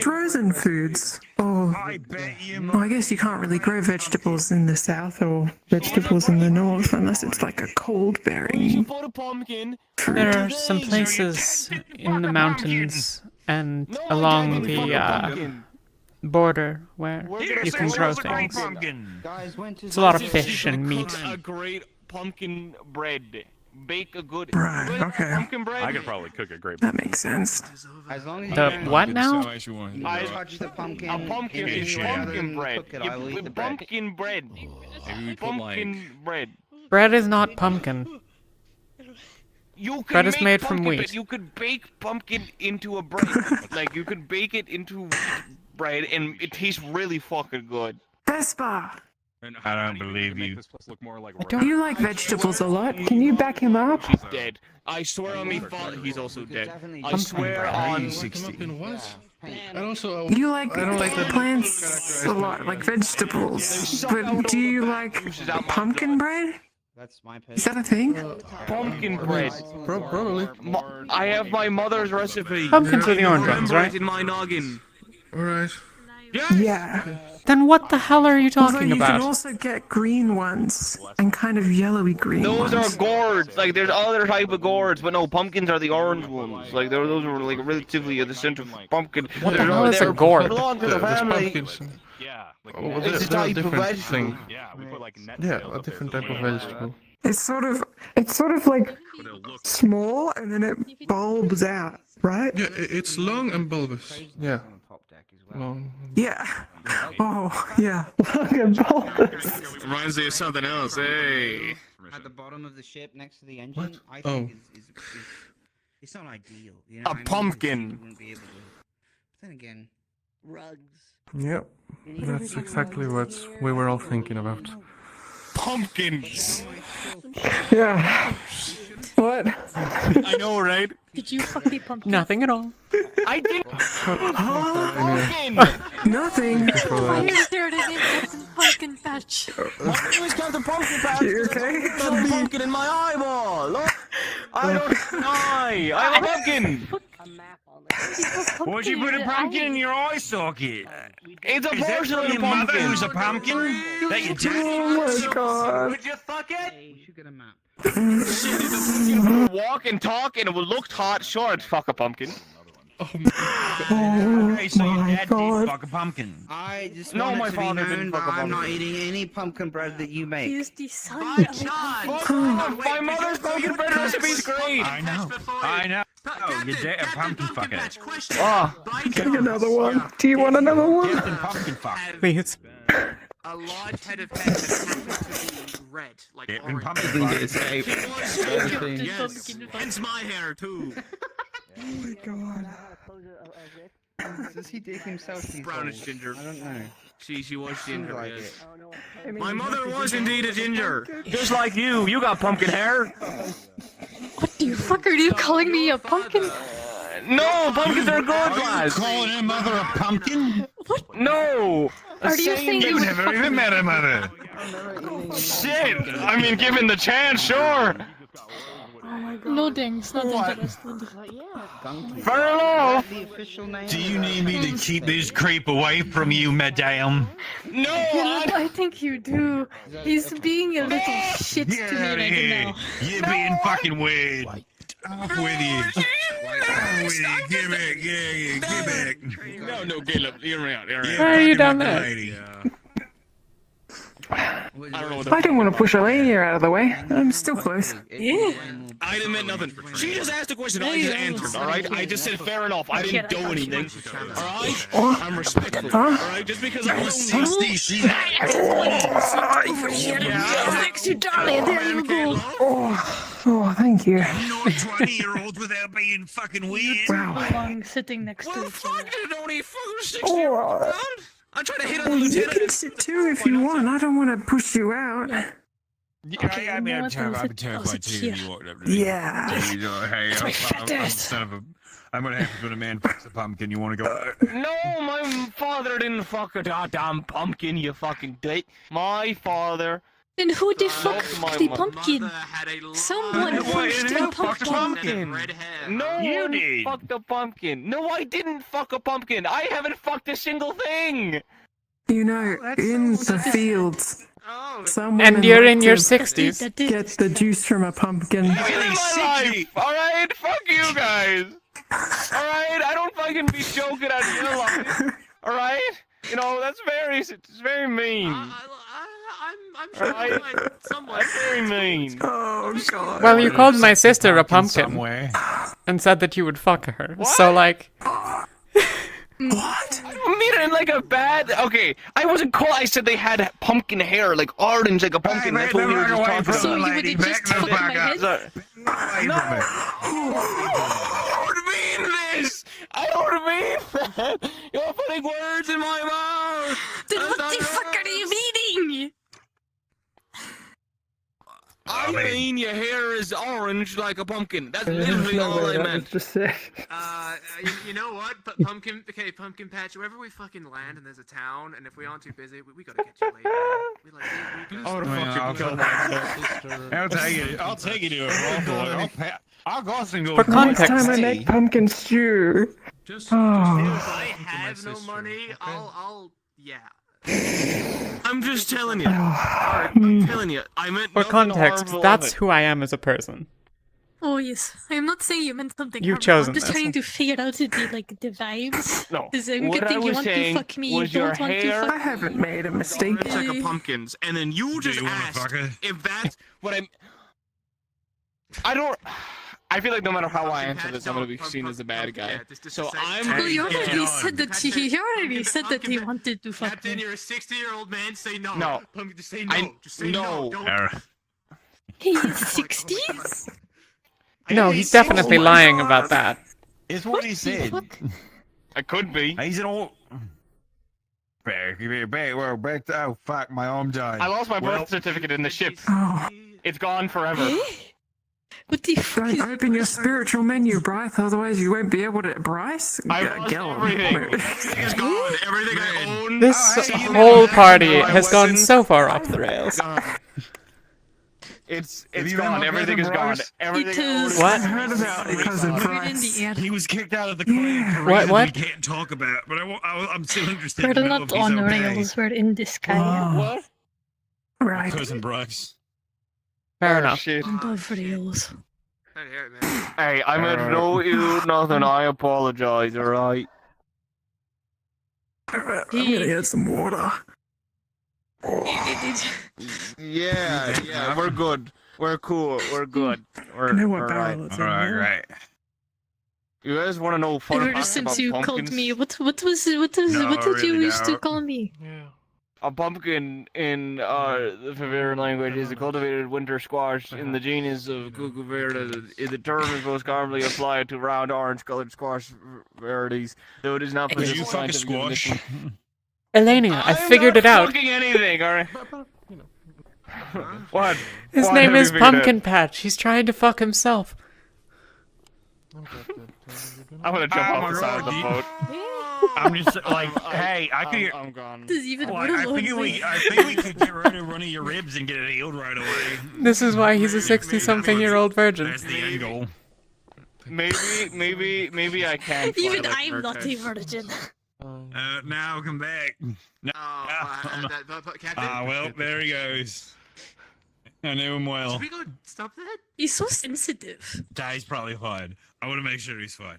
frozen foods? Or, I bet you. well, I guess you can't really grow vegetables in the south or vegetables in the north unless it's like a cold bearing. Put a pumpkin. There are some places in the mountains and along the border where you can grow things. It's a lot of fish and meat. A great pumpkin bread. Bake a good Right, okay. pumpkin bread. I could probably cook a great. That makes sense. As long as you The don't what now? touch the pumpkin. A pumpkin in is any way other pumpkin than bread. cook it, I will eat the bread. Pumpkin bread. Maybe we put like. Pumpkin bread. Bread is not pumpkin. You can Bread is make made from pumpkin, wheat. but you could bake pumpkin into a bread. Like you could bake it into wheat bread, and it tastes really fucking good. Vespa! I don't believe you. This place look more like. You like vegetables a lot. Can you back him up? She's dead. I swear on me, father. He's also dead. I swear on. 60. And also, You like plants a lot, like vegetables. But do you like pumpkin bread? That's my Is that a thing? Pumpkin bread. Probably. I have my mother's recipe. Pumpkins are the orange ones, right? In my noggin. Alright. Yeah. Then what the hell are you Although talking you about? can also get green ones and kind of yellowy green Those ones. are gourds. Like there's other type of gourds, but no, pumpkins are the orange ones. Like those are like relatively the center of pumpkin. What the hell is a gourd? Belong to the family. Yeah. It's a type of vegetable. Yeah, we put like net Yeah, a different type of vegetable. It's sort of like small and then it bulbs out, right? Yeah, it's long and bulbous. Yeah. Long. Yeah. Oh, yeah. Long and bulbous. Reminds me of something else. Hey. At the bottom of the ship, next to the engine, I Oh. think is it's not ideal. You know A what I mean? pumpkin. You wouldn't be able to. But then again, rugs. Yep. That's exactly what we were all thinking about. Pumpkins. Yeah. What? I know, right? Did you fuck the pumpkin? Nothing at all. I did. Anyway. Nothing. Why is there a name Captain Pumpkin Patch? My name is Captain Pumpkin Patch. You okay? There's a little pumpkin in my eyeball. Look. I don't die. I'm a pumpkin. Why'd you put a pumpkin in your eye socket? It's a Is that portion from of the your mother pumpkin. who's a pumpkin? That you did? Oh my god. Would you fuck it? We should get a map. Shit, if the pumpkin would walk and talk and it would look hot, sure, I'd fuck a pumpkin. Oh Okay, so your my dad did god. fuck a pumpkin. I just No, want my it to be father didn't known fuck that a I'm not pumpkin. eating any pumpkin bread that you make. He is the son By of a John! pumpkin. My mother's pumpkin bread recipe's great. I know. I know. Oh, your dad a pumpkin fucker. Question. Ah, Getting another one. Do you want another one? Captain Pumpkin fuck. Please. A large head of hair that happened to be red, like Captain orange. Pumpkin fuck. Yes, hence my hair too. Oh my god. Does he dig himself these Brownish holes? ginger. I don't know. She was ginger, like yes. it. My mother was indeed a ginger. just like you. You got pumpkin hair. What the fuck are you calling me a pumpkin? No, pumpkins are good, guys. Calling your mother a pumpkin? No. Are you saying you You've would never fuck even met a mother. Shit. I mean, given the chance, sure. No dings, not interested. Fair enough. The official name. Do you need me to keep this creep away from you, madame? No, I think you do. He's being a little shit Get to me out of right here. now. You're being fucking weird. Off with you. Off with you. Get back. Get back. No, Caleb, you're out. You're You're Why are you fucking down with the there? lady. I don't know what the I didn't want to push Alania out of the way. I'm still close. Yeah. I didn't mean nothing. She just asked a question. I just answered. All right. I just said fair enough. I didn't do anything. All right. I'm respectful. All right. Just because I'm lonely. 60, she's Thanks, you darling. There you go. Oh, thank you. not 20-year-olds without being fucking weird. Belong sitting next to Well, each other. fuck it, only fucking 6 Oh. years old. I'm trying to hit on the You lieutenant. can sit too if you want. I don't want to push you out. Okay, I mean, you know I'm what, terrified, I'll sit too. here. You walked up to me. Yeah. You know, hey, That's my fat I'm ass. son of a. I'm gonna have to when a man fucks a pumpkin. You want to go? No, my father didn't fuck a goddamn pumpkin, you fucking dick. My father. Then who the fuck That's my fucked the mother. pumpkin? Mother had a Someone Who punched the fucked a pumpkin. pumpkin? red hair. No You one did. fucked a pumpkin. No, I didn't fuck a pumpkin. I haven't fucked a single thing. You know, in the fields, Oh, some And women you're like in your to 60s. get the juice from a pumpkin. Live my life. All right, fuck you guys. All right, I don't fucking be joking on your life. All right, you know that's it's very mean. I'm sure Alright. I find someone. That's very mean. Oh god. Well, you called my sister a pumpkin Somewhere. and said that you would fuck her. So, like, What? I don't mean it in like a bad. Okay, I wasn't cool. I said they had pumpkin hair, like orange, like a pumpkin. That's what we were just talking So about. you would have just fucked my head? Sorry. I don't mean this. I don't mean that. You're putting words in my mouth. Then what the fuck are you meaning? I mean, your hair is orange like a pumpkin. That's literally all I meant. Just say. You know what? But pumpkin patch. Wherever we fucking land and there's a town, and if we aren't too busy, we gotta get you later. We like we I'll take it. I'll take you to a brothel. I'll go and go. For Next context, time I make pumpkin stew. Just Oh. I have no money. I'll yeah. I'm just telling you. Oh. I'm telling you. I meant For nothing context, harmful of that's it. who I am as a person. Oh yes, I'm not saying you meant something You've harmful. I'm chosen just this. trying to figure out the vibes. No. Because I'm What good I thing you was want to saying fuck me, you was your don't want to hair. fuck I haven't made a mistake. It's like a pumpkins, and then you just asked if that's what I'm. I don't. I feel like no matter how I answer this, I'm gonna be seen as a bad guy. So I'm. Well, you already said that you wanted to fuck Captain, me. you're a 60-year-old man. Say no. No. Pumpkin, just say no. Just say no. Don't. He's 60s? No, he's definitely lying about that. It's what he said. I could be. He's an old. Back. Oh fuck, my arm died. I lost my birth certificate in the ship. Oh. It's gone forever. What the fuck? Don't open your spiritual menu, Bryce, otherwise you won't be able to. Bryce? I lost everything. Everything's gone. Everything I own. This whole party has gone so far off the rails. It's gone. Everything is gone. Everything I own. What? I heard about cousin Bryce. He was kicked out of the clan for What? reasons What? we can't talk about, but I'm still interested We're to know not if he's on okay. rails, we're in the sky. What? Right. Cousin Bryce. Fair enough. Shit. Above rails. Hey, I meant no ill nothing. I apologize. All right. I'm gonna get some water. Yeah. We're good. We're cool. We're good. We're I know what all barrel right. it's in. Alright, now. great. You guys want to know fun Ever facts about since you pumpkins? called me, what did really you used to don't. call me? Yeah. A pumpkin in the Bavarian language is a cultivated winter squash in the genus of Cucurbita. The term is most commonly applied to round orange-colored squash varieties, though it is not Did you produced fuck a scientific squash? Elenia, I figured it out. I'm not fucking anything, alright? What? His What name have you is figured out? Pumpkin Patch. He's trying to fuck himself. I'm gonna jump off the side of the boat. I'm just like, hey, I could. I'm gone. Does even Like, I think we could get rid of one of your ribs and get it healed right away. This is why he's a 60-something-year-old virgin. That's the end goal. Maybe I can. fly Even like I'm not a Murkosh. virgin. Now come back. No. Well, there he goes. I knew him well. Should we go stop that? He's so sensitive. Nah, he's probably fine. I want to make sure he's fine.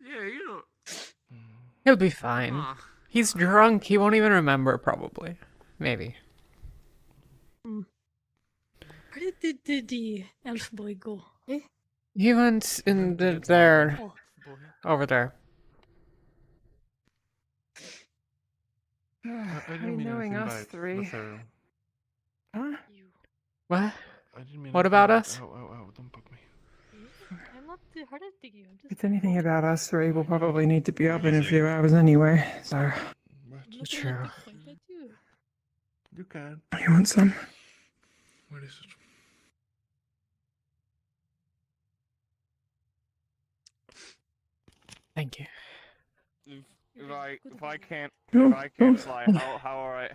Yeah, you know. He'll be fine. He's drunk. He won't even remember, probably. Maybe. Where did the elf boy go? Eh? He went in there. Oh. Over there. I Are you didn't mean knowing anything us by it, three? Lothario. Huh? What? I didn't mean What anything about by it. us? Ow, don't bug me. I'm not hurting you. I'm If it's anything about us three, we'll probably need to be up in a few hours anyway, so. just True. You can. You want some? What is it? Thank you. If I can't Oh, fly,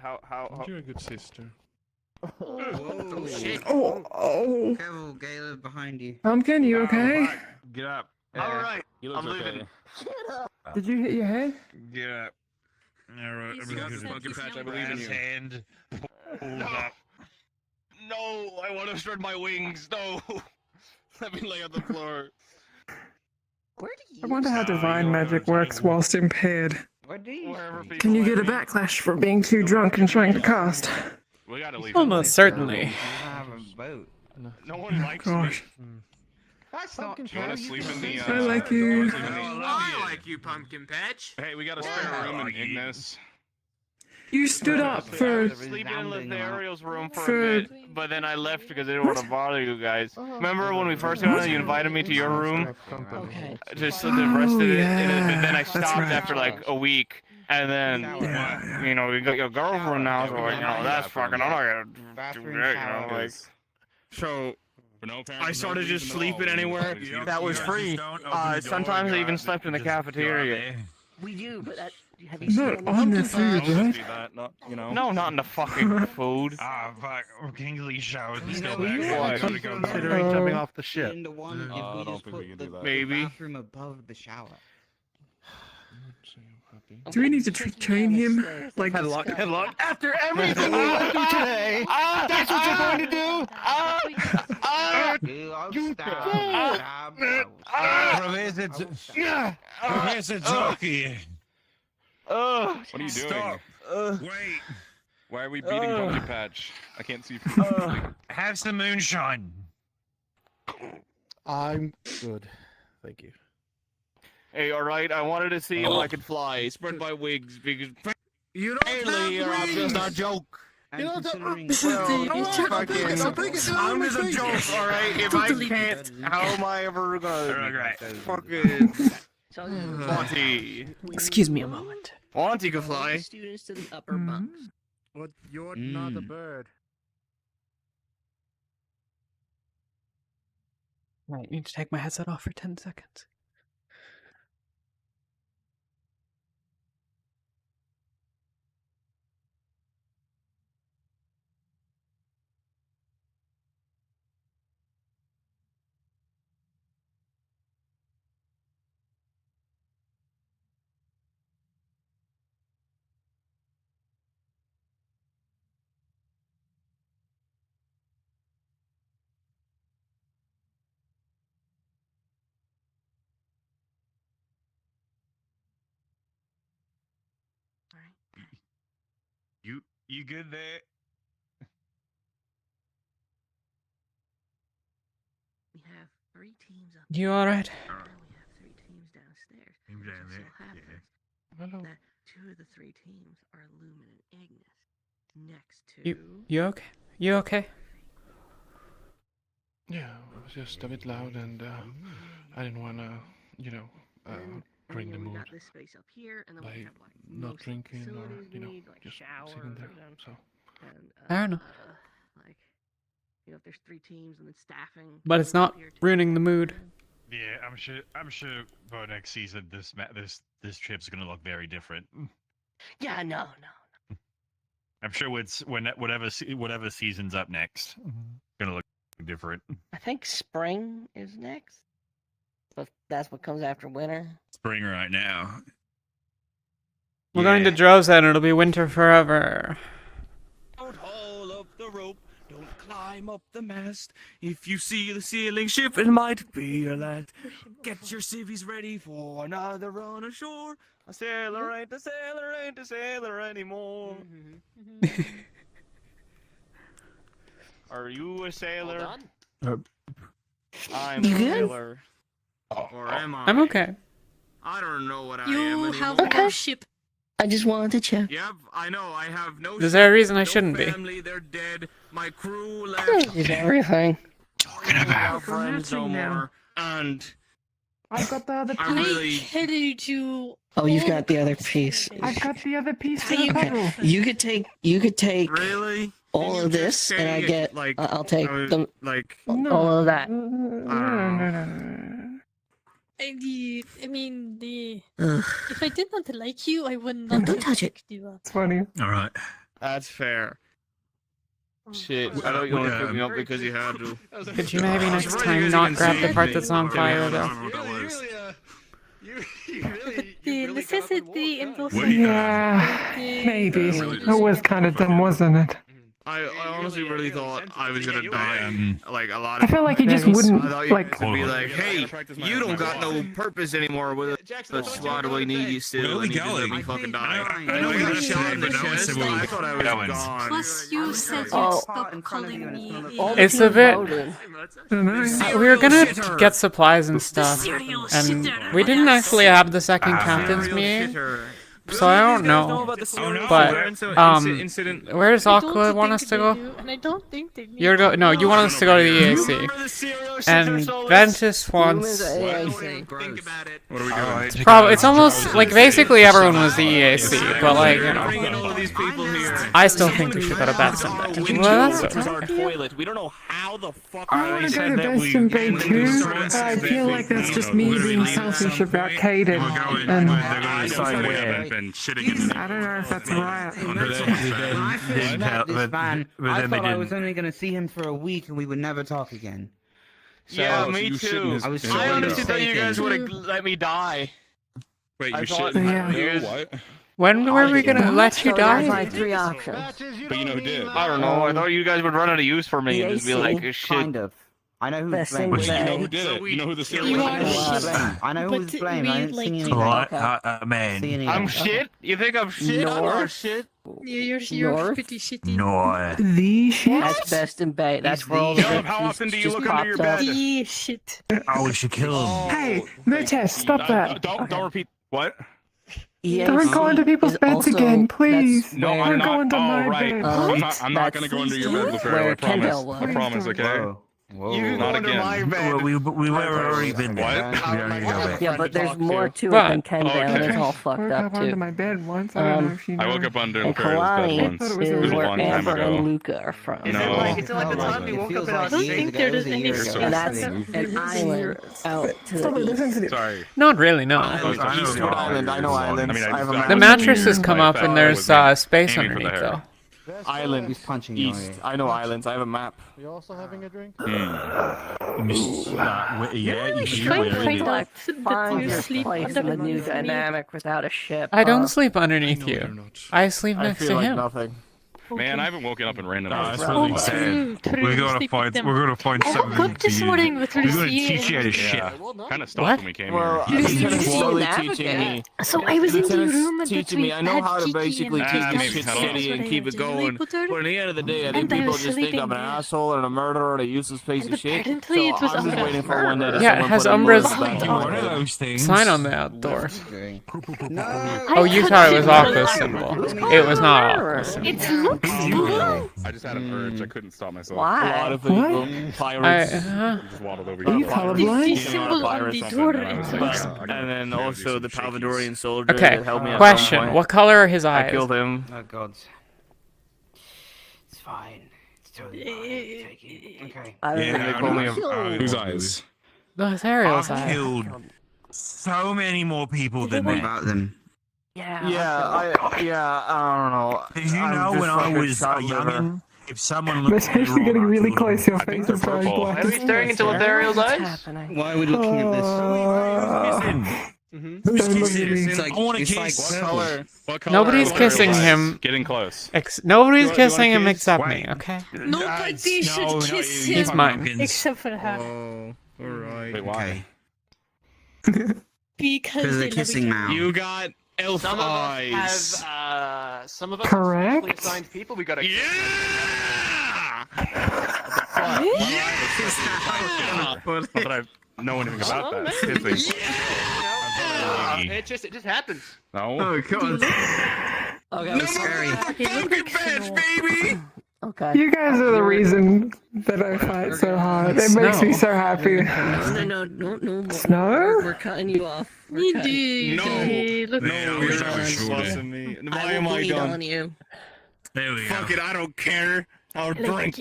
how? You're a good sister. Whoa. Shit. Oh. Careful, Caleb, behind you. Pumpkin, you okay? Get up. Alright, He looks I'm okay. leaving. Did you hit your head? Get up. Alright, He's everything's so good. sensitive. Patch, I believe in you. Hand. Hold No. up. No, I want to spread my wings. No, let me lay on the floor. Where do you? I wonder how No, divine you're magic not works whilst impaired. Where do you? Wherever people Can you get a let me. backlash for being too drunk and trying to cast? We gotta leave. Almost certainly. You have a boat. No one likes Gosh. me. That's not You wanna true. sleep in the? I like you. I like you, Pumpkin Patch. Hey, we got a spare room in Ignis. You stood up I for. was sleeping in Lothario's room for For- a bit, but then I left because I didn't want to bother you guys. Remember when we first got on, you invited me to your room? Okay. Just so the rest of it, and then I yeah, stopped that's right. after like a week, and then Yeah. you know we got your girlfriend now, so like, you know that's fucking. I'm not gonna do Bathroom that, you shower. know, like. So For no apparent I started reason just at all, sleeping we anywhere just leave- that was yeah, free. just don't open the door, Sometimes I go even out, slept in the just go out cafeteria. there. We do, but that. Have you Not seen on the Pumpkin food, Patch? right? Do that, not, you know. No, not in the fucking food. Ah, fuck. Kingsley showers. Let's You go know, back. you Why? actually Gotta go back. considering Oh. jumping off the ship. in the one if I we don't just think we put can the do that. Maybe. bathroom above the shower. Do we need to train him? Like Headlock. After everything we went through today, that's what you're going to do? Professor Jockey. What are you doing? Stop. Wait. Why are we beating Pumpkin Patch? I can't see. Have some moonshine. I'm good. Thank you. Hey, alright, I wanted to see if I could fly. Spread my wings because you apparently you're just a joke. You know, I'm just a joke, alright? If I can't, how am I ever gonna fucking Monty? Excuse me a moment. Monty can fly. Students to the upper bunks. But you're not a bird. Right, need to take my headset off for 10 seconds. You good there? We have 3 teams up. You alright? And we have 3 teams downstairs. Teams down Just there, so happens that 2 of the 3 teams are Lumen and Ignis. Next to You okay? You okay? Yeah, it was just a bit loud, and I didn't want to, bring the we mood got this space up here, and then by we have like not most drinking or facilities we need, like just shower, sitting there. for example. So And, Fair enough. Like, if there's 3 teams and then staffing. But it's not ruining the mood. Yeah, I'm sure for next season this trip's gonna look very different. Yeah, no. I'm sure whatever season's up next, gonna look different. I think spring is next. But that's what comes after winter. Spring right now. We're going to Drosa and it'll be winter forever. Don't haul up the rope, don't climb up the mast. If you see the sailing ship, it might be your last. Get your civvies ready for another run ashore. A sailor ain't a sailor anymore. Are you a sailor? I'm You a good? sailor. Or am I? I'm okay. I don't know what I am You anymore. have no ship. I just wanted to check. Yep, I know. I have no. Is there a reason I no shouldn't be? family, they're dead. My crew left. Is everything. Talking about friends no more. And I've got the other I'm piece. really. Headed to. Oh, you've got the other piece. I've got the other piece to the Okay. puzzle. You could take Really? all of this, and I get. I'll take them. No. All of that. No. I mean, Ugh. if I did not like you, I would not don't touch it. You up. It's funny. All right. That's fair. Shit, I know you want to pick me up because you had to. Could you maybe next time not grab the part that's on fire though? The necessity involves. Yeah, maybe. It was kind of dumb, wasn't it? I honestly really thought I was gonna die. Like a lot I of. feel like he just wouldn't I thought you like. guys would be like, "Hey, you don't got no purpose anymore with it. That's why do we need you still? And you just let me fucking die." I know I we got got shot in the but no one chest. said we I were thought I was going. gone. Plus, you said you'd Oh. stop calling me. It's a bit. We were gonna shitter. get supplies and stuff, serial and shitter. we didn't actually have the second captain's meeting, so I don't know. But where does Aqua want us to go? And I don't think they need You're to no, you want us to go to the EAC, and Ventus wants. What are we doing? It's probably it's almost like basically everyone was the EAC, but like I still think we should go to Batson. Well, that's our toilet. We don't know how the fuck. I want to go to Best in Bay too, but I feel like that's just me being selfish about Caden. And I don't know if that's right. I thought I was only going to see him for a week and we would never talk again. So, Yeah, me too. I was I honestly mistaken. thought you guys would have let me die. Wait, I you thought- shit? Yeah. you guys- What? When were we gonna let you So there's die? like 3 options. But you know who did? I don't know. I thought you guys would run out of use for me and just be like, shit. Kind of. I know who's Best blamed. thing But you know Bay. who did it? You know who the serial You killer are was? shit. I know who's But blamed. we, I didn't like, see anything. Alright, Okay. man. I'm shit? You think I'm shit? I'm not shit. You're North? pretty shitty. No. The shit. That's best in Bay. That's where all the Caleb, good how juice often do you just look under your pops up. bed? The shit. Oh, we should kill him. Hey, Murtess, stop that. Don't repeat. What? Don't go into people's is beds also- again, please. that's No, where- I'm Don't not. go into Oh, my right. bed. I'm not gonna go under your bed, Lefero. I where promise. Kendall was. I promise. Okay. Whoa. You can Not go under again. my bed. We were already been there. What? We don't need to go back. Yeah, but there's more to it What? than Kendall, and Okay. it's all I fucked woke up up onto too. my bed once. I don't know if you know. I woke up under And Lefero's bed Kalani once. I thought it is was a It was a where long time Amber ago. and Luca are from. Is No. it like the time we woke up in our I don't sleep? think there's any You're so space And that's fucking- an island out to Stop it, the east. listen to this. Sorry. Not really, no. Eastwood Island. I know islands. I mean, I have a I map. The mattresses come I up thought and I there's was space aiming for the underneath hair. though. Island. He's punching you. East. I know islands. I have a map. You also having a drink? Yeah, you should Quite really. that Find you your sleep place under in the new me. dynamic without a ship. I don't huh? sleep underneath No, you're you. not. I sleep I next feel to like him. nothing. Man, I haven't woken up in random hours. That's what he said. We're gonna find I woke up this morning with We're gonna Lucy teach you how to and... shit. Yeah, kind of stopped What? when we came Well, here. Lieutenant's You slowly navigate. teaching me. So I was in the Lieutenant's room and teaching me. I know how to Kiki basically and keep Ah, this maybe shit not. steady and keep it going. But at the end of the day, I think And I people was just think sleeping I'm an there. asshole and a murderer and a useless piece And of shit. So apparently it was I'm just Umbra. waiting for one day to Yeah, it someone has put a Umbra's bullet back in my One of head. those things. Sign on the outdoor. No. Oh, you thought it was Aqua's symbol. It was not Aqua's symbol. It looks blue. I just had an urge. I couldn't stop myself. A Why? lot of people, pirates. I just waddled over Are you here. colorblind? The symbol on the door is And then also the Palvadorian soldier Okay, that helped me at some question. point. What color are his I eyes? killed him. Oh god. It's fine. It's totally fine. Take it. Okay. I don't Yeah, know. They call me Whose eyes? Those Ariel's I've eyes. killed so many more people than What that. about them? Yeah. Yeah, I don't know. Did you I'm know just when I fucking was a child liver. youngin', if someone looked That's at me actually wrong, getting I really killed them. close to your I think face. they're I'm sorry, purple. Black. Are we staring into Lothario's What's eyes? happening? Why are we looking at this? Who's Don't look kissing? at me. It's like, I want to it's kiss. like What purple. color? What color Nobody's are Lothario's kissing eyes? him. Getting close. Nobody's You want kissing him kiss? except Wait. me, okay? Nobody should no, kiss you He's him. mine. fucking- Except for her. Oh, alright. Wait, why? Okay. Because Because they they're love kissing each now. You got elf Some of eyes. us have, some of us Correct. have specially assigned people. We gotta. Yeah! Not that I know anything about that. Kissing. It just happens. No. god. Okay, No, scary. fucking Badge, baby! okay. You guys are the reason that I fight so hard. It makes me so happy. No. Snow? We're cutting you off. We're You cutting. do. No. Look, Man, I No, wish you're I was shooting. busting me. Why I am will I bleed done? on you. There we go. Fuck it, I don't care. I'll drink.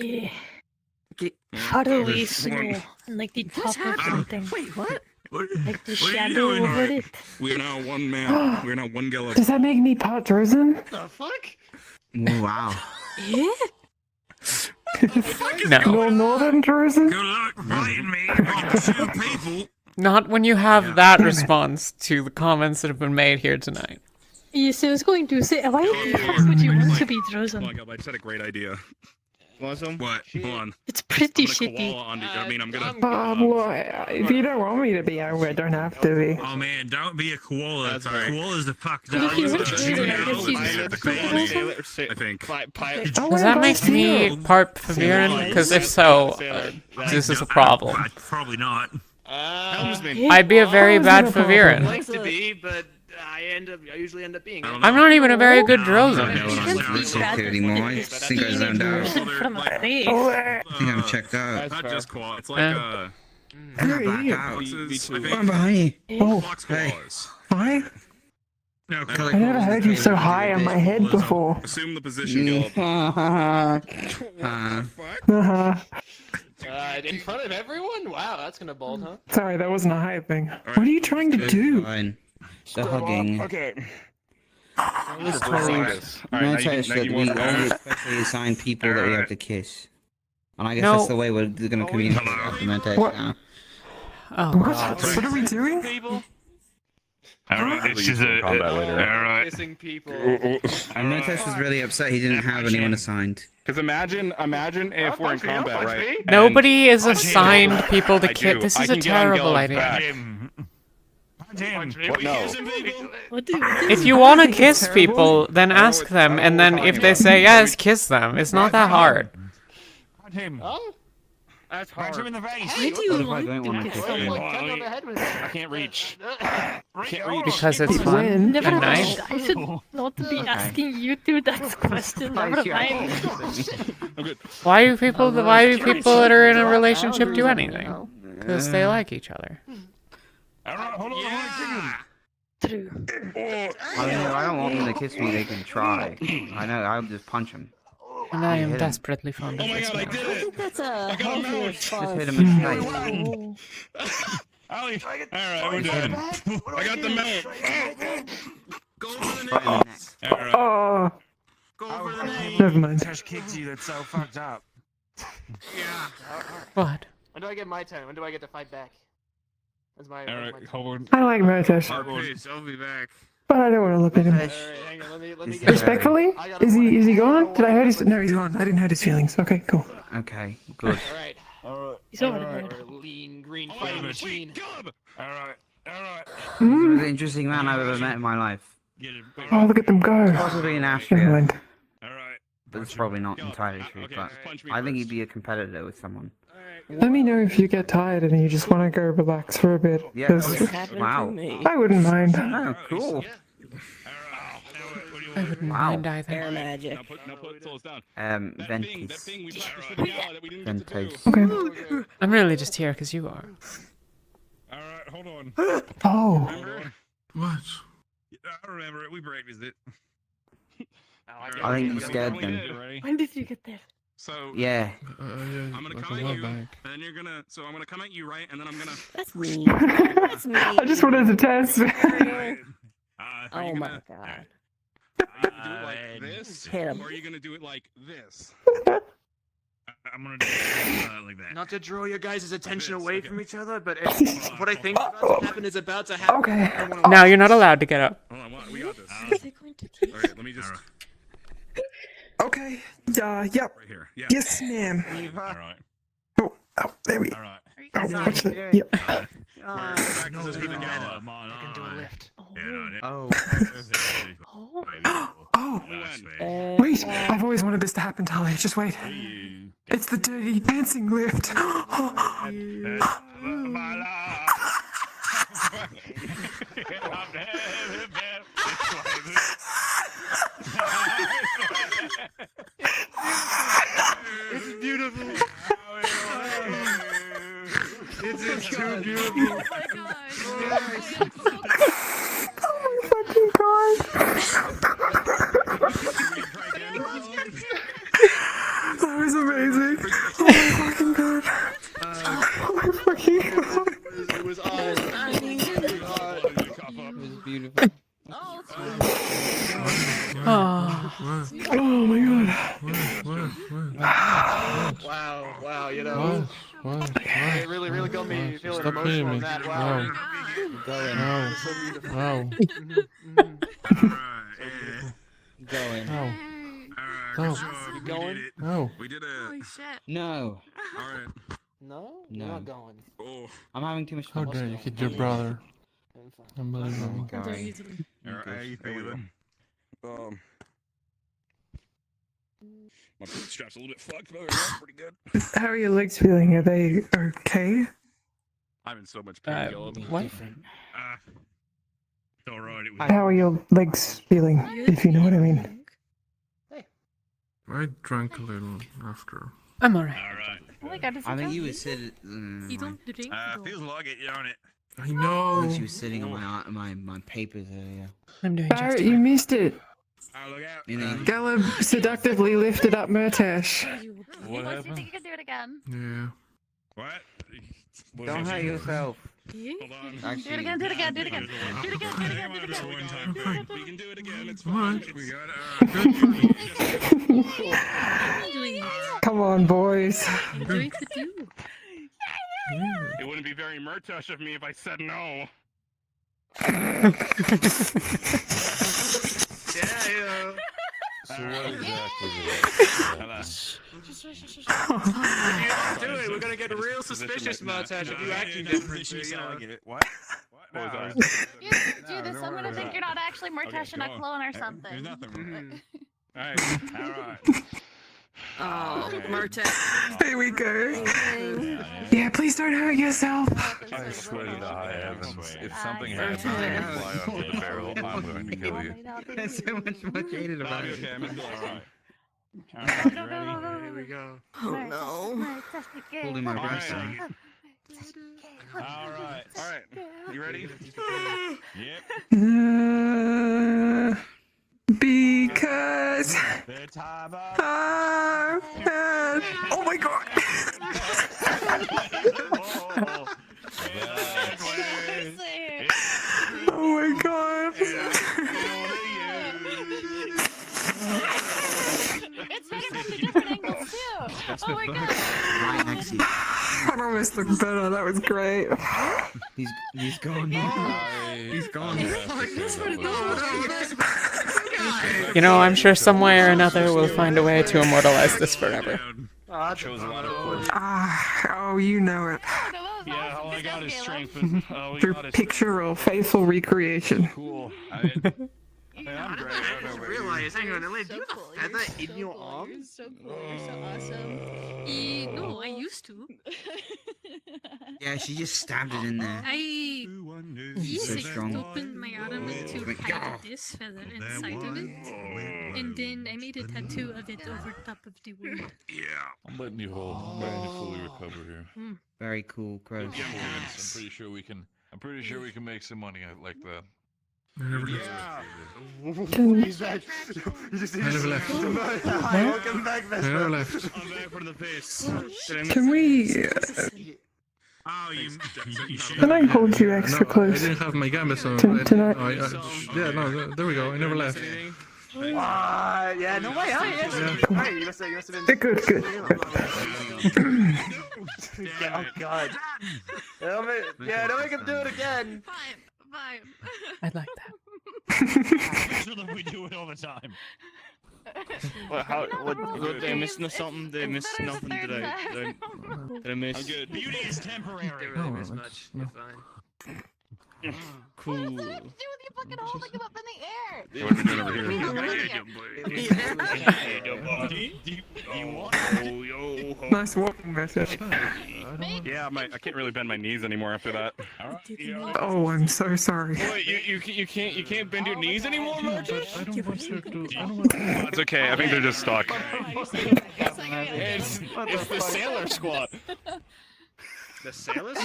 shadowy snow. And like the top of something. Wait, what? Like the What are you shadow doing? over it. We're now one man. We're now one gala. Does that make me part Drozen? The fuck? Wow. Yeah? No. No Northern Drozen? Good luck fighting me. Got 2 people. Not when you have that response to the comments that have been made here tonight. Yes, I was going to say, why the fuck would you want to be Oh my Drozen? god, I just had a great idea. Want some? What? Hold on. It's pretty I'm gonna shitty. koala on the, I mean, I'm gonna. Well, if you don't want me to be, I don't have to be. Oh man, don't be a koala. That's right. Koalas are fucked But up. if you Just were shoot to, out I guess and you'd hit the be colony, Drozen. I think. Pilot. Oh, Does that guys, make me too. part Faviran? Because if so, this is a problem. Probably not. Helmsman. I'd be a very How is bad it a problem? Faviran. Like to be, but I usually end up being. I'm not even a very good Drozen. No, I'm not really talking anymore. I think I zoned out. From a face. I think I'm checked out. Not just koala. It's like Eh. I'm not back out. foxes. I I'm think. behind you. Oh, Fox Hey. koalas. hi. No, I never heard you so high on my head before. assume the position, Gilip. Uh-huh. In front of everyone? Wow, that's gonna bold, huh? Sorry, that wasn't a high thing. What are you trying to do? Fine. The hugging. Okay. Let's Let's tell do you. this. I'm Alright, gonna tell you now straight. you We want only to specially assign people that we have Alright. to kiss. And I guess No. that's the way we're gonna communicate with the Mentex What? now. Oh What? god. What are we doing? People. Alright, it's just a... combat later. Alright. Kissing people. And Murtash was really upset he didn't have anyone assigned. Because imagine if we're in combat, right? Nobody is assigned people to I kill. do. This I is a can get terrible Ungel's idea. What? No. If you want to kiss people, then ask them, and then if they say yes, kiss them. It's not that hard. That's hard. Punch him in the face. Why do you What if I want don't to want to kiss kiss him? him? I can't reach. Can't reach. Because it's fun Never and mind. nice. I should not be asking you two that question. Never mind. Why do people that are in a relationship do anything? Because they like each other. Hold on. True. I don't want them to kiss me, they can try. I know, I'll just punch them. And I am Hit him. desperately fond of this man. I think that's a healthy Just response. hit him in the face. Alright, we're done. I got the map. Go for the Right in the name. neck. Alright. Oh, Go for the name. never mind. Tash kicked you, that's so fucked up. Yeah. What? When do I get my turn? When do I get to fight back? That's my. Alright, hold on. I like Murtash, Peace, I'll be back. but I don't want to look at him. Alright, hang on. Let me get. Respectfully, is he gone? Did I hurt his? No, he's gone. I didn't hurt his feelings. Okay, cool. Okay, good. Alright. He's already dead. Lean green fighting machine. Alright. He's the most interesting man I've ever met in my life. Oh, look at them go. Possibly in Never Austria, mind. but it's probably not entirely true, but I think he'd be a competitor with someone. Let me know if you get tired and you just want to go relax for a bit. Yeah, 'cause wow. I wouldn't mind. Oh, cool. I wouldn't Wow. mind either. Air magic. Ventis. Ventos. Okay. I'm really just here because you are. Alright, hold on. Oh. What? I remember it. We practiced it. I think you scared them. When did you get there? So Yeah. I'm gonna come at you, and then you're gonna. So I'm gonna come at you, right? And then I'm gonna. That's mean. That's mean. I just wanted to test. Oh my god. Do it like this, Hit him. or are you gonna do it like this? I'm gonna do it like that. Not to draw your guys' attention away from each other, but if what I think is about to happen is about to happen. Okay. I wanna- Now you're not allowed to get up. Hold on, we got this. Is he going to kiss? Alright, let me just. Okay. Yep. Right here. Yeah. Yes, ma'am. Alright. Oh, there we go. Alright. Oh, watch it. Yep. Practice this together. I can do a lift. Oh. Oh, wait. I've always wanted this to happen, Talia. Just wait. It's the dirty dancing lift. It's beautiful. It's too beautiful. Oh my fucking god. That was amazing. Oh my fucking god. Oh my fucking god. It was awesome. It was beautiful. Oh. Oh my god. Wow, you know. It really got me feeling emotional on that. Wow. Going. So beautiful. Wow. Going. Oh. You going? Oh. We did Holy it. shit. No. Alright. No? No. You're not going. Oh. I'm having too much How fun. dare you hit your brother? Unbelievable. Don't eat him. Alright, how you feeling? My bootstrap's a little bit fucked, but overall pretty good. How are your legs feeling? Are they okay? I'm in so much pain, Caleb. What? It's alright. How are your legs feeling, if you know what I mean? I drank a little after. I'm alright. Oh my god, is I he think you were coffee? sitting. You don't drink though. Feels like it, don't it? I know. She was sitting on my papers earlier. I'm doing Barrett, just you fine. missed it. Look out. You know. Galeb seductively lifted up Murtash. What happened? You think you can do it again? Yeah. What? Don't hurt yourself. Hold on. Do it again, do it again, do it again. Do it again, do it again, do it Just again. one time thing. We can do it again. It's What? fine. We got it. Come on, boys. Enjoy the do. It wouldn't be very Murtush of me if I said no. Yeah. So what exactly is If you don't do it, we're gonna get real suspicious, Martash, if you acting different. What? What was that? You do this, I'm gonna think you're not actually Mortesh and a clone or something. There's nothing. Alright. Alright. Oh, Marta. There we go. Yeah, please don't hurt yourself. I swear to the high heavens, if something happens and you fly onto the barrel, I'm going to kill you. There's so much more jaded about it. Okay, I'm alright. Alright, you ready? Here we go. Oh no. Holding my breath. Alright. Alright. You ready? Yep. Because The time of... oh my god. Oh my god. It's better from the different angles too. Oh my god. Right next to you. That almost looked better. That was great. He's gone. He's gone. You know, I'm sure some way or another we'll find a way to immortalize this forever. Oh, you know it. Yeah, all I got is strength. All we Through got is picture or faithful recreation. cool. I just realized, hang on, Elaine, do you have a feather in your arm? You're so cool. You're so awesome. No, I used to. Yeah, she just stabbed it in there. I So strong. opened my arm to hide this feather inside of it, and then I made a tattoo of it over top of the wound. Yeah. I'm letting you hold. I'm letting you fully recover here. Very cool, Crows. I'm pretty sure we can. I'm pretty sure we can make some money like that. Yeah. He's back. You just never left. Welcome back, best I never friend. left. I'm back for the face. Can we? Oh, you Can I hold you extra No, I close? didn't have my gambit on. Tonight. Yeah, no, there we go. I never left. Yeah, no way, huh? Yeah. Right, you must have been... Good, good. Yeah, oh god. Don't make him do it again. Fine. I'd like that. We do it all the time. What, did I miss something? Did I miss nothing? Did I miss? I'm good. Beauty is temporary. Didn't really miss much. You're fine. Cool. What does that have to do with you fucking holding him up in the air? What are we doing over here? Nice walking message. Yeah, I can't really bend my knees anymore after that. Oh, I'm so sorry. Wait, you can't bend your knees anymore, Martin? I don't want to do. It's okay. I think they're just stuck. It's the sailor squat. The sailors?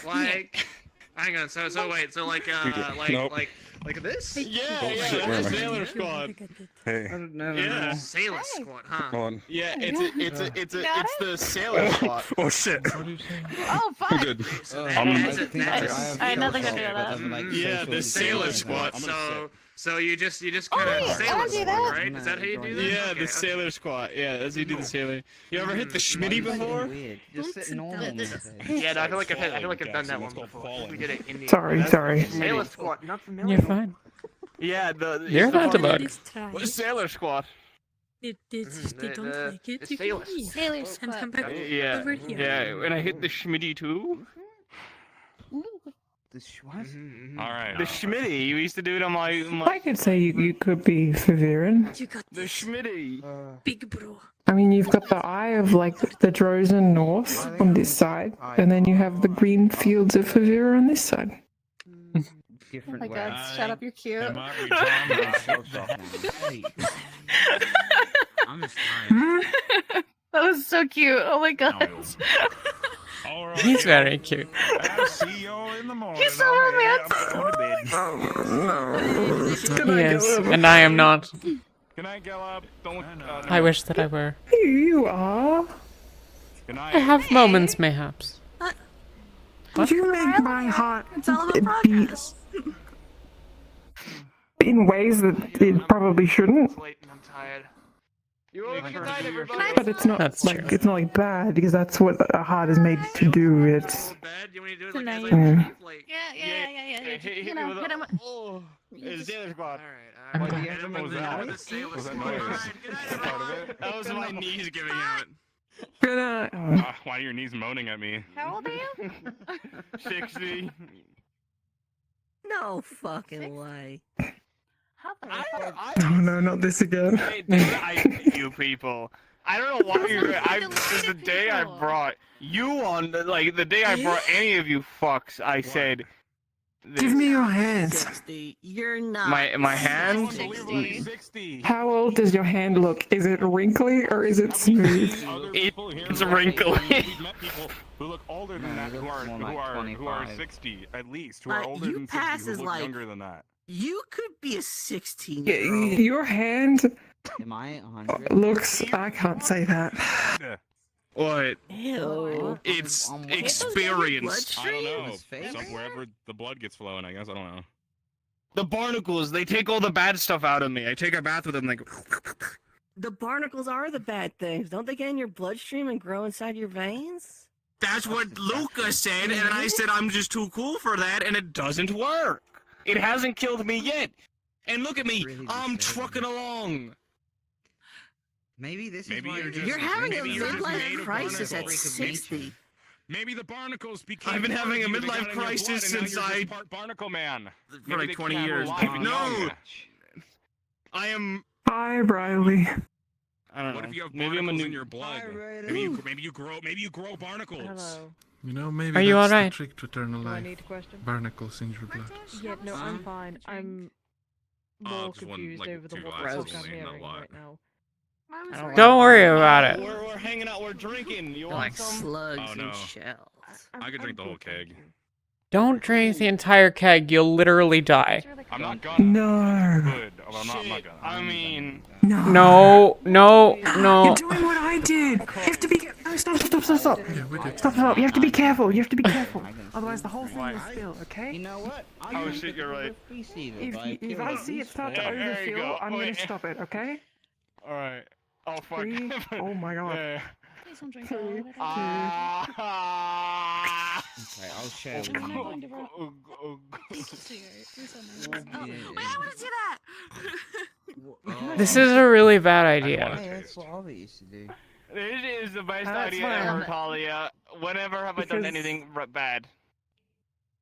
Like, hang on. So wait. So like this? Yeah, shit, where am I? sailor squat. Hey. Yeah. Sailor squat, huh? Hold on. Yeah, it's the sailor squat. Oh shit. Oh fuck! I'm good. Alright, nothing to do with Yeah, the sailor squat. So you just kind of sailor do squat, that. right? Is that how you do that? Yeah, Okay, the sailor squat. Yeah, that's how you do the sailor. You ever hit the schmitty before? Weird. Just sit normal. Yeah, no, I feel like I've done that one before. I think we did it in the Sorry. sailor squat. Not familiar. You're fine. Yeah, You're allowed to look. What is sailor squat? If they don't like it, the you can sailor- leave. Sailor And come squat. back Yeah, over here. yeah. And I hit the schmitty too. The what? All right. The schmitty. You used to do it on my. I could say you could be Faviran. You got The schmitty. big bro. I mean, you've got the eye of like the Drozen North on this side, and then you have the green fields of Favira on this side. Oh Different my way. god, shut up, you're cute. It might be time to I'm just tired. That was so cute. Oh my god. All right. He's very cute. I'll see you all in the morning. He's so romantic. Can He is, and I am not. Can I go up? Don't. I wish that I were. You are. Can I have moments, mayhaps. You make my heart It's all about beat progress. in ways that it probably shouldn't. It's late and I'm tired. But it's not That's like true. it's not like bad because that's what a heart is made to do. It's Tonight. yeah. Yeah. Hit You me know, with hit him. Oh, it's Taylor Squad. What was that? What was that noise? Part of it? That was my knees giving out. Why are your knees moaning at me? How old are you? 60. No fucking way. Oh no, not this again. I hate you people. I don't know why you're. This is the day I brought you on. Like the day I brought any of you fucks. I said. Give me your hands. 60. You're not. My hands. 60. How old does your hand look? Is it wrinkly or is it smooth? It's wrinkly. We've met people who look older than that, who are 60 at least, who are older than 60, who look younger than that. You could be a 16. Your hand Am I 100? looks. I can't say that. What? Ew. It's experienced. I don't know. Wherever the blood gets flowing, I guess. I don't know. The barnacles, they take all the bad stuff out of me. I take a bath with them, like. The barnacles are the bad things. Don't they get in your bloodstream and grow inside your veins? That's what Luca said, and I said I'm just too cool for that, and it doesn't work. It hasn't killed me yet. And look at me, I'm trucking along. Maybe this is why You're having a midlife crisis at 60. Maybe the barnacles became. I've been having a part of you, they midlife got in your crisis blood, and since now you're I- just part barnacle man. For Maybe like they 20 can't years. alive and No! young. I am. Hi, Riley. I don't know. What if you have Maybe I'm a barnacles new. in your blood? Maybe you grow barnacles. Hello. You know, maybe Are you that's alright? the trick to eternal Do I life. need a question? Barnacles in your blood. Yeah, no, I'm fine. I'm more just one, confused like, over the 2 what the glasses, fuck I'm only, not a hearing lot. right now. Don't worry about it. We're hanging out, we're drinking. You want Like some? slugs Oh, no. and shells. I could drink the whole keg. Don't drink the entire keg. You'll literally die. I'm not gonna. No. Good. Well, I'm not gonna. I mean. No. You're doing what I did. You have to be. No, stop. Stop. You have to be careful. You have to be careful. Otherwise, the whole thing will spill. Okay? You know what? Oh shit, you're right. If I see it start to There you overfill, go. I'm gonna Wait. stop it. Okay? All right. Oh fuck. 3. Oh my god. Yeah. Please don't drink 3, all of it. 2. Ah. Okay, I'll share with I'm not you. going to rock. Thank you, sweetheart. You're so nice. Oh, Yeah. wait, I want to see that! This is a really bad Hey, idea. that's what Ollie used to do. This is the best That's idea fine. ever, Talia. Whenever have I done Because- anything bad?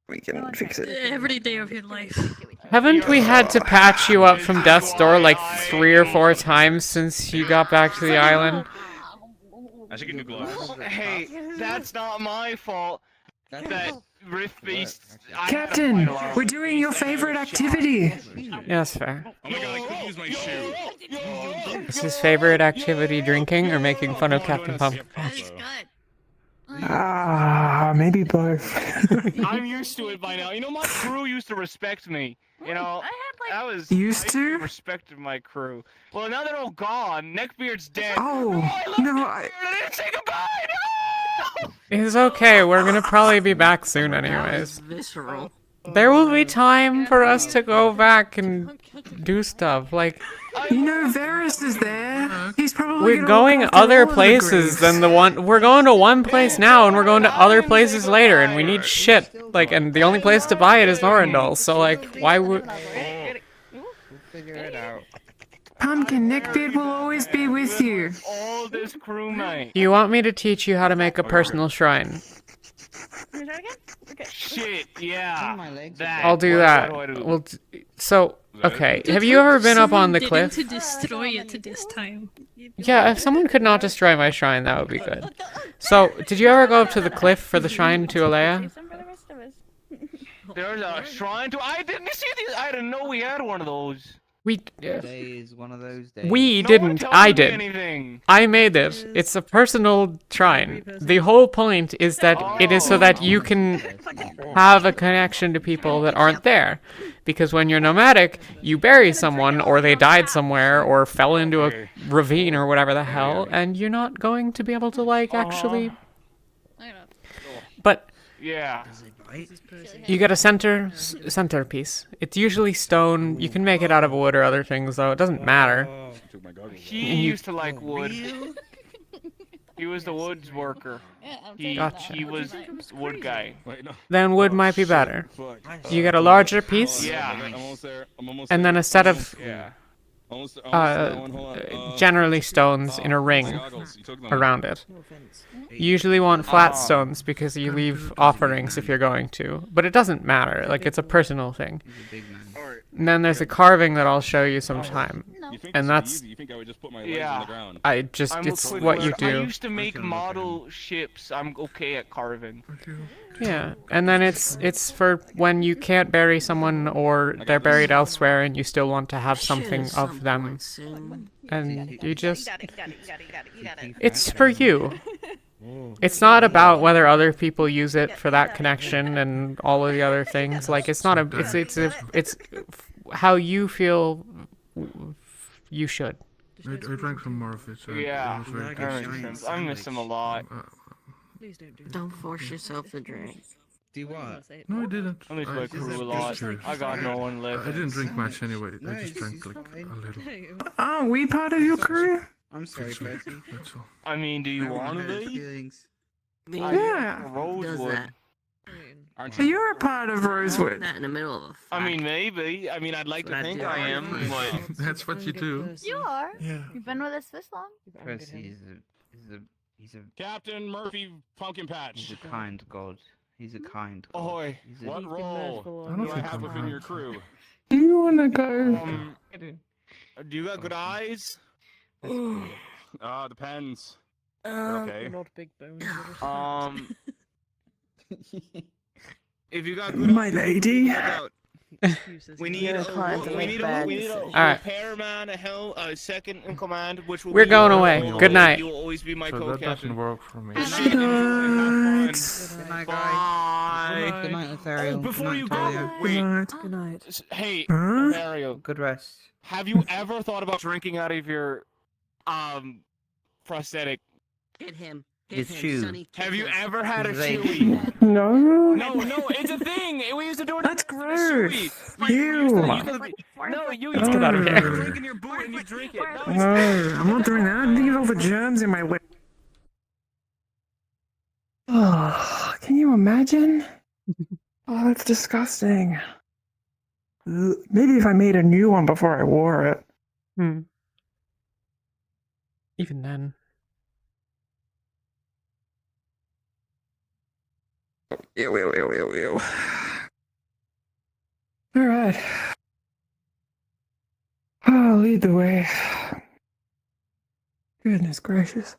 We can fix it. Every day of your life. Haven't we had to patch you up from death's door like 3 or 4 times since you got back to the island? I should get new gloves. Hey, that's not my fault. That Rift Beast. Captain, we're doing your favorite activity. Yeah, that's fair. Oh my god, I could use my shoe. Is his favorite activity drinking or making fun of Captain Pumpkin? Maybe both. I'm used to it by now. You know, my crew used to respect me. You know, I was Used I to? respected my crew. Well, now they're all gone. Neckbeard's dead. Oh, I no, didn't say goodbye. No! It's okay, we're gonna probably be back soon anyways. Visceral. There will be time for us to go back and do stuff, like... You know, Varys is there. He's probably We're gonna going look after other all of the places graves. than the one... We're going to one place now, and we're going to other places later, and we need shit. Like, and the only place to buy it is Norendal, so like, why would... We'll figure it out. Pumpkin, Neckbeard will always be with you. All this crewmate. You want me to teach you how to make a personal shrine? Shit, yeah. That. I'll do What that. do I do? Well, so, okay, have you ever been up on the cliff? To destroy it this time. Yeah, if someone could not destroy my shrine, that would be good. So, did you ever go up to the cliff for the shrine to Alea? There's a shrine to. I didn't see these. I didn't know we had one of those. Today is one of those days. We No one didn't. told I me did. anything. I made it. It's a personal shrine. The whole point is that it is so that you can have a connection to people that aren't there. Because when you're nomadic, you bury someone, or they died somewhere, or fell into a ravine, or whatever the hell, and you're not going to be able to, like, actually... But Yeah. You get a centerpiece. It's usually stone. You can make it out of wood or other things, though. It doesn't matter. He And you- used to like wood. He was the woods worker. Gotcha. He was wood guy. Then wood might be better. You get a larger piece. Yeah. I'm almost there. I'm almost And there. then a set of Yeah. Almost there. Hold on. generally stones in a ring Goggles. You took them. around it. You usually want flat stones because you leave offerings if you're going to, but it doesn't matter. Like, it's a personal thing. And then there's a carving that I'll show you sometime, and that's You think I would just put my legs on the ground? it's what you I do. used to make model ships. I'm okay at carving. Yeah, and then it's for when you can't bury someone or they're buried elsewhere and you still want to have something of them, and you just it's for you. It's not about whether other people use it for that connection and all of the other things. Like, it's not it's how you feel you should. I drank some more of it. So Yeah. it was very That tasty. makes sense. I miss him a lot. Don't force yourself to drink. Do what? No, I didn't. I miss my just- crew a just lot. curious. I got no one left. I didn't drink much anyway. I just drank like a little. Are we part of your crew? I'm sorry, Percy. That's all. I mean, do you want to be? Feelings. Yeah. Rosewood. So you're a part of Rosewood. That in the middle of a I mean, maybe. I mean, I'd like to think I am, but That's what you do. You are. Yeah. You've been with us this long. Percy he's a Captain Murphy Pumpkin Patch. he's a kind god. He's a kind god. Ahoy. He's a, What role I don't do I think have I'm within right. your crew? Do you want to go? Do you got good eyes? Depends. Okay. Not big bones. If you got good My eyes, lady. check out. We need a Alright. repairman, a second in command, which will We're be going your away. role. Good night. You will always be my So that co-captain. doesn't work for me. Good night, guys. Bye. Good night, Lothario. Before Good you night, go, Talia. wait. Good night. Hey, Huh? Mario, Good rest. have you ever thought about drinking out of your prosthetic? Hit him. His shoe. Have you ever had a His leg. chewy? No. No, it's a thing. We used to do it. That's with a gross. chewy. Ew. No, you Let's used get to out of here. drink in your boot and you drink it. No, No, I'm not doing that. Leave all the germs in my lip. Oh, can you imagine? Oh, that's disgusting. Ugh, maybe if I made a new one before I wore it. Even then. Ew. All right. Oh, lead the way. Goodness gracious.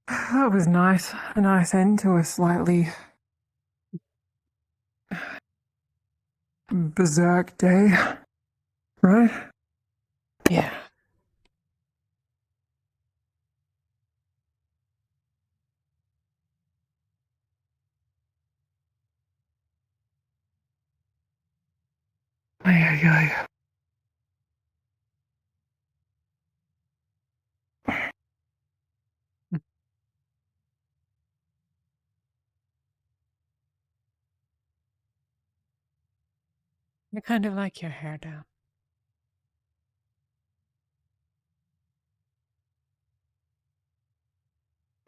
That was nice. A nice end to a slightly berserk day. Right? Yeah. Ay. I kind of like your hair down.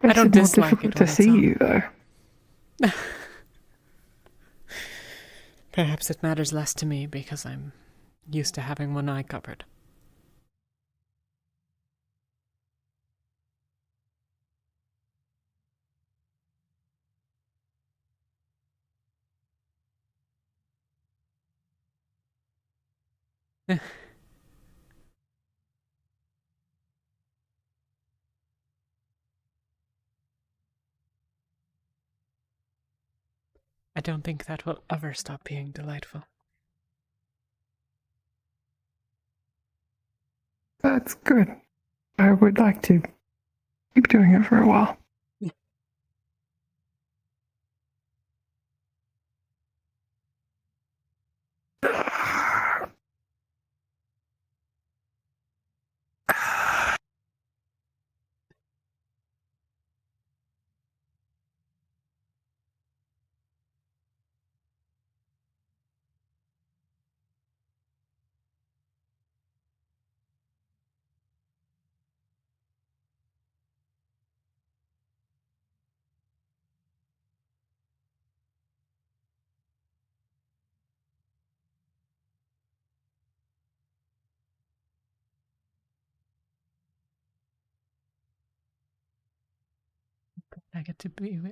I Makes don't it more dislike difficult it to when it's see on. you, though. Perhaps it matters less to me because I'm used to having one eye covered. I don't think that will ever stop being delightful. But That's good. I would like to keep doing it for a while.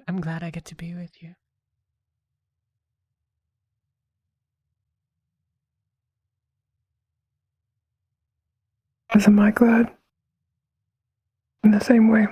I'm glad I get to be with you. As am I glad. In the same way.